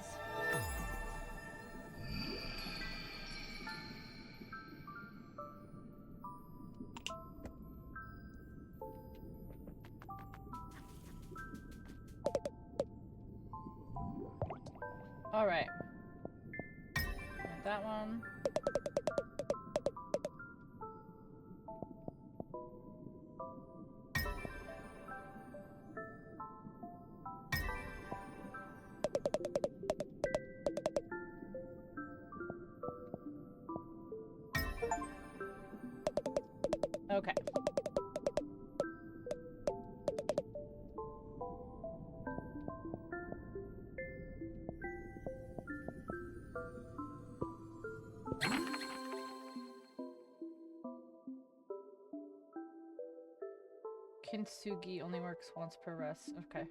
Alright. That one. Okay. Kintsugi only works once per rest. Okay.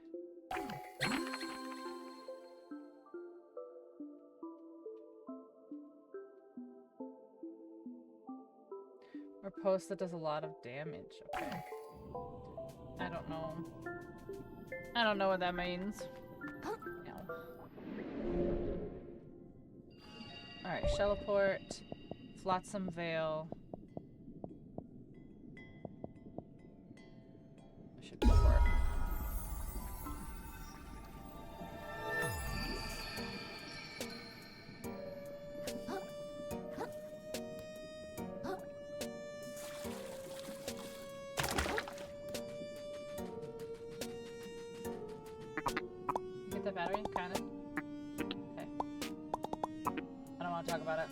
Or post that does a lot of damage. Okay. I don't know. I don't know what that means. No. Alright, Shelleport, Flotsam Vale. I should go for it. Get the battery? Kinda. Okay. I don't want to talk about it.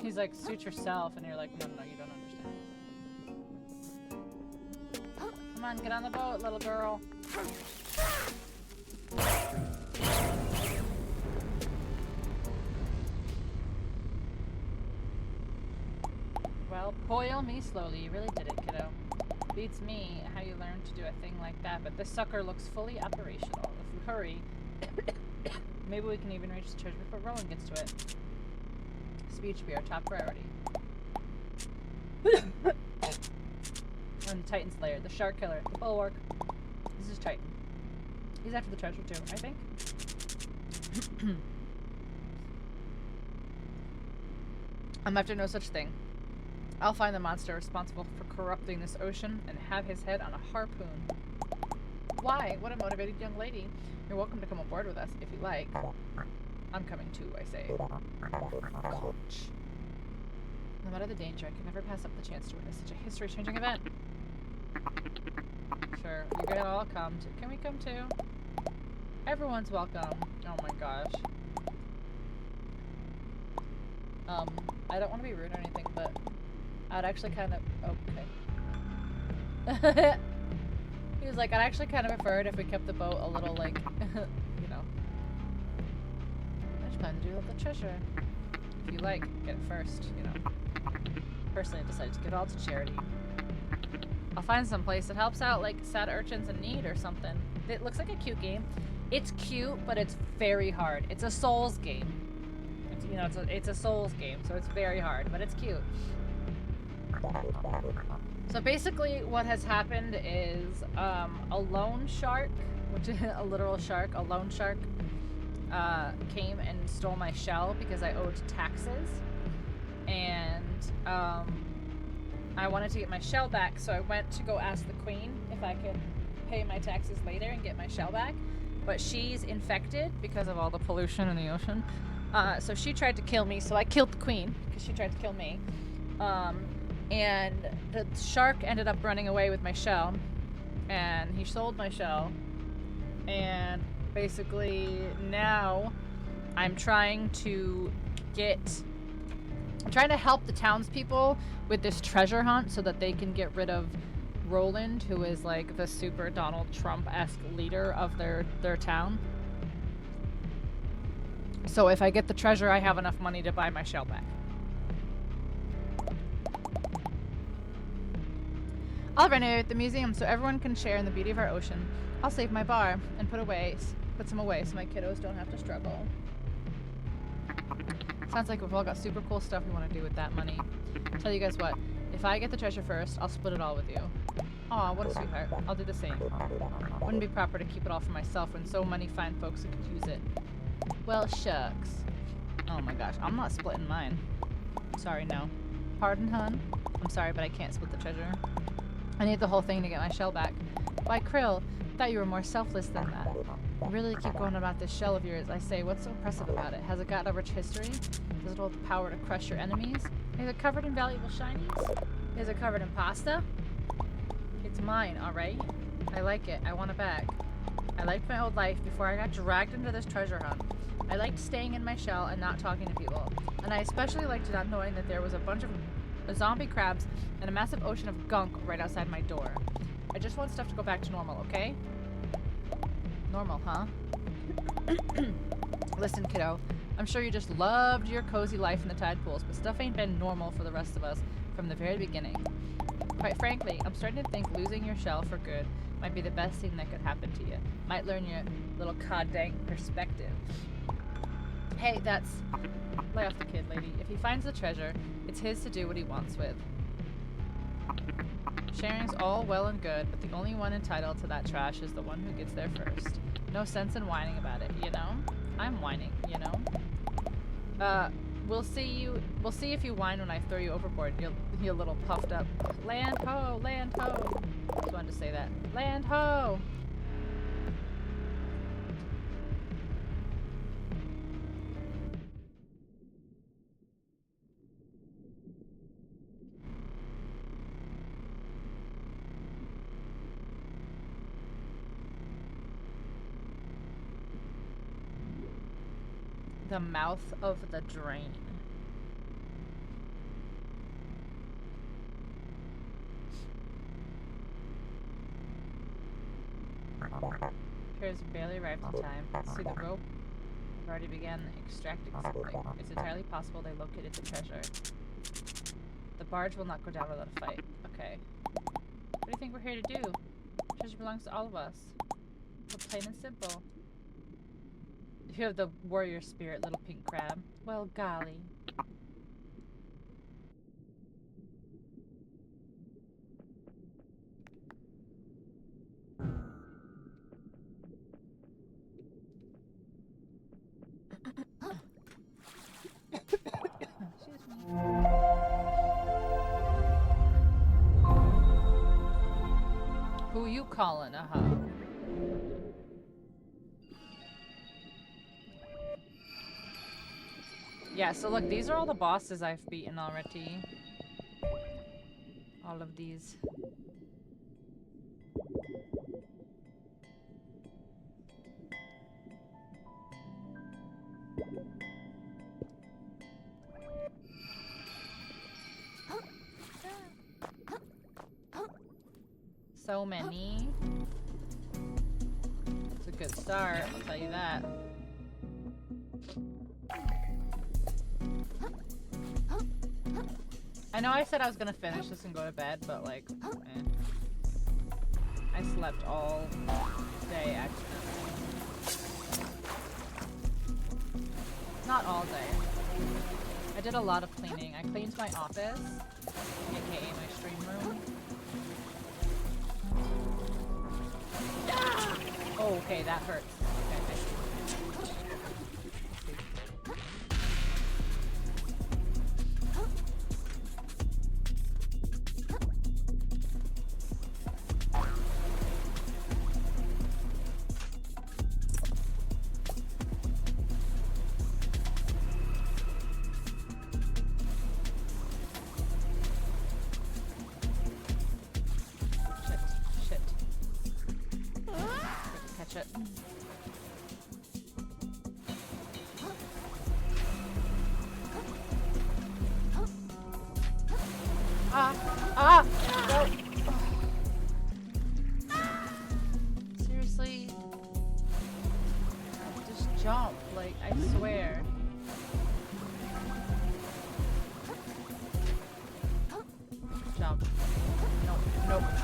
He's like, suit yourself, and you're like, no, you don't understand. Come on, get on the boat, little girl. Well, boil me slowly. You really did it, kiddo. Beats me how you learned to do a thing like that, but this sucker looks fully operational. If we hurry, maybe we can even reach the treasure before Roland gets to it. Speed should be our top priority. And the Titan's lair, the shark killer, the bulwark. This is Titan. He's after the treasure too, I think. I'm after no such thing. I'll find the monster responsible for corrupting this ocean and have his head on a harpoon. Why? What a motivated young lady. You're welcome to come aboard with us if you like. I'm coming too, I say. No matter the danger, I can never pass up the chance to witness such a history-changing event. Sure, you're gonna all come too. Can we come too? Everyone's welcome. Oh my gosh. I don't want to be rude or anything, but I'd actually kind of... Okay. He was like, I'd actually kind of prefer it if we kept the boat a little, like, you know. I just plan to do the treasure. If you like, get it first, you know. Personally, I decided to give it all to charity. I'll find some place that helps out, like, sad urchins in need or something. It looks like a cute game. It's cute, but it's very hard. It's a Souls game. It's, you know, it's a Souls game, so it's very hard, but it's cute. So basically what has happened is a loan shark, which is a literal shark, a loan shark came and stole my shell because I owed taxes. And I wanted to get my shell back, so I went to go ask the queen if I could pay my taxes later and get my shell back. But she's infected because of all the pollution in the ocean. So she tried to kill me, so I killed the queen because she tried to kill me. And the shark ended up running away with my shell, and he sold my shell. And basically now I'm trying to help the townspeople with this treasure hunt so that they can get rid of Roland, who is like the super Donald Trump-esque leader of their town. So if I get the treasure, I have enough money to buy my shell back. I'll renovate the museum so everyone can share in the beauty of our ocean. I'll save my bar and put some away so my kiddos don't have to struggle. Sounds like we've all got super cool stuff we want to do with that money. Tell you guys what, if I get the treasure first, I'll split it all with you. Aw, what a sweetheart. I'll do the same. Wouldn't be proper to keep it all for myself when so many fine folks could use it. Well, shucks. Oh my gosh, I'm not splitting mine. Sorry, no. Pardon, hun? I'm sorry, but I can't split the treasure. I need the whole thing to get my shell back. Why, Krill, thought you were more selfless than that. You really keep going about this shell of yours. I say, what's so impressive about it? Has it got a rich history? Does it hold the power to crush your enemies? Is it covered in valuable shinies? Is it covered in pasta? It's mine, alright? I like it. I want it back. I liked my old life before I got dragged into this treasure hunt. I liked staying in my shell and not talking to people. And I especially liked not knowing that there was a bunch of zombie crabs and a massive ocean of gunk right outside my door. I just want stuff to go back to normal, okay? Normal, huh? Listen, kiddo. I'm sure you just loved your cozy life in the tide pools, but stuff ain't been normal for the rest of us from the very beginning. Quite frankly, I'm starting to think losing your shell for good might be the best thing that could happen to you. Might learn your little cod-dang perspective. Hey, that's... Lay off the kid, lady. If he finds the treasure, it's his to do what he wants with. Sharing's all well and good, but the only one entitled to that trash is the one who gets there first. No sense in whining about it, you know? I'm whining, you know? We'll see if you whine when I throw you overboard. You're a little puffed up. Land ho! Land ho! Just wanted to say that. Land ho! The mouth of the drain. Appears barely arrived in time. See the rope? I've already began extracting something. It's entirely possible they located the treasure. The barge will not go down without a fight. Okay. What do you think we're here to do? Treasure belongs to all of us. So plain and simple. You have the warrior spirit, little pink crab. Well, golly. Excuse me. Who you calling? Yeah, so look, these are all the bosses I've beaten already. All of these. So many. It's a good start, I'll tell you that. I know I said I was gonna finish this and go to bed, but like, I slept all day accidentally. Not all day. I did a lot of cleaning. I cleaned my office. AKA my stream room. Oh, okay, that hurts. Okay, I see. Shit. Catch it. No. Seriously? Just jump, like, I swear. Jump.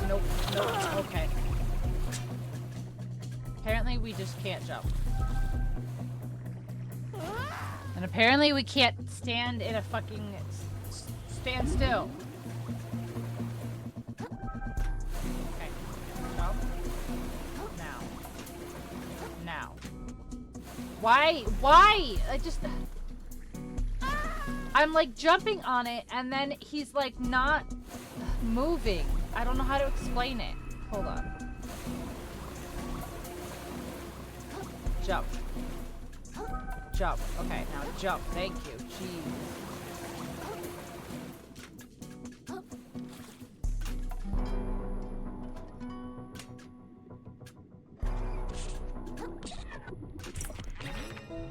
Nope. Okay. Apparently we just can't jump. And apparently we can't stand in a fucking stand still. Okay. Jump. Now. Why? I'm like jumping on it and then he's like not moving. I don't know how to explain it. Hold on. Jump. Okay, now jump. Thank you. Jeez.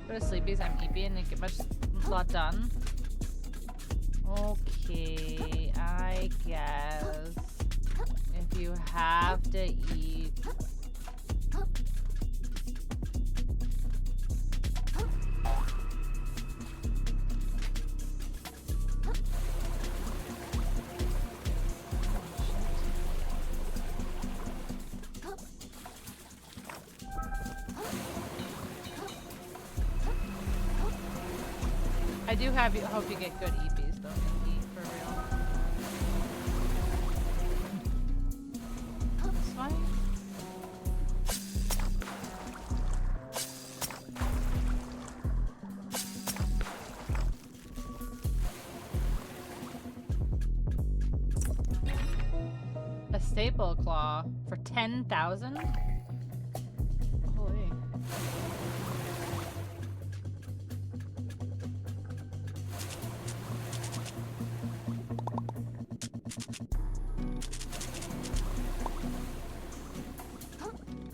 Go to sleepies. I'm eepy and didn't get much lot done. Okay, I guess if you have to eat. I do hope you get good EPs though, Nikki, for real. This one? A staple claw for 10,000? Holy.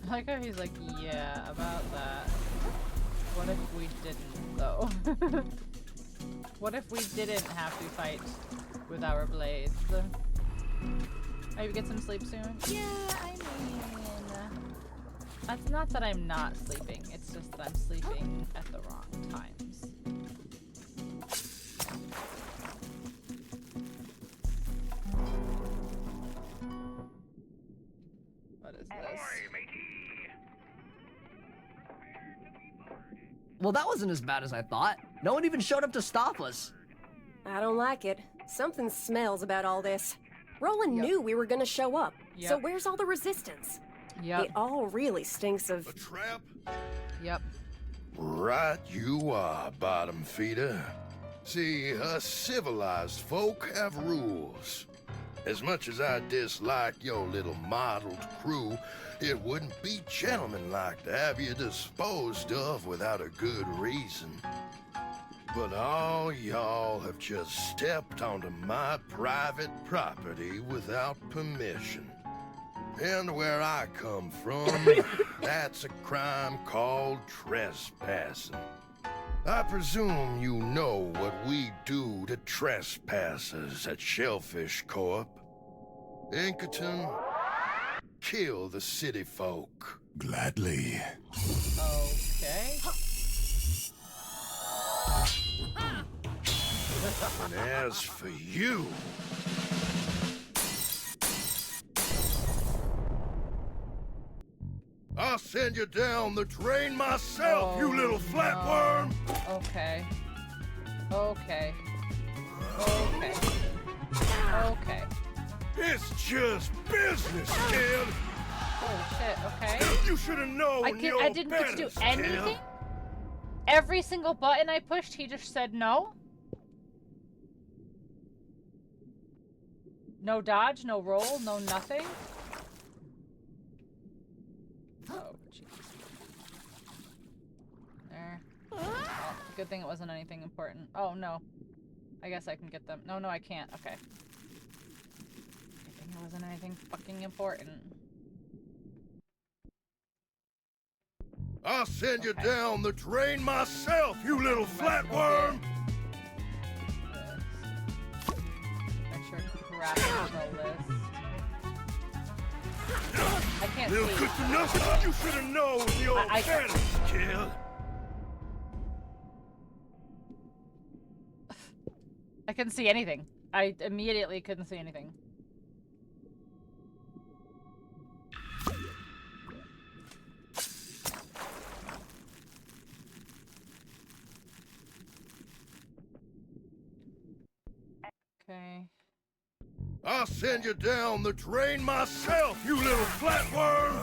I like how he's like, yeah, about that. What if we didn't, though? What if we didn't have to fight with our blades? Maybe get some sleep soon? Yeah, I mean... That's not that I'm not sleeping, it's just that I'm sleeping at the wrong times. What is this? Well, that wasn't as bad as I thought. No one even showed up to stop us. I don't like it. Something smells about all this. Roland knew we were gonna show up. So where's all the resistance? It all really stinks of... A trap? Yep. Right you are, bottom feeder. See, us civilized folk have rules. As much as I dislike your little mottled crew, it wouldn't be gentlemanlike to have you disposed of without a good reason. But all y'all have just stepped onto my private property without permission. And where I come from, that's a crime called trespassing. I presume you know what we do to trespassers at Shellfish Corp. Inkerton, kill the city folk. Gladly. Okay. And as for you... I'll send you down the drain myself, you little flatworm! Okay. Okay. It's just business, kid. Oh shit, okay. You should have known I didn't get to do anything? Every single button I pushed, he just said no? No dodge, no roll, no nothing? Oh, jeez. There. Oh, good thing it wasn't anything important. Oh, no. I guess I can get them. No, I can't. Okay. Good thing it wasn't anything fucking important. I'll send you down the drain myself, you little flatworm! Make sure crap is the list. I can't Little see. good for nothing, you should have known your better, kid. I couldn't see anything. I immediately couldn't see anything. Okay. I'll send you down the drain myself, you little flatworm!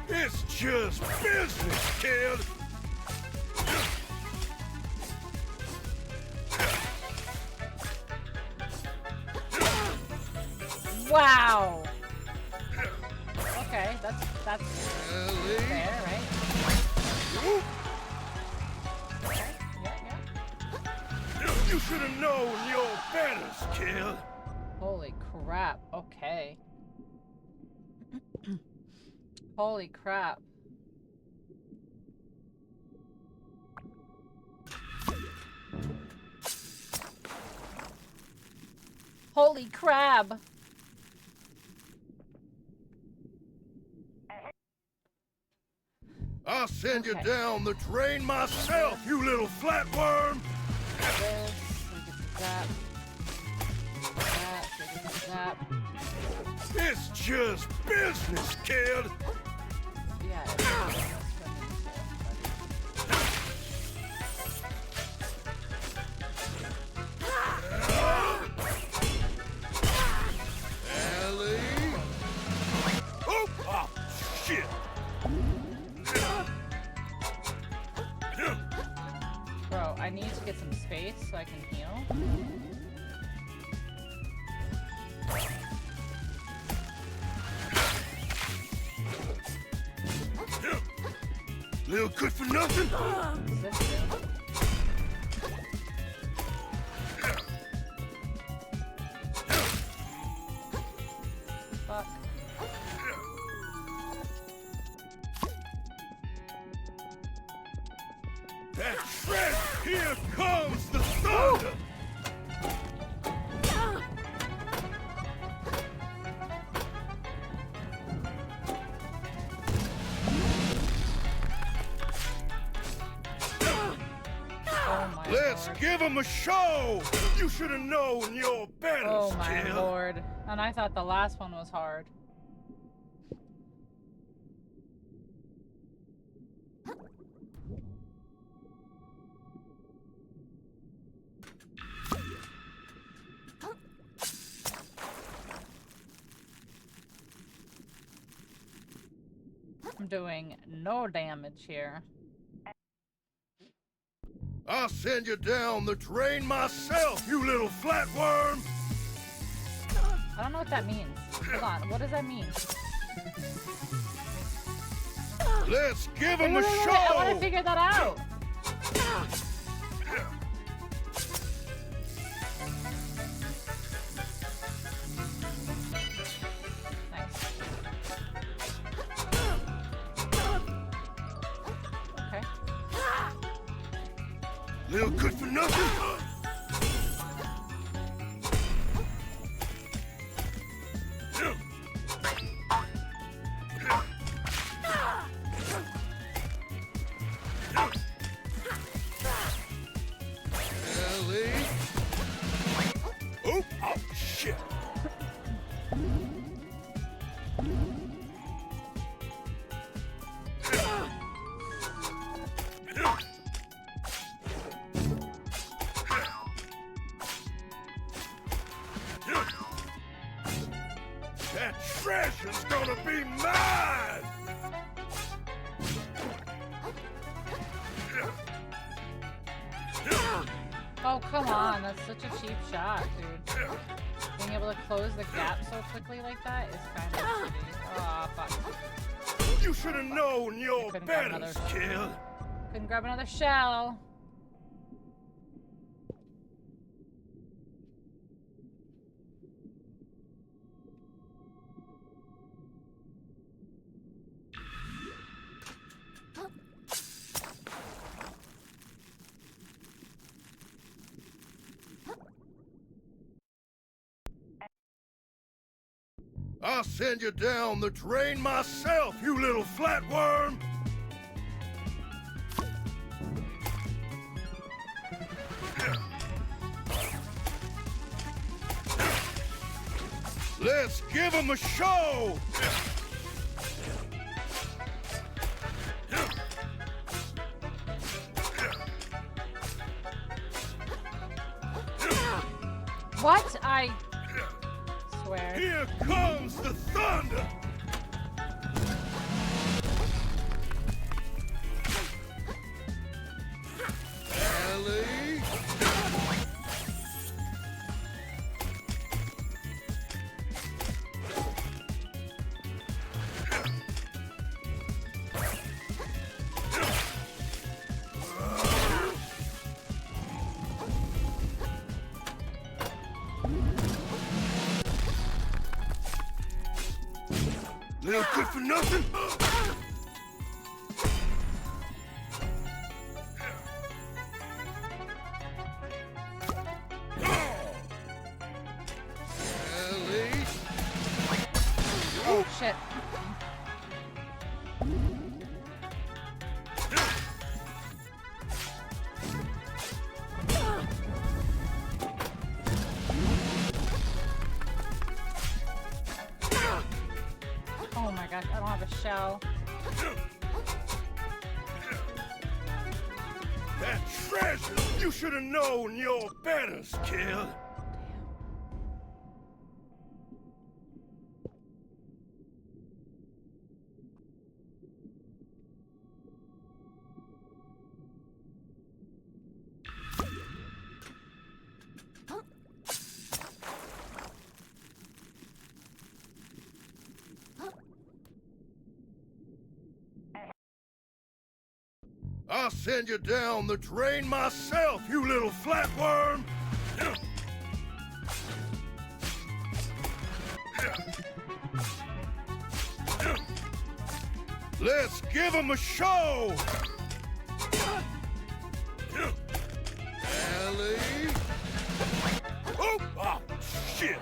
It's just business, kid! Wow! Okay, that's fair, right? Okay, yeah. You should have known your betters, kid! Holy crap, okay. Holy crap. Holy crab! I'll send you down the drain myself, you little flatworm! This, that. That. It's just business, kid! Yeah, Ellie! Oh, shit! Bro, I need to get some space so I can heal. Little good for nothing? Fuck. That shred! Here comes the thunder! Let's give him a show! You should have known your better, Oh my kid. lord. And I thought the last one was hard. I'm doing no damage here. I'll send you down the drain myself, you little flatworm! I don't know what that means. Hold on, what does that mean? Let's give him a show! I want to figure that out! Okay. Little good for nothing? Ellie? Oh, shit! treasure's gonna be mine! Oh, come on. That's such a cheap shot, dude. Being able to close the gap so quickly like that is kind of shitty. Aw, fuck. You should have known your better, kid. Couldn't grab another shell. I'll send you down the drain myself, you little flatworm! Let's give him a show! What? I swear. Here comes the thunder! Ellie! Little good for nothing? Ellie? Oh, shit. Oh my gosh, I don't have a shell. That treasure! You should have known your betters, kid. I'll send you down the drain myself, you little flatworm! Let's give him a show! Ellie? Oh, shit!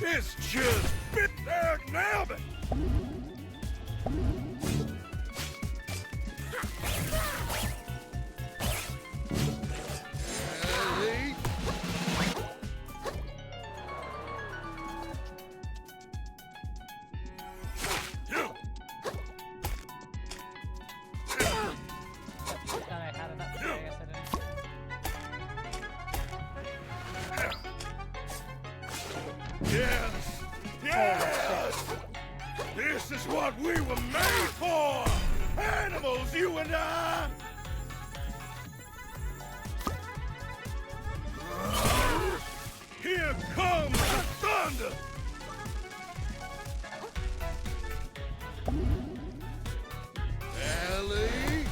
It's just bit there nabbing! Ellie? Thought I had it up there, I guess I didn't. Yes! Yes! This is what we were made for! Animals, you and I! Here comes the thunder! Ellie?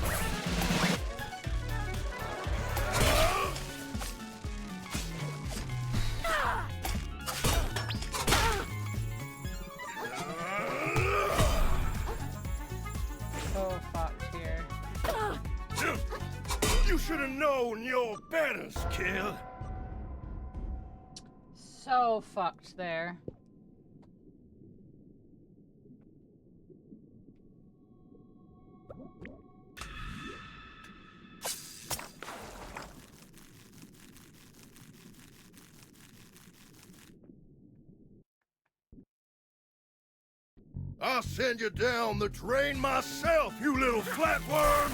So fucked here. You should have known your betters, kid. So fucked there. I'll send you down the drain myself, you little flatworm!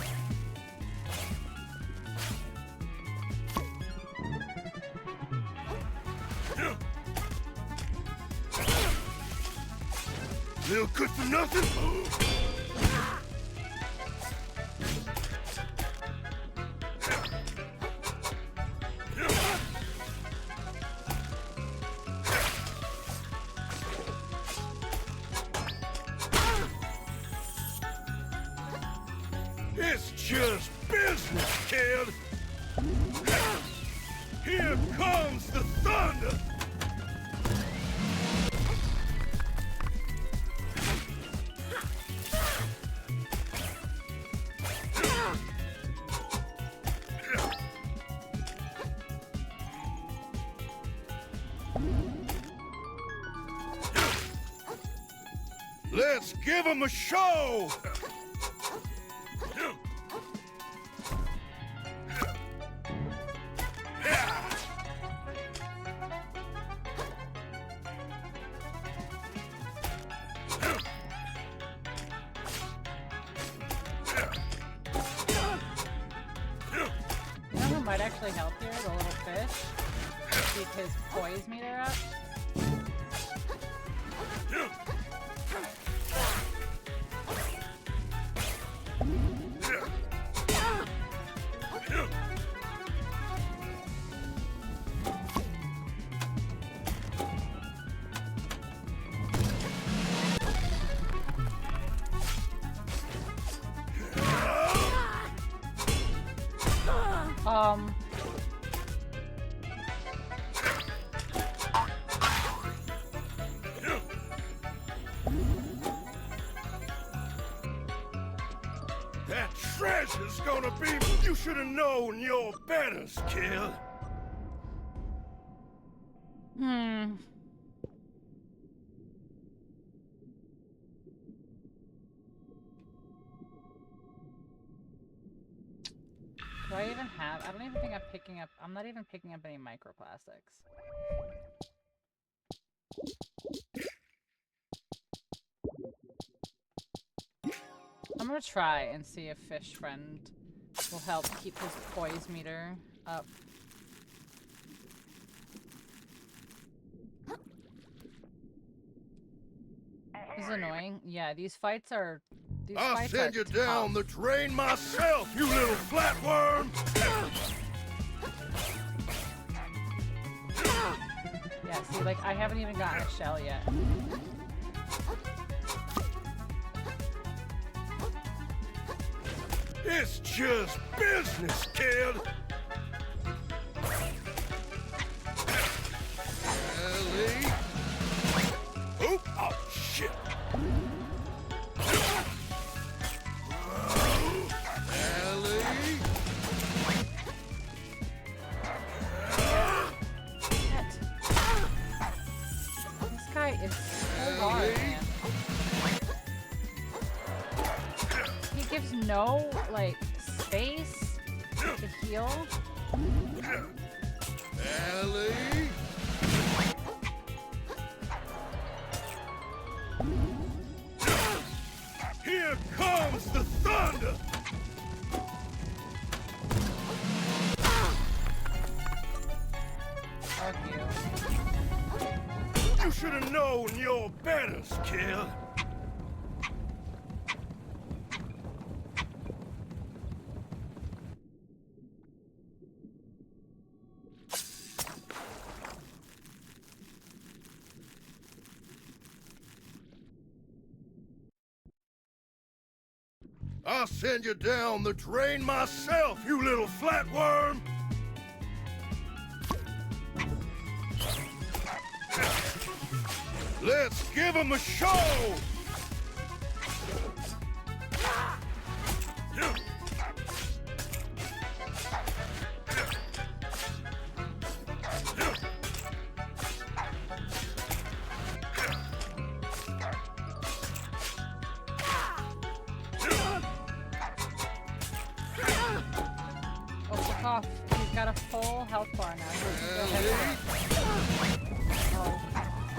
Little good for nothing? It's just business, kid! Here comes the thunder! Let's give him a show! You know who might actually help here? The little fish. Keep his poise meter up. That treasure's gonna be... You should have known your betters, kid. Do I even have... I don't even think I'm picking up... I'm not even picking up any microplastics. I'm gonna try and see if Fish Friend will help keep his poise meter up. This is annoying. Yeah, these fights are... I'll send you down the drain myself, you little flatworm! Yeah, see, like, I haven't even gotten a shell yet. It's just business, kid! Ellie? Oop! Oh, shit! Ellie? This guy is so hard, man. He gives no, like, space to heal. Ellie? Here comes the thunder! Fuck you. You should have known your betters, kid. I'll send you down the drain myself, you little flatworm! Let's give him a show! He's got a full health bar now. Oh,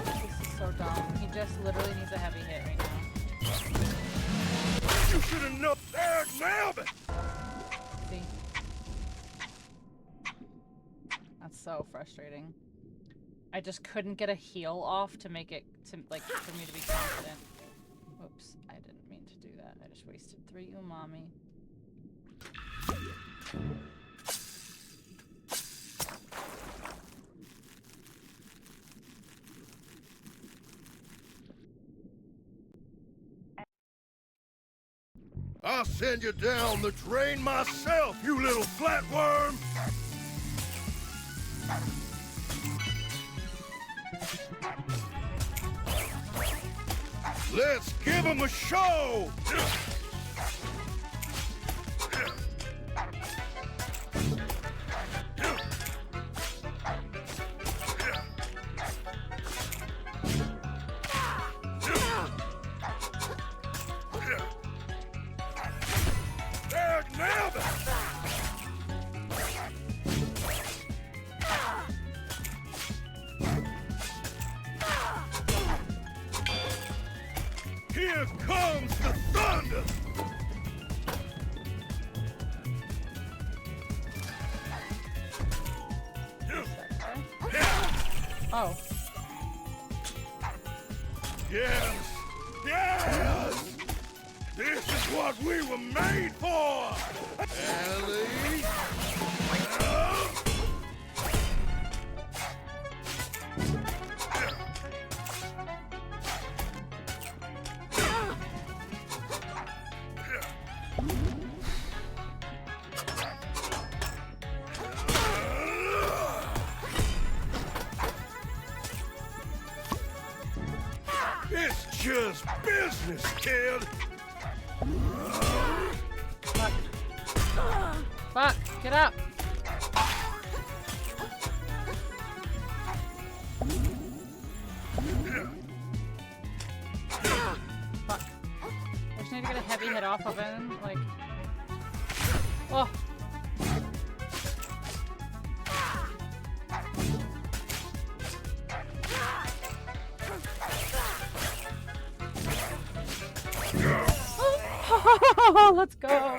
this is so dumb. He just literally needs a heavy hit right now. You should have known. There, nailed it. See? That's so frustrating. I just couldn't get a heal off to make it for me to be confident. Whoops, I didn't mean to do that. I just wasted 3 umami. I'll send you down the drain myself, you little flatworm! Let's give him a show! There, nailed it! Here comes the thunder! Oh. Yes! Yes! This is what we were made for! Ellie! It's just business, kid! Fuck. Fuck, get up! Fuck. I just need to get a heavy hit off of him, like... Oh! Let's go!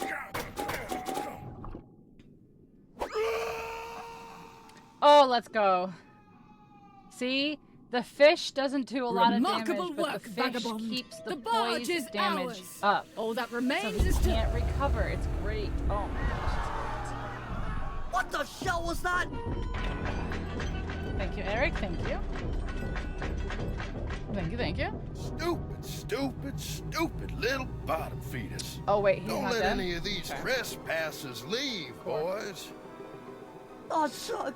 Oh, let's go. See? The fish doesn't do a lot of damage, but the fish keeps the poise damage up. All that remains so he can't recover. It's great. Oh my gosh, it's great. What the shell was that? Thank you, Eric. Thank you. Thank you, thank you. Stupid, stupid, stupid little bottom feeders. Oh wait, he's Don't not let dead? any of these trespassers leave, boys. Oh, son.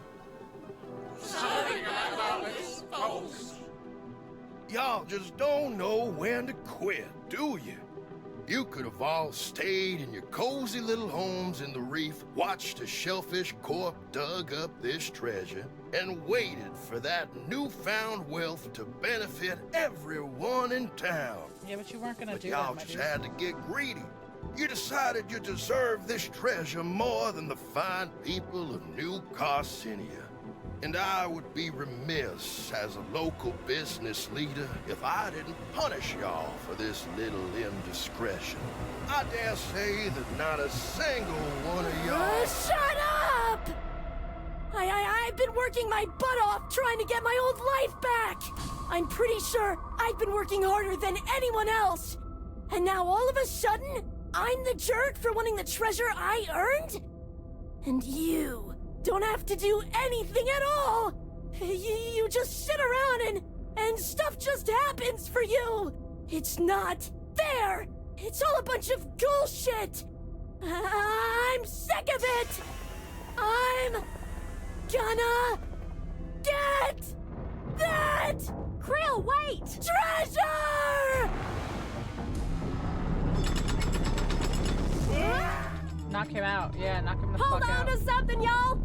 Sorry about this, folks. Y'all just don't know when to quit, do you? You could have all stayed in your cozy little homes in the reef, watched a shellfish corp dug up this treasure, and waited for that newfound wealth to benefit everyone in town. Yeah, but you weren't gonna But do y'all that, my just dude. had to get greedy. You decided you deserved this treasure more than the fine people of New Carcinia. And I would be remiss as a local business leader if I didn't punish y'all for this little indiscretion. I dare say that not a single one of y'all... Shut up! I've been working my butt off trying to get my old life back! I'm pretty sure I've been working harder than anyone else! And now all of a sudden, I'm the jerk for wanting the treasure I earned? And you don't have to do anything at all! You just sit around and stuff just happens for you! It's not fair! It's all a bunch of bullshit! I'm sick of it! I'm gonna get that! Krill, wait! Treasure! Knock him out. Yeah, knock him the Hold fuck on out. to something, y'all!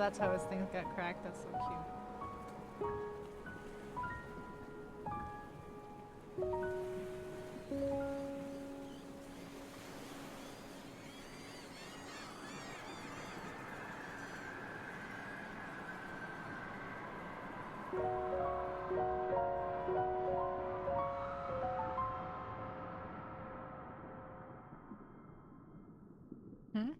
that's how his things got cracked. That's so cute. Hmm?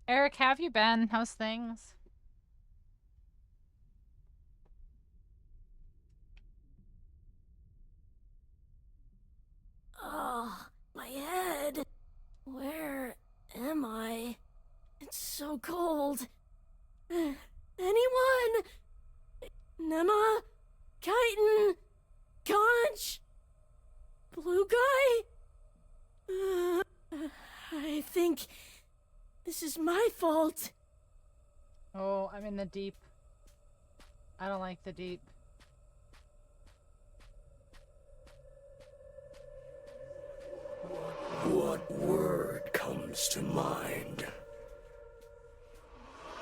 Eric, have you been? How's things? Oh, my head. Where am I? It's so cold. Anyone? Nema? Chitin? Conch? Blue guy? I think this is my fault. Oh, I'm in the deep. I don't like the deep. What word comes to mind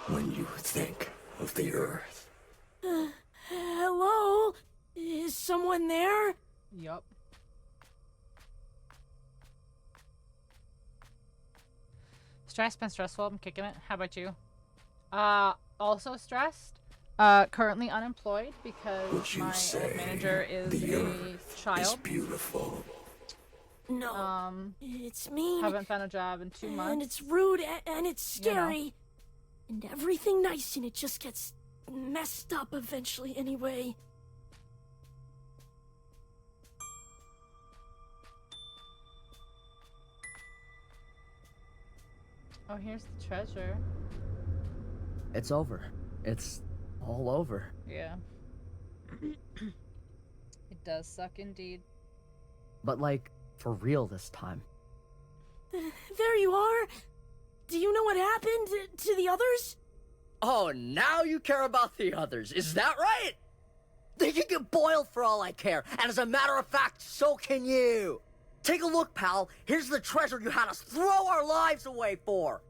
when you think of the Earth? Hello? Is someone there? Yup. Stressed, been stressful. I'm kicking it. How about you? Also stressed. Currently unemployed because my manager is a child. Is beautiful. No, it's mean. Haven't found a job in 2 months. And it's rude and it's scary. You know. And everything nice in it just gets messed up eventually anyway. Oh, here's the treasure. It's over. It's all over. Yeah. It does suck indeed. But like, for real this time. There you are. Do you know what happened to the others? Oh, now you care about the others, is that right? They can get boiled for all I care, and as a matter of fact, so can you. Take a look, pal. Here's the treasure you had us throw our lives away for.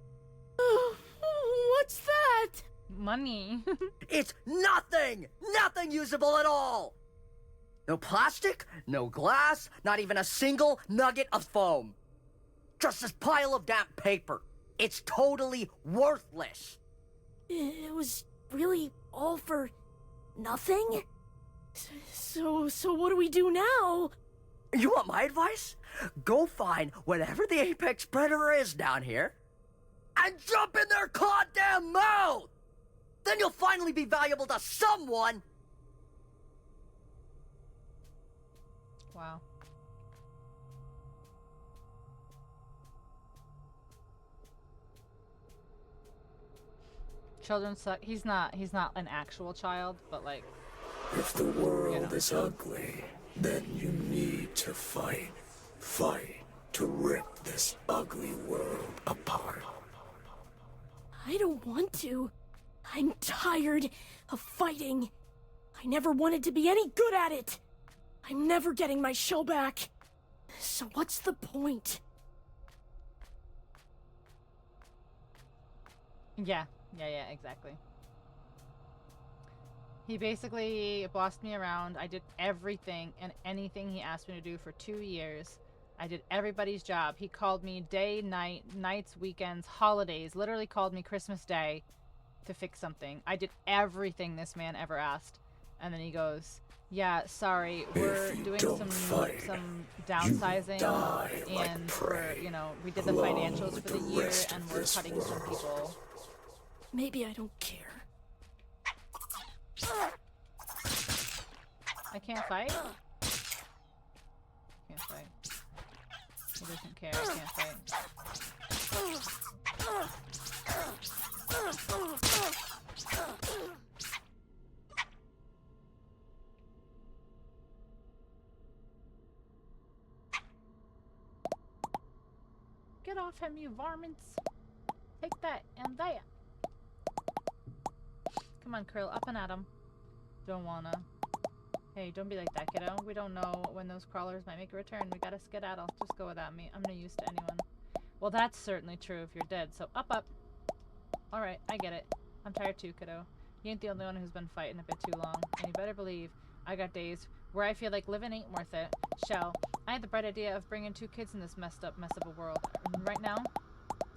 What's that? Money. It's nothing! Nothing usable at all! No plastic, no glass, not even a single nugget of foam. Just this pile of damp paper. It's totally worthless. It was really all for nothing? So what do we do now? You want my advice? Go find whatever the apex predator is down here and jump in their goddamn mouth! Then you'll finally be valuable to someone! Wow. Children suck. He's not an actual child, but like... If the world is ugly, then you need to fight. Fight to rip this ugly world apart. I don't want to. I'm tired of fighting. I never wanted to be any good at it. I'm never getting my show back. So what's the point? Yeah, exactly. He basically bossed me around. I did everything and anything he asked me to do for 2 years. I did everybody's job. He called me day, night, nights, weekends, holidays, literally called me Christmas Day to fix something. I did everything this man ever asked. And then he goes, yeah, sorry, we're doing some downsizing and we're, you know, we did the financials for the year and we're cutting some people. Maybe I don't care. I can't fight? Can't fight. He doesn't care, I can't fight. Get off him, you varmints! Take that and that! Come on, Krill, up and at him. Don't wanna. Hey, don't be like that, kiddo. We don't know when those crawlers might make a return. We gotta skedaddle. Just go without me. I'm no use to anyone. Well, that's certainly true if you're dead, so up. Alright, I get it. I'm tired too, kiddo. You ain't the only one who's been fighting a bit too long. And you better believe, I got days where I feel like living ain't worth it. Shell, I had the bright idea of bringing 2 kids in this messed up mess of a world. And right now,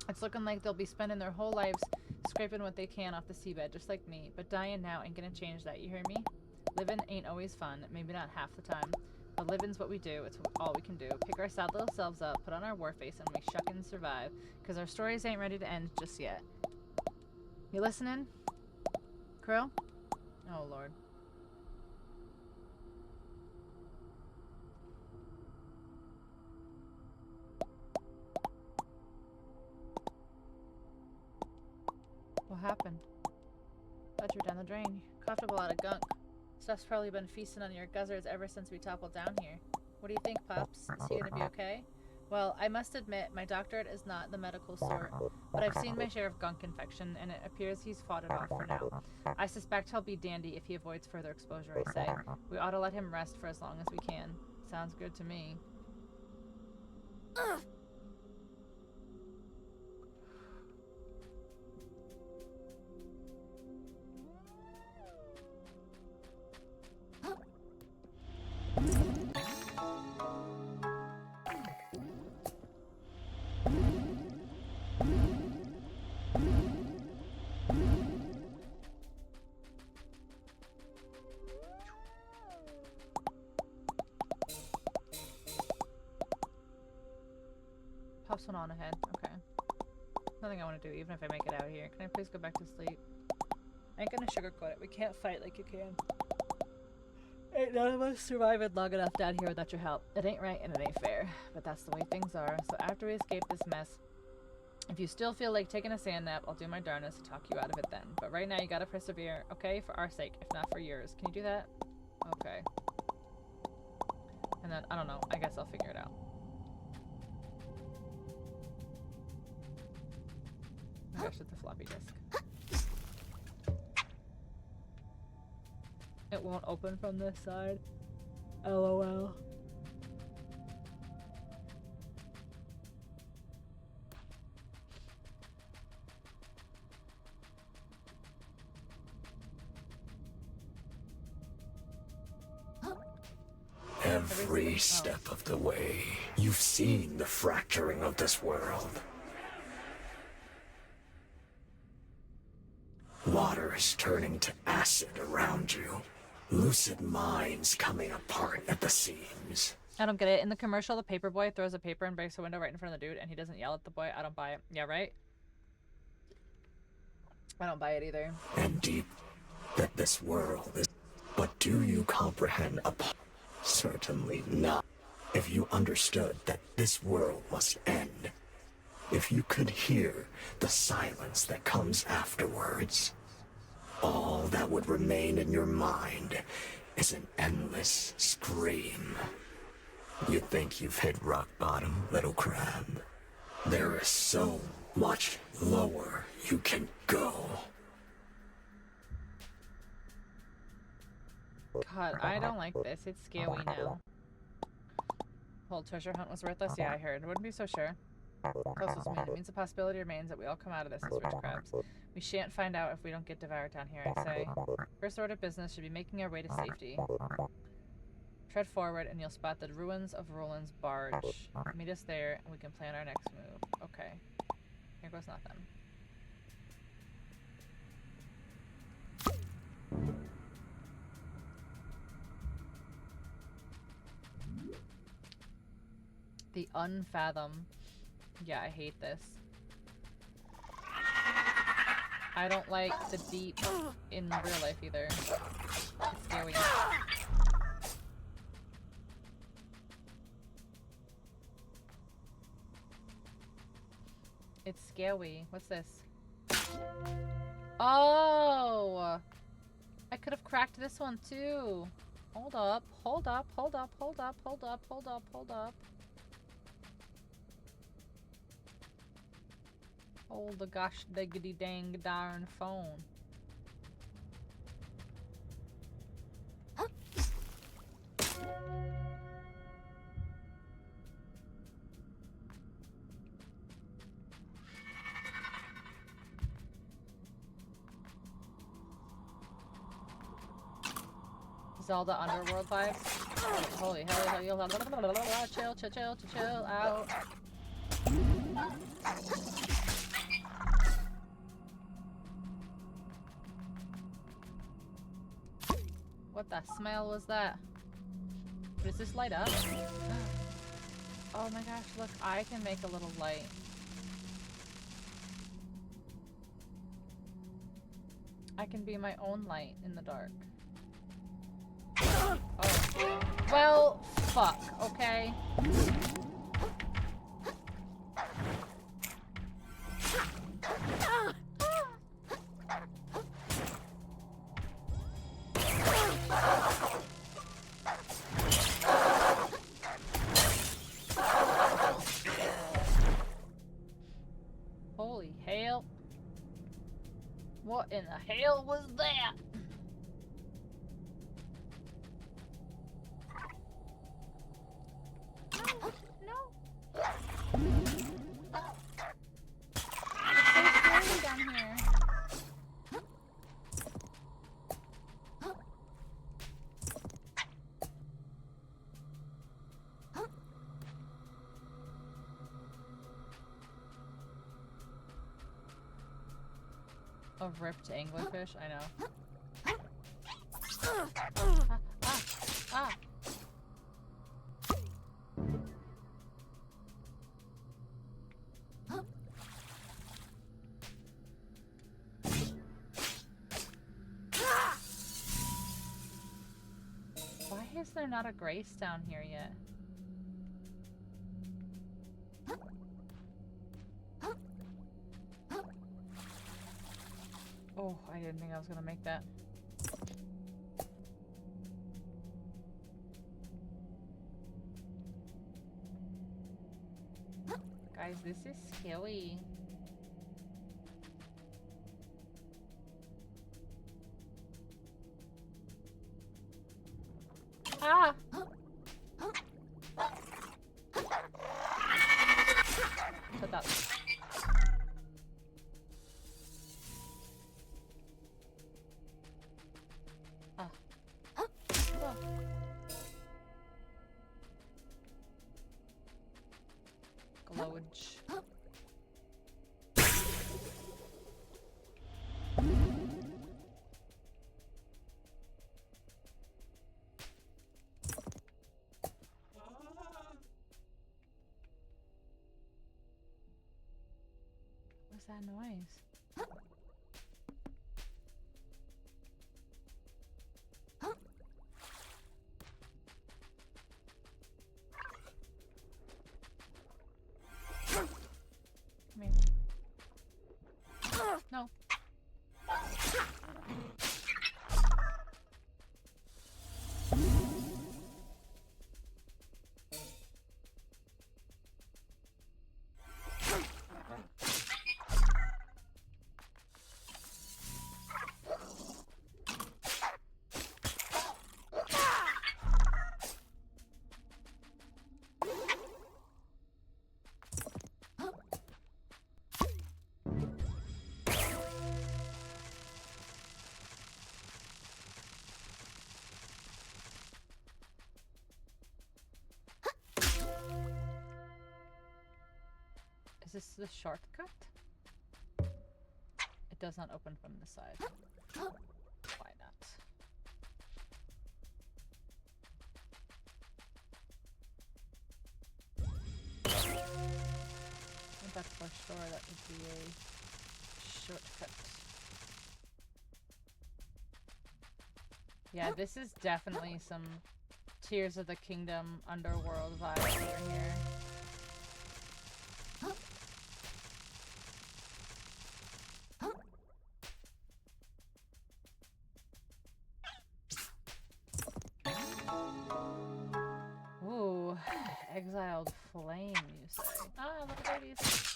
it's looking like they'll be spending their whole lives scraping what they can off the seabed, just like me. But dying now ain't gonna change that, you hear me? Living ain't always fun, maybe not half the time. But living's what we do, it's all we can do. Pick our sad little selves up, put on our war face, and we shuck and survive. Because our stories ain't ready to end just yet. You listening? Krill? Oh, Lord. What happened? Thought you were down the drain. You coughed up a lot of gunk. Stuff's probably been feasting on your guzzards ever since we toppled down here. What do you think, Pops? Is he gonna be okay? Well, I must admit, my doctorate is not the medical sort, but I've seen my share of gunk infection, and it appears he's fought it off for now. I suspect he'll be dandy if he avoids further exposure, I say. We ought to let him rest for as long as we can. Sounds good to me. Pops went on ahead. Okay. Nothing I want to do, even if I make it out here. Can I please go back to sleep? I ain't gonna sugarcoat it. We can't fight like you can. Ain't none of us surviving long enough down here without your help. It ain't right and it ain't fair. But that's the way things are. So after we escape this mess, if you still feel like taking a sand nap, I'll do my darnest to talk you out of it then. But right now you gotta persevere, okay? For our sake, if not for yours. Can you do that? Okay. And then, I don't know. I guess I'll figure it out. Oh gosh, it's a floppy disk. It won't open from this side. LOL. Every step of the way, you've seen the fracturing of this world. Water is turning to acid around you. Lucid minds coming apart at the seams. I don't get it. In the commercial, the paper boy throws a paper and breaks a window right in front of the dude, and he doesn't yell at the boy. I don't buy it. Yeah, right? I don't buy it either. And deep that this world is... But do you comprehend a... Certainly not. If you understood that this world must end. If you could hear the silence that comes afterwards. All that would remain in your mind is an endless scream. You think you've hit rock bottom, little crab? There is so much lower you can go. God, I don't like this. It's scary now. Whole treasure hunt was worthless? Yeah, I heard. Wouldn't be so sure. Closest mean. It means the possibility remains that we all come out of this as rich crabs. We shan't find out if we don't get devoured down here, I say. First order of business should be making our way to safety. Tread forward and you'll spot the ruins of Roland's barge. Meet us there and we can plan our next move. Okay. Here goes nothing. The Unfathom. Yeah, I hate this. I don't like the deep in real life either. It's scary. It's scary. What's this? Oh! I could have cracked this one too. Hold up, hold up, hold up, hold up, hold up, hold up, hold up. Hold the gosh diggity dang darn phone. Zelda Underworld vibes. Holy hell, chill, chill, chill, chill out. What the smell was that? Does this light up? Oh my gosh, look, I can make a little light. I can be my own light in the dark. Oh. Well, fuck, okay? Holy hell. What in the hell was that? No. It's so scary down here. A ripped anglerfish? I know. Ah! Why is there not a grace down here yet? Oh, I didn't think I was gonna make that. Guys, this is scary. Ah! Shut up. Glowage. What's that noise? No. Is this the shortcut? It does not open from the side. Why not? And that's for sure that would be a shortcut. Yeah, this is definitely some Tears of the Kingdom underworld vibes over here. Ooh, exiled flame, you say? Ah, little babies.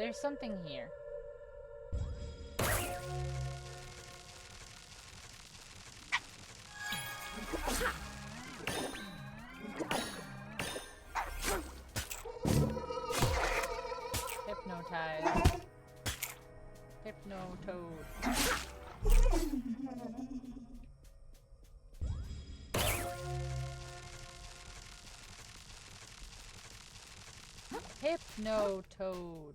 There's something here. Hypnotize. Hypnotoad. Hypnotoad.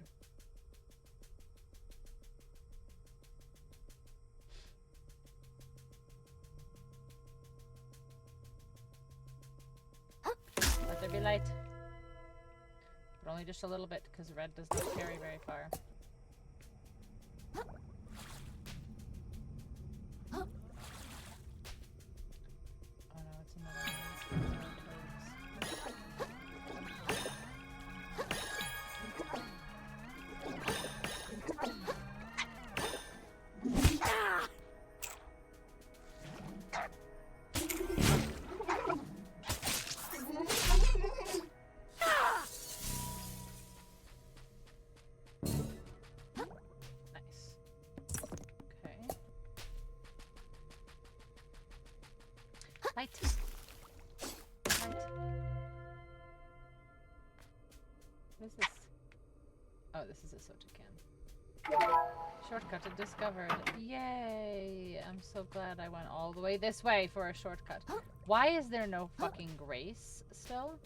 Let there be light. But only just a little bit, because red does not carry very far. Oh no, it's another one of these Light. Light. What is this? Oh, this is a soda can. Shortcut discovered. Yay! I'm so glad I went all the way this way for a shortcut. Why is there no fucking grace still?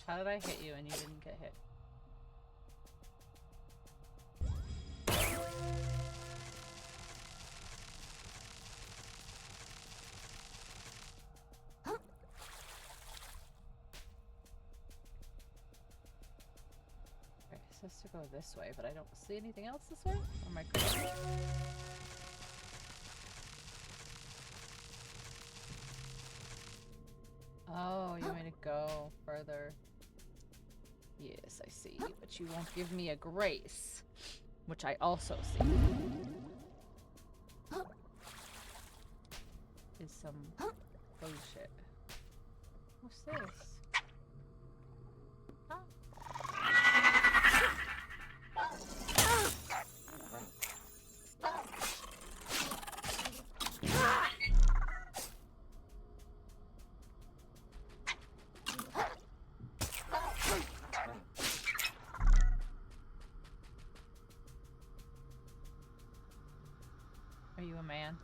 How did I hit you and you didn't get hit? Okay, it says to go this way, but I don't see anything else this way? Or am I crazy? Oh, you want me to go further? Yes, I see, but you won't give me a grace, which I also see. Is some bullshit. What's this? Huh? Are you a man?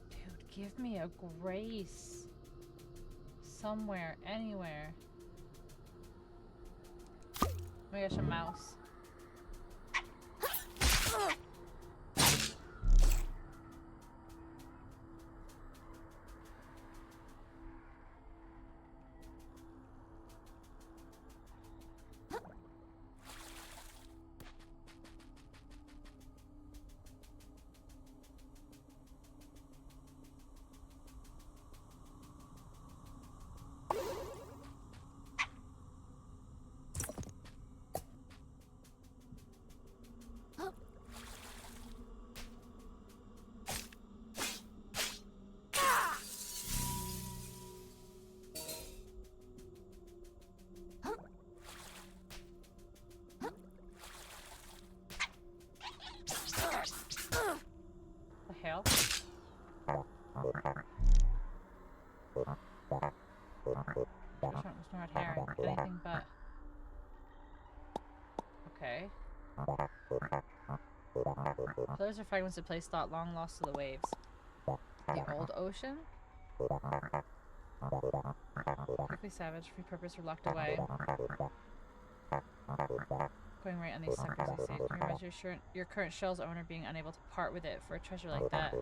Dude, give me a grace. Somewhere, anywhere. Oh my gosh, a mouse. Not herring. Anything but. Okay. Pillars are fragments of place thought long lost to the waves. The old ocean? Quickly savage, free purpose or locked away. Going right on these suckers, I see. Can you imagine your current shell's owner being unable to part with it for a treasure like that?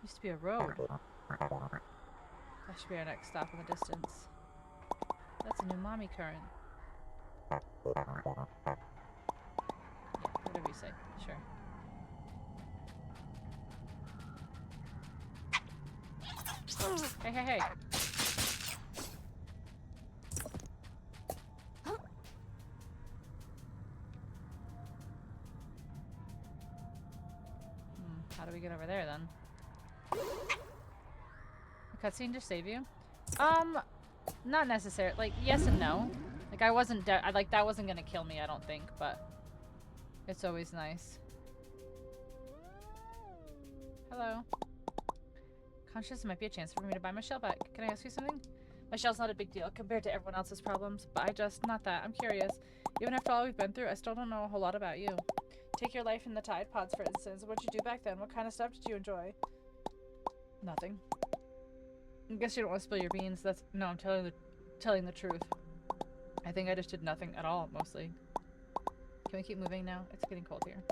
Used to be a road. That should be our next stop in the distance. That's a new mommy current. Yeah, whatever you say. Sure. Hey, hey, hey! How do we get over there then? A cutscene to save you? Not necessarily. Like, yes and no. Like, I wasn't like, that wasn't gonna kill me, I don't think, but it's always nice. Hello. Conscious might be a chance for me to buy my shell back. Can I ask you something? My shell's not a big deal compared to everyone else's problems, but not that. I'm curious. Even after all we've been through, I still don't know a whole lot about you. Take your life in the Tide Pods, for instance. What'd you do back then? What kind of stuff did you enjoy? Nothing. I guess you don't want to spill your beans. No, I'm telling the truth. I think I just did nothing at all, mostly. Can we keep moving now? It's getting cold here.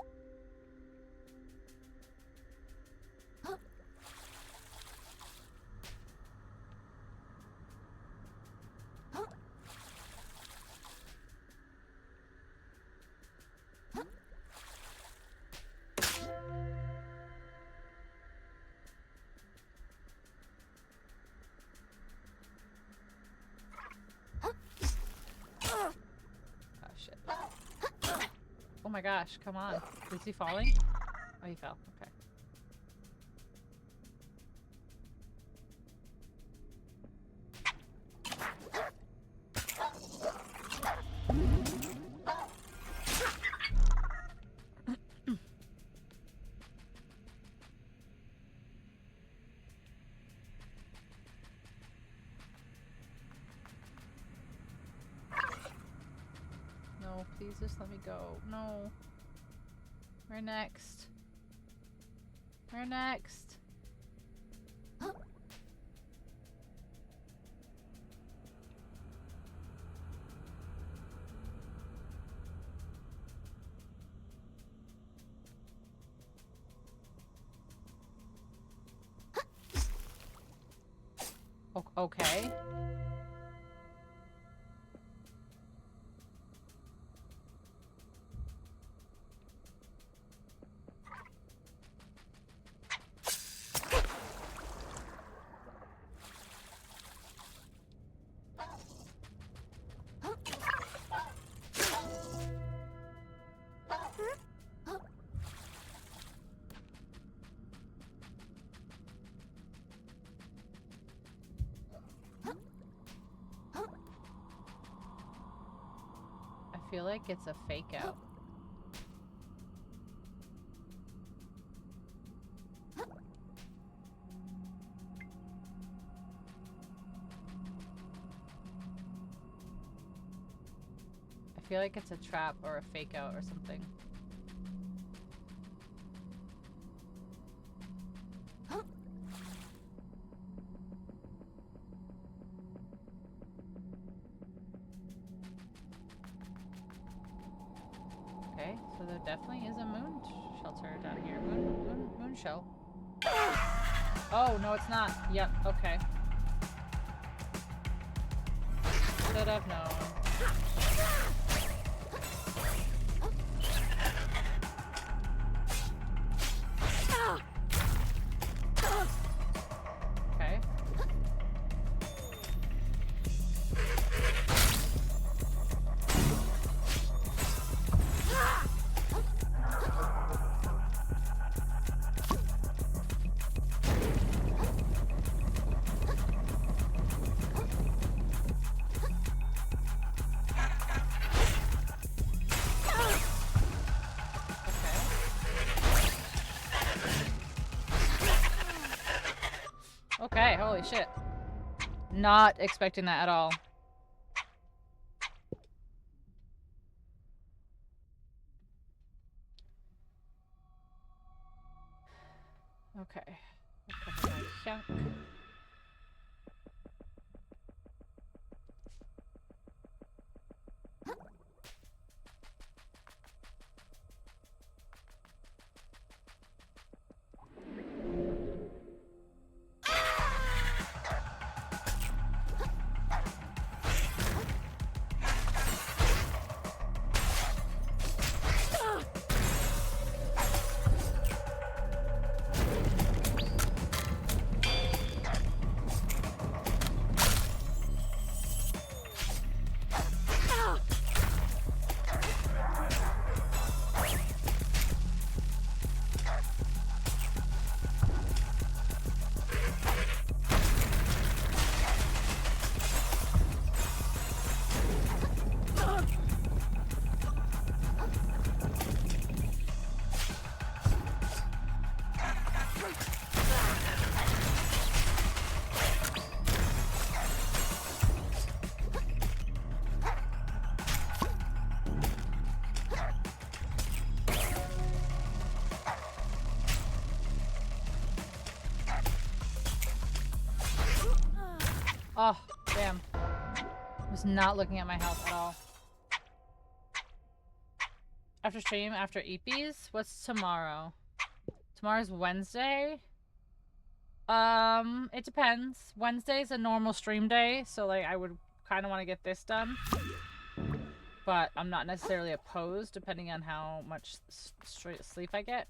Oh my gosh, come on. Is he falling? Oh, he fell. Okay. No, please just let me go. No. Where next? Where next? Okay. I feel like it's a fake out. I feel like it's a trap or a fake out or something. Okay, so there definitely is a moon shelter down here. Moon shell. Oh, no, it's not. Yep, okay. Should have known. Okay. Okay, holy shit. Not expecting that at all. Okay. Cover my junk. Oh, damn. I was not looking at my health at all. After stream, after EPs? What's tomorrow? Tomorrow's Wednesday? It depends. Wednesday's a normal stream day, so like I would kind of want to get this done. But I'm not necessarily opposed, depending on how much sleep I get.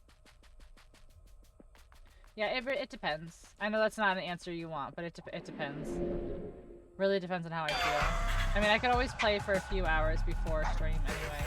Yeah, it depends. I know that's not an answer you want, but it depends. Really depends on how I feel. I mean, I could always play for a few hours before stream anyway.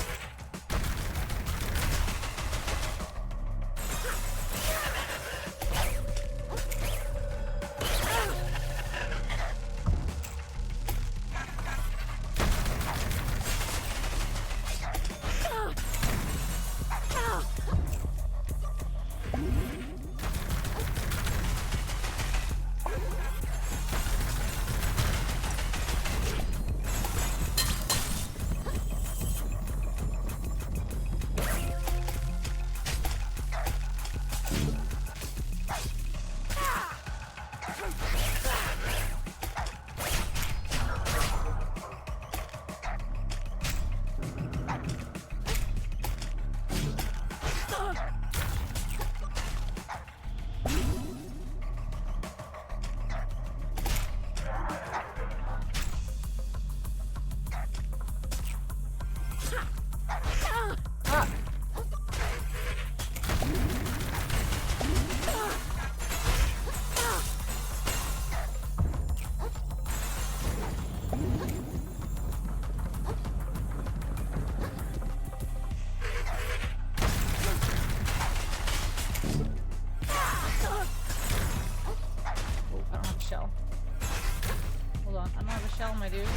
My dude.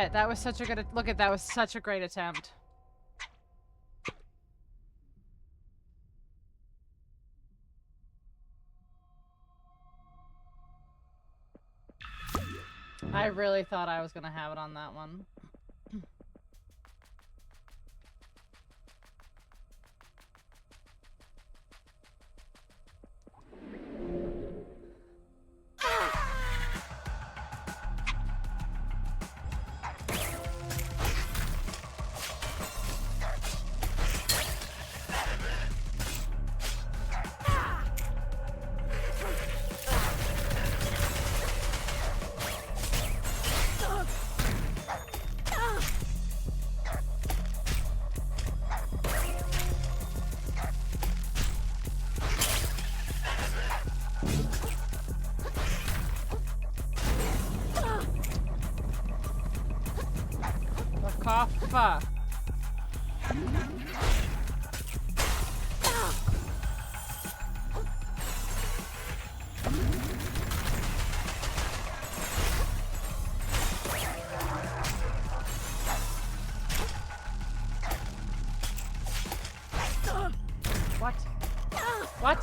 Shit, that was such a good... Look at that, was such a great attempt. I really thought I was gonna have it on that one. Fuck. What? What?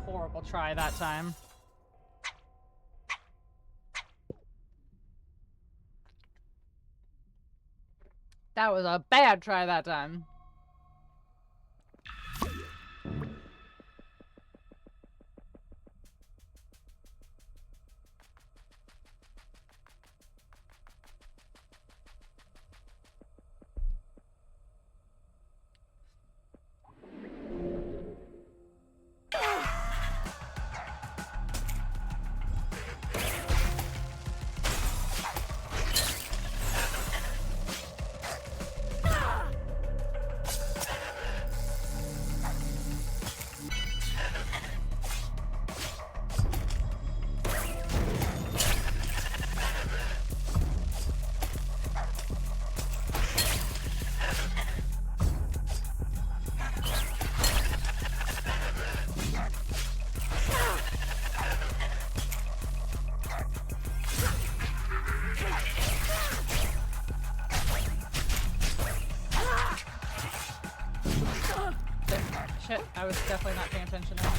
Horrible try that time. That was a bad try that time. Shit, I was definitely not paying attention there.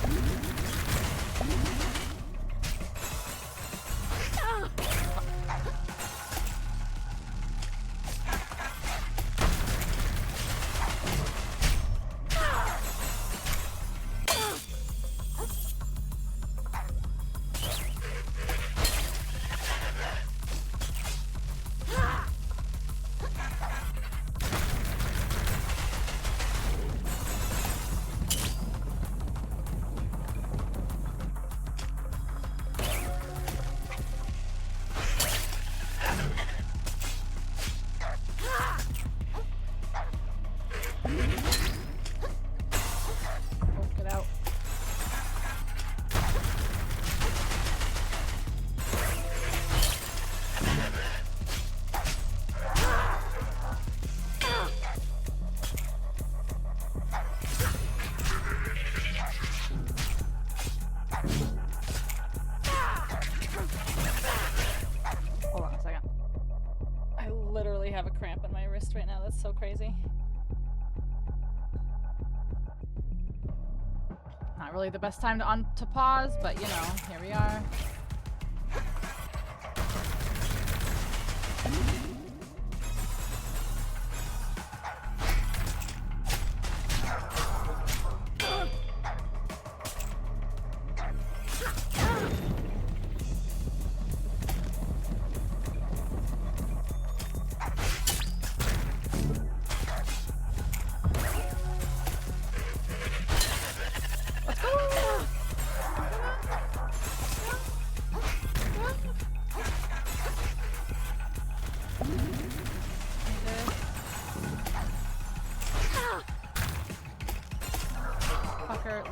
Have a cramp in my wrist right now. That's so crazy. Not really the best time to pause, but you know, here we are.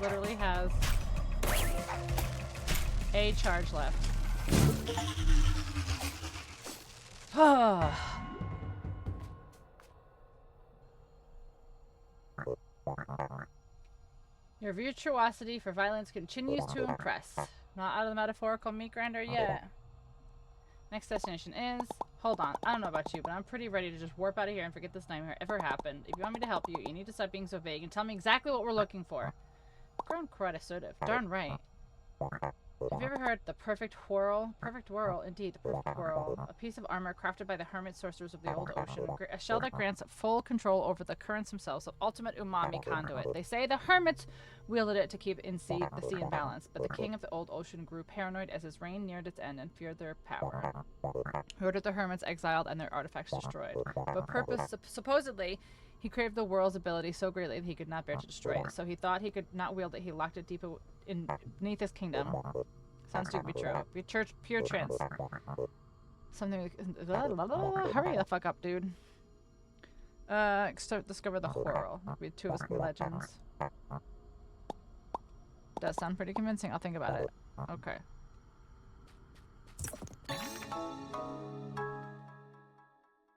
Literally has a charge left. Your virtuosity for violence continues to impress. Not out of the metaphorical meat grinder yet. Next destination is... Hold on, I don't know about you, but I'm pretty ready to just warp out of here and forget this nightmare ever happened. If you want me to help you, you need to stop being so vague and tell me exactly what we're looking for. Grown quite assertive. Darn right. Have you ever heard the perfect whirl? Perfect whirl, indeed, the perfect whirl. A piece of armor crafted by the hermit sorcerers of the old ocean. A shell that grants full control over the currents themselves, of ultimate umami conduit. They say the hermits wielded it to keep the sea in balance, but the king of the old ocean grew paranoid as his reign neared its end and feared their power. He ordered the hermits exiled and their artifacts destroyed. But supposedly, he craved the whirl's ability so greatly that he could not bear to destroy it. So he thought he could not wield it. He locked it deep beneath his kingdom. Sounds too good to be true. Pure trance. Something. Hurry the fuck up, dude. Discover the whirl. Read 2 of his legends. Does sound pretty convincing. I'll think about it. Okay.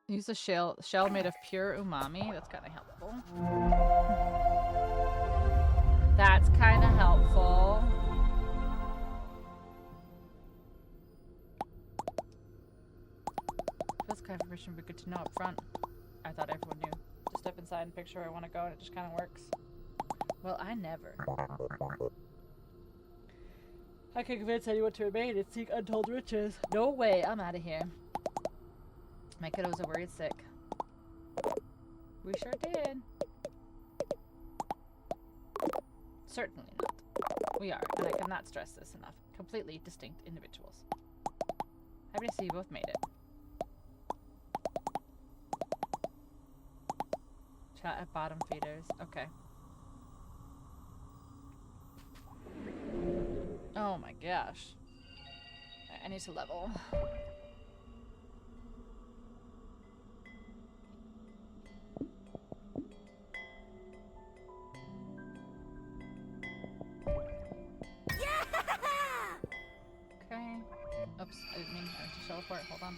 Use a shell made of pure umami. That's kind of helpful. That's kind of helpful. This kind of information would be good to know up front. I thought everyone knew. Just step inside and picture where I want to go and it just kind of works. Well, I never. I can convince anyone to remain and seek untold riches. No way, I'm out of here. My kiddos are worried sick. We sure did. Certainly not. We are, and I cannot stress this enough. Completely distinct individuals. Happy to see you both made it. Chat at bottom feeders. Okay. Oh my gosh. I need to level. Okay. Oops, I didn't mean to teleport. Hold on.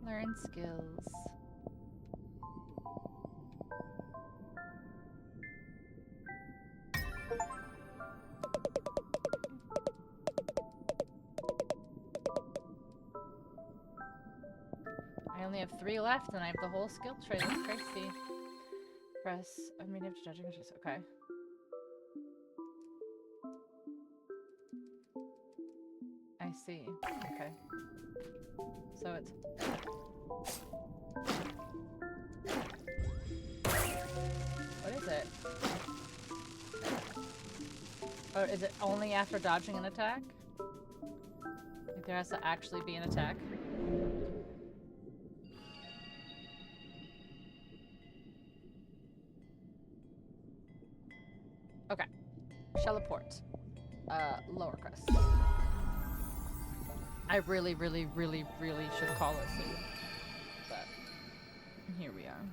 Learn skills. I only have 3 left and I have the whole skill tree. That's crazy. Press medium to judging. Okay. I see. Okay. So it's... What is it? Oh, is it only after dodging an attack? Like there has to actually be an attack? Okay. Shelleport. Lower crest. I really should call it soon. But here we are.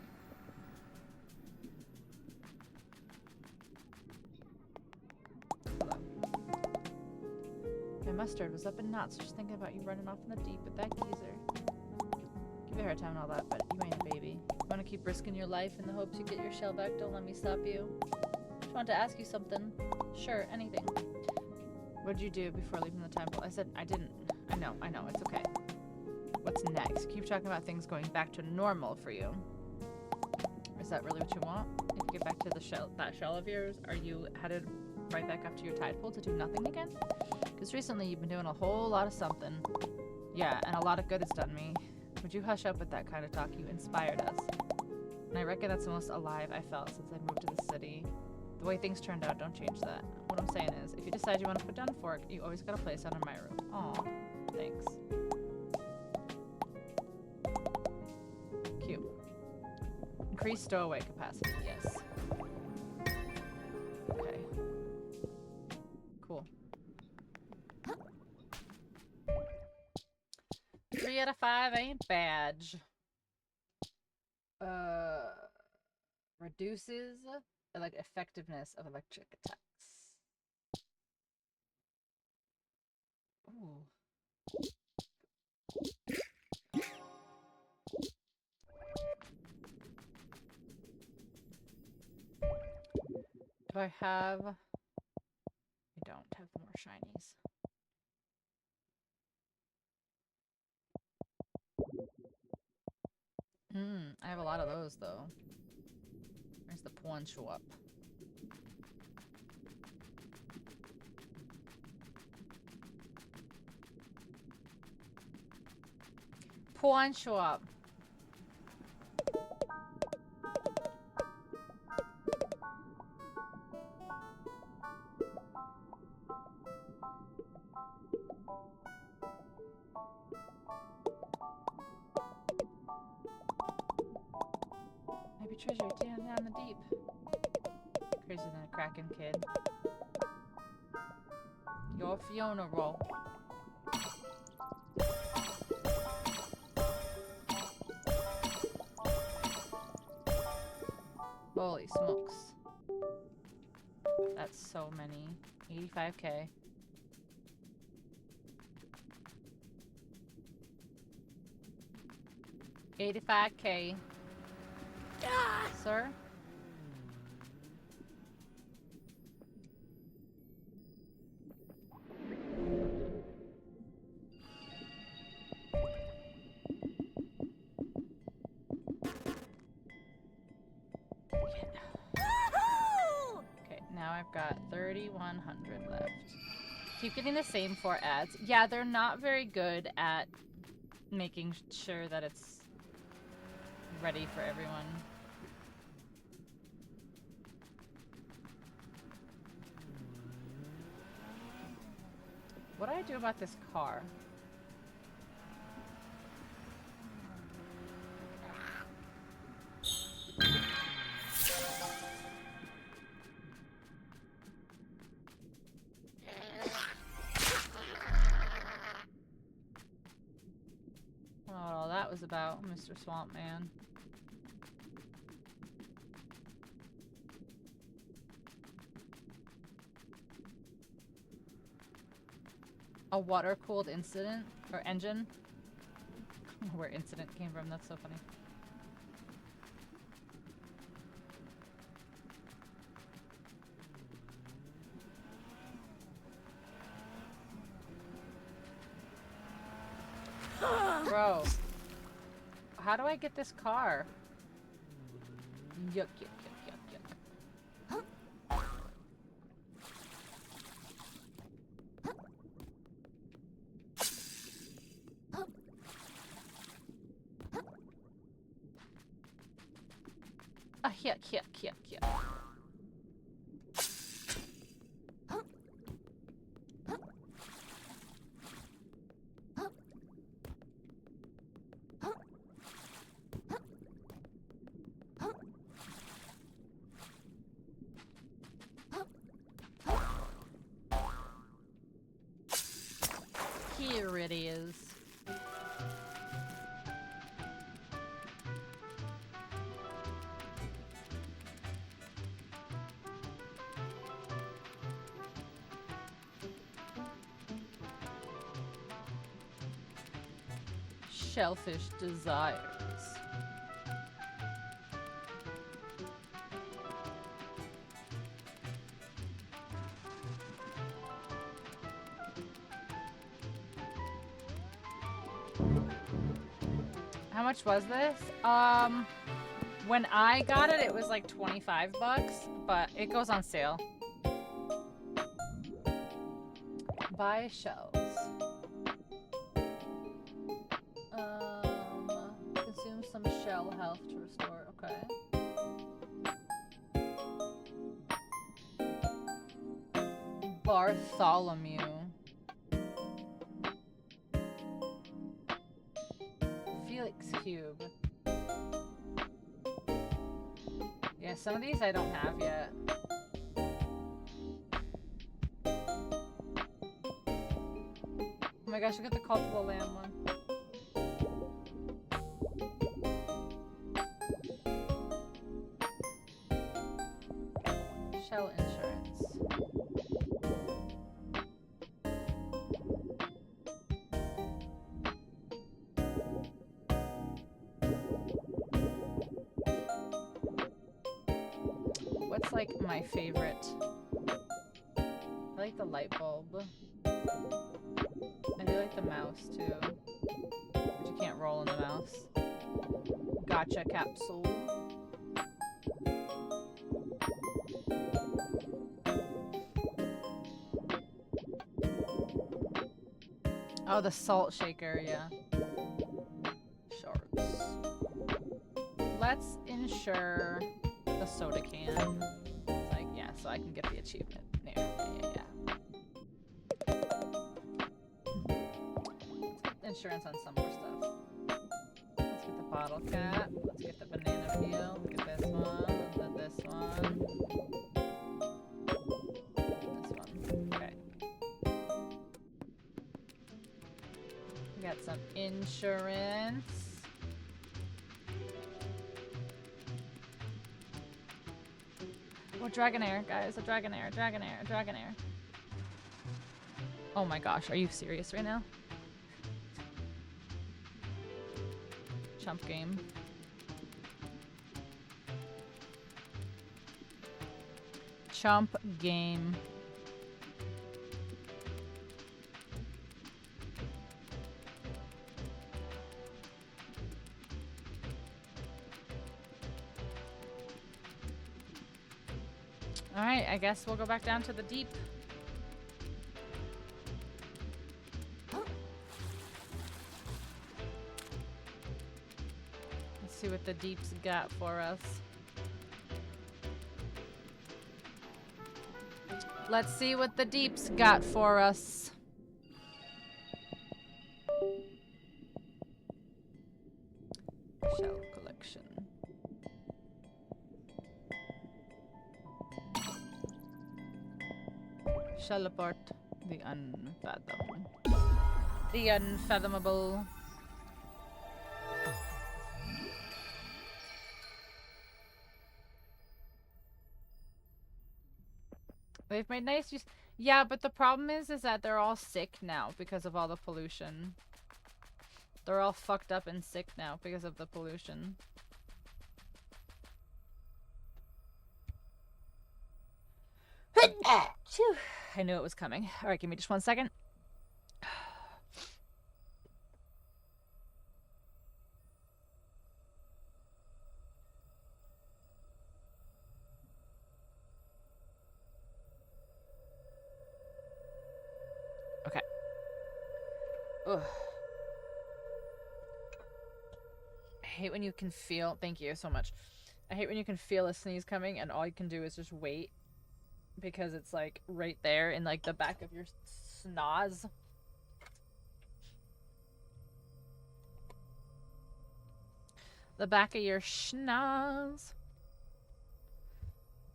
Hello. My mustard was up in knots just thinking about you running off in the deep with that geezer. Give you a hard time and all that, but you ain't a baby. You wanna keep risking your life in the hopes you get your shell back? Don't let me stop you. Just wanted to ask you something. Sure, anything. What'd you do before leaving the temple? I said I didn't. I know, it's okay. What's next? Keep talking about things going back to normal for you. Is that really what you want? If you get back to that shell of yours, are you headed right back up to your tide pool to do nothing again? Because recently you've been doing a whole lot of something. Yeah, and a lot of good it's done me. Would you hush up with that kind of talk? You inspired us. And I reckon that's the most alive I felt since I moved to the city. The way things turned out, don't change that. What I'm saying is, if you decide you want to put down a fork, you always got a place under my roof. Aw, thanks. Cute. Increase stowaway capacity, yes. Okay. Cool. 3 out of 5 ain't bad. Reduces like effectiveness of electric attacks. Ooh. Do I have... I don't have more shinies. I have a lot of those though. Where's the pawn shop? Pawn shop. Maybe treasure down the deep. Crazier than a Kraken kid. Your Fiona roll. Holy smokes. That's so many. 85k. $85k. Sir? Okay, now I've got 3,100 left. Keep getting the same 4 ads. Yeah, they're not very good at making sure that it's ready for everyone. What do I do about this car? I don't know what all that was about, Mr. Swamp Man. A water-cooled incident or engine? Where incident came from, that's so funny. Bro, how do I get this car? Yuck, yuck, yuck, yuck, yuck. Yuck, yuck, yuck, yuck. Here it is. Shellfish desires. How much was this? When I got it, it was like 25 bucks, but it goes on sale. Buy shells. Consume some shell health to restore. Okay. Bartholomew. Felix Cube. Yeah, some of these I don't have yet. Oh my gosh, look at the culpable lamb one. Shell insurance. What's like my favorite? I like the light bulb. I do like the mouse too. But you can't roll in the mouse. Gotcha capsule. Oh, the salt shaker, yeah. Shorts. Let's insure the soda can. It's like, yeah, so I can get the achievement. Yeah. Let's get insurance on some more stuff. Let's get the bottle cap. Let's get the banana peel. Look at this one. Let's get this one. This one. Okay. We got some insurance. Oh, Dragonair, guys. A Dragonair, Dragonair, Dragonair. Oh my gosh, are you serious right now? Chump game. Chump game. Alright, I guess we'll go back down to the deep. Let's see what the deep's got for us. Let's see what the deep's got for us. Shell collection. Shall apart the unfathomable. The unfathomable. They've made nice use. Yeah, but the problem is that they're all sick now because of all the pollution. They're all fucked up and sick now because of the pollution. Phew. I knew it was coming. Alright, give me just 1 second. Okay. Ugh. I hate when you can feel... Thank you so much. I hate when you can feel a sneeze coming and all you can do is just wait. Because it's like right there in like the back of your schnoz. The back of your schnoz.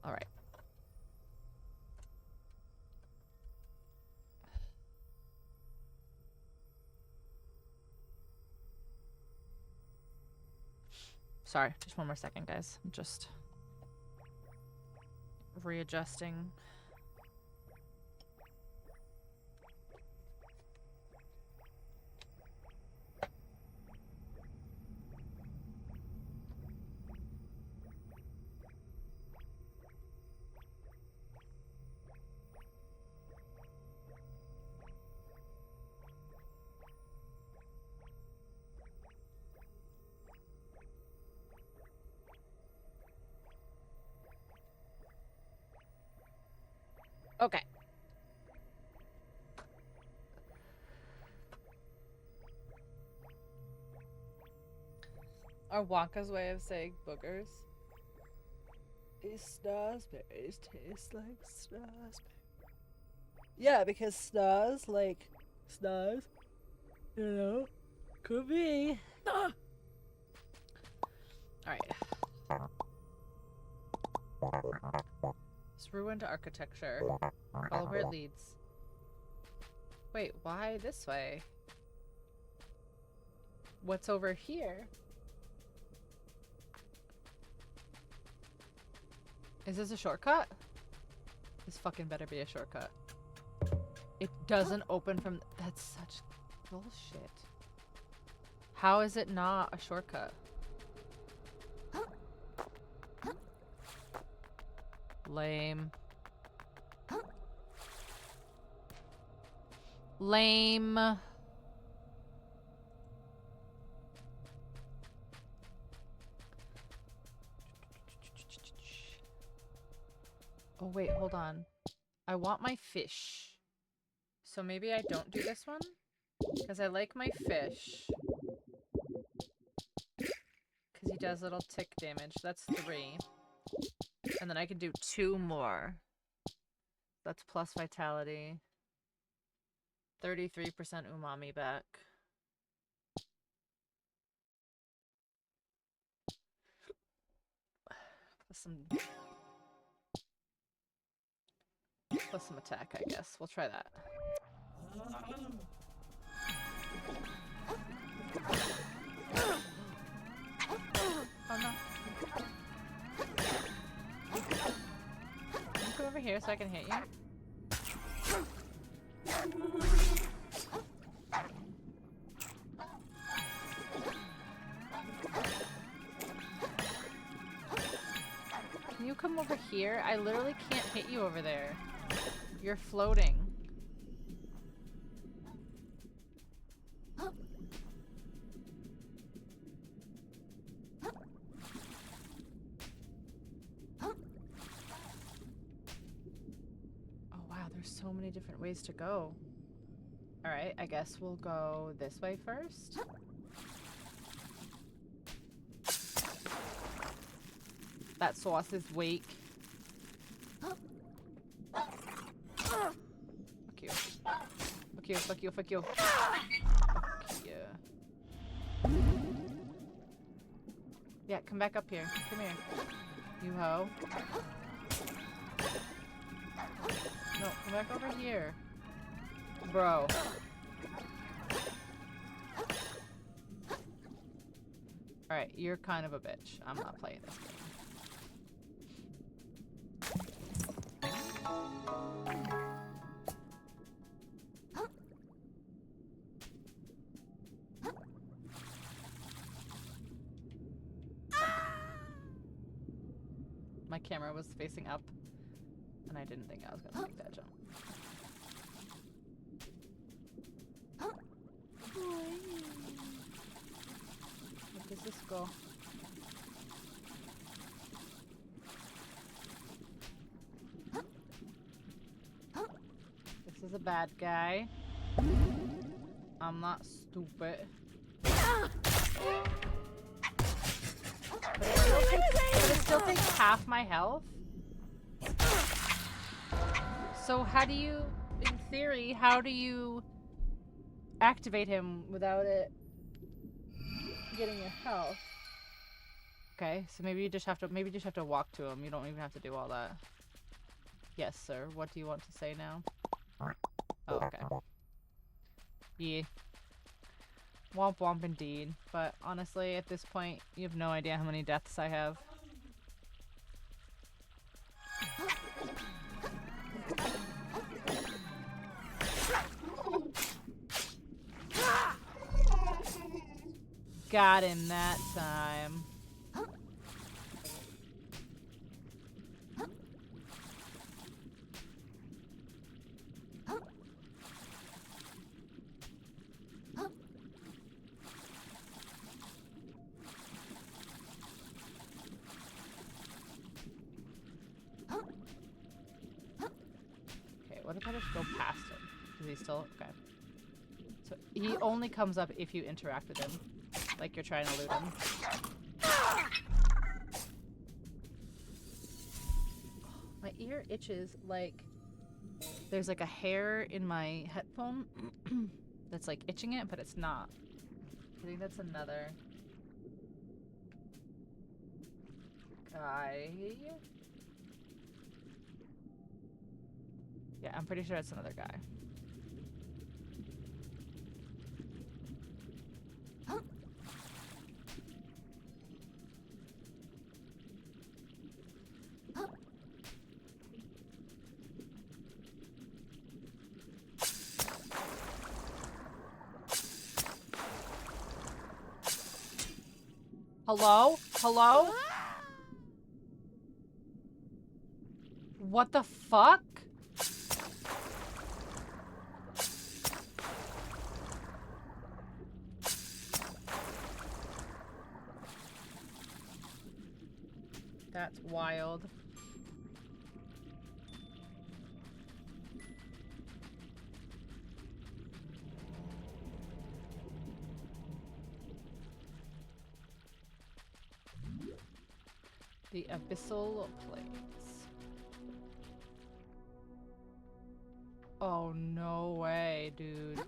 Alright. Sorry, just 1 more second, guys. I'm just readjusting. Okay. Are Wonka's way of saying boogers? These snozberries taste like snozberries. Yeah, because snoz, like, snoz, you know, could be. Ah! Alright. It's ruined architecture. Follow where it leads. Wait, why this way? What's over here? Is this a shortcut? This fucking better be a shortcut. It doesn't open from... That's such bullshit. How is it not a shortcut? Lame. Lame. Oh wait, hold on. I want my fish. So maybe I don't do this one? Because I like my fish. Because he does little tick damage. That's 3. And then I can do 2 more. That's plus vitality. 33% umami back. Plus some attack, I guess. We'll try that. Oh no. Can you come over here so I can hit you? Can you come over here? I literally can't hit you over there. You're floating. So many different ways to go. Alright, I guess we'll go this way first. That sauce is weak. Fuck you. Fuck you, fuck you, fuck you. Fuck you. Yeah, come back up here. Come here. You hoe. No, come back over here. Bro. Alright, you're kind of a bitch. I'm not playing this game. My camera was facing up. And I didn't think I was gonna make that jump. Where does this go? This is a bad guy. I'm not stupid. But it still takes half my health? So how do you, in theory, how do you activate him without it getting your health? Okay, so maybe you just have to walk to him. You don't even have to do all that. Yes, sir. What do you want to say now? Oh, okay. Yeah. Womp womp indeed. But honestly, at this point, you have no idea how many deaths I have. Got him that time. Okay, what if I just go past him? Is he still okay? So he only comes up if you interact with him. Like you're trying to loot him. My ear itches like there's like a hair in my headphone that's like itching it, but it's not. I think that's another guy. Yeah, I'm pretty sure it's another guy. Hello? Hello? What the fuck? That's wild. The abyssal plates. Oh, no way, dude.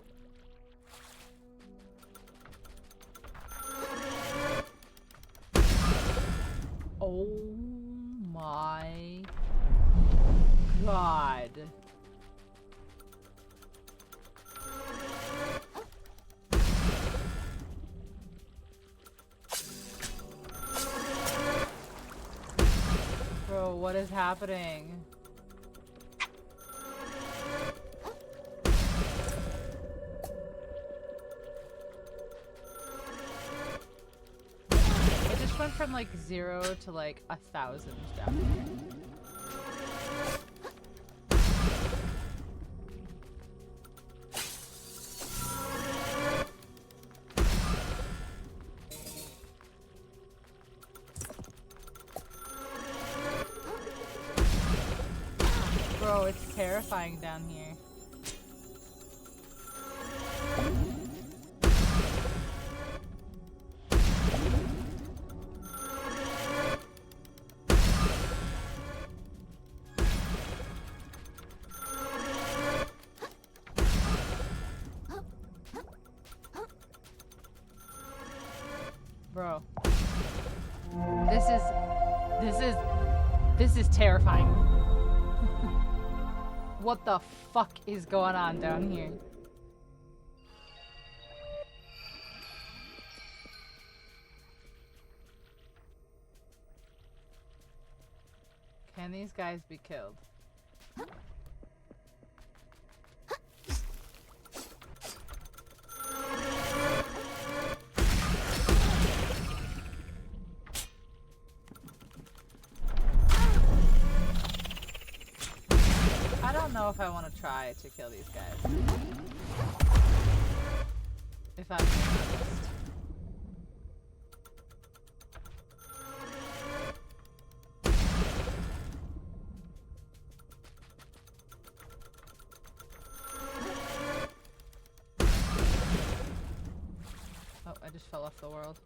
Oh my god. Bro, what is happening? It just went from like 0 to like 1,000 down here. Bro, it's terrifying down here. Bro. This is terrifying. What the fuck is going on down here? Can these guys be killed? I don't know if I want to try to kill these guys. If I'm being honest. Oh, I just fell off the world.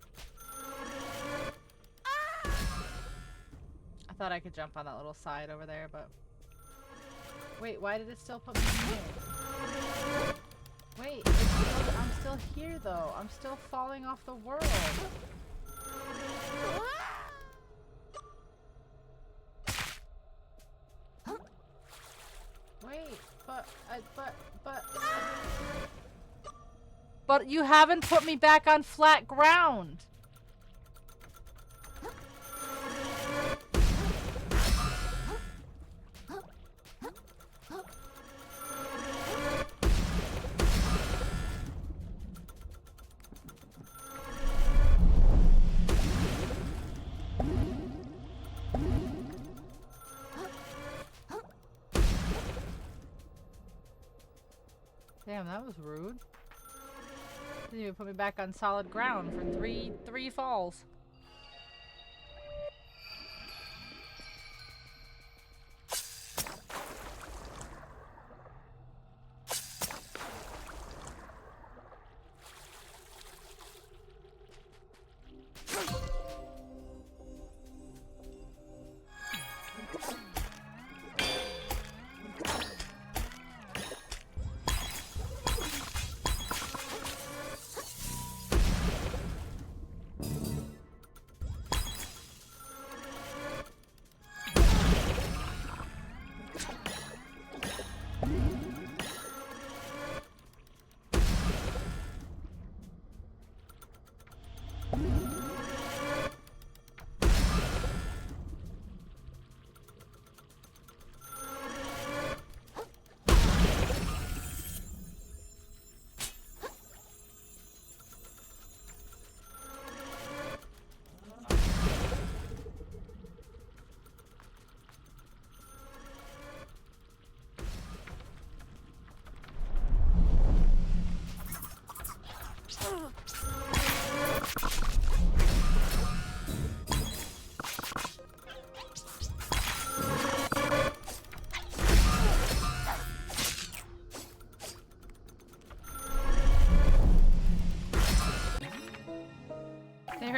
I thought I could jump on that little side over there, but... Wait, why did it still put me in here? Wait, I'm still here though. I'm still falling off the world. Wait, but you haven't put me back on flat ground. Damn, that was rude. Didn't even put me back on solid ground for three falls.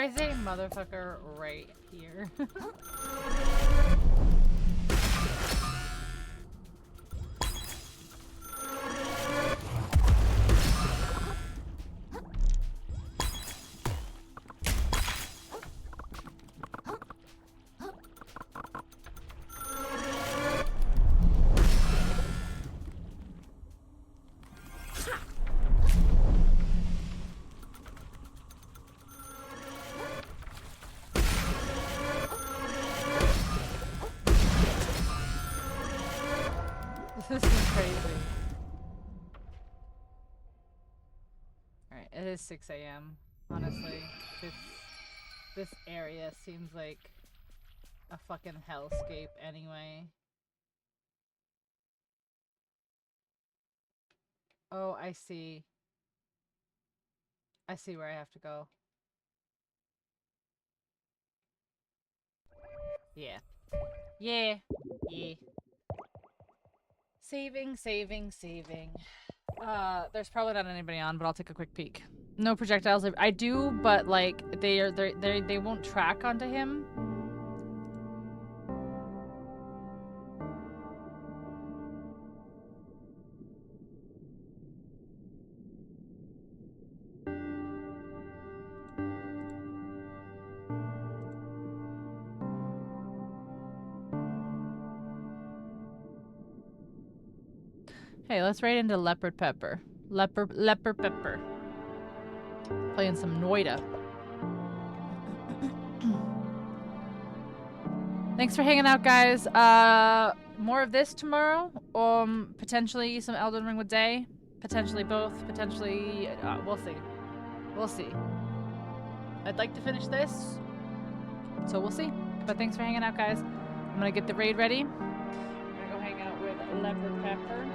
crazy motherfucker right here. This is crazy. Alright, it is 6 a.m. Honestly, this area seems like a fucking hellscape anyway. Oh, I see. I see where I have to go. Yeah. Yeah. Yeah. Saving. There's probably not anybody on, but I'll take a quick peek. No projectiles. I do, but like they won't track onto him. Hey, let's raid into Leopard Pepper. Leopard Pepper. Playing some Noida. Thanks for hanging out, guys. More of this tomorrow. Potentially some Elden Ring with Day. Potentially both. Potentially, we'll see. We'll see. I'd like to finish this, so we'll see. But thanks for hanging out, guys. I'm gonna get the raid ready. I'm gonna go hang out with Leopard Pepper.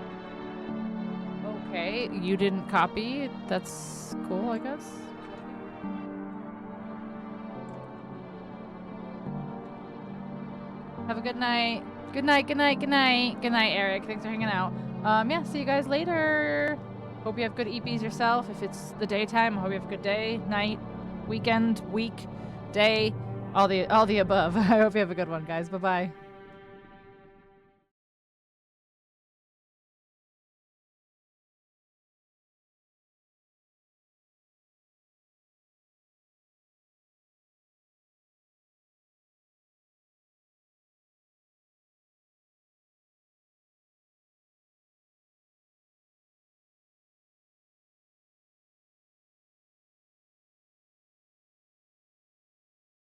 Okay, you didn't copy. That's cool, I guess. Have a good night. Good night, good night, good night. Good night, Eric. Thanks for hanging out. Yeah, see you guys later. Hope you have good EPs yourself. If it's the daytime, I hope you have a good day, night, weekend, week, day, all the above. I hope you have a good one, guys. Bye-bye.